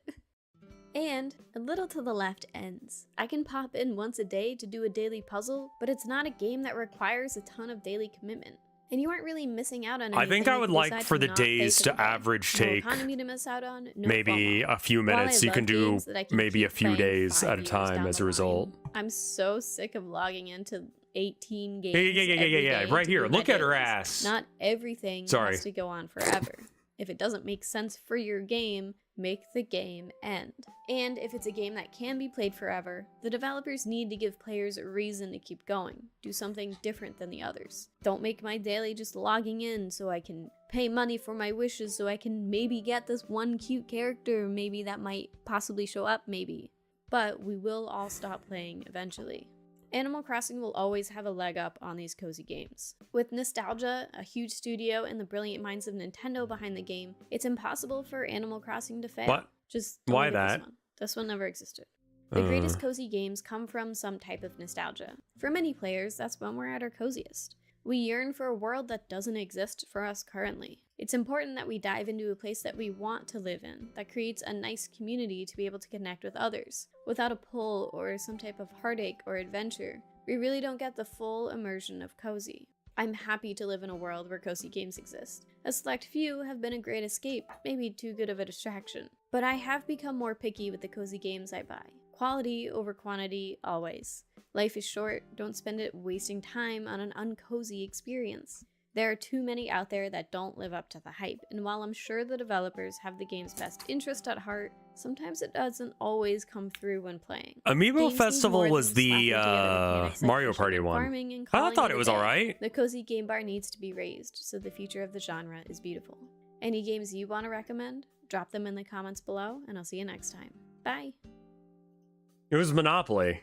And A Little to the Left ends. I can pop in once a day to do a daily puzzle, but it's not a game that requires a ton of daily commitment. And you aren't really missing out on anything. I think I would like besides for the not pay days for to the day. average No take economy to miss out on, no maybe FOMO. a few While I minutes. You love can do games that I can maybe a keep few playing days 5 at a years time down as the a line, result. I'm so sick of logging into 18 games. Yeah. every day Right to here. do my Look at her dailies. ass. Not everything Sorry. has to go on forever. If it doesn't make sense for your game, make the game end. And if it's a game that can be played forever, the developers need to give players a reason to keep going. Do something different than the others. Don't make my daily just logging in so I can pay money for my wishes so I can maybe get this one cute character maybe that might possibly show up maybe. But we will all stop playing eventually. Animal Crossing will always have a leg up on these cozy games. With nostalgia, a huge studio, and the brilliant minds of Nintendo behind the game, it's impossible for Animal Crossing to fail. What? Just don't Why look at that? This one never existed. The greatest cozy games come from some type of nostalgia. For many players, that's when we're at our coziest. We yearn for a world that doesn't exist for us currently. It's important that we dive into a place that we want to live in, that creates a nice community to be able to connect with others, without a pull or some type of heartache or adventure. We really don't get the full immersion of cozy. I'm happy to live in a world where cozy games exist. A select few have been a great escape, maybe too good of a distraction. But I have become more picky with the cozy games I buy. Quality over quantity, always. Life is short, don't spend it wasting time on an uncozy experience. There are too many out there that don't live up to the hype, and while I'm sure the developers have the game's best interest at heart, sometimes it doesn't always come through when playing. Amiibo Games need Festival more was than the slapping together mechanics like Mario fishing Party and one. farming and I calling thought it it a was day. alright. The cozy game bar needs to be raised, so the future of the genre is beautiful. Any games you want to recommend? Drop them in the comments below, and I'll see you next time. Bye! It was Monopoly.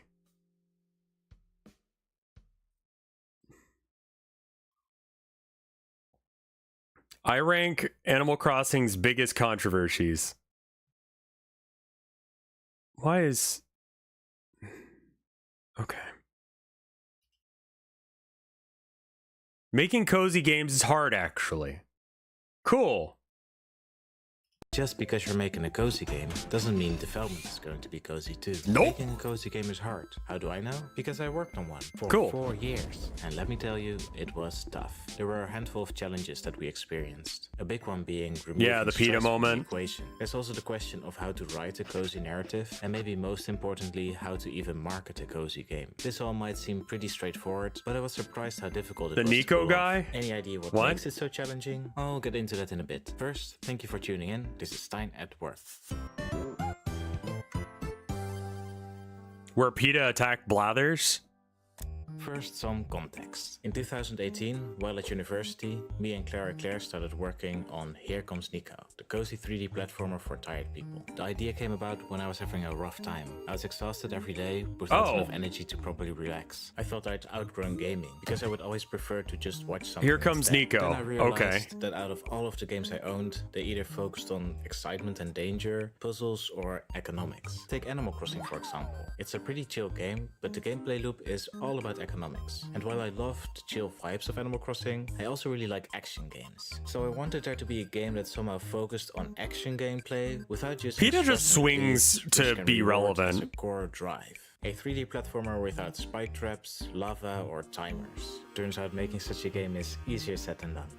I rank Animal Crossing's biggest controversies. Why is... Okay. Making cozy games is hard, actually. Cool. Just because you're making a cozy game doesn't mean development is going to be cozy too. Nope. Making a cozy game is hard. How do I know? Because I worked on one for Cool. 4 years. And let me tell you, it was tough. There were a handful of challenges that we experienced. A big one being removing Yeah, the PETA stress from moment. the equation. There's also the question of how to write a cozy narrative, and maybe most importantly, how to even market a cozy game. This all might seem pretty straightforward, but I was surprised how difficult it The was to Nico pull guy? off. Any idea what What? makes it so challenging? I'll get into that in a bit. First, thank you for tuning in. This is Stein at Worth. Where PETA attacked Blathers? First, some context. In 2018, while at university, me and Claire started working on Here Comes Nico, the cozy 3D platformer for tired people. The idea came about when I was having a rough time. I was exhausted every day, without enough energy to properly relax. I thought I'd outgrown gaming, because I would always prefer to just watch something. Here Comes instead. Nico. Then I realized Okay. that out of all of the games I owned, they either focused on excitement and danger, puzzles, or economics. Take Animal Crossing for example. It's a pretty chill game, but the gameplay loop is all about economics. And while I love the chill vibes of Animal Crossing, I also really like action games. So I wanted there to be a game that somehow focused on action gameplay without just PETA just swings to be relevant. a core drive. A 3D platformer without spike traps, lava, or timers. Turns out making such a game is easier said than done.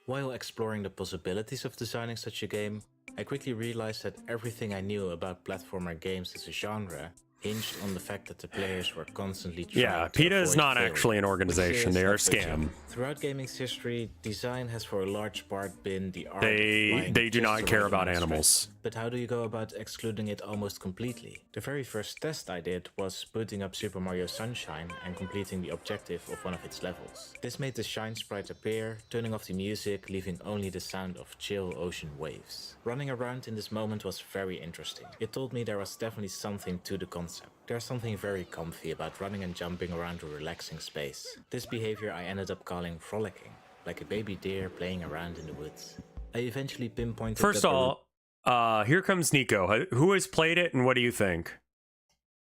While exploring the possibilities of designing such a game, I quickly realized that everything I knew about platformer games as a genre hinged on the fact that the players were constantly trying Yeah, to PETA is avoid not failure, actually an which organization. is They are a not legit. scam. Throughout gaming's history, design has for a large part been the art of They flying do just not the care right about amount of animals. stress. But how do you go about excluding it almost completely? The very first test I did was booting up Super Mario Sunshine and completing the objective of one of its levels. This made the shine sprite appear, turning off the music, leaving only the sound of chill ocean waves. Running around in this moment was very interesting. It told me there was definitely something to the concept. There's something very comfy about running and jumping around a relaxing space. This behavior I ended up calling frolicking, like a baby deer playing around in the woods. I eventually pinpointed First that of all, Here Comes Nico. Who has played it and what do you think?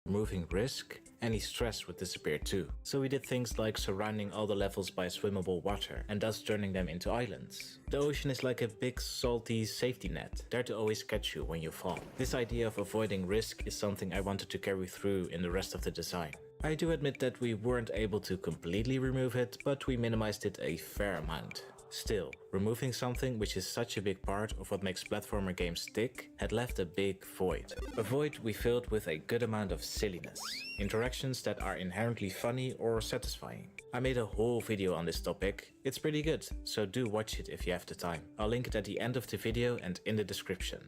removing risk, any stress would disappear too. So we did things like surrounding all the levels by swimmable water and thus turning them into islands. The ocean is like a big salty safety net, there to always catch you when you fall. This idea of avoiding risk is something I wanted to carry through in the rest of the design. I do admit that we weren't able to completely remove it, but we minimized it a fair amount. Still, removing something which is such a big part of what makes platformer games tick had left a big void. A void we filled with a good amount of silliness. Interactions that are inherently funny or satisfying. I made a whole video on this topic. It's pretty good, so do watch it if you have the time. I'll link it at the end of the video and in the description.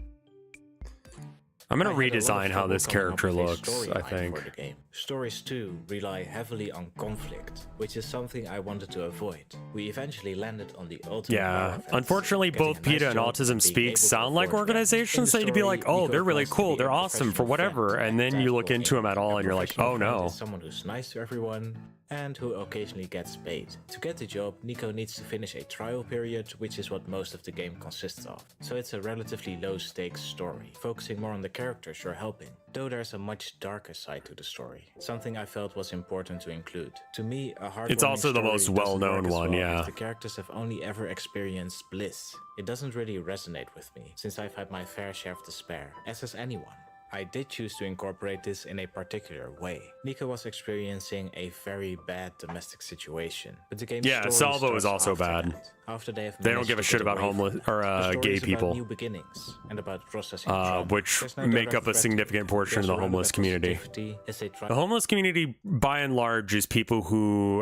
I'm gonna I had a lot of redesign how trouble this coming up character with a looks, I storyline think. for the game. Stories too rely heavily on conflict, which is something I wanted to avoid. We eventually landed on the ultimate power Yeah, fantasy, unfortunately, getting both a nice PETA and job Autism being Speak able to sound like afford that. organizations In that the you'd be story, like, oh, Nico they're really plans to cool, be a they're awesome for professional whatever, friend, and then you look tactful into them at all a and you're like, professional oh friend no. is someone who's nice to everyone and who occasionally gets paid. To get the job, Nico needs to finish a trial period, which is what most of the game consists of. So it's a relatively low stakes story, focusing more on the characters you're helping. Though there's a much darker side to the story, something I felt was important to include. To me, a heartwarming It's also the story most doesn't well-known work as one, well yeah. if the characters have only ever experienced bliss. It doesn't really resonate with me, since I've had my fair share of despair, as has anyone. I did choose to incorporate this in a particular way. Nico was experiencing a very bad domestic situation, but the game's Yeah, story Salvo is starts also after bad. that. After they have They don't managed give a to shit get about away from homeless it. or The story gay is about people, new beginnings and about processing trauma. which There's no make direct up a threat to significant it. portion of They're the homeless surrounded by community. positivity as they try The homeless community, by and large, is people who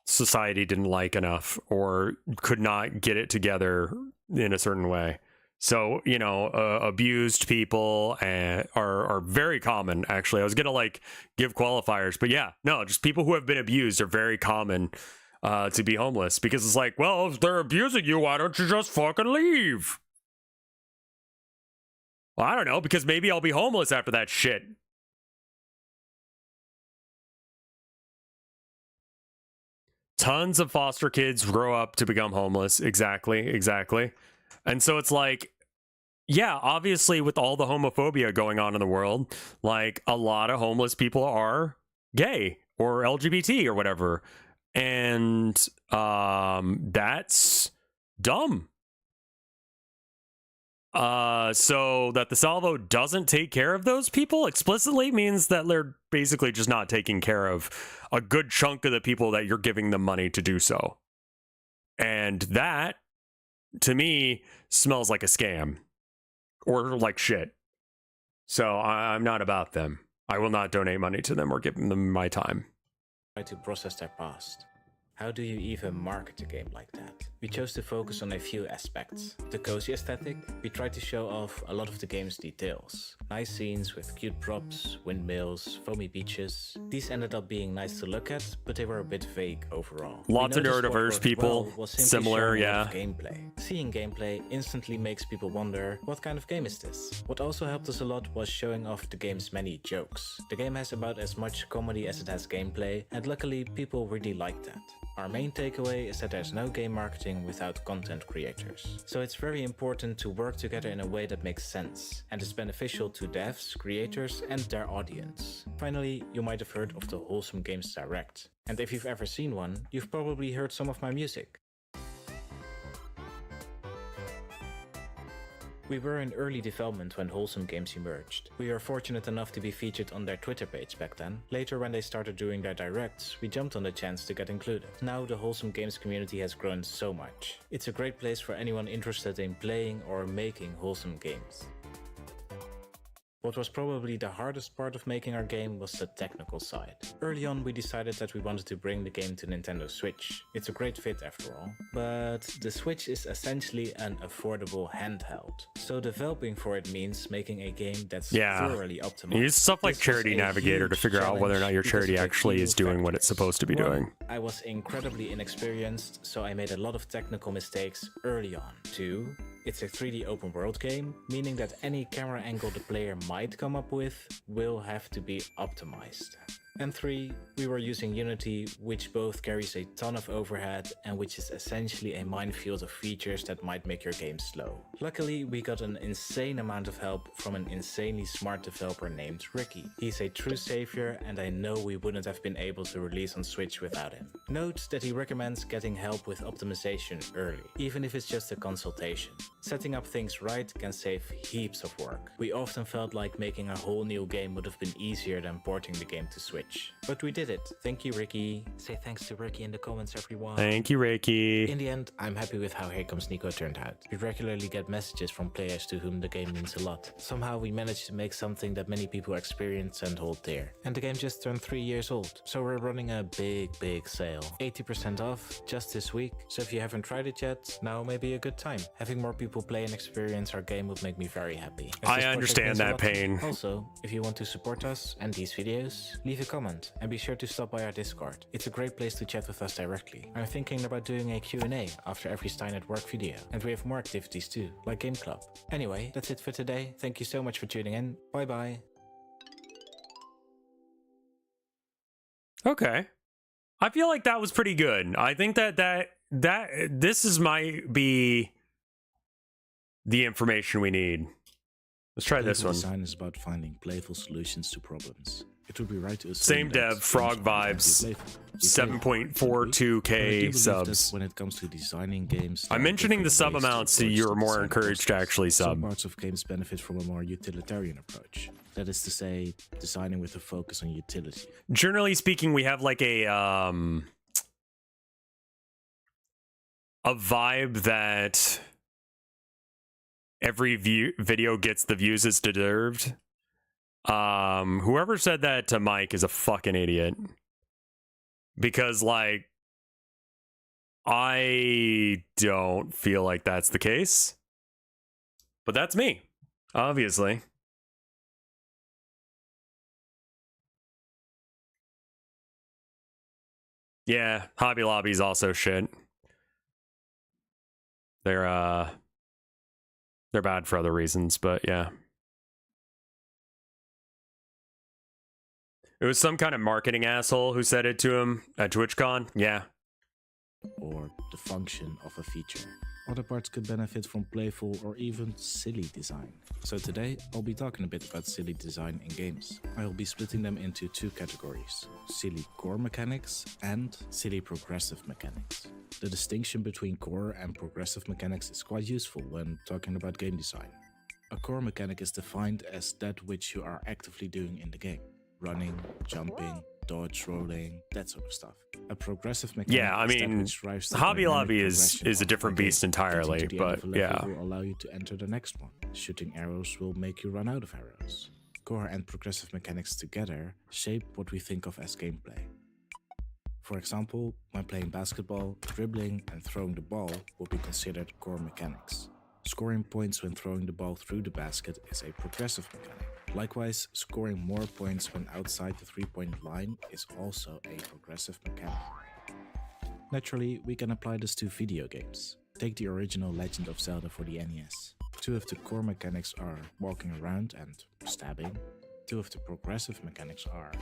society didn't like enough or could not get it together in a certain way. So, you know, abused people are very common, actually. I was going to, like, give qualifiers, but yeah, no, just people who have been abused are very common to be homeless because it's like, well, if they're abusing you, why don't you just fucking leave? Well, I don't know, because maybe I'll be homeless after that shit. Tons of foster kids grow up to become homeless. Exactly. And so it's like, yeah, obviously with all the homophobia going on in the world, like a lot of homeless people are gay or LGBT or whatever. And that's dumb. So that the Salvo doesn't take care of those people explicitly means that they're basically just not taking care of a good chunk of the people that you're giving them money to do so. And that, to me, smells like a scam. Or like shit. So I'm not about them. I will not donate money to them or give them my time. Try to process their past. How do you even market a game like that? We chose to focus on a few aspects. The cozy aesthetic, we tried to show off a lot of the game's details. Nice scenes with cute props, windmills, foamy beaches. These ended up being nice to look at, but they were a bit vague overall. Lots of neurodiverse people, similar, yeah. Gameplay. Seeing gameplay instantly makes people wonder, what kind of game is this? What also helped us a lot was showing off the game's many jokes. The game has about as much comedy as it has gameplay, and luckily people really liked that. Our main takeaway is that there's no game marketing without content creators. So it's very important to work together in a way that makes sense, and is beneficial to devs, creators, and their audience. Finally, you might have heard of the Wholesome Games Direct. And if you've ever seen one, you've probably heard some of my music. We were in early development when Wholesome Games emerged. We were fortunate enough to be featured on their Twitter page back then. Later, when they started doing their directs, we jumped on the chance to get included. Now the Wholesome Games community has grown so much. It's a great place for anyone interested in playing or making wholesome games. What was probably the hardest part of making our game was the technical side. Early on we decided that we wanted to bring the game to Nintendo Switch. It's a great fit after all. But the Switch is essentially an affordable handheld. So developing for it means making a game that's thoroughly optimized. You use stuff like Charity Navigator to figure out whether or not your charity actually is doing what it's supposed to be doing. I was incredibly inexperienced, so I made a lot of technical mistakes early on. 2. It's a 3D open world game, meaning that any camera angle the player might come up with will have to be optimized. And 3, we were using Unity, which both carries a ton of overhead and which is essentially a minefield of features that might make your game slow. Luckily, we got an insane amount of help from an insanely smart developer named Ricky. He's a true savior, and I know we wouldn't have been able to release on Switch without him. Note that he recommends getting help with optimization early, even if it's just a consultation. Setting up things right can save heaps of work. We often felt like making a whole new game would have been easier than porting the game to Switch. But we did it. Thank you, Ricky. Say thanks to Ricky in the comments, everyone. Thank you, Ricky. In the end, I'm happy with how Here Comes Nico turned out. We regularly get messages from players to whom the game means a lot. Somehow we managed to make something that many people experience and hold dear. And the game just turned 3 years old, so we're running a big sale. 80% off just this week. So if you haven't tried it yet, now may be a good time. Having more people play and experience our game would make me very happy. I understand that pain. Also, if you want to support us and these videos, leave a comment and be sure to stop by our Discord. It's a great place to chat with us directly. I'm thinking about doing a Q&A after every Stein at Work video, and we have more activities too, like Game Club. Anyway, that's it for today. Thank you so much for tuning in. Bye bye. Okay. I feel like that was pretty good. I think that this might be the information we need. Let's try this one. Design is about finding playful solutions to problems. It would be right to same dev, Frog Vibes, 7.42k subs. When it comes to designing games, I'm mentioning the sub amounts so you're more encouraged to actually sub. Some parts of games benefit from a more utilitarian approach. That is to say, designing with a focus on utility. Generally speaking, we have like a vibe that every video gets the views it's deserved. Whoever said that to Mike is a fucking idiot. Because, like, I don't feel like that's the case. But that's me, obviously. Yeah, Hobby Lobby's also shit. They're bad for other reasons, but yeah. It was some kind of marketing asshole who said it to him at TwitchCon. Yeah. Or the function of a feature. Other parts could benefit from playful or even silly design. So today, I'll be talking a bit about silly design in games. I will be splitting them into two categories: silly core mechanics and silly progressive mechanics. The distinction between core and progressive mechanics is quite useful when talking about game design. A core mechanic is defined as that which you are actively doing in the game. Running, jumping, dodge, rolling, that sort of stuff. A progressive mechanic yeah, I mean, Hobby Lobby is a different beast entirely, but yeah. Will allow you to enter the next one. Shooting arrows will make you run out of arrows. Core and progressive mechanics together shape what we think of as gameplay. For example, when playing basketball, dribbling and throwing the ball will be considered core mechanics. Scoring points when throwing the ball through the basket is a progressive mechanic. Likewise, scoring more points when outside the three-point line is also a progressive mechanic. Naturally, we can apply this to video games. Take the original Legend of Zelda for the NES. Two of the core mechanics are walking around and stabbing. Two of the progressive mechanics are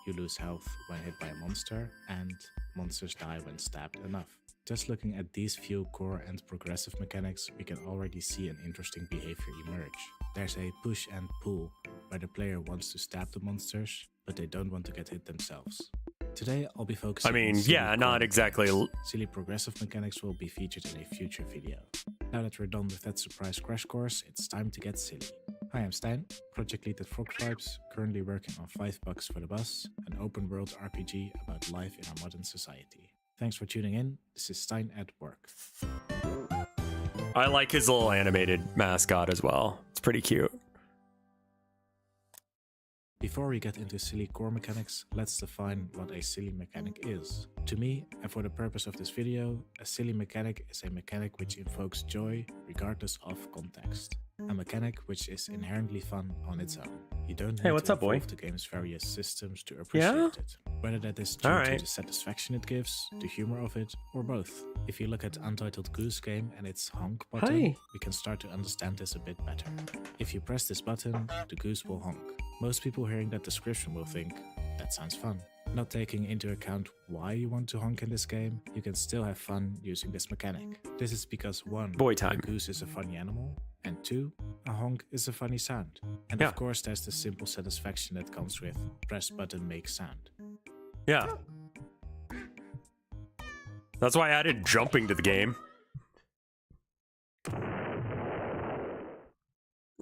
you lose health when hit by a monster and monsters die when stabbed enough. Just looking at these few core and progressive mechanics, we can already see an interesting behavior emerge. There's a push and pull, where the player wants to stab the monsters, but they don't want to get hit themselves. Today I'll be focusing on silly not exactly. Silly progressive mechanics will be featured in a future video. Now that we're done with that surprise crash course, it's time to get silly. Hi, I'm Stijn, project lead at Frog Tribes, currently working on 5 Bucks for the Bus, an open world RPG about life in our modern society. Thanks for tuning in. This is Stijn at work. I like his little animated mascot as well. It's pretty cute. Before we get into silly core mechanics, let's define what a silly mechanic is. To me, and for the purpose of this video, a silly mechanic is a mechanic which invokes joy regardless of context. A mechanic which is inherently fun on its own. You don't need to evolve the game's various systems to appreciate it. Whether that is due to the satisfaction it gives, the humor of it, or both. If you look at Untitled Goose Game and its honk button, we can start to understand this a bit better. If you press this button, the goose will honk. Most people hearing that description will think, that sounds fun. Not taking into account why you want to honk in this game, you can still have fun using this mechanic. This is because 1, a goose is a funny animal, and 2, a honk is a funny sound. And of course there's the simple satisfaction that comes with press button make sound. Yeah. That's why I added jumping to the game.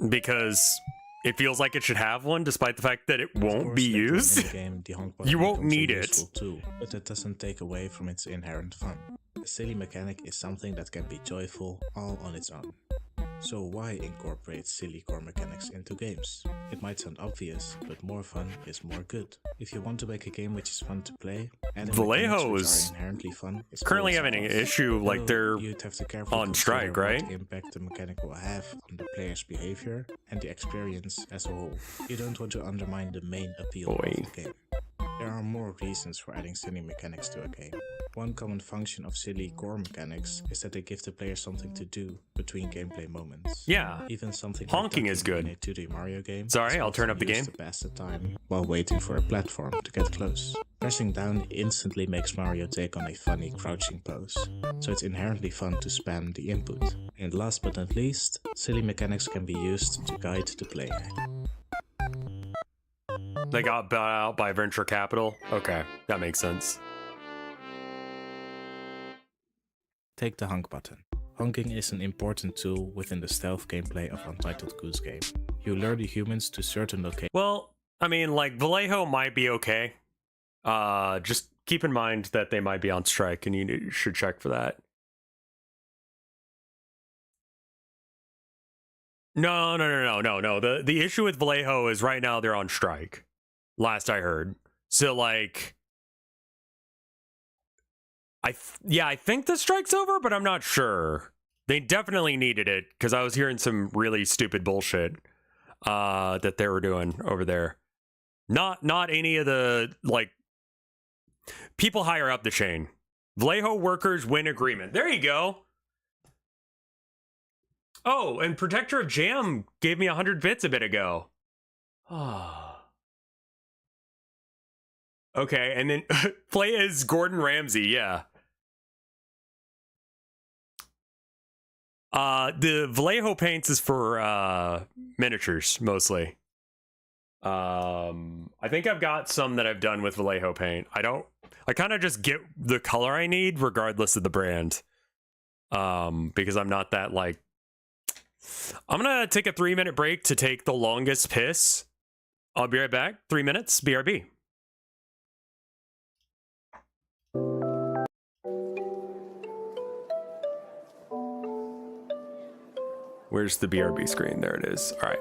Because it feels like it should have one, despite the fact that it won't be used. You won't need it. Tool, but that doesn't take away from its inherent fun. A silly mechanic is something that can be joyful all on its own. So why incorporate silly core mechanics into games? It might sound obvious, but more fun is more good. If you want to make a game which is fun to play, adding Vallejo mechanics which is are inherently fun is currently having an issue, like they're you'd have to carefully on strike, consider right? what impact the mechanic will have on the player's behavior and the experience as a whole. You don't want to undermine the main appeal of the game. There are more reasons for adding silly mechanics to a game. One common function of silly core mechanics is that they give the player something to do between gameplay moments. Yeah, even something honking like is good. In a 2D Mario game. Sorry, I'll turn up the game. To pass the time while waiting for a platform to get close. Pressing down instantly makes Mario take on a funny crouching pose, so it's inherently fun to spam the input. And last but not least, silly mechanics can be used to guide the player. They got bought out by venture capital? Okay, that makes sense. Take the honk button. Honking is an important tool within the stealth gameplay of Untitled Goose Game. You lure the humans to certain locations. Well, I mean, like, Vallejo might be okay. Just keep in mind that they might be on strike, and you should check for that. No. The issue with Vallejo is right now they're on strike. Last I heard. So, like, I think the strike's over, but I'm not sure. They definitely needed it, because I was hearing some really stupid bullshit that they were doing over there. Not any of the, like, people higher up the chain. Vallejo workers win agreement. There you go. Oh, and Protector of Jam gave me 100 bits a bit ago. Okay, and then play as Gordon Ramsay, yeah. The Vallejo paints is for miniatures mostly. I think I've got some that I've done with Vallejo paint. I kind of just get the color I need regardless of the brand. Because I'm not that like... I'm gonna take a 3-minute break to take the longest piss. I'll be right back. 3 minutes, BRB. Where's the BRB screen? There it is. All right.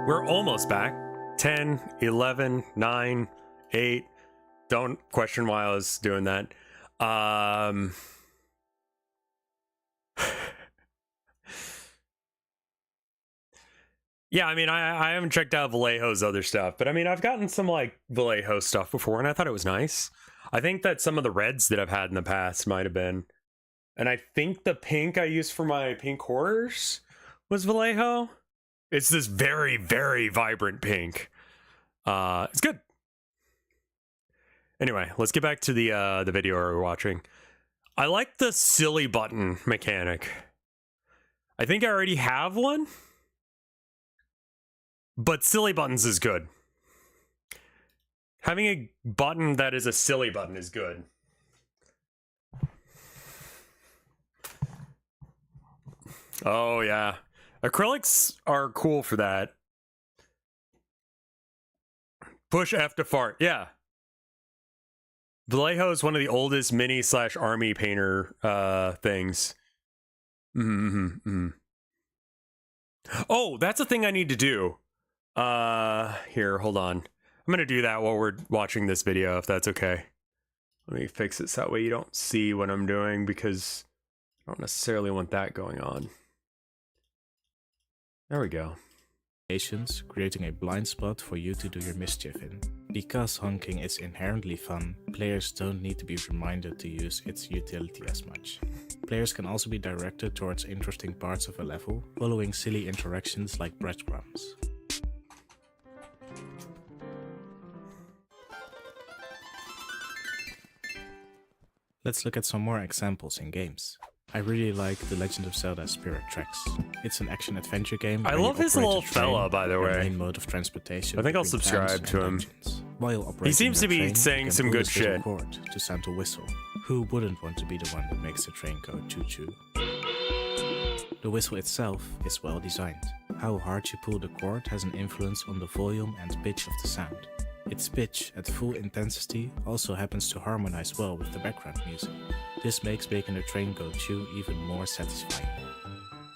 We're almost back. 10, 11, 9, 8. Don't question why I was doing that. Yeah, I mean, I haven't checked out Vallejo's other stuff, but I mean, I've gotten some like Vallejo stuff before, and I thought it was nice. I think that some of the reds that I've had in the past might have been. And I think the pink I used for my pink horrors was Vallejo. It's this very, very vibrant pink. It's good. Anyway, let's get back to the video we're watching. I like the silly button mechanic. I think I already have one, but silly buttons is good. Having a button that is a silly button is good. Oh yeah. Acrylics are cool for that. Push F to fart. Yeah. Vallejo is one of the oldest mini/army painter things. Oh, that's a thing I need to do. Here, hold on. I'm gonna do that while we're watching this video, if that's okay. Let me fix it so that way you don't see what I'm doing, because I don't necessarily want that going on. There we go. creating a blind spot for you to do your mischief in. Because honking is inherently fun, players don't need to be reminded to use its utility as much. Players can also be directed towards interesting parts of a level, following silly interactions like breadcrumbs. Let's look at some more examples in games. I really like The Legend of Zelda Spirit Tracks. It's an action-adventure game. I love his little fella, by the way. Main mode of transportation. I think I'll subscribe to him. He seems to be saying some good shit. To sound a whistle. Who wouldn't want to be the one that makes the train go choo-choo? The whistle itself is well designed. How hard you pull the cord has an influence on the volume and pitch of the sound. Its pitch at full intensity also happens to harmonize well with the background music. This makes making the train go choo even more satisfying.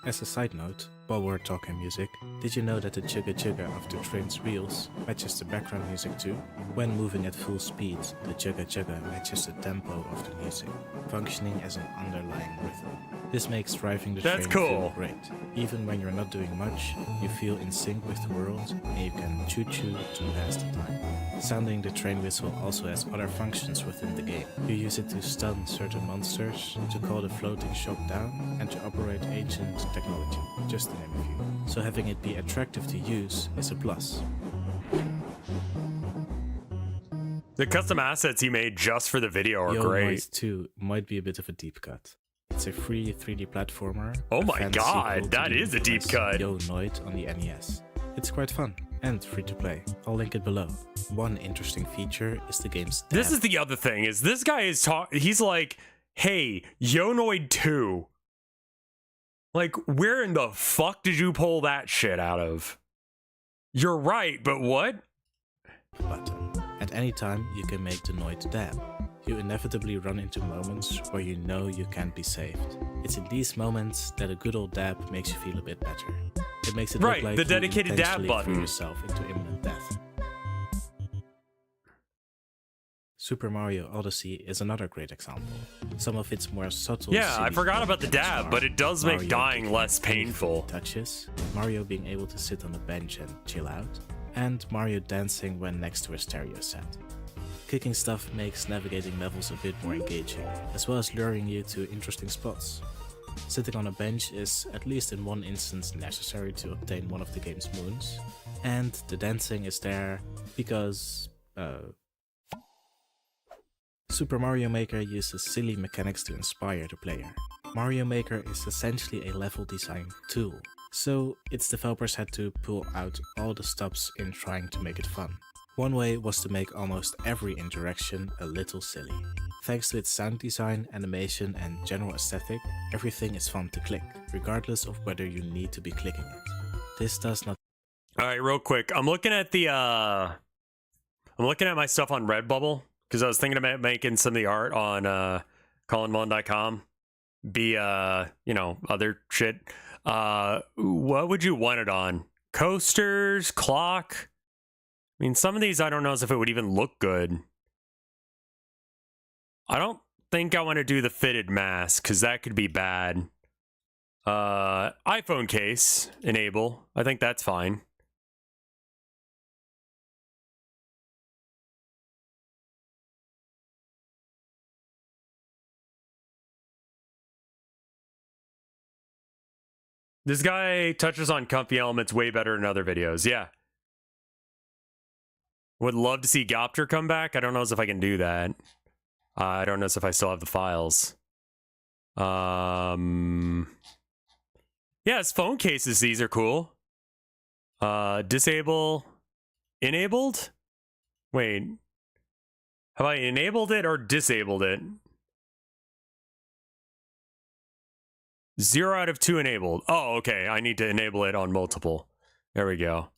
As a side note, while we're talking music, did you know that the chugga chugga of the train's wheels matches the background music too? When moving at full speed, the chugga chugga matches the tempo of the music, functioning as an underlying rhythm. This makes driving the train feel great. Even when you're not doing much, you feel in sync with the world and you can choo-choo to pass the time. Sounding the train whistle also has other functions within the game. You use it to stun certain monsters, to call the floating shop down, and to operate ancient technology, just to name a few. So having it be attractive to use is a plus. The custom assets he made just for the video are Yo great. Noid 2 might be a bit of a deep cut. It's a free 3D platformer. Oh my god, that is a deep cut. Yo Noid on the NES. It's quite fun and free to play. I'll link it below. One interesting feature is the game's dab. This is the other thing, is this guy is he's like, hey, Yo Noid 2. Like, where in the fuck did you pull that shit out of? You're right, but what? Button. At any time, you can make the Noid dab. You inevitably run into moments where you know you can't be saved. It's in these moments that a good old dab makes you feel a bit better. It makes it look like the dedicated dab button. Threw yourself into imminent death. Super Mario Odyssey is another great example. Some of its more subtle. Yeah, I forgot about the dab, but it does make dying less painful. Touches, Mario being able to sit on a bench and chill out, and Mario dancing when next to a stereo set. Kicking stuff makes navigating levels a bit more engaging, as well as luring you to interesting spots. Sitting on a bench is, at least in one instance, necessary to obtain one of the game's moons, and the dancing is there because, Super Mario Maker uses silly mechanics to inspire the player. Mario Maker is essentially a level design tool, so its developers had to pull out all the stops in trying to make it fun. One way was to make almost every interaction a little silly. Thanks to its sound design, animation, and general aesthetic, everything is fun to click, regardless of whether you need to be clicking it. This does not. Alright, real quick. I'm looking at my stuff on Redbubble, because I was thinking about making some of the art on colinmullen.com. Other shit. What would you want it on? Coasters? Clock? I mean, some of these I don't know if it would even look good. I don't think I want to do the fitted mask, because that could be bad. iPhone case, enable. I think that's fine. This guy touches on comfy elements way better in other videos. Yeah. Would love to see Gopter come back. I don't know if I can do that. I don't know if I still have the files. Yeah, his phone cases, these are cool. Disable. Enabled? Wait. Have I enabled it or disabled it? 0 out of 2 enabled. Oh, okay. I need to enable it on multiple. There we go.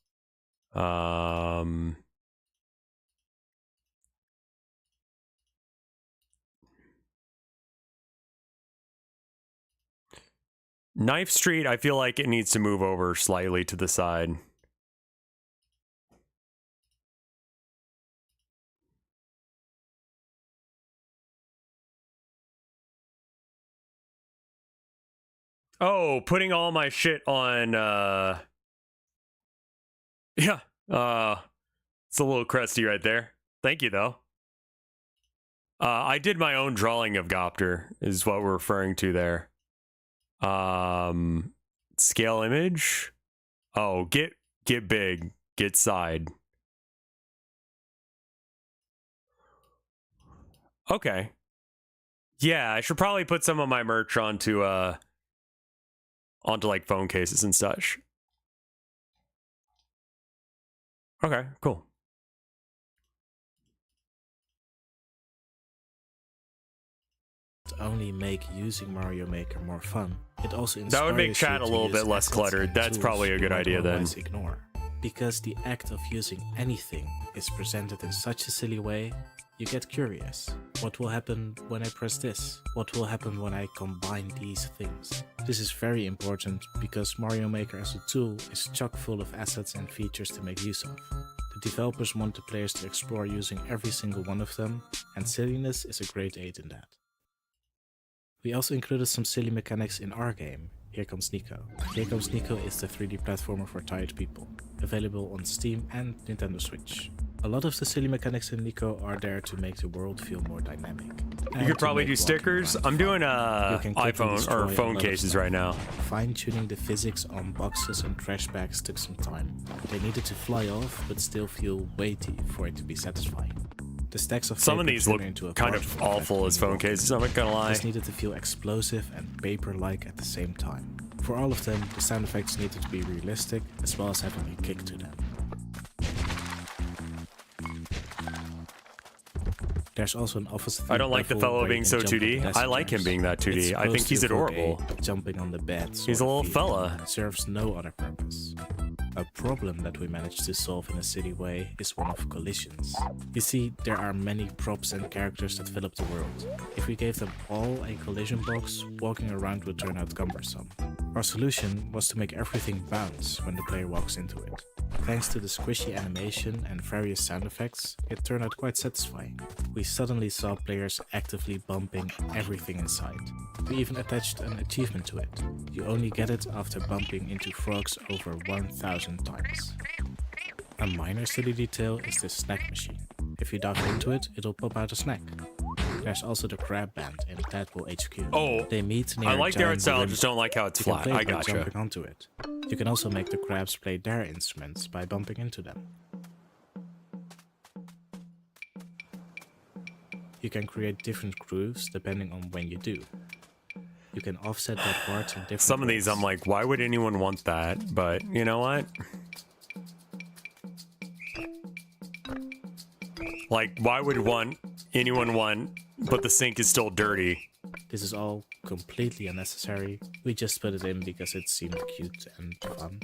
Knife Street, I feel like it needs to move over slightly to the side. Oh, putting all my shit on Yeah. It's a little crusty right there. Thank you, though. I did my own drawing of Gopter, is what we're referring to there. Scale image. Oh, get big, get side. Okay. Yeah, I should probably put some of my merch onto like phone cases and such. Okay, cool. Only make using Mario Maker more fun, it also inspires That would make chat you a to little use bit less assets cluttered. and That's tools probably a you good might idea then. otherwise ignore. Because the act of using anything is presented in such a silly way, you get curious. What will happen when I press this? What will happen when I combine these things? This is very important because Mario Maker as a tool is chock full of assets and features to make use of. The developers want the players to explore using every single one of them, and silliness is a great aid in that. We also included some silly mechanics in our game, Here Comes Nico. Here Comes Nico is the 3D platformer for tired people, available on Steam and Nintendo Switch. A lot of the silly mechanics in Nico are there to make the world feel more dynamic. You could probably do stickers. I'm doing iPhone or phone cases right now. Fine-tuning the physics on boxes and trash bags took some time. They needed to fly off, but still feel weighty for it to be satisfying. The stacks of Some of paper these turn look into a kind of parchment awful as phone cases, I'm not gonna lie. This needed to feel explosive and paper-like at the same time. For all of them, the sound effects needed to be realistic, as well as having a kick to them. There's also an office. I don't like the fellow being so 2D. I like him being that 2D. I think he's adorable. Jumping on the bed. He's a little fella. Serves no other purpose. A problem that we managed to solve in a silly way is one of collisions. You see, there are many props and characters that fill up the world. If we gave them all a collision box, walking around would turn out cumbersome. Our solution was to make everything bounce when the player walks into it. Thanks to the squishy animation and various sound effects, it turned out quite satisfying. We suddenly saw players actively bumping everything in sight. We even attached an achievement to it. You only get it after bumping into frogs over 1000 times. A minor silly detail is the snack machine. If you dive into it, it'll pop out a snack. There's also the crab band in Tadpole HQ. Oh, they meet near I like the art giant style, balloon. just don't like how it's You can flat. play I it by gotcha. jumping onto it. You can also make the crabs play their instruments by bumping into them. You can create different grooves depending on when you do. You can offset that part in different Some of these ways. I'm like, why would anyone want that? But you know what? Like, why would anyone want, but the sink is still dirty? This is all completely unnecessary. We just put it in because it seemed cute and fun.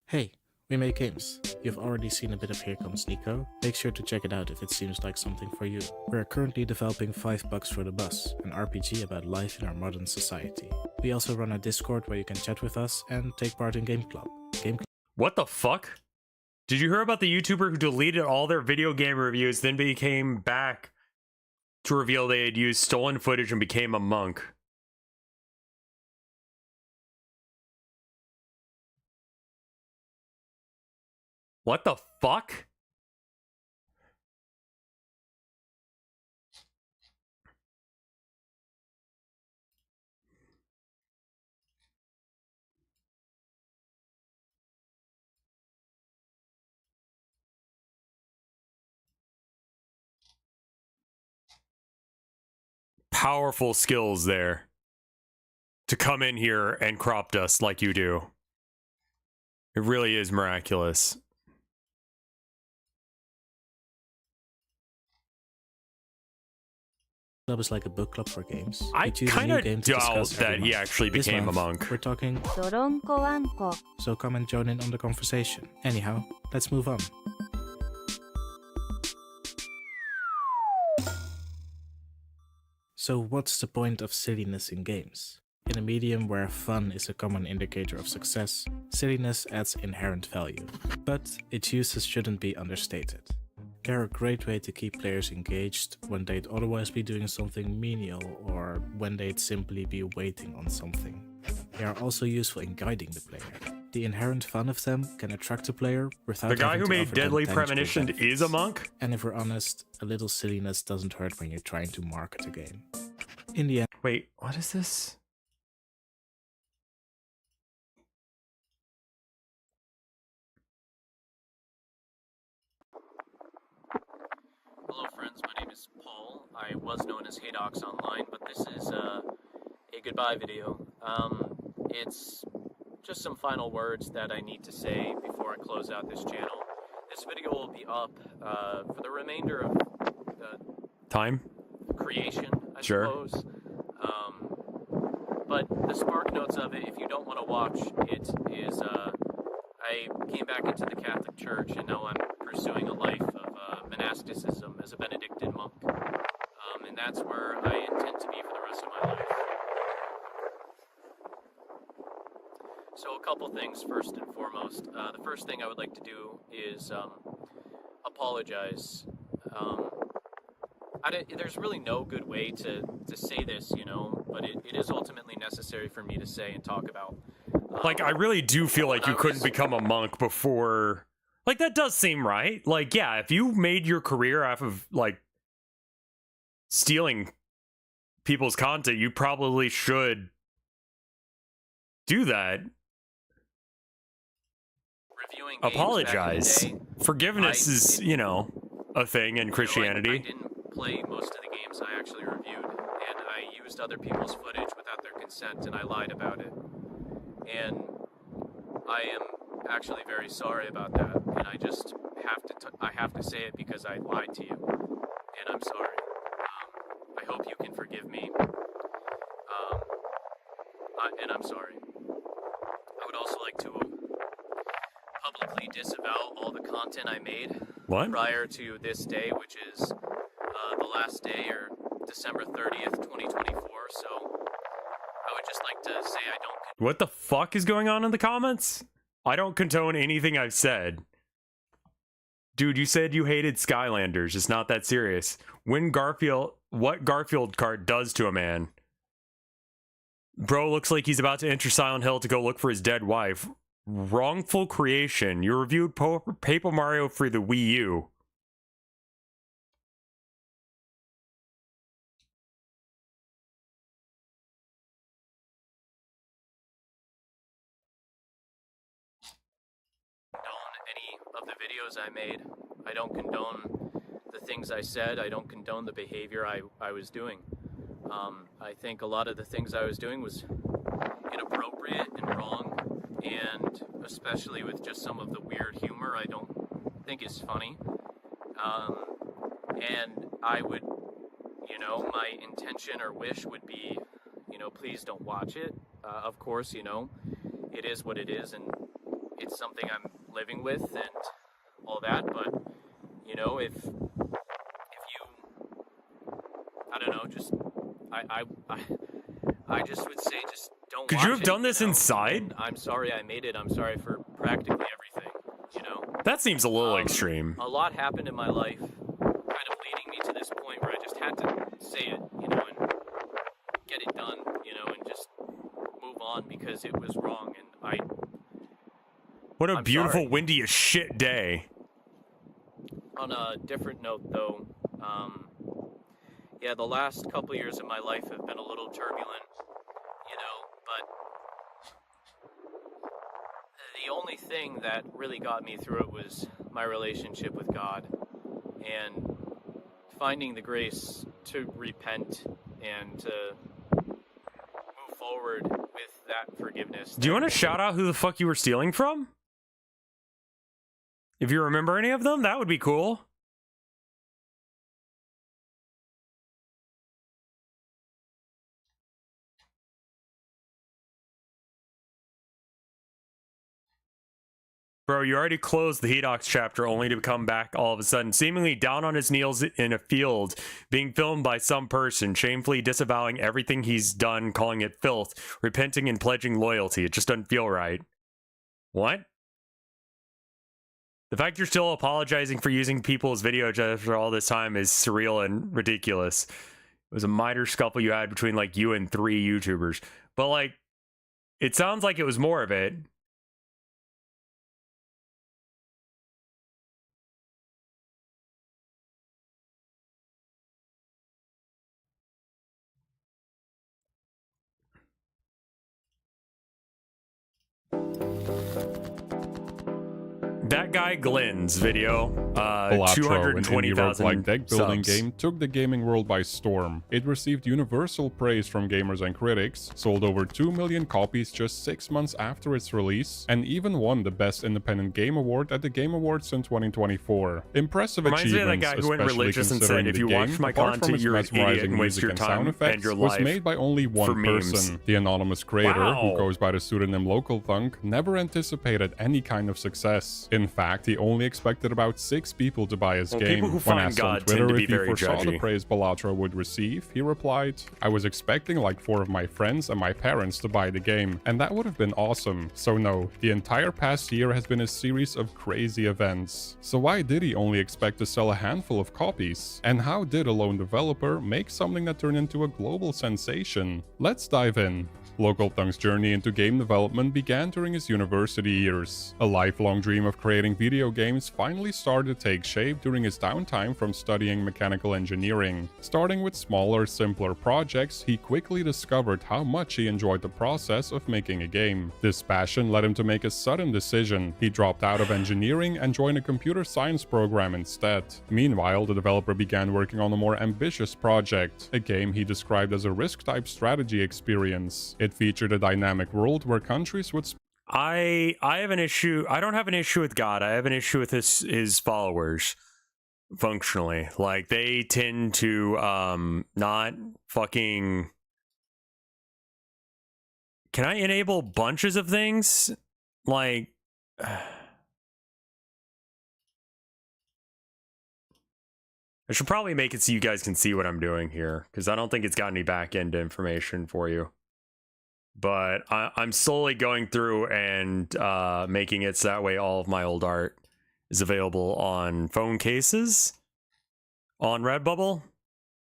Hey, we make games. You've already seen a bit of Here Comes Nico. Make sure to check it out if it seems like something for you. We're currently developing 5 Bucks for the Bus, an RPG about life in our modern society. We also run a Discord where you can chat with us and take part in Game Club. What the fuck? Did you hear about the YouTuber who deleted all their video game reviews, then became back to reveal they had used stolen footage and became a monk? What the fuck? Powerful skills there to come in here and crop dust like you do. It really is miraculous. Club is like a book club for games. I We choose a kind new of game to doubt discuss every that he month. actually This became a month, monk. We're talking, so come and join in on the conversation. Anyhow, let's move on. So what's the point of silliness in games? In a medium where fun is a common indicator of success, silliness adds inherent value. But its uses shouldn't be understated. They're a great way to keep players engaged when they'd otherwise be doing something menial or when they'd simply be waiting on something. They are also useful in guiding the player. The inherent fun of them can attract a player without The guy having who to made offer them Deadly tangible Premonition benefits. is a monk? And if we're honest, a little silliness doesn't hurt when you're trying to market a game. In the end... Wait, what is this? Hello friends, my name is Paul. I was known as Haydox online, but this is a goodbye video. It's just some final words that I need to say before I close out this channel. This video will be up for the remainder of the Time? creation, I Sure. suppose. But the spark notes of it, if you don't want to watch it, is I came back into the Catholic Church and now I'm pursuing a life of monasticism as a Benedictine monk. And that's where I intend to be for the rest of my life. So a couple things first and foremost. The first thing I would like to do is apologize. There's really no good way to say this, you know, but it is ultimately necessary for me to say and talk about. Like, I really do feel like you couldn't become a monk before... Like, that does seem right. Like, yeah, if you made your career off of, like, stealing people's content, you probably should do that. Reviewing games Apologize. back in the day, Forgiveness is, you know, a thing in Christianity. I didn't play most of the games I actually reviewed, and I used other people's footage without their consent, and I lied about it. And I am actually very sorry about that, and I just have to say it because I lied to you, and I'm sorry. I hope you can forgive me, and I'm sorry. I would also like to publicly disavow all the content I made prior to this day, which is the last day, or December 30th, 2024, so I would just like to say I don't... What the fuck is going on in the comments? I don't condone anything I've said. Dude, you said you hated Skylanders. It's not that serious. What Garfield card does to a man. Bro looks like he's about to enter Silent Hill to go look for his dead wife. Wrongful creation. You reviewed Paper Mario for the Wii U. Any of the videos I made. I don't condone the things I said. I don't condone the behavior I was doing. I think a lot of the things I was doing was inappropriate and wrong, and especially with just some of the weird humor I don't think is funny. And I would, you know, my intention or wish would be, you know, please don't watch it. Of course, you know, it is what it is, and it's something I'm living with and all that, but, you know, if you, I don't know, just, I just would say just don't watch it. Could you have done this you know? inside? And I'm sorry I made it. I'm sorry for practically everything, you know? That seems a little extreme. A lot happened in my life, kind of leading me to this point where I just had to say it, you know, and get it done, you know, and just move on because it was wrong, and What a I'm beautiful, sorry. windy as shit day. On a different note, though, yeah, the last couple years of my life have been a little turbulent, you know, but the only thing that really got me through it was my relationship with God and finding the grace to repent and to move forward with that forgiveness. Do you want to shout out who the fuck you were stealing from? If you remember any of them, that would be cool. Bro, you already closed the Hedox chapter only to come back all of a sudden, seemingly down on his knees in a field, being filmed by some person, shamefully disavowing everything he's done, calling it filth, repenting and pledging loyalty. It just doesn't feel right. What? The fact you're still apologizing for using people's videos after all this time is surreal and ridiculous. It was a minor scuffle you had between like you and 3 YouTubers. But like, it sounds like it was more of it. That guy Glenn's video, Balatro, an indie 220,000 roguelike deck building subs. game, took the gaming world by storm. It received universal praise from gamers and critics, sold over 2 million copies just 6 months after its release, and even won the Best Independent Game Award at the Game Awards in 2024. Impressive Reminds me of that achievements, guy who went especially religious and considering said, if the you game, watch my apart from content, its you're an idiot mesmerizing and waste music your and time sound and effects, your was life made by only for one memes. person. The anonymous creator, Wow. who goes by the pseudonym Local Thunk, never anticipated any kind of success. In fact, he only expected about 6 people to buy his Well, game. people who When find asked on God tend Twitter to be if he very foresaw the judgy. praise Balatro would receive, he replied, "I was expecting like 4 of my friends and my parents to buy the game, and that would have been awesome. So no, the entire past year has been a series of crazy events." So why did he only expect to sell a handful of copies? And how did a lone developer make something that turned into a global sensation? Let's dive in. Local Thunk's journey into game development began during his university years. A lifelong dream of creating video games finally started to take shape during his downtime from studying mechanical engineering. Starting with smaller, simpler projects, he quickly discovered how much he enjoyed the process of making a game. This passion led him to make a sudden decision. He dropped out of engineering and joined a computer science program instead. Meanwhile, the developer began working on a more ambitious project, a game he described as a Risk-type strategy experience. It featured a dynamic world where countries would I have an issue. I don't have an issue with God. I have an issue with his followers. Functionally, like they tend to not fucking. Can I enable bunches of things? Like. I should probably make it so you guys can see what I'm doing here, because I don't think it's got any back-end information for you. But I'm slowly going through and making it so that way all of my old art is available on phone cases on Redbubble,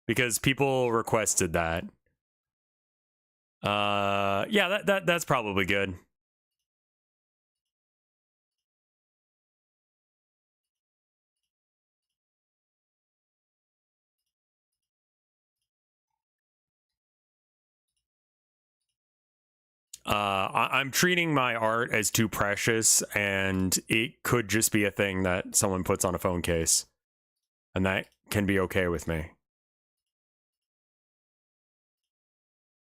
because people requested that. Yeah, that's probably good. I'm treating my art as too precious, and it could just be a thing that someone puts on a phone case, and that can be okay with me.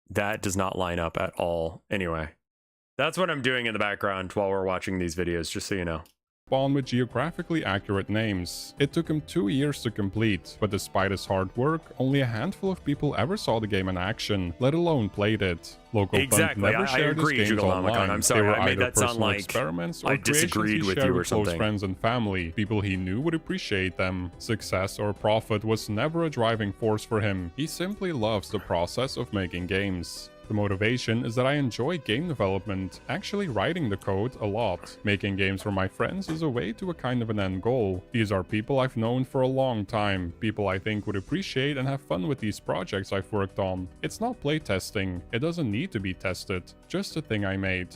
That does not line up at all. Anyway, that's what I'm doing in the background while we're watching these videos, just so you know. Spawn with geographically accurate names. It took him 2 years to complete, but despite his hard work, only a handful of people ever saw the game in action, let alone played it. Local Thunk never shared his games online. I'm sorry, They were I made either that sound personal like experiments or I disagreed creations he with shared you or with close something. friends and family, people he knew would appreciate them. Success or profit was never a driving force for him. He simply loves the process of making games. The motivation is that I enjoy game development, actually writing the code a lot. Making games for my friends is a way to a kind of an end goal. These are people I've known for a long time, people I think would appreciate and have fun with these projects I've worked on. It's not playtesting, it doesn't need to be tested, just a thing I made.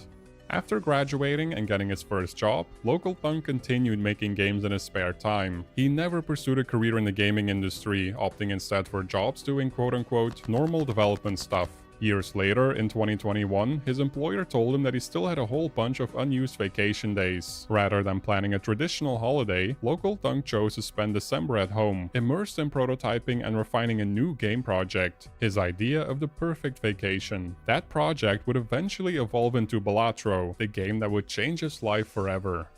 After graduating and getting his first job, Local Thunk continued making games in his spare time. He never pursued a career in the gaming industry, opting instead for jobs doing quote-unquote normal development stuff. Years later, in 2021, his employer told him that he still had a whole bunch of unused vacation days. Rather than planning a traditional holiday, Local Thunk chose to spend December at home, immersed in prototyping and refining a new game project, his idea of the perfect vacation. That project would eventually evolve into Balatro, the game that would change his life forever.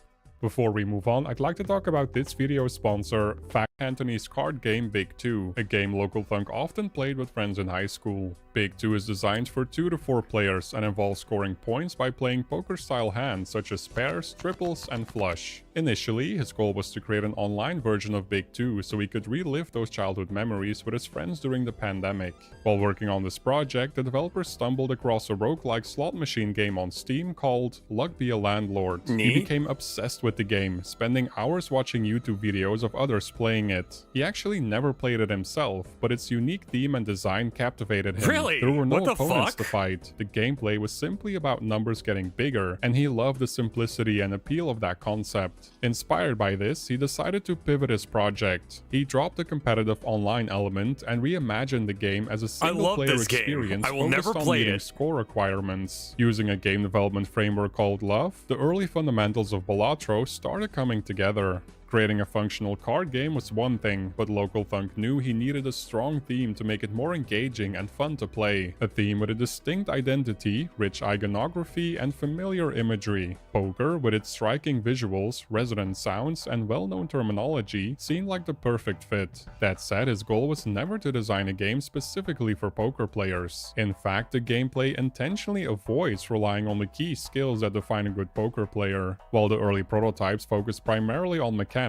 Before we move on, I'd like to talk about this video's sponsor, Cantonese card game Big 2, a game Local Thunk often played with friends in high school. Big 2 is designed for 2 to 4 players and involves scoring points by playing poker-style hands such as pairs, triples, and flush. Initially, his goal was to create an online version of Big 2 so he could relive those childhood memories with his friends during the pandemic. While working on this project, the developer stumbled across a roguelike slot machine game on Steam called Luck Be a Landlord. He became obsessed with the game, spending hours watching YouTube videos of others playing it. He actually never played it himself, but its unique theme and design captivated him. Really? There were no What the opponents fuck? to fight. The gameplay was simply about numbers getting bigger, and he loved the simplicity and appeal of that concept. Inspired by this, he decided to pivot his project. He dropped the competitive online element and reimagined the game as a single-player experience I will never focused on play meeting it. score requirements. Using a game development framework called Love, the early fundamentals of Balatro started coming together. Creating a functional card game was one thing, but Local Thunk knew he needed a strong theme to make it more engaging and fun to play. A theme with a distinct identity, rich iconography, and familiar imagery. Poker, with its striking visuals, resonant sounds, and well-known terminology, seemed like the perfect fit. That said, his goal was never to design a game specifically for poker players. In fact, the gameplay intentionally avoids relying on the key skills that define a good poker player. While the early prototypes focused primarily on mechanics,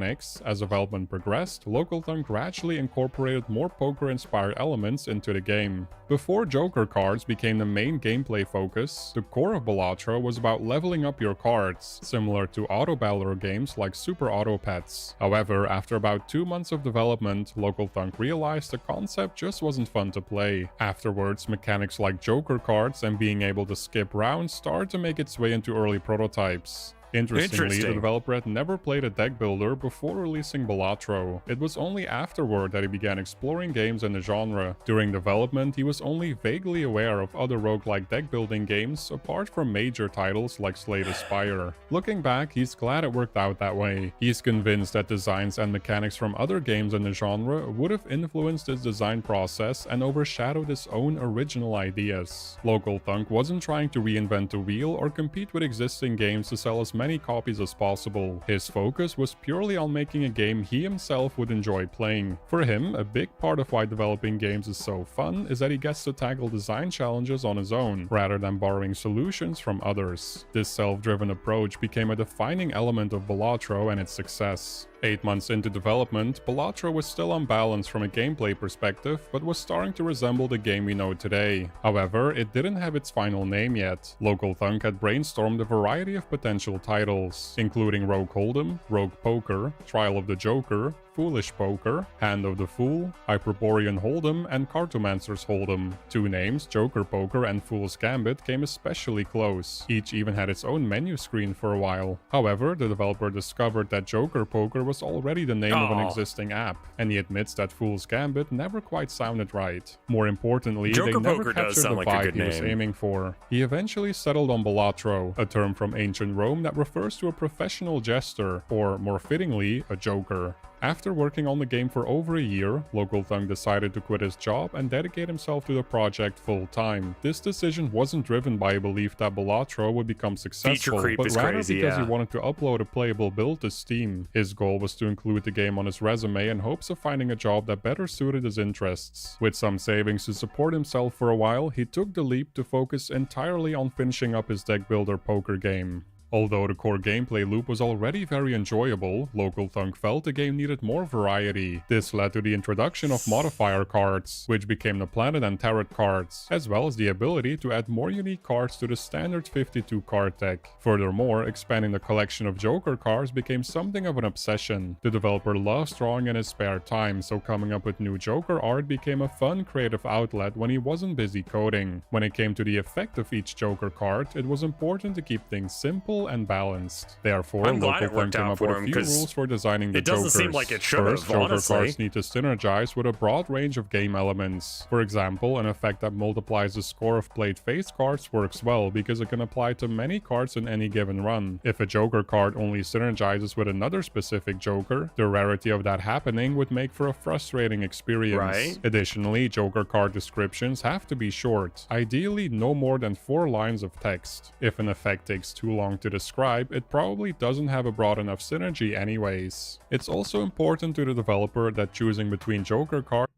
as development progressed, Local Thunk gradually incorporated more poker-inspired elements into the game. Before Joker cards became the main gameplay focus, the core of Balatro was about leveling up your cards, similar to auto battler games like Super Auto Pets. However, after about 2 months of development, Local Thunk realized the concept just wasn't fun to play. Afterwards, mechanics like Joker cards and being able to skip rounds started to make its way into early prototypes. Interestingly, the developer had never played a deck builder before releasing Balatro. It was only afterward that he began exploring games in the genre. During development, he was only vaguely aware of other roguelike deck building games apart from major titles like Slay the Spire. Looking back, he's glad it worked out that way. He's convinced that designs and mechanics from other games in the genre would have influenced his design process and overshadowed his own original ideas. Local Thunk wasn't trying to reinvent the wheel or compete with existing games to sell as many copies as possible. His focus was purely on making a game he himself would enjoy playing. For him, a big part of why developing games is so fun is that he gets to tackle design challenges on his own, rather than borrowing solutions from others. This self-driven approach became a defining element of Balatro and its success. 8 months into development, Balatro was still unbalanced from a gameplay perspective, but was starting to resemble the game we know today. However, it didn't have its final name yet. Local Thunk had brainstormed a variety of potential titles, including Rogue Hold'em, Rogue Poker, Trial of the Joker, Foolish Poker, Hand of the Fool, Hyperborean Hold'em, and Cartomancer's Hold'em. 2 names, Joker Poker and Fool's Gambit, came especially close. Each even had its own menu screen for a while. However, the developer discovered that Joker Poker was already the name of an existing app, and he admits that Fool's Gambit never quite sounded right. More importantly, Joker they never Poker does captured sound the like a vibe good he was name. aiming for. He eventually settled on Balatro, a term from ancient Rome that refers to a professional jester, or more fittingly, a joker. After working on the game for over a year, Local Thunk decided to quit his job and dedicate himself to the project full-time. This decision wasn't driven by a belief that Balatro would become successful, creep but is rather crazy, because he yeah. wanted to upload a playable build to Steam. His goal was to include the game on his resume in hopes of finding a job that better suited his interests. With some savings to support himself for a while, he took the leap to focus entirely on finishing up his deck builder poker game. Although the core gameplay loop was already very enjoyable, Local Thunk felt the game needed more variety. This led to the introduction of modifier cards, which became the Planet and Tarot cards, as well as the ability to add more unique cards to the standard 52 card deck. Furthermore, expanding the collection of Joker cards became something of an obsession. The developer loves drawing in his spare time, so coming up with new Joker art became a fun creative outlet when he wasn't busy coding. When it came to the effect of each Joker card, it was important to keep things simple and balanced. Therefore, I'm glad Local it Thunk worked came out up for with a him, few 'cause rules for designing the it doesn't Jokers. seem like it should First, have, Joker honestly. cards need to synergize with a broad range of game elements. For example, an effect that multiplies the score of played face cards works well because it can apply to many cards in any given run. If a Joker card only synergizes with another specific Joker, the rarity of that happening would make for a frustrating experience. Right. Additionally, Joker card descriptions have to be short, ideally no more than 4 lines of text. If an effect takes too long to describe, it probably doesn't have a broad enough synergy anyways. It's also important to the developer that choosing between Joker cards.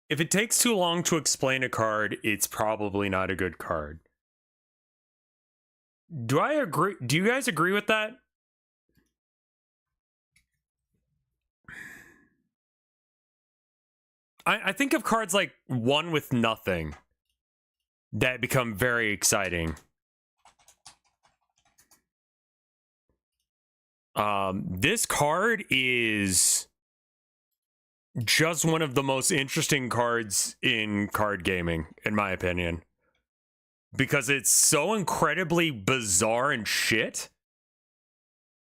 If it takes too long to explain a card, it's probably not a good card. Do I agree? Do you guys agree with that? I think of cards like One with Nothing that become very exciting. This card is just one of the most interesting cards in card gaming, in my opinion. Because it's so incredibly bizarre and shit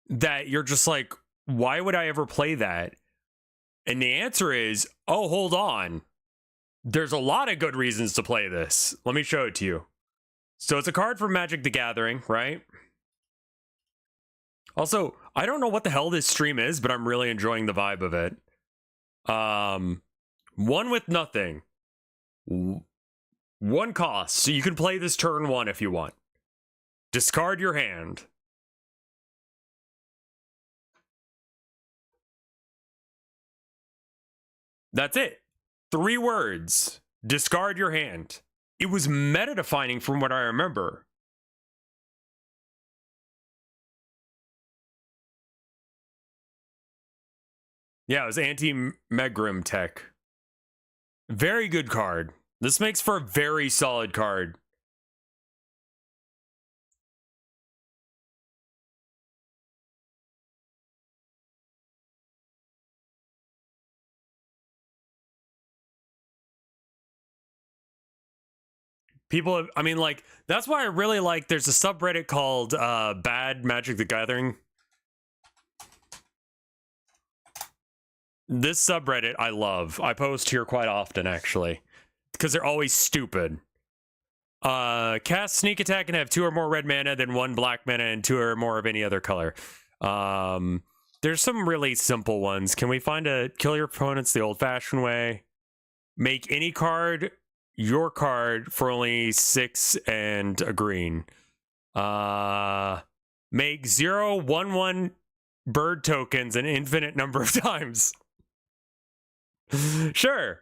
that you're just like, why would I ever play that? And the answer is, oh, hold on. There's a lot of good reasons to play this. Let me show it to you. So it's a card from Magic the Gathering, right? Also, I don't know what the hell this stream is, but I'm really enjoying the vibe of it. One with Nothing. One cost, so you can play this turn 1 if you want. Discard your hand. That's it. 3 words. Discard your hand. It was meta-defining from what I remember. Yeah, it was anti-Megrim tech. Very good card. This makes for a very solid card. People have, I mean, like, that's why I really like, there's a subreddit called Bad Magic the Gathering. This subreddit I love. I post here quite often, actually, because they're always stupid. Cast Sneak Attack and have 2 or more red mana, then 1 black mana and 2 or more of any other color. There's some really simple ones. Can we find a kill your opponents the old-fashioned way? Make any card your card for only 6 and a green. Make 0, 1, 1 bird tokens an infinite number of times. Sure.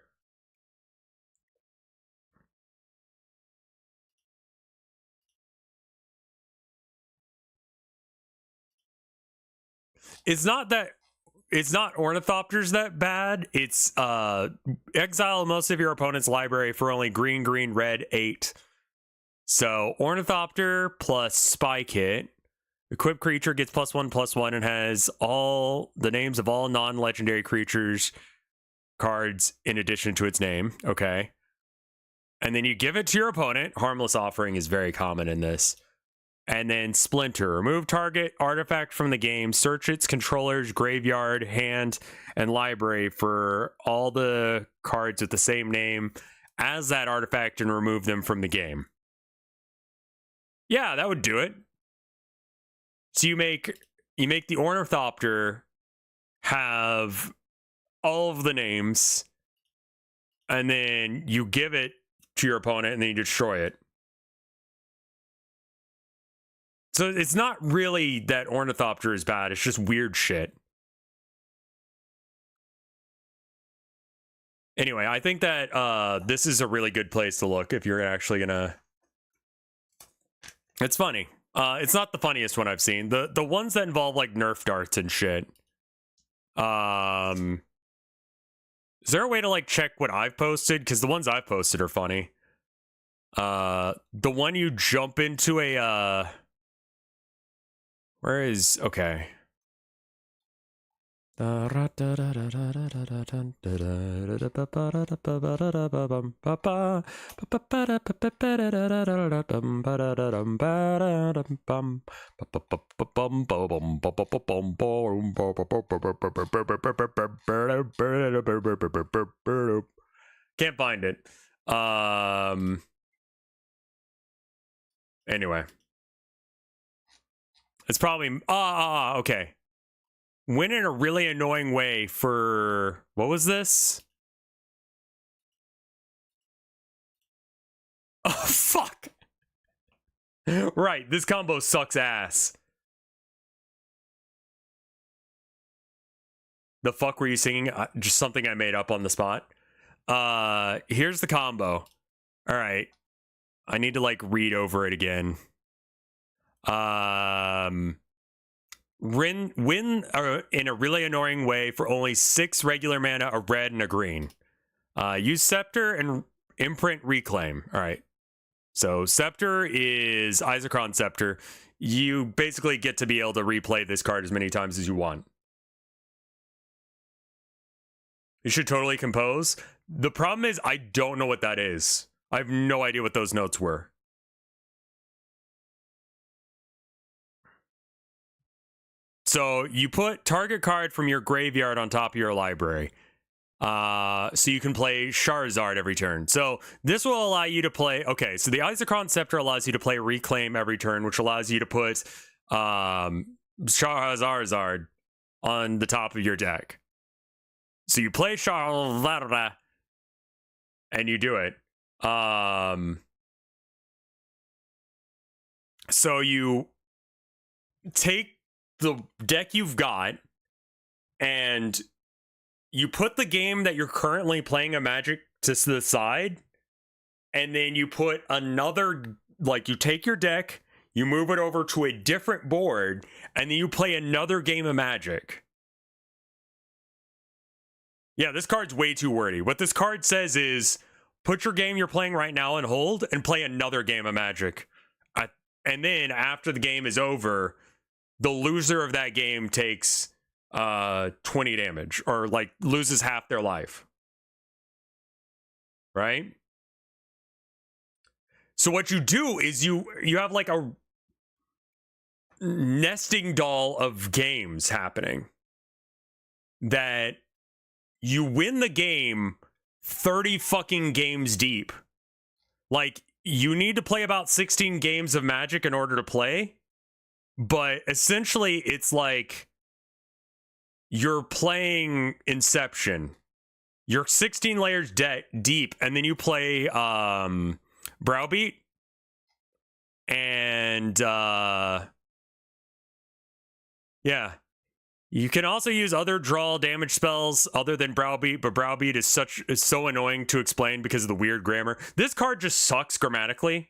It's not Ornithopters that bad. It's exile most of your opponent's library for only green, green, red, 8. So Ornithopter plus Spy Kit. Equipped creature gets +1/+1 and has all the names of all non-legendary creatures cards in addition to its name. Okay. And then you give it to your opponent. Harmless Offering is very common in this. And then Splinter. Remove target artifact from the game. Search its controller's graveyard, hand, and library for all the cards with the same name as that artifact and remove them from the game. Yeah, that would do it. So you make the Ornithopter have all of the names, and then you give it to your opponent, and then you destroy it. So it's not really that Ornithopter is bad, it's just weird shit. Anyway, I think that this is a really good place to look if you're actually gonna... It's funny. It's not the funniest one I've seen. The ones that involve like Nerf darts and shit. Is there a way to like check what I've posted? Because the ones I've posted are funny. The one you jump into a where is okay. Can't find it. Anyway. It's probably okay. Went in a really annoying way for what was this? Oh fuck. Right, this combo sucks ass. The fuck were you singing? Just something I made up on the spot. Here's the combo. All right. I need to like read over it again. Win in a really annoying way for only 6 regular mana, a red and a green. Use Scepter and Imprint Reclaim. All right. So Scepter is Isochron Scepter. You basically get to be able to replay this card as many times as you want. You should totally compose. The problem is I don't know what that is. I have no idea what those notes were. So you put target card from your graveyard on top of your library. So you can play Charizard every turn. So this will allow you to play... Okay, so the Isochron Scepter allows you to play Reclaim every turn, which allows you to put Charizard on the top of your deck. So you play Charizard, and you do it. So you take the deck you've got, and you put the game that you're currently playing a Magic to the side, and then you put another, like you take your deck, you move it over to a different board, and then you play another game of Magic. Yeah, this card's way too wordy. What this card says is, put your game you're playing right now on hold and play another game of Magic. And then after the game is over, the loser of that game takes 20 damage, or like loses half their life. Right? So what you do is you have like a nesting doll of games happening that you win the game 30 fucking games deep. Like, you need to play about 16 games of Magic in order to play, but essentially it's like you're playing Inception. You're 16 layers deep, and then you play Browbeat, and yeah. You can also use other draw damage spells other than Browbeat, but Browbeat is so annoying to explain because of the weird grammar. This card just sucks grammatically.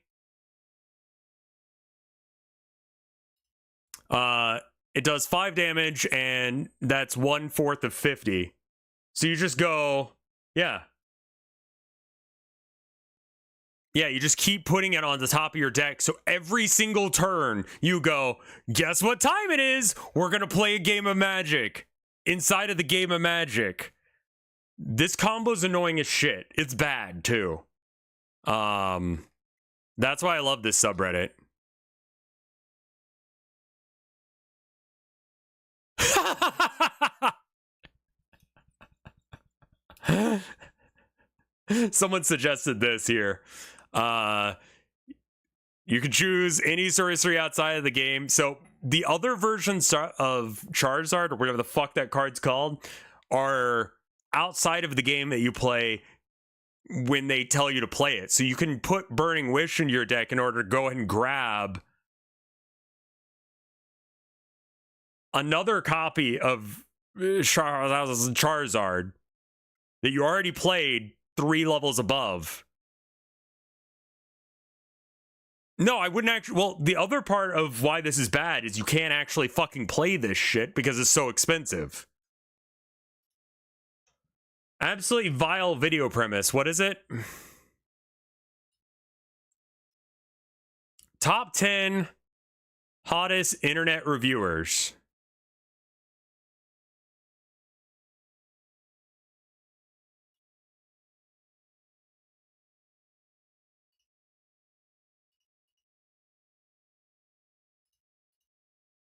It does 5 damage, and that's 1/4 of 50. So you just go, yeah. Yeah, you just keep putting it on the top of your deck. So every single turn, you go, guess what time it is? We're going to play a game of Magic. Inside of the game of Magic. This combo's annoying as shit. It's bad, too. That's why I love this subreddit. Someone suggested this here. You can choose any sorcery outside of the game. So the other versions of Charizard, or whatever the fuck that card's called, are outside of the game that you play when they tell you to play it. So you can put Burning Wish into your deck in order to go ahead and grab another copy of Charizard that you already played 3 levels above. No, I wouldn't actually. Well, the other part of why this is bad is you can't actually fucking play this shit because it's so expensive. Absolutely vile video premise. What is it? Top 10 hottest internet reviewers.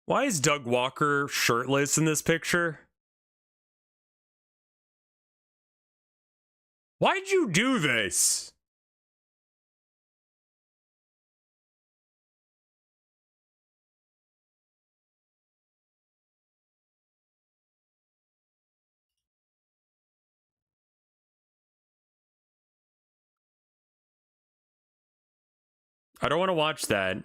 Why is Doug Walker shirtless in this picture? Why'd you do this? I don't want to watch that.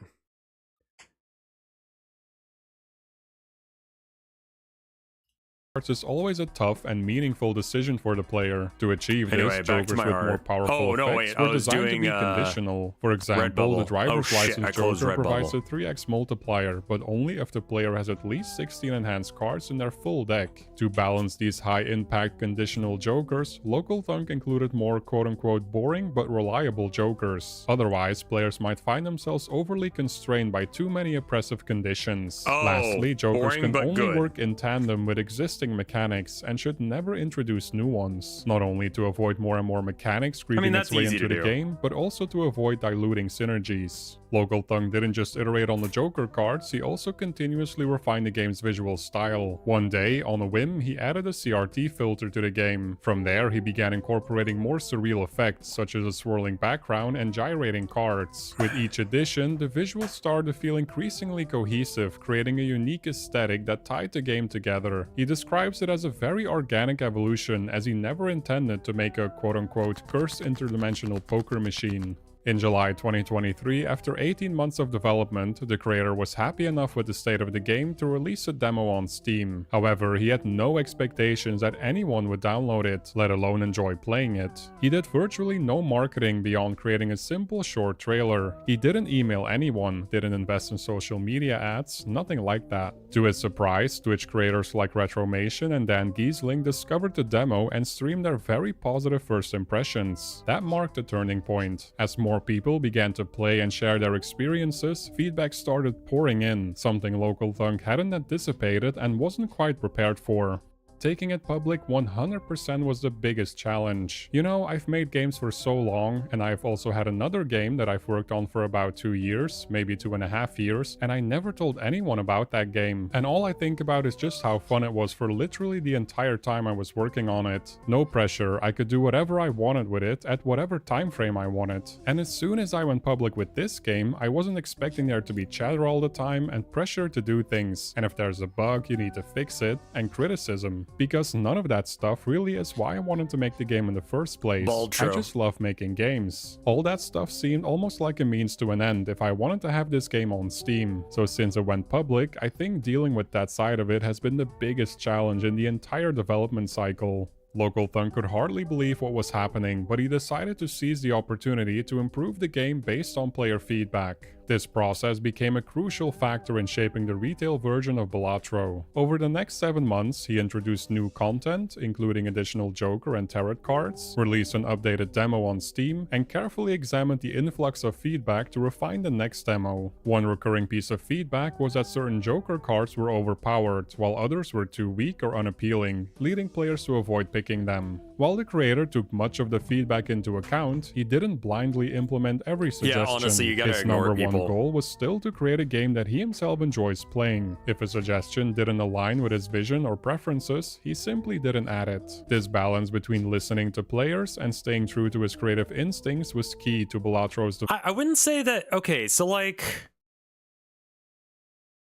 is always a tough and meaningful decision for the player. To achieve Anyway, this, back to jokers my with art. more powerful Oh, no, effects wait, I were was designed to doing, be conditional. For example, Redbubble. the driver's Oh, shit, license I closed joker provides a Redbubble. 3x multiplier, but only if the player has at least 16 enhanced cards in their full deck. To balance these high-impact conditional jokers, Local Thunk included more quote-unquote boring but reliable jokers. Otherwise, players might find themselves overly constrained by too many oppressive conditions. Oh, Lastly, jokers boring can but only good. work in tandem with existing mechanics and should never introduce new ones, not only to avoid more and more mechanics creeping its that's way easy into to the do. game, but also to avoid diluting synergies. Local Thunk didn't just iterate on the Joker cards, he also continuously refined the game's visual style. One day, on a whim, he added a CRT filter to the game. From there, he began incorporating more surreal effects, such as a swirling background and gyrating cards. With each edition, the visuals started to feel increasingly cohesive, creating a unique aesthetic that tied the game together. He describes it as a very organic evolution, as he never intended to make a quote-unquote cursed interdimensional poker machine. In July 2023, after 18 months of development, the creator was happy enough with the state of the game to release a demo on Steam. However, he had no expectations that anyone would download it, let alone enjoy playing it. He did virtually no marketing beyond creating a simple short trailer. He didn't email anyone, didn't invest in social media ads, nothing like that. To his surprise, Twitch creators like Retromation and Dan Giesling discovered the demo and streamed their very positive first impressions. That marked a turning point. As more people began to play and share their experiences, feedback started pouring in, something Local Thunk hadn't anticipated and wasn't quite prepared for. Taking it public 100% was the biggest challenge. You know, I've made games for so long, and I've also had another game that I've worked on for about 2 years, maybe 2.5 years, and I never told anyone about that game. And all I think about is just how fun it was for literally the entire time I was working on it. No pressure, I could do whatever I wanted with it at whatever time frame I wanted. And as soon as I went public with this game, I wasn't expecting there to be chatter all the time and pressure to do things. And if there's a bug, you need to fix it, and criticism. Because none of that stuff really is why I wanted to make the game in the first place. I just love making games. All that stuff seemed almost like a means to an end if I wanted to have this game on Steam. So since it went public, I think dealing with that side of it has been the biggest challenge in the entire development cycle. Local Thunk could hardly believe what was happening, but he decided to seize the opportunity to improve the game based on player feedback. This process became a crucial factor in shaping the retail version of Balatro. Over the next 7 months, he introduced new content, including additional Joker and Tarot cards, released an updated demo on Steam, and carefully examined the influx of feedback to refine the next demo. One recurring piece of feedback was that certain Joker cards were overpowered, while others were too weak or unappealing, leading players to avoid picking them. While the creator took much of the feedback into account, he didn't blindly implement every suggestion. Yeah, honestly, you gotta His ignore number people. one goal was still to create a game that he himself enjoys playing. If a suggestion didn't align with his vision or preferences, he simply didn't add it. This balance between listening to players and staying true to his creative instincts was key to Balatro's I wouldn't say that. Okay, so like,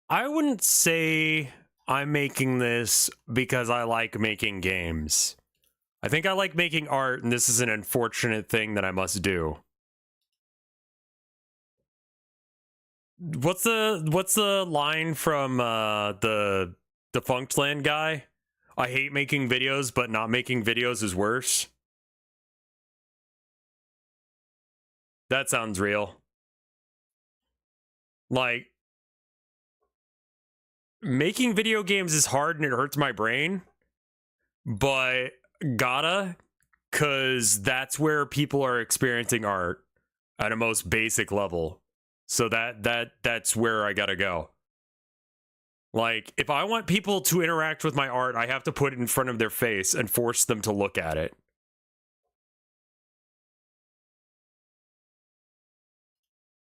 I wouldn't say I'm making this because I like making games. I think I like making art, and this is an unfortunate thing that I must do. What's the line from the Defunct Land guy? I hate making videos, but not making videos is worse. That sounds real. Like, making video games is hard and it hurts my brain, but cause that's where people are experiencing art at a most basic level. So that's where I gotta go. Like, if I want people to interact with my art, I have to put it in front of their face and force them to look at it.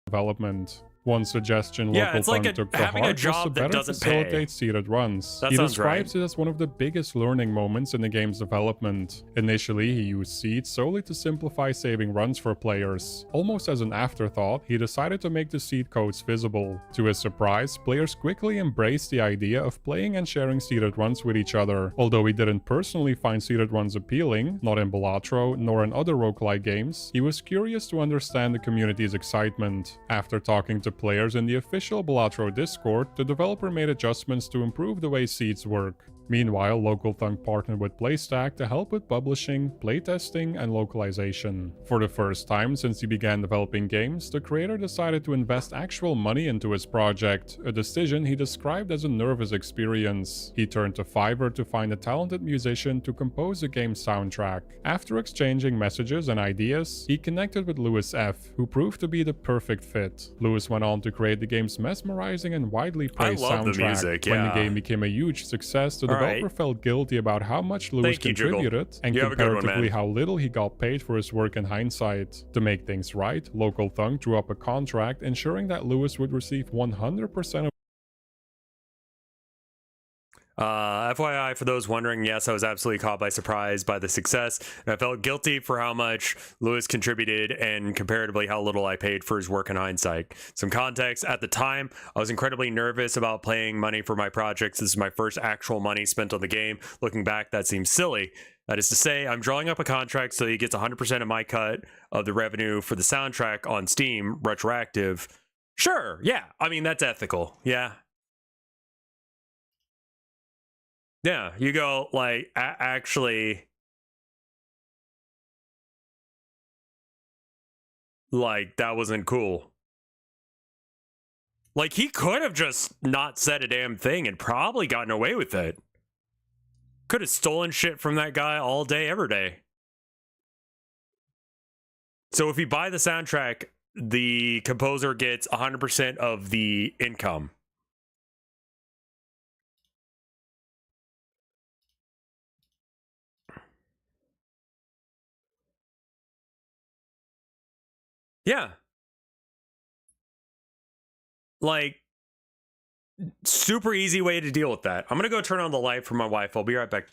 development. One suggestion Yeah, Local it's like Thunk took to having a heart was to job that better doesn't pay. facilitate seated runs. That He sounds describes it as one of the biggest learning moments in the game's development. Initially, he used seeds solely to simplify saving runs for players. Almost as an afterthought, he decided to make the seed codes visible. To his surprise, players quickly embraced the idea of playing and sharing seated runs with each other. Although he didn't personally find seated runs appealing, not in Balatro nor in other roguelike games, he was curious to understand the community's excitement. After talking to players in the official Balatro Discord, the developer made adjustments to improve the way seeds work. Meanwhile, Local Thunk partnered with PlayStack to help with publishing, playtesting, and localization. For the first time since he began developing games, the creator decided to invest actual money into his project, a decision he described as a nervous experience. He turned to Fiverr to find a talented musician to compose a game soundtrack. After exchanging messages and ideas, he connected with Lewis F., who proved to be the perfect fit. Lewis went on to create the game's mesmerizing and widely praised soundtrack. The music, When the game became a huge success, the developer felt guilty about how much Lewis contributed and comparatively how little he got paid for his work in hindsight. To make things right, Local Thunk drew up a contract ensuring that Lewis would receive 100% of FYI, for those wondering, yes, I was absolutely caught by surprise by the success, and I felt guilty for how much Lewis contributed and comparatively how little I paid for his work in hindsight. Some context, at the time, I was incredibly nervous about paying money for my projects. This is my first actual money spent on the game. Looking back, that seems silly. That is to say, I'm drawing up a contract so he gets 100% of my cut of the revenue for the soundtrack on Steam, retroactive. Sure, yeah, I mean, that's ethical, yeah. Yeah, you go, like, actually, like, that wasn't cool. Like, he could have just not said a damn thing and probably gotten away with it. Could have stolen shit from that guy all day, every day. So if you buy the soundtrack, the composer gets 100% of the income. Yeah. Like, super easy way to deal with that. I'm gonna go turn on the light for my wife. I'll be right back.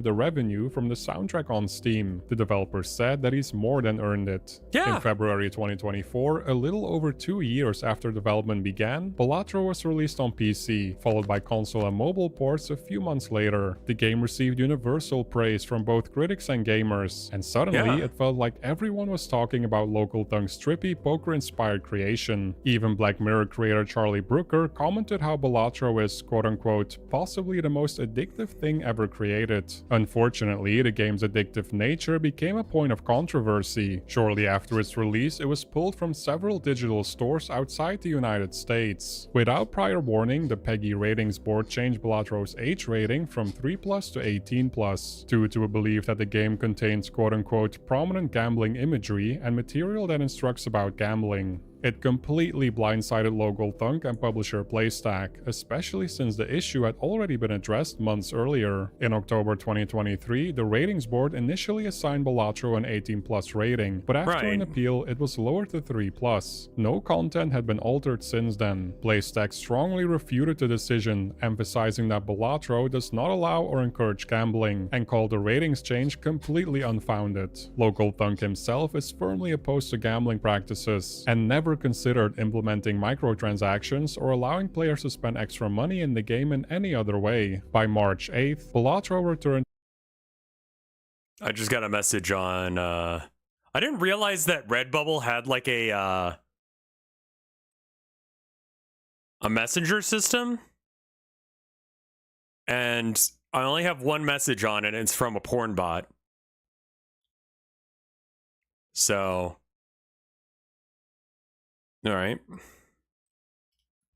the revenue from the soundtrack on Steam. The developer said that he's more than earned it. Yeah. In February 2024, a little over 2 years after development began, Balatro was released on PC, followed by console and mobile ports a few months later. The game received universal praise from both critics and gamers, and suddenly it felt like everyone was talking about Local Thunk's trippy poker-inspired creation. Even Black Mirror creator Charlie Brooker commented how Balatro is, quote-unquote, possibly the most addictive thing ever created. Unfortunately, the game's addictive nature became a point of controversy. Shortly after its release, it was pulled from several digital stores outside the United States. Without prior warning, the PEGI ratings board changed Balatro's age rating from 3+ to 18+, due to a belief that the game contains quote-unquote prominent gambling imagery and material that instructs about gambling. It completely blindsided Local Thunk and publisher PlayStack, especially since the issue had already been addressed months earlier. In October 2023, the ratings board initially assigned Balatro an 18+ rating, but after an appeal, it was lowered to 3+. No content had been altered since then. PlayStack strongly refuted the decision, emphasizing that Balatro does not allow or encourage gambling, and called the ratings change completely unfounded. Local Thunk himself is firmly opposed to gambling practices, and never considered implementing microtransactions or allowing players to spend extra money in the game in any other way. By March 8th, Balatro returned. I just got a message on, I didn't realize that Redbubble had like a messenger system. And I only have one message on it, and it's from a porn bot. So... Alright.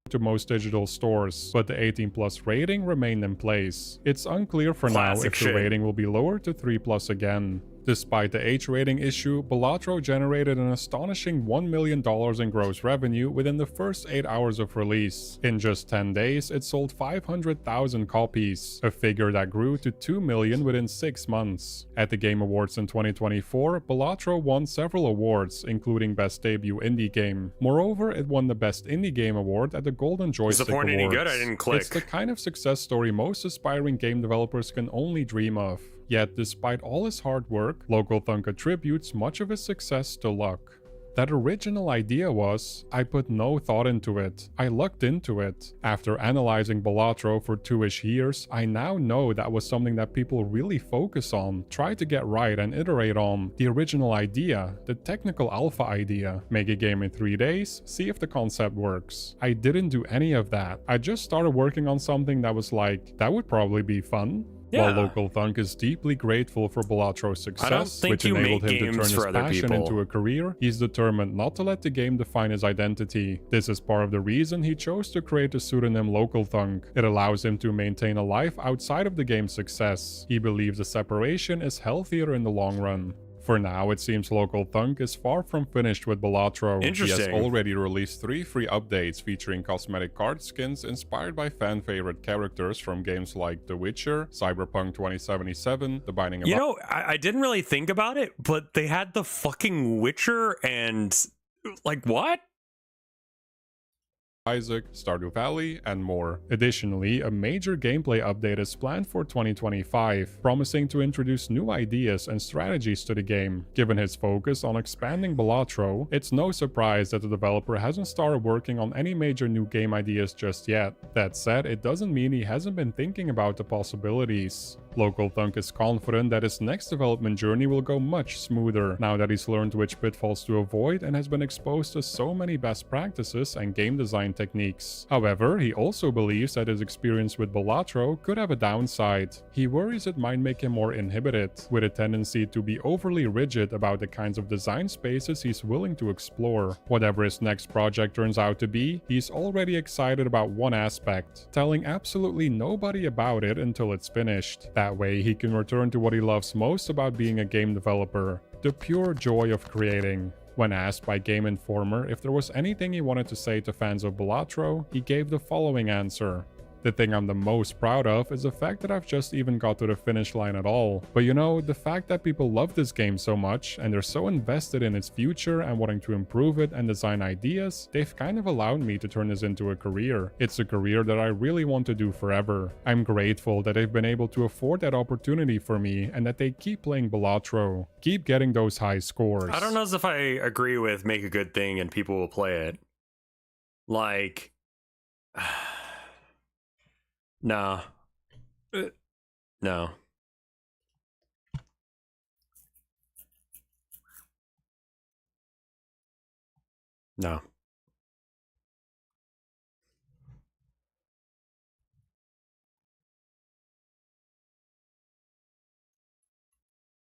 To most digital stores, but the 18+ rating remained in place. It's unclear for now if the rating will be lowered to 3+ again. Despite the age rating issue, Balatro generated an astonishing $1 million in gross revenue within the first 8 hours of release. In just 10 days, it sold 500,000 copies, a figure that grew to 2 million within 6 months. At the Game Awards in 2024, Balatro won several awards, including Best Debut Indie Game. Moreover, it won the Best Indie Game award at the Golden Joystick Awards. Any good? I didn't click. It's the kind of success story most aspiring game developers can only dream of. Yet, despite all his hard work, Local Thunk attributes much of his success to luck. That original idea was, I put no thought into it. I lucked into it. After analyzing Balatro for 2-ish years, I now know that was something that people really focus on, try to get right and iterate on. The original idea, the technical alpha idea. Make a game in 3 days, see if the concept works. I didn't do any of that. I just started working on something that was like, that would probably be fun. Yeah. While Local Thunk is deeply grateful for Balatro's success, which enabled him to turn his passion into a career, he's determined not to let the game define his identity. This is part of the reason he chose to create the pseudonym Local Thunk. It allows him to maintain a life outside of the game's success. He believes the separation is healthier in the long run. For now, it seems Local Thunk is far from finished with Balatro. He has already released 3 free updates featuring cosmetic card skins inspired by fan-favorite characters from games like The Witcher, Cyberpunk 2077, The Binding of... You know, I didn't really think about it, but they had the fucking Witcher and... like, what? Isaac, Stardew Valley, and more. Additionally, a major gameplay update is planned for 2025, promising to introduce new ideas and strategies to the game. Given his focus on expanding Balatro, it's no surprise that the developer hasn't started working on any major new game ideas just yet. That said, it doesn't mean he hasn't been thinking about the possibilities. Local Thunk is confident that his next development journey will go much smoother, now that he's learned which pitfalls to avoid and has been exposed to so many best practices and game design techniques. However, he also believes that his experience with Balatro could have a downside. He worries it might make him more inhibited, with a tendency to be overly rigid about the kinds of design spaces he's willing to explore. Whatever his next project turns out to be, he's already excited about one aspect, telling absolutely nobody about it until it's finished. That way, he can return to what he loves most about being a game developer, the pure joy of creating. When asked by Game Informer if there was anything he wanted to say to fans of Balatro, he gave the following answer. The thing I'm the most proud of is the fact that I've just even got to the finish line at all. But you know, the fact that people love this game so much and they're so invested in its future and wanting to improve it and design ideas, they've kind of allowed me to turn this into a career. It's a career that I really want to do forever. I'm grateful that they've been able to afford that opportunity for me and that they keep playing Balatro. Keep getting those high scores. I don't know if I agree with make a good thing and people will play it. Like... No. No. No.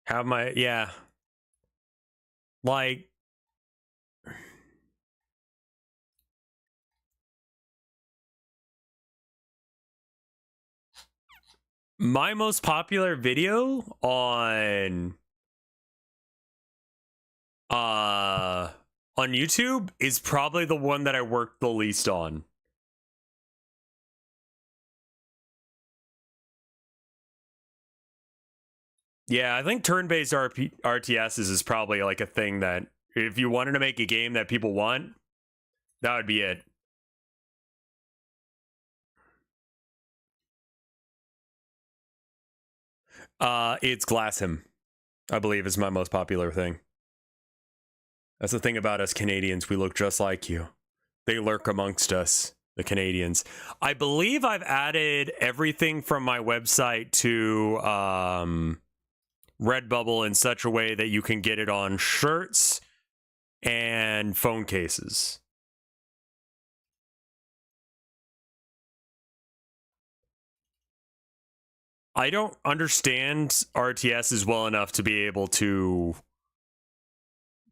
Have my... Yeah. Like... My most popular video on YouTube is probably the one that I worked the least on. Yeah, I think turn-based RTSs is probably like a thing that if you wanted to make a game that people want, that would be it. It's Glassham, I believe, is my most popular thing. That's the thing about us Canadians, we look just like you. They lurk amongst us, the Canadians. I believe I've added everything from my website to Redbubble in such a way that you can get it on shirts and phone cases. I don't understand RTSs well enough to be able to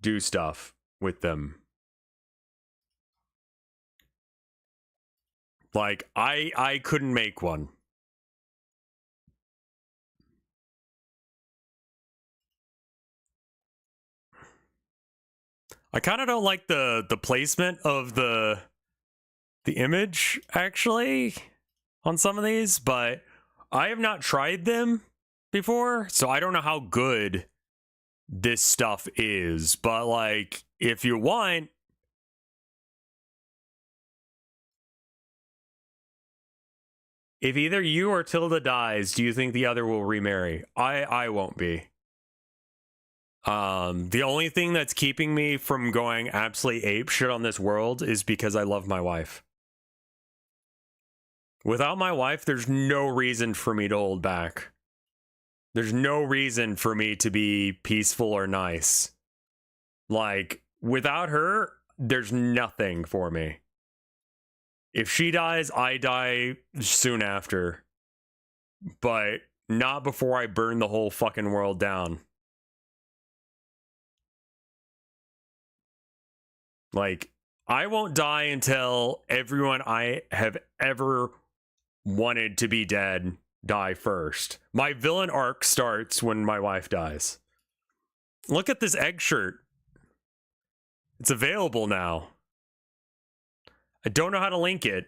do stuff with them. Like, I couldn't make one. I kind of don't like the placement of the image, actually, on some of these, but I have not tried them before, so I don't know how good this stuff is. But, like, if you want... If either you or Tilda dies, do you think the other will remarry? I won't be. The only thing that's keeping me from going absolutely apeshit on this world is because I love my wife. Without my wife, there's no reason for me to hold back. There's no reason for me to be peaceful or nice. Like, without her, there's nothing for me. If she dies, I die soon after. But not before I burn the whole fucking world down. Like, I won't die until everyone I have ever wanted to be dead die first. My villain arc starts when my wife dies. Look at this egg shirt. It's available now. I don't know how to link it.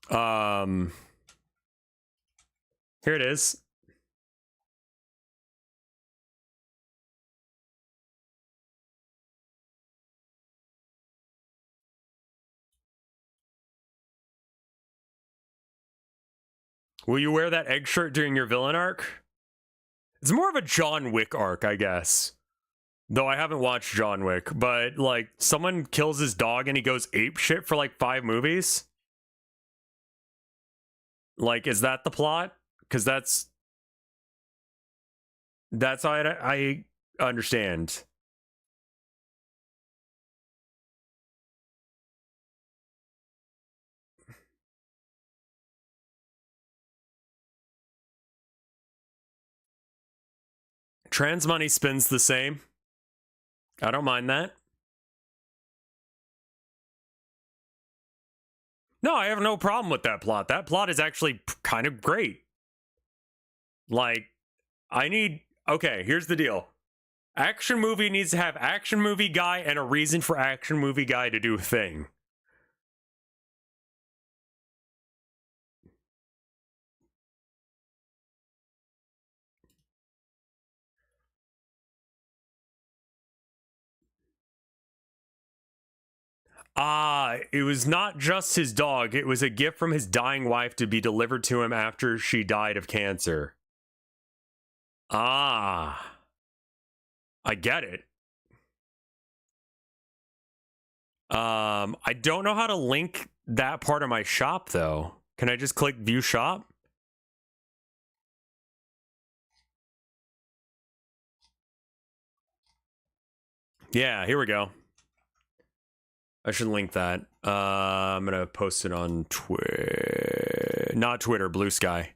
Here it is. Will you wear that egg shirt during your villain arc? It's more of a John Wick arc, I guess. Though I haven't watched John Wick, but like someone kills his dog and he goes ape shit for like 5 movies. Like, is that the plot? Because that's how I understand. Trans money spins the same. I don't mind that. No, I have no problem with that plot. That plot is actually kind of great. Like, okay, here's the deal. Action movie needs to have action movie guy and a reason for action movie guy to do a thing. It was not just his dog. It was a gift from his dying wife to be delivered to him after she died of cancer. I get it. I don't know how to link that part of my shop, though. Can I just click view shop? Yeah, here we go. I should link that. I'm gonna post it on Twitter. Not Twitter, Blue Sky.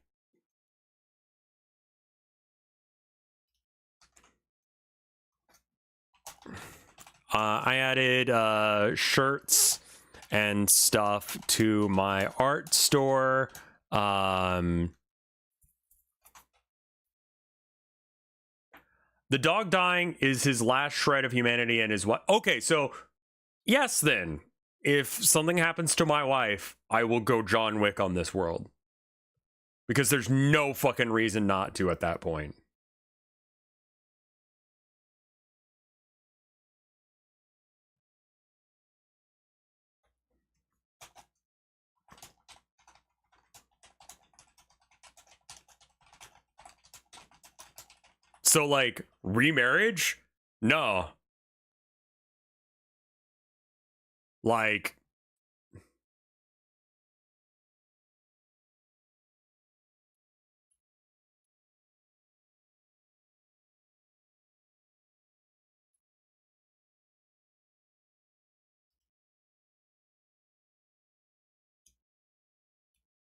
I added shirts and stuff to my art store. The dog dying is his last shred of humanity and his what? Okay, so yes, then, if something happens to my wife, I will go John Wick on this world. Because there's no fucking reason not to at that point. So, like, remarriage? No. Like,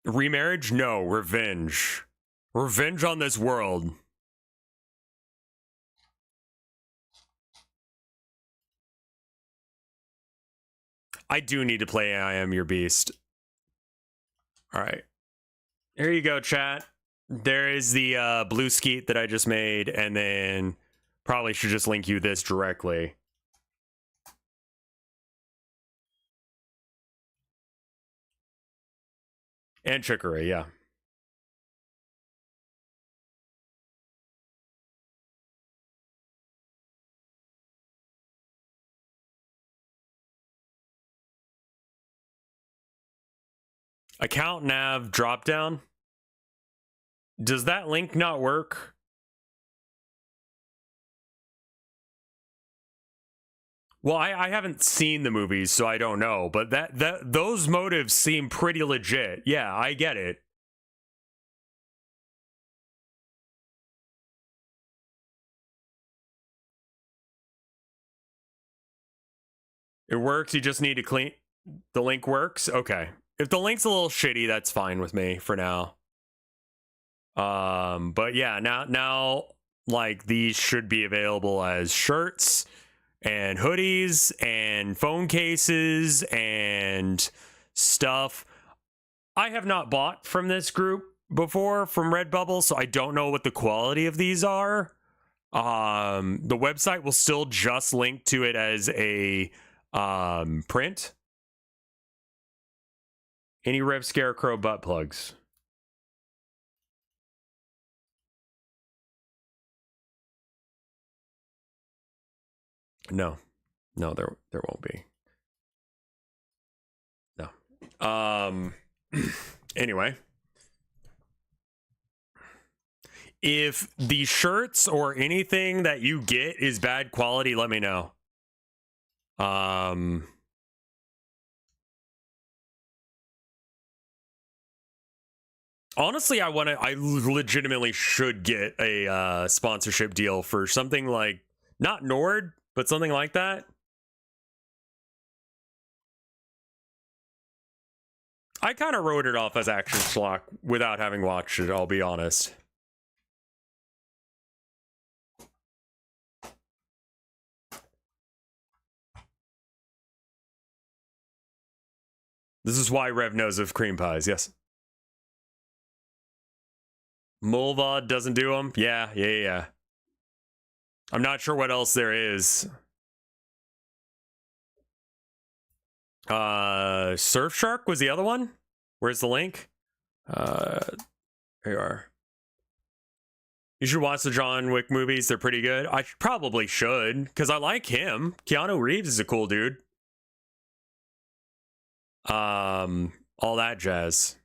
remarriage? No. Revenge. Revenge on this world. I do need to play I Am Your Beast. Alright. Here you go, chat. There is the blue skeet that I just made, and then Probably should just link you this directly. And Chicory, yeah. Account nav dropdown. Does that link not work? Well, I haven't seen the movies, so I don't know. But those motives seem pretty legit. Yeah, I get it. It works. You just need to clean. The link works. Okay. If the link's a little shitty, that's fine with me for now. But yeah, now like these should be available as shirts and hoodies and phone cases and stuff. I have not bought from this group before from Redbubble, so I don't know what the quality of these are. The website will still just link to it as a print. Any RevScarecrow butt plugs? No, there won't be. No. Anyway, if the shirts or anything that you get is bad quality, let me know. Honestly, I legitimately should get a sponsorship deal for something like, not Nord, but something like that. I kind of wrote it off as action schlock without having watched it, I'll be honest. This is why Rev knows of cream pies, yes. Mulvad doesn't do them? Yeah. I'm not sure what else there is. Surfshark was the other one? Where's the link? Here you are. You should watch the John Wick movies. They're pretty good. I probably should, because I like him. Keanu Reeves is a cool dude. All that jazz.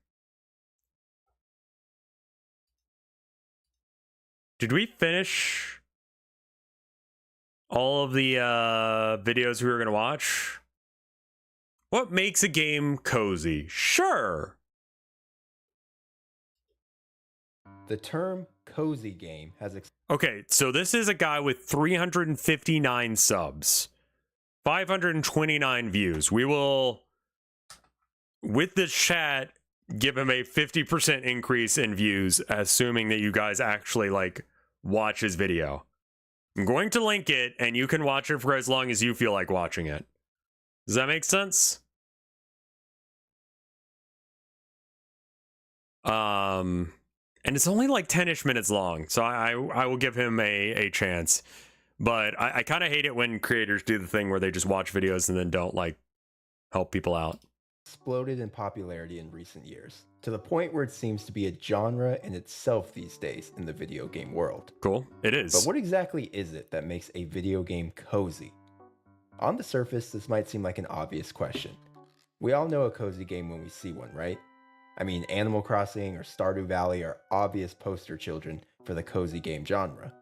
Did we finish all of the videos we were going to watch? What makes a game cozy? Sure. The term cozy game has... Okay, so this is a guy with 359 subs, 529 views. We will, with this chat, give him a 50% increase in views, assuming that you guys actually, like, watch his video. I'm going to link it, and you can watch it for as long as you feel like watching it. Does that make sense? And it's only like 10-ish minutes long, so I will give him a chance. But I kind of hate it when creators do the thing where they just watch videos and then don't, like, help people out. Exploded in popularity in recent years, to the point where it seems to be a genre in itself these days in the video game world. Cool, it is. But what exactly is it that makes a video game cozy? On the surface, this might seem like an obvious question. We all know a cozy game when we see one, right? I mean, Animal Crossing or Stardew Valley are obvious poster children for the cozy game genre.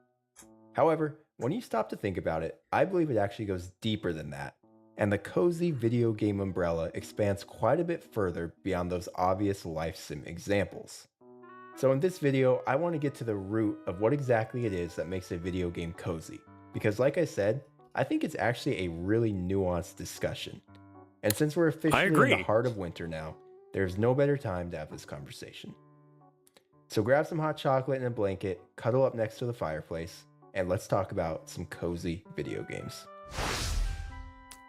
However, when you stop to think about it, I believe it actually goes deeper than that, and the cozy video game umbrella expands quite a bit further beyond those obvious life sim examples. So in this video, I want to get to the root of what exactly it is that makes a video game cozy, because like I said, I think it's actually a really nuanced discussion. And since we're officially in the heart of winter now, there's no better time to have this conversation. So grab some hot chocolate and a blanket, cuddle up next to the fireplace, and let's talk about some cozy video games.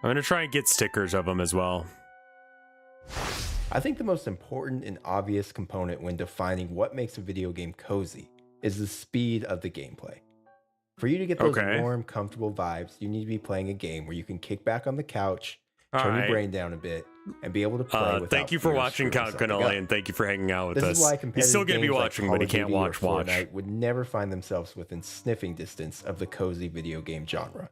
I'm gonna try and get stickers of them as well. I think the most important and obvious component when defining what makes a video game cozy is the speed of the gameplay. For you to get those Okay. warm, comfortable vibes, you need to be playing a game where you can kick back on the couch, All turn your right. brain down a bit, and be able to play without Thank you for fear of watching screwing Count something Canoli, up. and thank you for hanging out with This us. is why He's competitive still gonna be games like watching, Call but he of can't Duty or watch. Fortnite would never find themselves within sniffing distance of the cozy video game genre.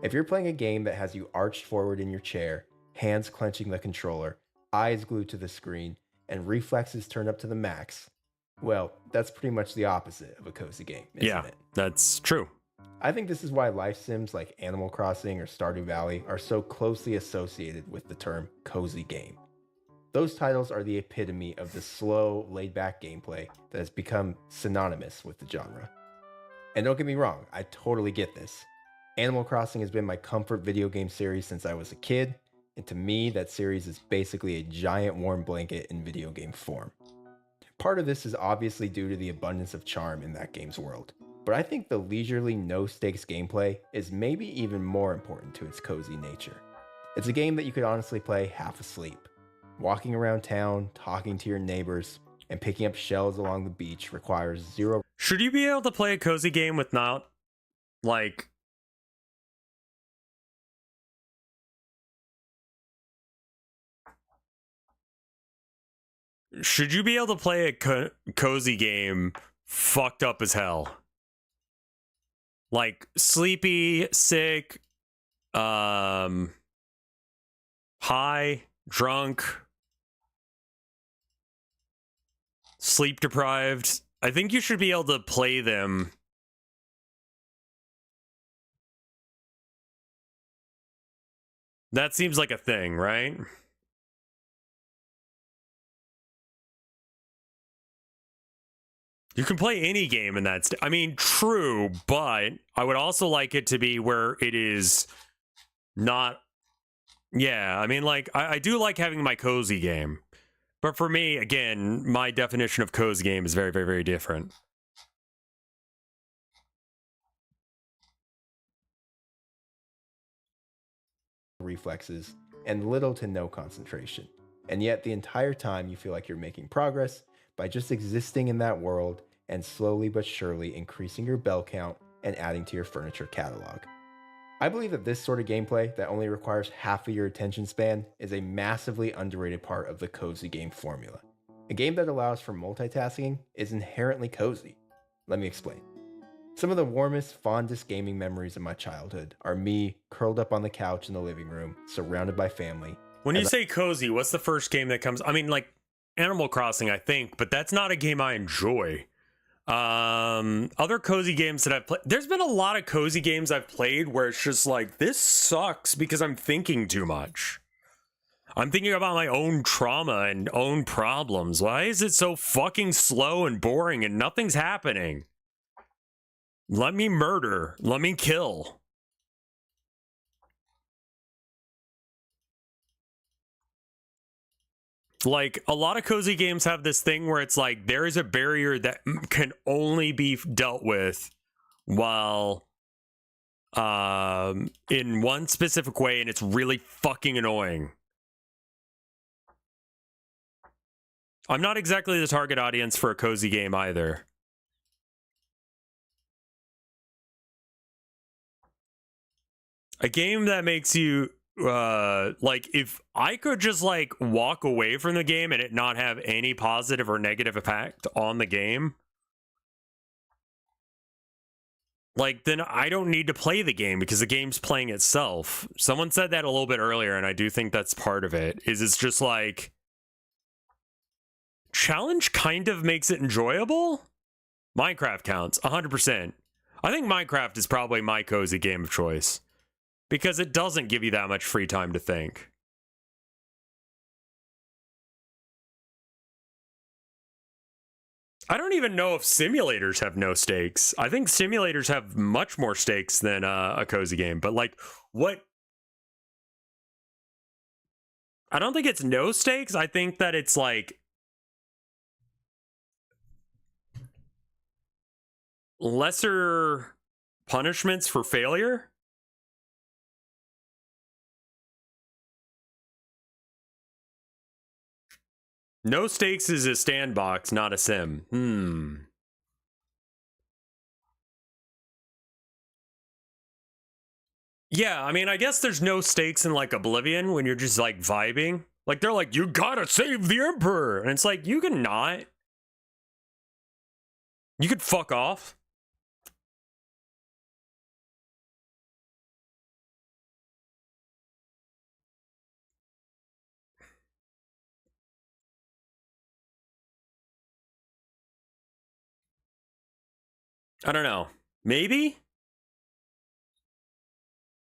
If you're playing a game that has you arched forward in your chair, hands clenching the controller, eyes glued to the screen, and reflexes turned up to the max, well, that's pretty much the opposite of a cozy game, isn't it? That's true. I think this is why life sims like Animal Crossing or Stardew Valley are so closely associated with the term cozy game. Those titles are the epitome of the slow, laid-back gameplay that has become synonymous with the genre. And don't get me wrong, I totally get this. Animal Crossing has been my comfort video game series since I was a kid, and to me, that series is basically a giant warm blanket in video game form. Part of this is obviously due to the abundance of charm in that game's world, but I think the leisurely, no-stakes gameplay is maybe even more important to its cozy nature. It's a game that you could honestly play half asleep. Walking around town, talking to your neighbors, and picking up shells along the beach requires zero... Should you be able to play a cozy game with not, like... Should you be able to play a cozy game fucked up as hell? Like, sleepy, sick, high, drunk, sleep deprived. I think you should be able to play them. That seems like a thing, right? You can play any game in that I mean, true, but I would also like it to be where it is not... Yeah, I mean, like, I do like having my cozy game. But for me, again, my definition of cozy game is very, very, very different. reflexes, and little to no concentration. And yet the entire time you feel like you're making progress by just existing in that world and slowly but surely increasing your bell count and adding to your furniture catalog. I believe that this sort of gameplay that only requires half of your attention span is a massively underrated part of the cozy game formula. A game that allows for multitasking is inherently cozy. Let me explain. Some of the warmest, fondest gaming memories of my childhood are me curled up on the couch in the living room, surrounded by family. When you say cozy, what's the first game that comes? I mean, like Animal Crossing, I think, but that's not a game I enjoy. Other cozy games that I've played, there's been a lot of cozy games I've played where it's just like, this sucks because I'm thinking too much. I'm thinking about my own trauma and own problems. Why is it so fucking slow and boring and nothing's happening? Let me murder. Let me kill. Like, a lot of cozy games have this thing where it's like, there is a barrier that can only be dealt with while in one specific way, and it's really fucking annoying. I'm not exactly the target audience for a cozy game either. A game that makes you like, if I could just like walk away from the game and it not have any positive or negative impact on the game, like, then I don't need to play the game because the game's playing itself. Someone said that a little bit earlier, and I do think that's part of it, is it's just like, challenge kind of makes it enjoyable. Minecraft counts 100%. I think Minecraft is probably my cozy game of choice, because it doesn't give you that much free time to think. I don't even know if simulators have no stakes. I think simulators have much more stakes than a cozy game. But like, what? I don't think it's no stakes. I think that it's like lesser punishments for failure. No stakes is a sandbox, not a sim. Yeah, I mean, I guess there's no stakes in like Oblivion when you're just like vibing. Like they're like, you gotta save the Emperor, and it's like you can not. You could fuck off. I don't know. Maybe?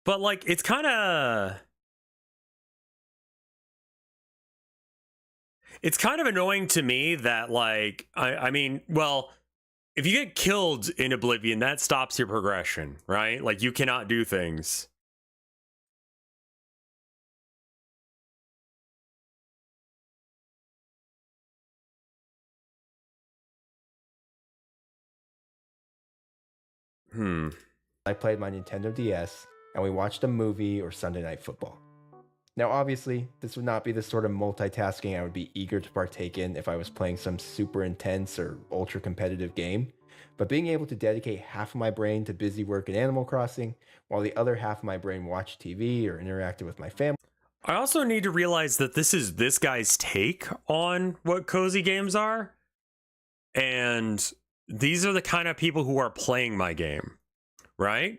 But like it's kind of annoying to me that like I mean, well, if you get killed in Oblivion, that stops your progression, right? Like you cannot do things. I played my Nintendo DS and we watched a movie or Sunday Night Football. Now, obviously, this would not be the sort of multitasking I would be eager to partake in if I was playing some super intense or ultra competitive game, but being able to dedicate half of my brain to busy work in Animal Crossing, while the other half of my brain watched TV or interacted with my family. I also need to realize that this is this guy's take on what cozy games are, and these are the kind of people who are playing my game, right?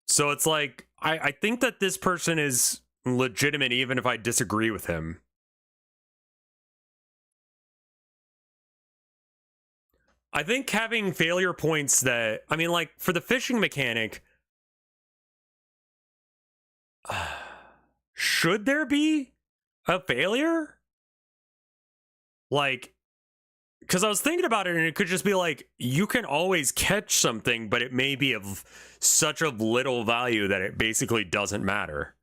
So it's like, I think that this person is legitimate even if I disagree with him. I think having failure points that, I mean, like, for the fishing mechanic, should there be a failure? Like, because I was thinking about it, and it could just be like, you can always catch something, but it may be of such of little value that it basically doesn't matter.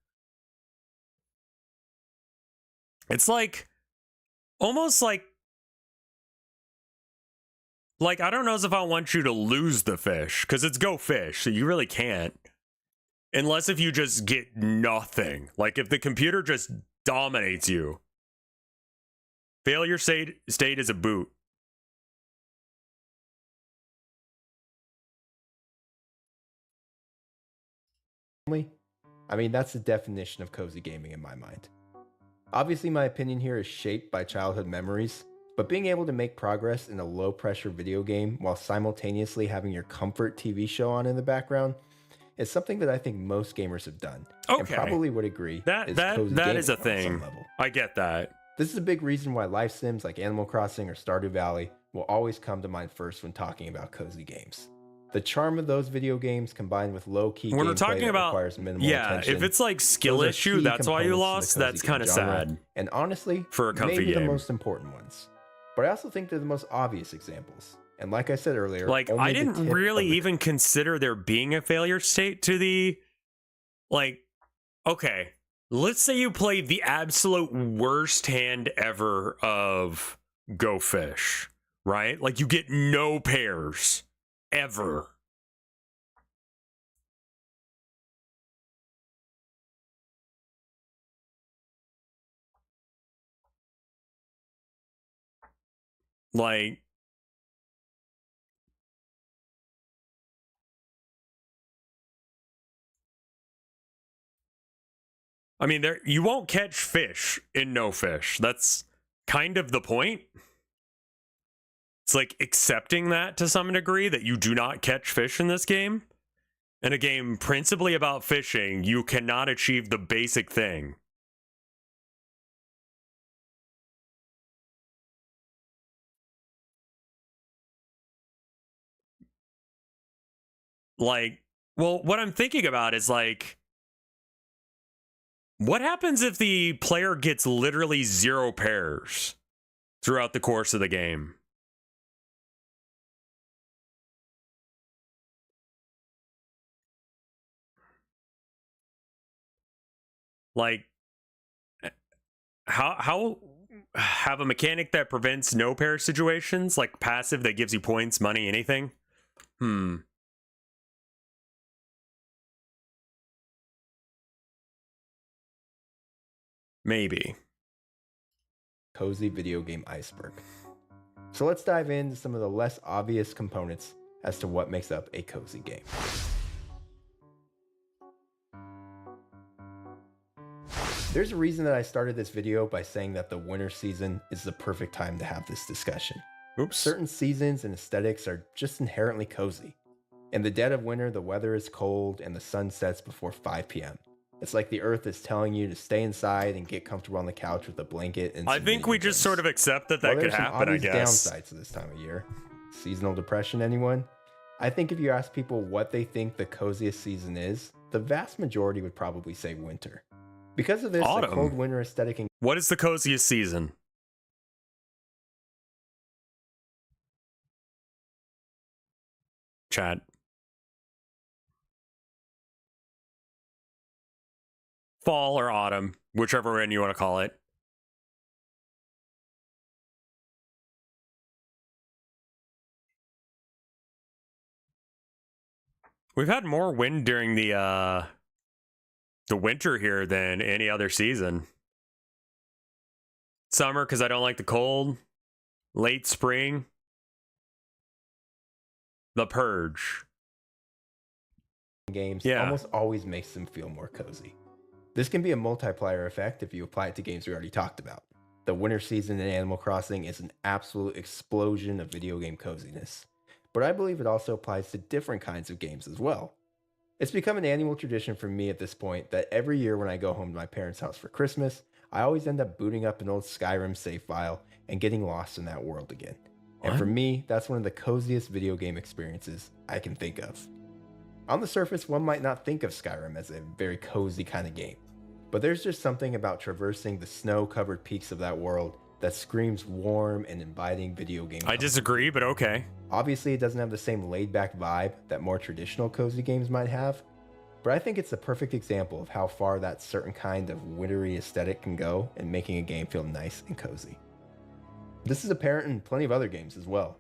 It's like, almost like I don't know if I want you to lose the fish, because it's go fish, so you really can't. Unless if you just get nothing. Like, if the computer just dominates you. Failure state is a boot. I mean, that's the definition of cozy gaming in my mind. Obviously, my opinion here is shaped by childhood memories, but being able to make progress in a low-pressure video game while simultaneously having your comfort TV show on in the background is something that I think most gamers have done, and probably would agree that is a thing. I get that. This is a big reason why life sims like Animal Crossing or Stardew Valley will always come to mind first when talking about cozy games. The charm of those video games combined with low-key gameplay we're talking about, requires minimal attention. If it's like skill issue, that's why you lost, that's kind of sad. And honestly, for a comfy maybe game. The most important ones. But I also think they're the most obvious examples. And like I said earlier, like, I didn't really even consider there being a failure state to the, like, okay, let's say you played the absolute worst hand ever of Go Fish, right? Like, you get no pairs. Ever. Like, I mean, you won't catch fish in No Fish. That's kind of the point. It's like accepting that to some degree, that you do not catch fish in this game. In a game principally about fishing, you cannot achieve the basic thing. Like, well, what I'm thinking about is like, what happens if the player gets literally 0 pairs throughout the course of the game? Like, how have a mechanic that prevents no pair situations, like passive that gives you points, money, anything? Maybe. Cozy video game iceberg. So let's dive into some of the less obvious components as to what makes up a cozy game. There's a reason that I started this video by saying that the winter season is the perfect time to have this discussion. Oops. Certain seasons and aesthetics are just inherently cozy. In the dead of winter, the weather is cold and the sun sets before 5 p.m. It's like the earth is telling you to stay inside and get comfortable on the couch with a blanket and I think we just sort of accept that that could happen, I guess. There's downsides to this time of year. Seasonal depression, anyone? I think if you ask people what they think the coziest season is, the vast majority would probably say winter. Because of this, Autumn. the cold winter aesthetic and What is the coziest season? Chat. Fall or autumn, whichever one you want to call it. We've had more wind during the winter here than any other season. Summer, because I don't like the cold. Late spring. The Purge. games almost always makes them feel more cozy. This can be a multiplier effect if you apply it to games we already talked about. The winter season in Animal Crossing is an absolute explosion of video game coziness, but I believe it also applies to different kinds of games as well. It's become an annual tradition for me at this point that every year when I go home to my parents' house for Christmas, I always end up booting up an old Skyrim save file and getting lost in that world again. And for me, that's one of the coziest video game experiences I can think of. On the surface, one might not think of Skyrim as a very cozy kind of game, but there's just something about traversing the snow-covered peaks of that world that screams warm and inviting video game. I disagree, but okay. Obviously, it doesn't have the same laid-back vibe that more traditional cozy games might have, but I think it's a perfect example of how far that certain kind of wintry aesthetic can go in making a game feel nice and cozy. This is apparent in plenty of other games as well.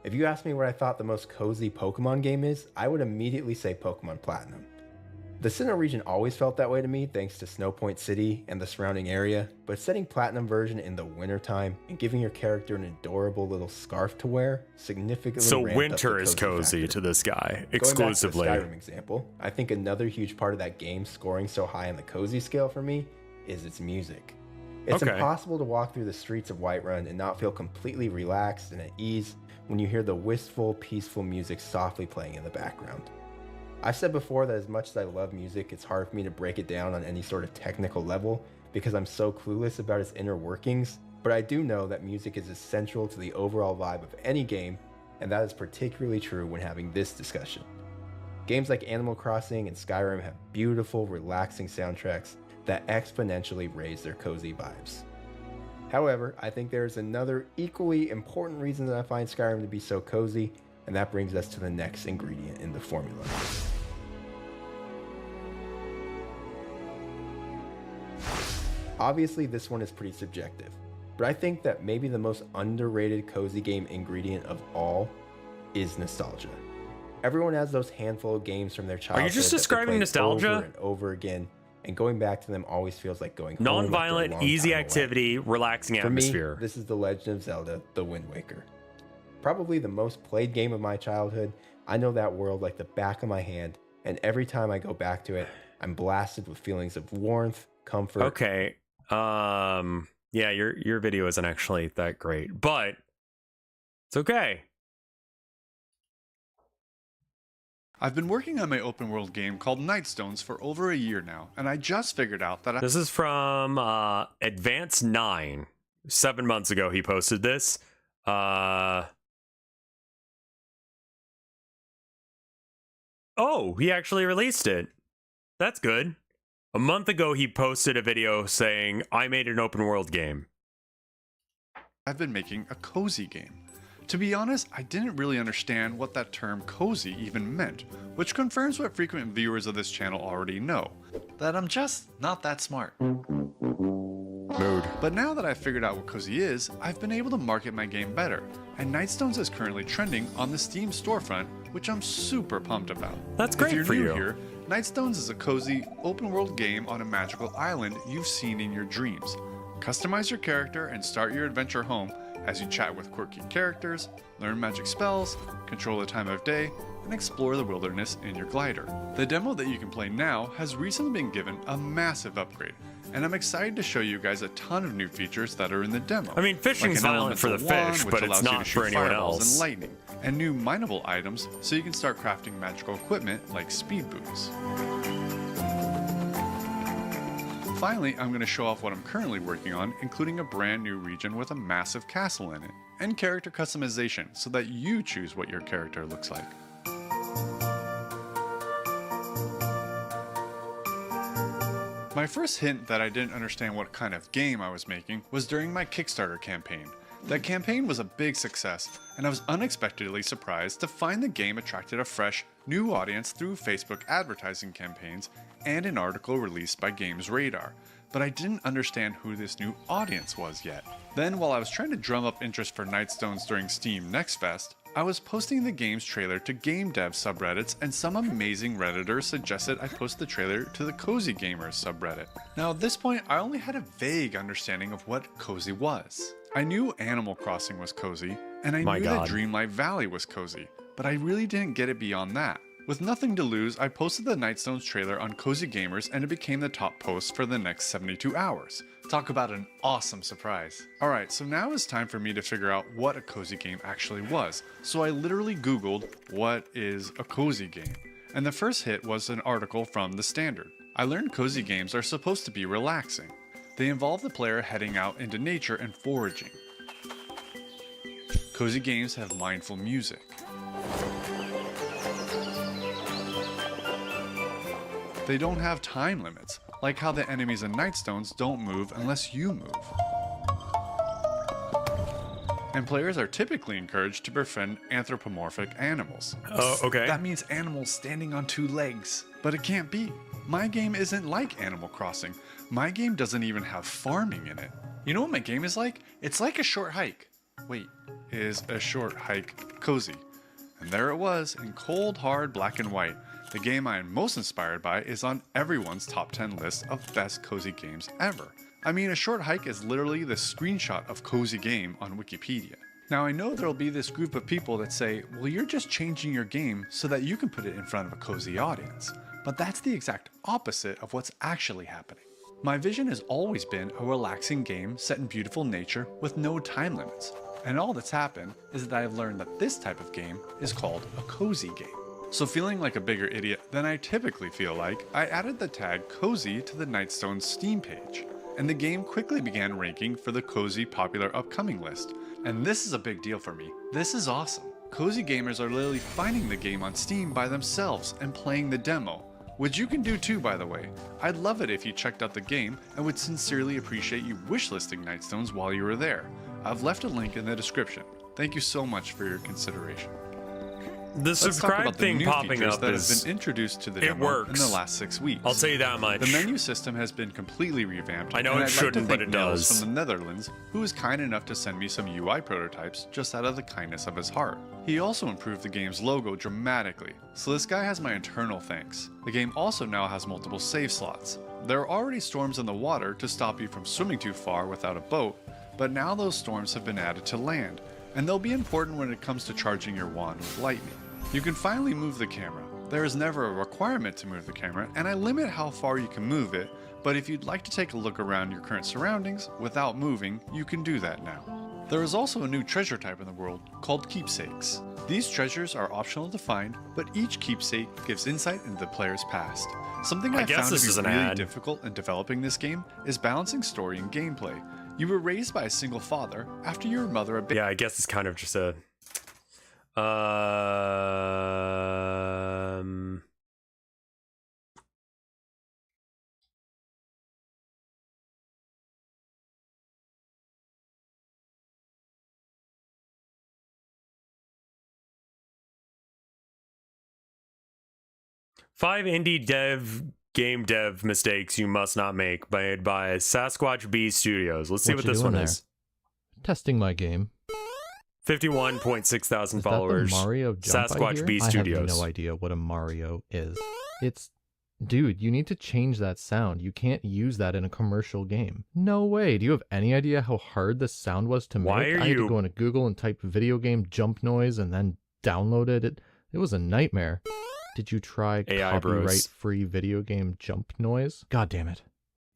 If you ask me what I thought the most cozy Pokemon game is, I would immediately say Pokemon Platinum. The Sinnoh region always felt that way to me thanks to Snowpoint City and the surrounding area, but setting Platinum version in the wintertime and giving your character an adorable little scarf to wear significantly So ramped winter up the is cozy factor. to this guy, Going exclusively. back to the Skyrim example, I think another huge part of that game scoring so high on the cozy scale for me is its music. It's impossible to walk through the streets of Whiterun and not feel completely relaxed and at ease when you hear the wistful, peaceful music softly playing in the background. I've said before that as much as I love music, it's hard for me to break it down on any sort of technical level because I'm so clueless about its inner workings, but I do know that music is essential to the overall vibe of any game, and that is particularly true when having this discussion. Games like Animal Crossing and Skyrim have beautiful, relaxing soundtracks that exponentially raise their cozy vibes. However, I think there is another equally important reason that I find Skyrim to be so cozy, and that brings us to the next ingredient in the formula. Obviously, this one is pretty subjective, but I think that maybe the most underrated cozy game ingredient of all is nostalgia. Everyone has those handful of games from their childhood. Are you just describing nostalgia? Over and over again, and going back to them always feels like going home. Non-violent, easy activity, relaxing atmosphere. For me, this is The Legend of Zelda: The Wind Waker. Probably the most played game of my childhood. I know that world like the back of my hand, and every time I go back to it, I'm blasted with feelings of warmth, comfort. Okay. Yeah, your video isn't actually that great, but it's okay. I've been working on my open world game called Nightstones for over a year now, and I just figured out that This is from Advance 9. 7 months ago he posted this. Oh, he actually released it. That's good. A month ago he posted a video saying, I made an open world game. I've been making a cozy game. To be honest, I didn't really understand what that term cozy even meant, which confirms what frequent viewers of this channel already know, that I'm just not that smart. Mood. But now that I've figured out what cozy is, I've been able to market my game better, and Nightstones is currently trending on the Steam storefront, which I'm super pumped about. That's great if for you're new you. Here, Nightstones is a cozy, open-world game on a magical island you've seen in your dreams. Customize your character and start your adventure home as you chat with quirky characters, learn magic spells, control the time of day, and explore the wilderness in your glider. The demo that you can play now has recently been given a massive upgrade, and I'm excited to show you guys a ton of new features that are in the demo. I mean, fishing's like an violent for the elemental fish, wand, but which it's allows you not to for shoot anyone fireballs else. and lightning, and new mineable items so you can start crafting magical equipment like speed boots. Finally, I'm going to show off what I'm currently working on, including a brand new region with a massive castle in it, and character customization so that you choose what your character looks like. My first hint that I didn't understand what kind of game I was making was during my Kickstarter campaign. That campaign was a big success, and I was unexpectedly surprised to find the game attracted a fresh, new audience through Facebook advertising campaigns and an article released by Games Radar, but I didn't understand who this new audience was yet. Then, while I was trying to drum up interest for Nightstones during Steam Next Fest, I was posting the game's trailer to game dev subreddits, and some amazing Redditors suggested I post the trailer to the Cozy Gamers subreddit. Now at this point, I only had a vague understanding of what cozy was. I knew Animal Crossing was cozy, and I knew that Dreamlight Valley was cozy, but I really didn't get it beyond that. With nothing to lose, I posted the Nightstones trailer on Cozy Gamers and it became the top post for the next 72 hours. Talk about an awesome surprise. Alright, so now it's time for me to figure out what a cozy game actually was. So I literally googled, what is a cozy game? And the first hit was an article from The Standard. I learned cozy games are supposed to be relaxing. They involve the player heading out into nature and foraging. Cozy games have mindful music. They don't have time limits, like how the enemies in Nightstones don't move unless you move. And players are typically encouraged to befriend anthropomorphic animals. Oh, okay. That means animals standing on two legs. But it can't be. My game isn't like Animal Crossing. My game doesn't even have farming in it. You know what my game is like? It's like a short hike. Wait, is a short hike cozy? And there it was, in cold, hard black and white. The game I am most inspired by is on everyone's top 10 list of best cozy games ever. I mean, a short hike is literally the screenshot of cozy game on Wikipedia. Now I know there'll be this group of people that say, well, you're just changing your game so that you can put it in front of a cozy audience. But that's the exact opposite of what's actually happening. My vision has always been a relaxing game set in beautiful nature with no time limits. And all that's happened is that I've learned that this type of game is called a cozy game. So feeling like a bigger idiot than I typically feel like, I added the tag cozy to the Nightstones Steam page, and the game quickly began ranking for the cozy popular upcoming list. And this is a big deal for me. This is awesome. Cozy gamers are literally finding the game on Steam by themselves and playing the demo, which you can do too, by the way. I'd love it if you checked out the game and would sincerely appreciate you wishlisting Nightstones while you were there. I've left a link in the description. Thank you so much for your consideration. The subscribe thing popping up that is have been introduced to the it demo works in the last 6 weeks. I'll tell you that much. The menu system has been completely revamped. I know and it I'd shouldn't, like but to it thank Nils does. from the Netherlands, who was kind enough to send me some UI prototypes just out of the kindness of his heart. He also improved the game's logo dramatically, so this guy has my eternal thanks. The game also now has multiple save slots. There are already storms in the water to stop you from swimming too far without a boat, but now those storms have been added to land, and they'll be important when it comes to charging your wand with lightning. You can finally move the camera. There is never a requirement to move the camera, and I limit how far you can move it, but if you'd like to take a look around your current surroundings without moving, you can do that now. There is also a new treasure type in the world called keepsakes. These treasures are optional to find, but each keepsake gives insight into the player's past. Something I guess found this to is be an really ad. difficult in developing this game is balancing story and gameplay. You were raised by a single father after your mother abandoned. Yeah, I guess it's kind of just a 5 indie game dev mistakes you must not make, made by Sasquatch Bee Studios. Let's see what this one is. Testing my game. 51.6 thousand Is that followers. the Mario jump I Sasquatch hear? Bee I Studios. have no idea what a Mario is. It's... Dude, you need to change that sound. You can't use that in a commercial game. No way. Do you have any idea how hard this sound was to make? Why are I had to you- go into Google and type video game jump noise and then download it. It was a nightmare. Did you try AI bros. copyright-free video game jump noise? God damn it.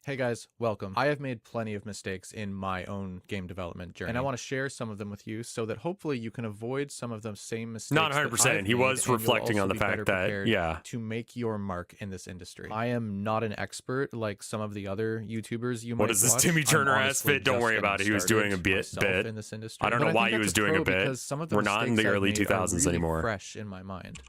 Hey guys, welcome. I have made plenty of mistakes in my own game development journey, and I want to share some of them with you so that hopefully you can avoid some of the same mistakes. Not that 100%. I've He made, was and you'll reflecting also on the be fact better that, prepared yeah, to make your mark in this industry. I am not an expert like some of the other YouTubers you might what is this watch. Timmy I'm Turner ass honestly fit? Don't just worry getting about it. He was doing a started bit. myself in this industry. I don't But know think why he that's was doing a pro bit. because some of the We're not in mistakes the I've early made are 2000s really anymore. fresh in my mind.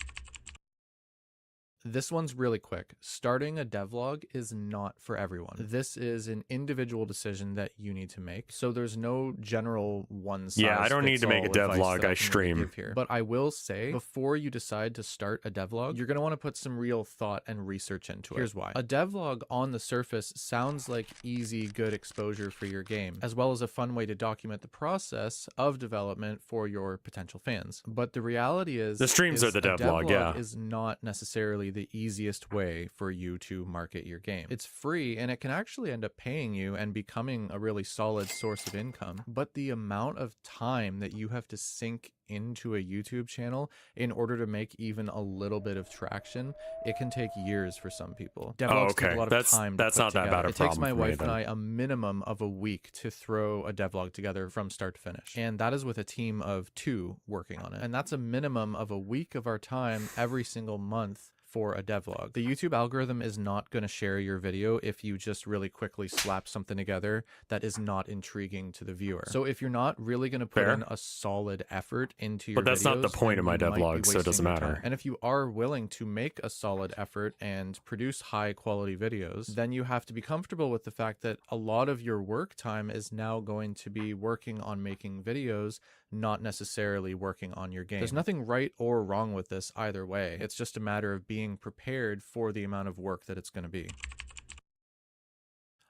This one's really quick. Starting a devlog is not for everyone. This is an individual decision that you need to make. So there's no general one size Yeah, I don't need to make a fits all advice devlog. that I can really stream. give here. But I will say, before you decide to start a devlog, you're going to want to put some real thought and research into it. Here's why. A devlog on the surface sounds like easy, good exposure for your game, as well as a fun way to document the process of development for your potential fans. But the reality is, The streams are the a devlog, yeah. is not necessarily the easiest way for you to market your game. It's free and it can actually end up paying you and becoming a really solid source of income. But the amount of time that you have to sink into a YouTube channel in order to make even a little bit of traction, it can take years for some people. Devlogs take a lot of time to That's put not that together. bad a It takes problem my for me wife then. and I a minimum of a week to throw a devlog together from start to finish. And that is with a team of 2 working on it. And that's a minimum of a week of our time every single month for a devlog. The YouTube algorithm is not going to share your video if you just really quickly slap something together that is not intriguing to the viewer. So if you're not really going to put Fair. in a solid effort into your But that's not the videos, point then of my you might be devlog, so it wasting doesn't your matter. time. And if you are willing to make a solid effort and produce high quality videos, then you have to be comfortable with the fact that a lot of your work time is now going to be working on making videos, not necessarily working on your game. There's nothing right or wrong with this either way. It's just a matter of being prepared for the amount of work that it's going to be.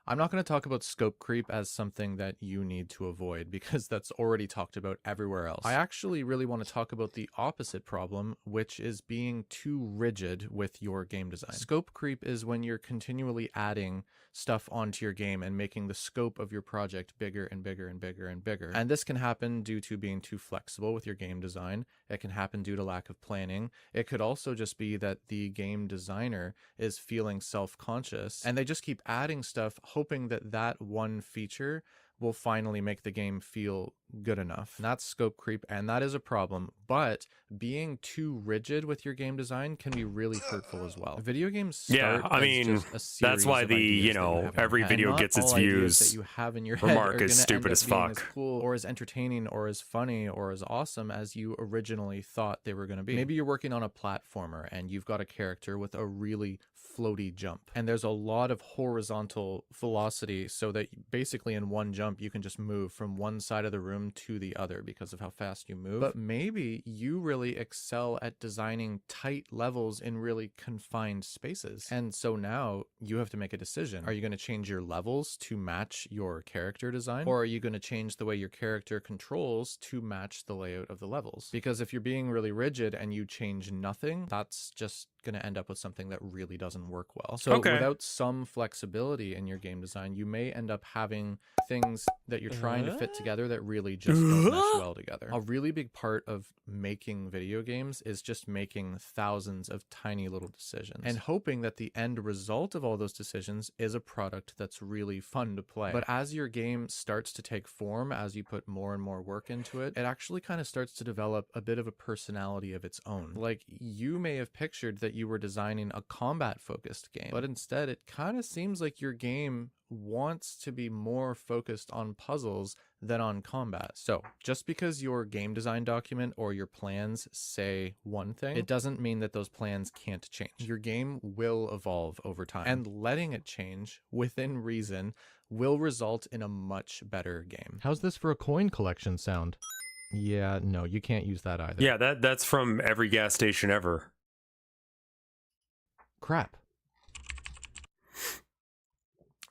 I'm not going to talk about scope creep as something that you need to avoid because that's already talked about everywhere else. I actually really want to talk about the opposite problem, which is being too rigid with your game design. Scope creep is when you're continually adding stuff onto your game and making the scope of your project bigger and bigger and bigger and bigger. And this can happen due to being too flexible with your game design. It can happen due to lack of planning. It could also just be that the game designer is feeling self-conscious and they just keep adding stuff, hoping that that one feature will finally make the game feel good enough. And that's scope creep, and that is a problem. But being too rigid with your game design can be really hurtful as well. Video games start Yeah, I as mean, just a that's series why of the, ideas you that know, have in your every head. video And not gets its all ideas views that you have in your head remark are is gonna stupid end as up being fuck. as cool or as entertaining or as funny or as awesome as you originally thought they were going to be. Maybe you're working on a platformer and you've got a character with a really floaty jump, and there's a lot of horizontal velocity so that basically in one jump you can just move from one side of the room to the other because of how fast you move. But maybe you really excel at designing tight levels in really confined spaces, and so now you have to make a decision. Are you going to change your levels to match your character design, or are you going to change the way your character controls to match the layout of the levels? Because if you're being really rigid and you change nothing, that's just going to end up with something that really doesn't work well. So without some flexibility in your game design, you may end up having things that you're trying to fit together that really just don't mesh well together. A really big part of making video games is just making thousands of tiny little decisions and hoping that the end result of all those decisions is a product that's really fun to play. But as your game starts to take form, as you put more and more work into it, it actually kind of starts to develop a bit of a personality of its own. Like, you may have pictured that you were designing a combat focused game, but instead it kind of seems like your game wants to be more focused on puzzles than on combat. So just because your game design document or your plans say one thing, it doesn't mean that those plans can't change. Your game will evolve over time, and letting it change within reason will result in a much better game. How's this for a coin collection sound? Yeah, no, you can't use that either. Yeah, that's from every gas station ever. Crap.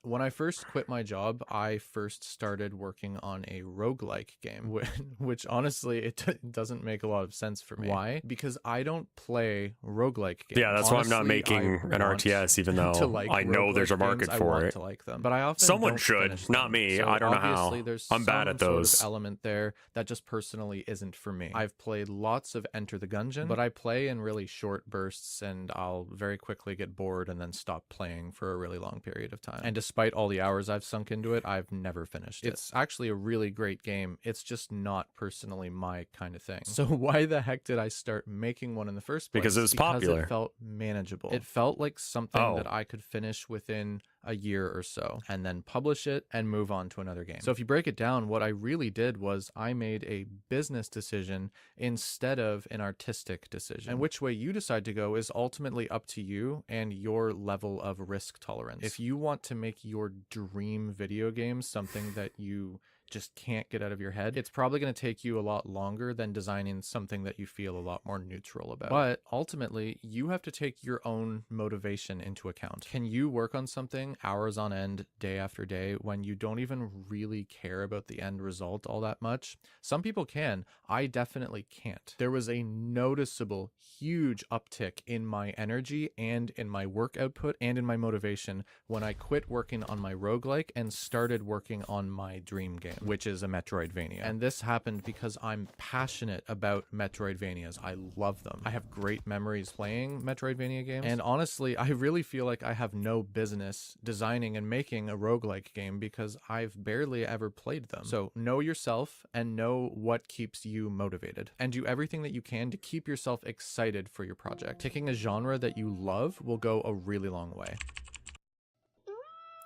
When I first quit my job, I first started working on a roguelike game, which honestly, it doesn't make a lot of sense for me. Why? Because I don't play roguelike games. Yeah, that's why I'm not Honestly, making I an want RTS, even to though like I know there's a roguelike market games. I for want it. to like them, but I often Someone don't should, finish not them. me. So I don't know obviously how. There's I'm bad at some those. sort of element there that just personally isn't for me. I've played lots of Enter the Gungeon, but I play in really short bursts, and I'll very quickly get bored and then stop playing for a really long period of time. And despite despite all the hours I've sunk into it, I've never finished it. It's actually a really great game. It's just not personally my kind of thing. So why the heck did I start making one in the first place? Because it was popular. It felt manageable. It felt like something that I could finish within a year or so and then publish it and move on to another game. So if you break it down, what I really did was I made a business decision instead of an artistic decision. And which way you decide to go is ultimately up to you and your level of risk tolerance. If you want to make your dream video game something that you just can't get out of your head, it's probably going to take you a lot longer than designing something that you feel a lot more neutral about. But ultimately, you have to take your own motivation into account. Can you work on something hours on end, day after day, when you don't even really care about the end result all that much? Some people can. I definitely can't. There was a noticeable, huge uptick in my energy and in my work output and in my motivation when I quit working on my roguelike and started working on my dream game, which is a Metroidvania. And this happened because I'm passionate about Metroidvanias. I love them. I have great memories playing Metroidvania games. And honestly, I really feel like I have no business designing and making a roguelike game because I've barely ever played them. So know yourself and know what keeps you motivated. And do everything that you can to keep yourself excited for your project. Picking a genre that you love will go a really long way.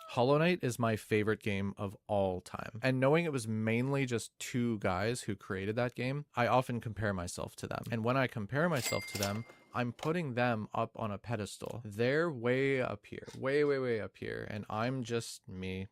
Hollow Knight is my favorite game of all time. And knowing it was mainly just two guys who created that game, I often compare myself to them. And when I compare myself to them, I'm putting them up on a pedestal. They're way up here, way up here. And I'm just me,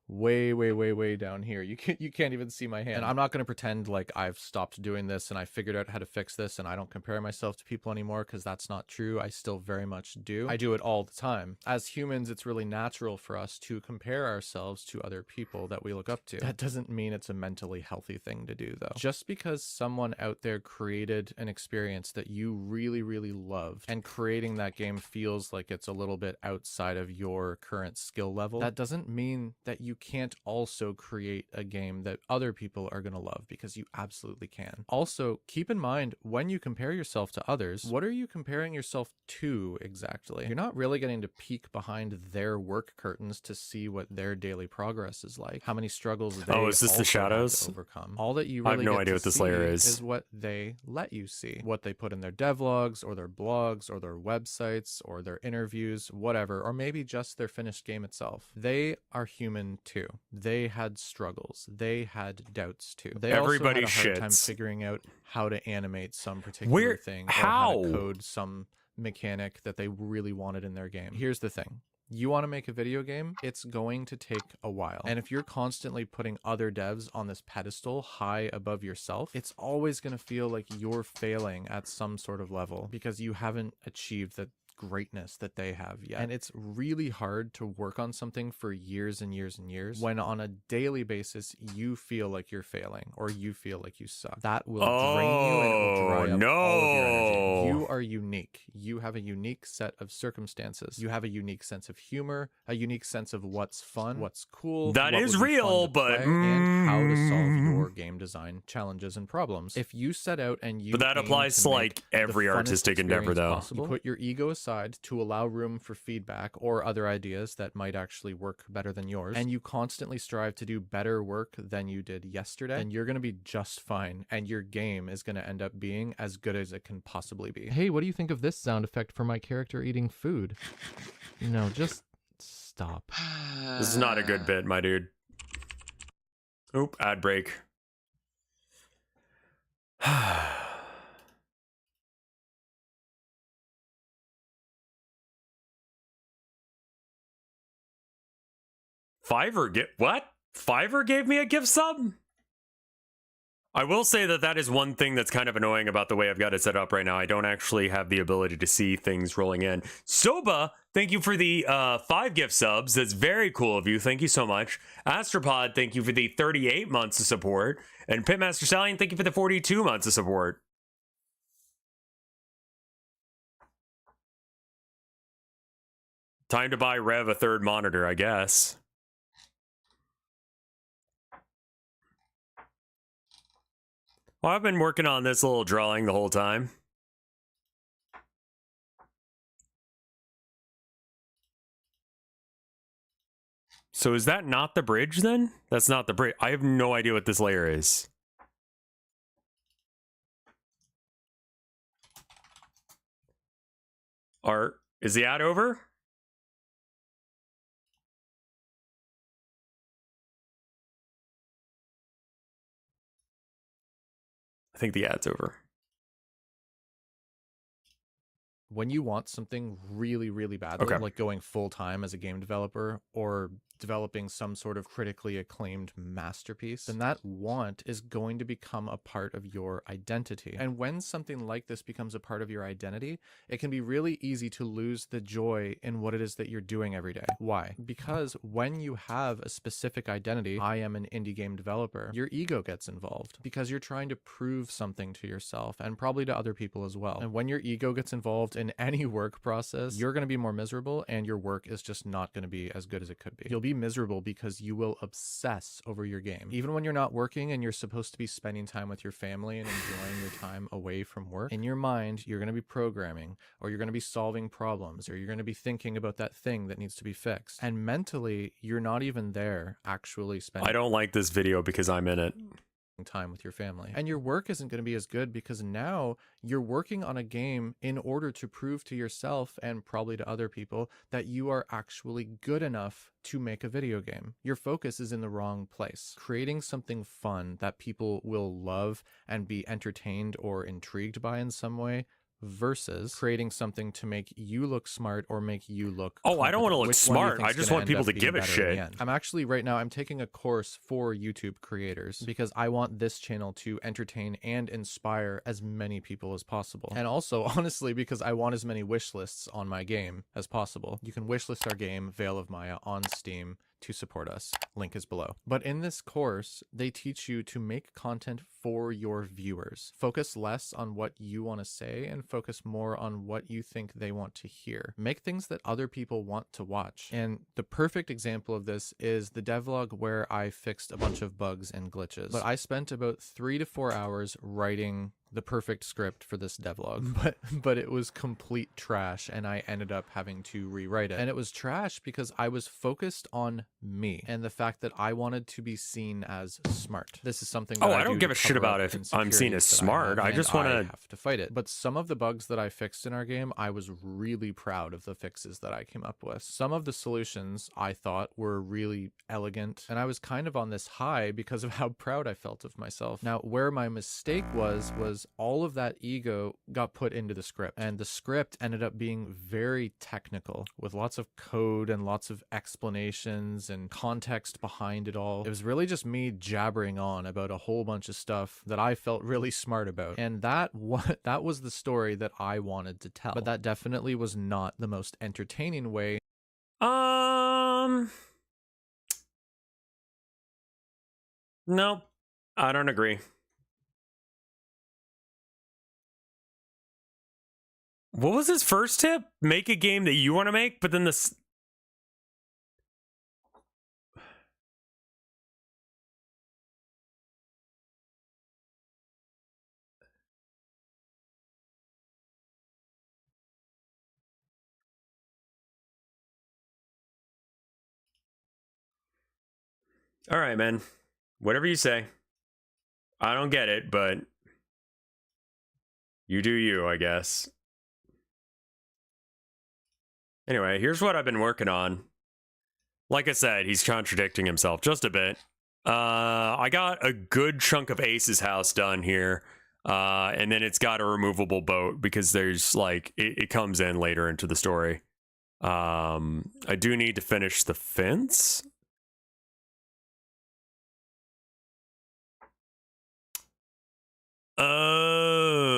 way down here. You can't even see my hand. And I'm not going to pretend like I've stopped doing this and I figured out how to fix this and I don't compare myself to people anymore, because that's not true. I still very much do. I do it all the time. As humans, it's really natural for us to compare ourselves to other people that we look up to. That doesn't mean it's a mentally healthy thing to do, though. Just because someone out there created an experience that you really loved, and creating that game feels like it's a little bit outside of your current skill level, that doesn't mean that you can't also create a game that other people are going to love, because you absolutely can. Also, keep in mind, when you compare yourself to others, what are you comparing yourself to exactly? You're not really getting to peek behind their work curtains to see what their daily progress is like, how many struggles they is this the shadows? overcome. All that you really I have no get idea to what this see layer is. what they let you see, what they put in their devlogs or their blogs or their websites or their interviews, whatever, or maybe just their finished game itself. They are human too. They had struggles. They had doubts too. They Everybody also had a hard time shits. figuring out how to animate some particular thing, or how to code some mechanic that they really wanted in their game. Here's the thing. You want to make a video game, it's going to take a while. And if you're constantly putting other devs on this pedestal high above yourself, it's always going to feel like you're failing at some sort of level because you haven't achieved the greatness that they have yet. And it's really hard to work on something for years and years and years when on a daily basis you feel like you're failing or you feel like you suck. That will drain you and it will dry up all of your energy. You are unique. You have a unique set of circumstances. You have a unique sense of humor, a unique sense of what's fun, what's cool. That what is would be fun real, to but play, and how to solve your game design challenges and problems. If you set out and you But that aim applies to make like the every funnest artistic endeavor, experience though. possible, you put your ego aside to allow room for feedback or other ideas that might actually work better than yours, and you constantly strive to do better work than you did yesterday, then you're going to be just fine, and your game is going to end up being as good as it can possibly be. Hey, what do you think of this sound effect for my character eating food? No, just stop. This is not a good bit, my dude. Oop, ad break. Fiverr gave me a gift sub? I will say that that is one thing that's kind of annoying about the way I've got it set up right now. I don't actually have the ability to see things rolling in. Soba, thank you for the 5 gift subs. That's very cool of you. Thank you so much. Astropod, thank you for the 38 months of support. And Pitmaster Stallion, thank you for the 42 months of support. Time to buy Rev a 3rd monitor, I guess. Well, I've been working on this little drawing the whole time. So is that not the bridge then? That's not the bridge. I have no idea what this layer is. Art, is the ad over? I think the ad's over. When you want something really, really badly, Okay. like going full time as a game developer or developing some sort of critically acclaimed masterpiece, then that want is going to become a part of your identity. And when something like this becomes a part of your identity, it can be really easy to lose the joy in what it is that you're doing every day. Why? Because when you have a specific identity, I am an indie game developer, your ego gets involved because you're trying to prove something to yourself and probably to other people as well. And when your ego gets involved in any work process, you're going to be more miserable and your work is just not going to be as good as it could be. You'll be miserable because you will obsess over your game. Even when you're not working and you're supposed to be spending time with your family and enjoying your time away from work, in your mind, you're going to be programming, or you're going to be solving problems, or you're going to be thinking about that thing that needs to be fixed. And mentally, you're not even there actually spending. I don't like this video because I'm in it. Time with your family, and your work isn't going to be as good because now you're working on a game in order to prove to yourself and probably to other people that you are actually good enough to make a video game. Your focus is in the wrong place. Creating something fun that people will love and be entertained or intrigued by in some way, versus creating something to make you look smart or make you look I don't want to look Which one do you smart. think I is just gonna want end people up to being give a better in shit. the end? I'm actually right now I'm taking a course for YouTube creators because I want this channel to entertain and inspire as many people as possible. And also honestly because I want as many wish lists on my game as possible. You can wishlist our game Veil of Maya on Steam to support us. Link is below. But in this course, they teach you to make content for your viewers. Focus less on what you want to say and focus more on what you think they want to hear. Make things that other people want to watch. And the perfect example of this is the devlog where I fixed a bunch of bugs and glitches. But I spent about 3 to 4 hours writing the perfect script for this devlog, but it was complete trash and I ended up having to rewrite it. And it was trash because I was focused on me and the fact that I wanted to be seen as smart. This is something that I don't give a shit about if I'm seen as smart. I just want to have to fight it. But some of the bugs that I fixed in our game, I was really proud of the fixes that I came up with. Some of the solutions I thought were really elegant and I was kind of on this high because of how proud I felt of myself. Now, where my mistake was all of that ego got put into the script, and the script ended up being very technical with lots of code and lots of explanations and context behind it all. It was really just me jabbering on about a whole bunch of stuff that I felt really smart about, and that was the story that I wanted to tell. But that definitely was not the most entertaining way. No, I don't agree. What was his first tip? Make a game that you want to make, but then this... All right, man. Whatever you say. I don't get it, but you do you, I guess. Anyway, here's what I've been working on. Like I said, he's contradicting himself just a bit. I got a good chunk of Ace's house done here. And then it's got a removable boat because there's like, it comes in later into the story. I do need to finish the fence. Oh.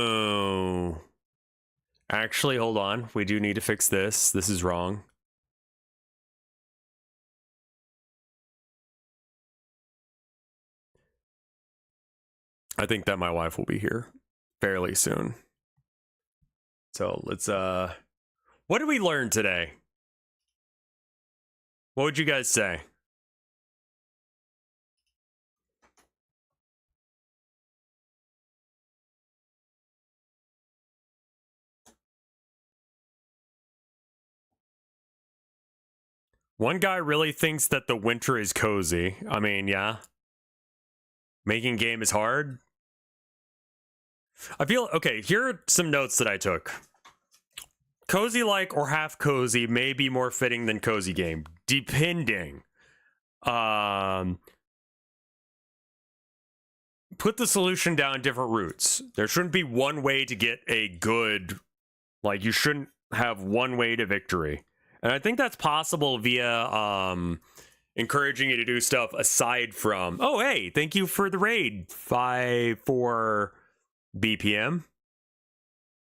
Actually, hold on. We do need to fix this. This is wrong. I think that my wife will be here fairly soon. So let's, what did we learn today? What would you guys say? One guy really thinks that the winter is cozy. I mean, yeah. Making game is hard. I feel, okay, here are some notes that I took. Cozy-like or half cozy may be more fitting than cozy game, depending. Put the solution down different routes. There shouldn't be one way to get a good, like, you shouldn't have one way to victory. And I think that's possible via encouraging you to do stuff aside from, oh, hey, thank you for the raid. 5-4 BPM.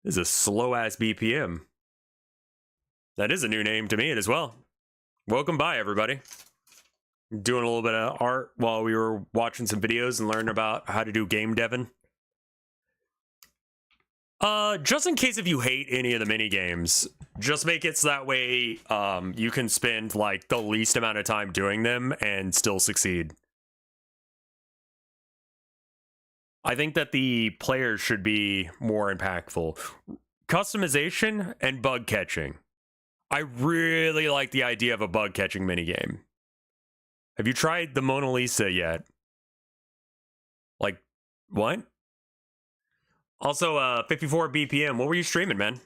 This is a slow-ass BPM. That is a new name to me as well. Welcome by, everybody. Doing a little bit of art while we were watching some videos and learning about how to do game devin. Just in case if you hate any of the mini games, just make it so that way you can spend like the least amount of time doing them and still succeed. I think that the players should be more impactful. Customization and bug catching. I really like the idea of a bug catching minigame. Have you tried the Mona Lisa yet? Like, what? Also, 54 BPM. What were you streaming, man?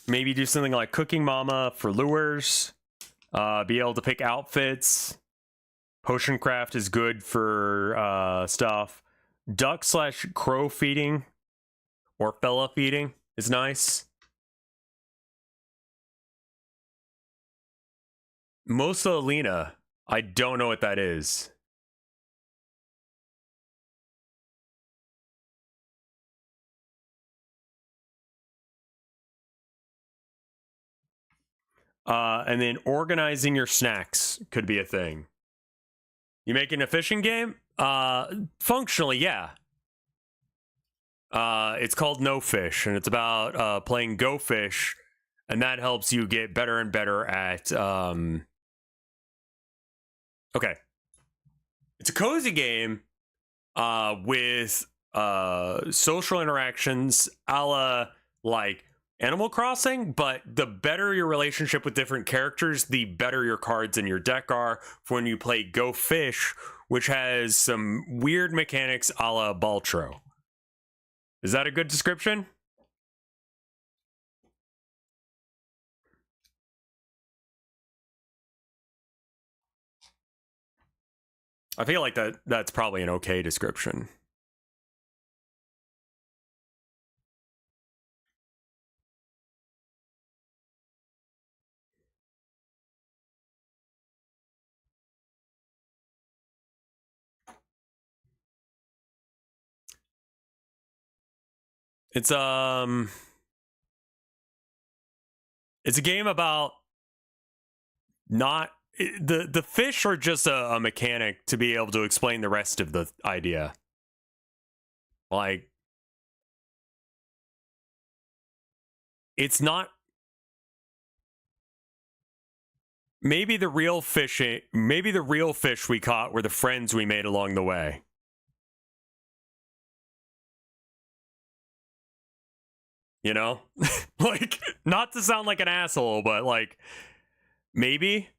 Maybe do something like Cooking Mama for lures. Be able to pick outfits. Potion craft is good for stuff. Duck/crow feeding or fella feeding is nice. Mussolina. I don't know what that is. And then organizing your snacks could be a thing. You making a fishing game? Functionally, yeah. It's called No Fish, and it's about playing Go Fish, and that helps you get better and better at... Okay. It's a cozy game with social interactions a la, like, Animal Crossing, but the better your relationship with different characters, the better your cards in your deck are for when you play Go Fish, which has some weird mechanics a la Baltro. Is that a good description? I feel like that's probably an okay description. It's a game about not the fish are just a mechanic to be able to explain the rest of the idea. Like, it's not maybe the real fish we caught were the friends we made along the way. You know? Like, not to sound like an asshole, but like, maybe.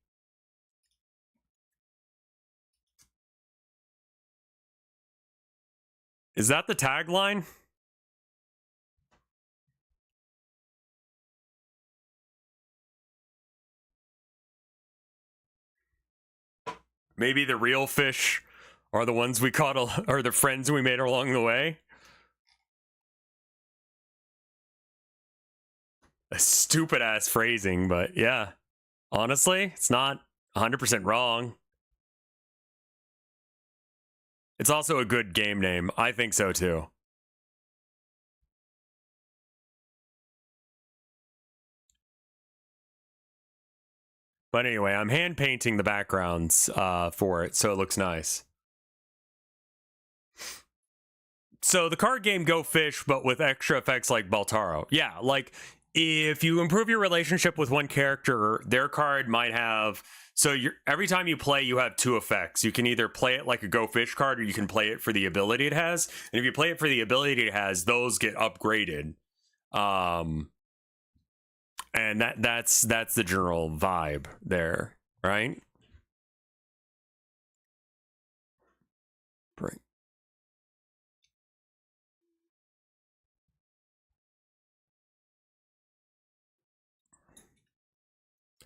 Is that the tagline? Maybe the real fish are the ones we caught, or the friends we made along the way. A stupid ass phrasing, but yeah. Honestly, it's not 100% wrong. It's also a good game name. I think so too. But anyway, I'm hand painting the backgrounds for it, so it looks nice. So the card game Go Fish, but with extra effects like Baltaro. Yeah, like, if you improve your relationship with one character, their card might have... So every time you play, you have two effects. You can either play it like a Go Fish card, or you can play it for the ability it has. And if you play it for the ability it has, those get upgraded. And that's the general vibe there, right? Right.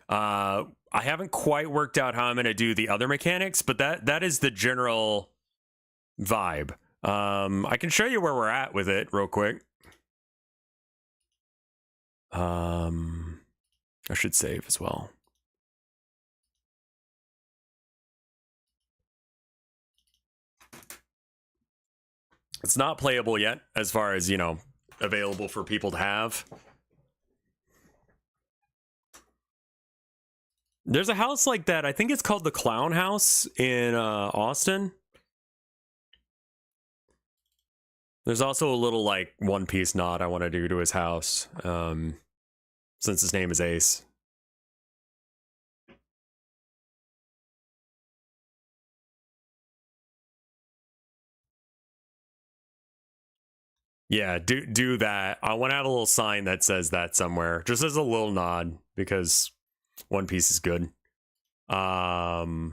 I haven't quite worked out how I'm going to do the other mechanics, but that is the general vibe. I can show you where we're at with it real quick. I should save as well. It's not playable yet, as far as, you know, available for people to have. There's a house like that. I think it's called the Clown House in Austin. There's also a little, like, One Piece nod I want to do to his house, since his name is Ace. Yeah, do that. I want to have a little sign that says that somewhere, just as a little nod, because One Piece is good. So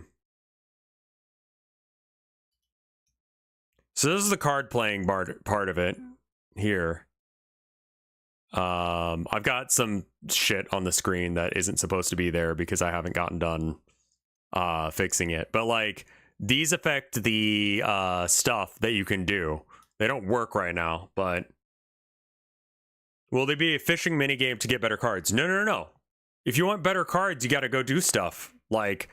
this is the card playing part of it here. I've got some shit on the screen that isn't supposed to be there because I haven't gotten done fixing it. But like, these affect the stuff that you can do. They don't work right now, but will they be a fishing minigame to get better cards? No. If you want better cards, you got to go do stuff. Like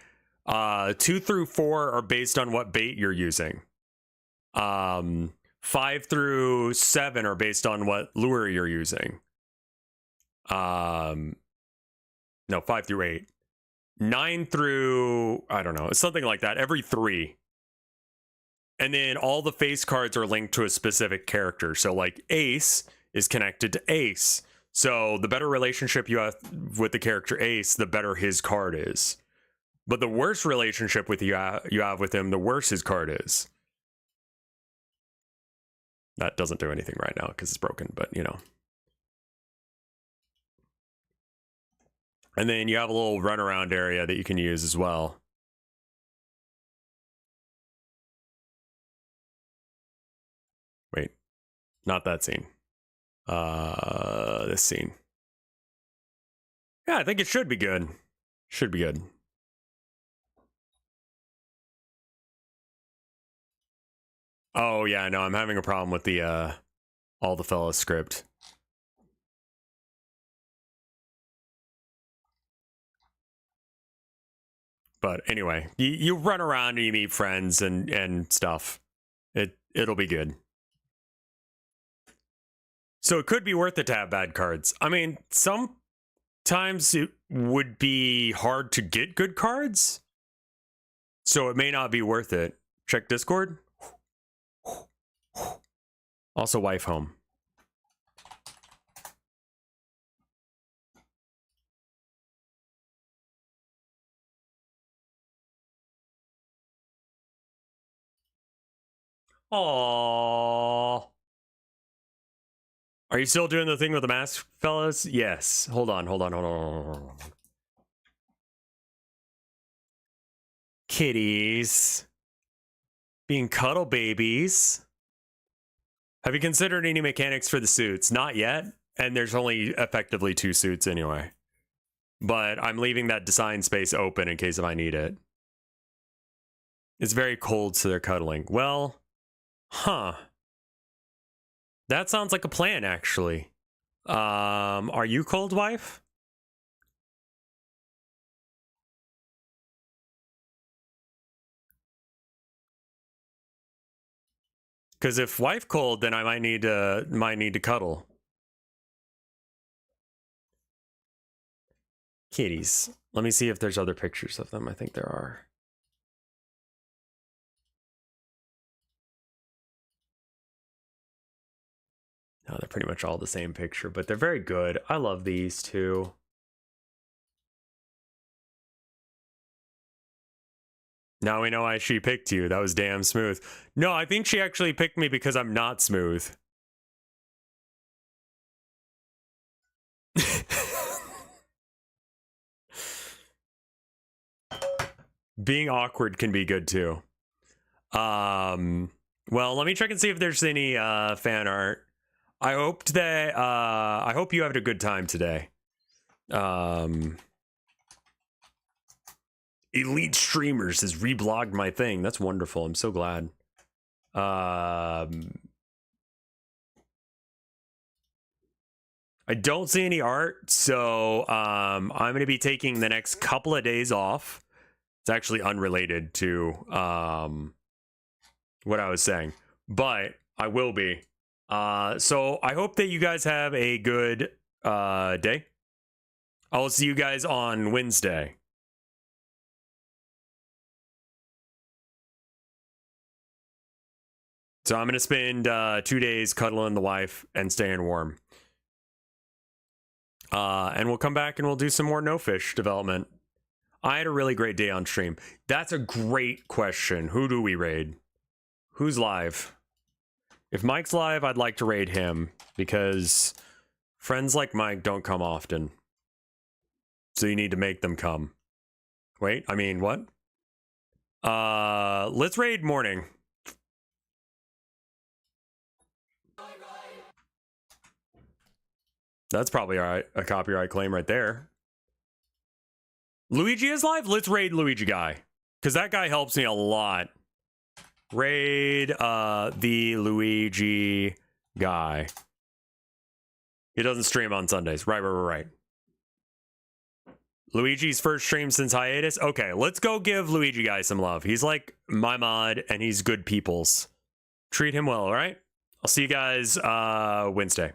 2 through 4 are based on what bait you're using. 5 through 7 are based on what lure you're using. No, 5 through 8. 9 through, I don't know, it's something like that. Every 3. And then all the face cards are linked to a specific character. So like Ace is connected to Ace. So the better relationship you have with the character Ace, the better his card is. But the worse relationship with you have with him, the worse his card is. That doesn't do anything right now because it's broken, but you know. And then you have a little runaround area that you can use as well. Wait, not that scene. This scene. Yeah, I think it should be good. Should be good. Oh yeah, no, I'm having a problem with the all the fellas script. But anyway, you run around and you meet friends and stuff. It'll be good. So it could be worth it to have bad cards. I mean, sometimes it would be hard to get good cards. So it may not be worth it. Check Discord. Also, wife home. Aww. Are you still doing the thing with the mask, fellas? Yes. Hold on. Kitties. Being cuddle babies. Have you considered any mechanics for the suits? Not yet. And there's only effectively 2 suits anyway. But I'm leaving that design space open in case if I need it. It's very cold, so they're cuddling. Well, huh. That sounds like a plan, actually. Are you cold, wife? Because if wife cold, then I might need to cuddle. Kitties. Let me see if there's other pictures of them. I think there are. No, they're pretty much all the same picture, but they're very good. I love these too. Now we know why she picked you. That was damn smooth. No, I think she actually picked me because I'm not smooth. Being awkward can be good too. Well, let me check and see if there's any fan art. I hope you had a good time today. Elite Streamers has reblogged my thing. That's wonderful. I'm so glad. I don't see any art, so I'm going to be taking the next couple of days off. It's actually unrelated to what I was saying, but I will be. So I hope that you guys have a good day. I will see you guys on Wednesday. So I'm going to spend 2 days cuddling the wife and staying warm. And we'll come back and we'll do some more No Fish development. I had a really great day on stream. That's a great question. Who do we raid? Who's live? If Mike's live, I'd like to raid him because friends like Mike don't come often. So you need to make them come. Wait, I mean, what? Let's raid Morning. That's probably all right, a copyright claim right there. Luigi is live? Let's raid Luigi guy. Because that guy helps me a lot. Raid the Luigi guy. He doesn't stream on Sundays. Right. Luigi's first stream since hiatus? Okay, let's go give Luigi guy some love. He's like my mod, and he's good peoples. Treat him well, all right? I'll see you guys Wednesday.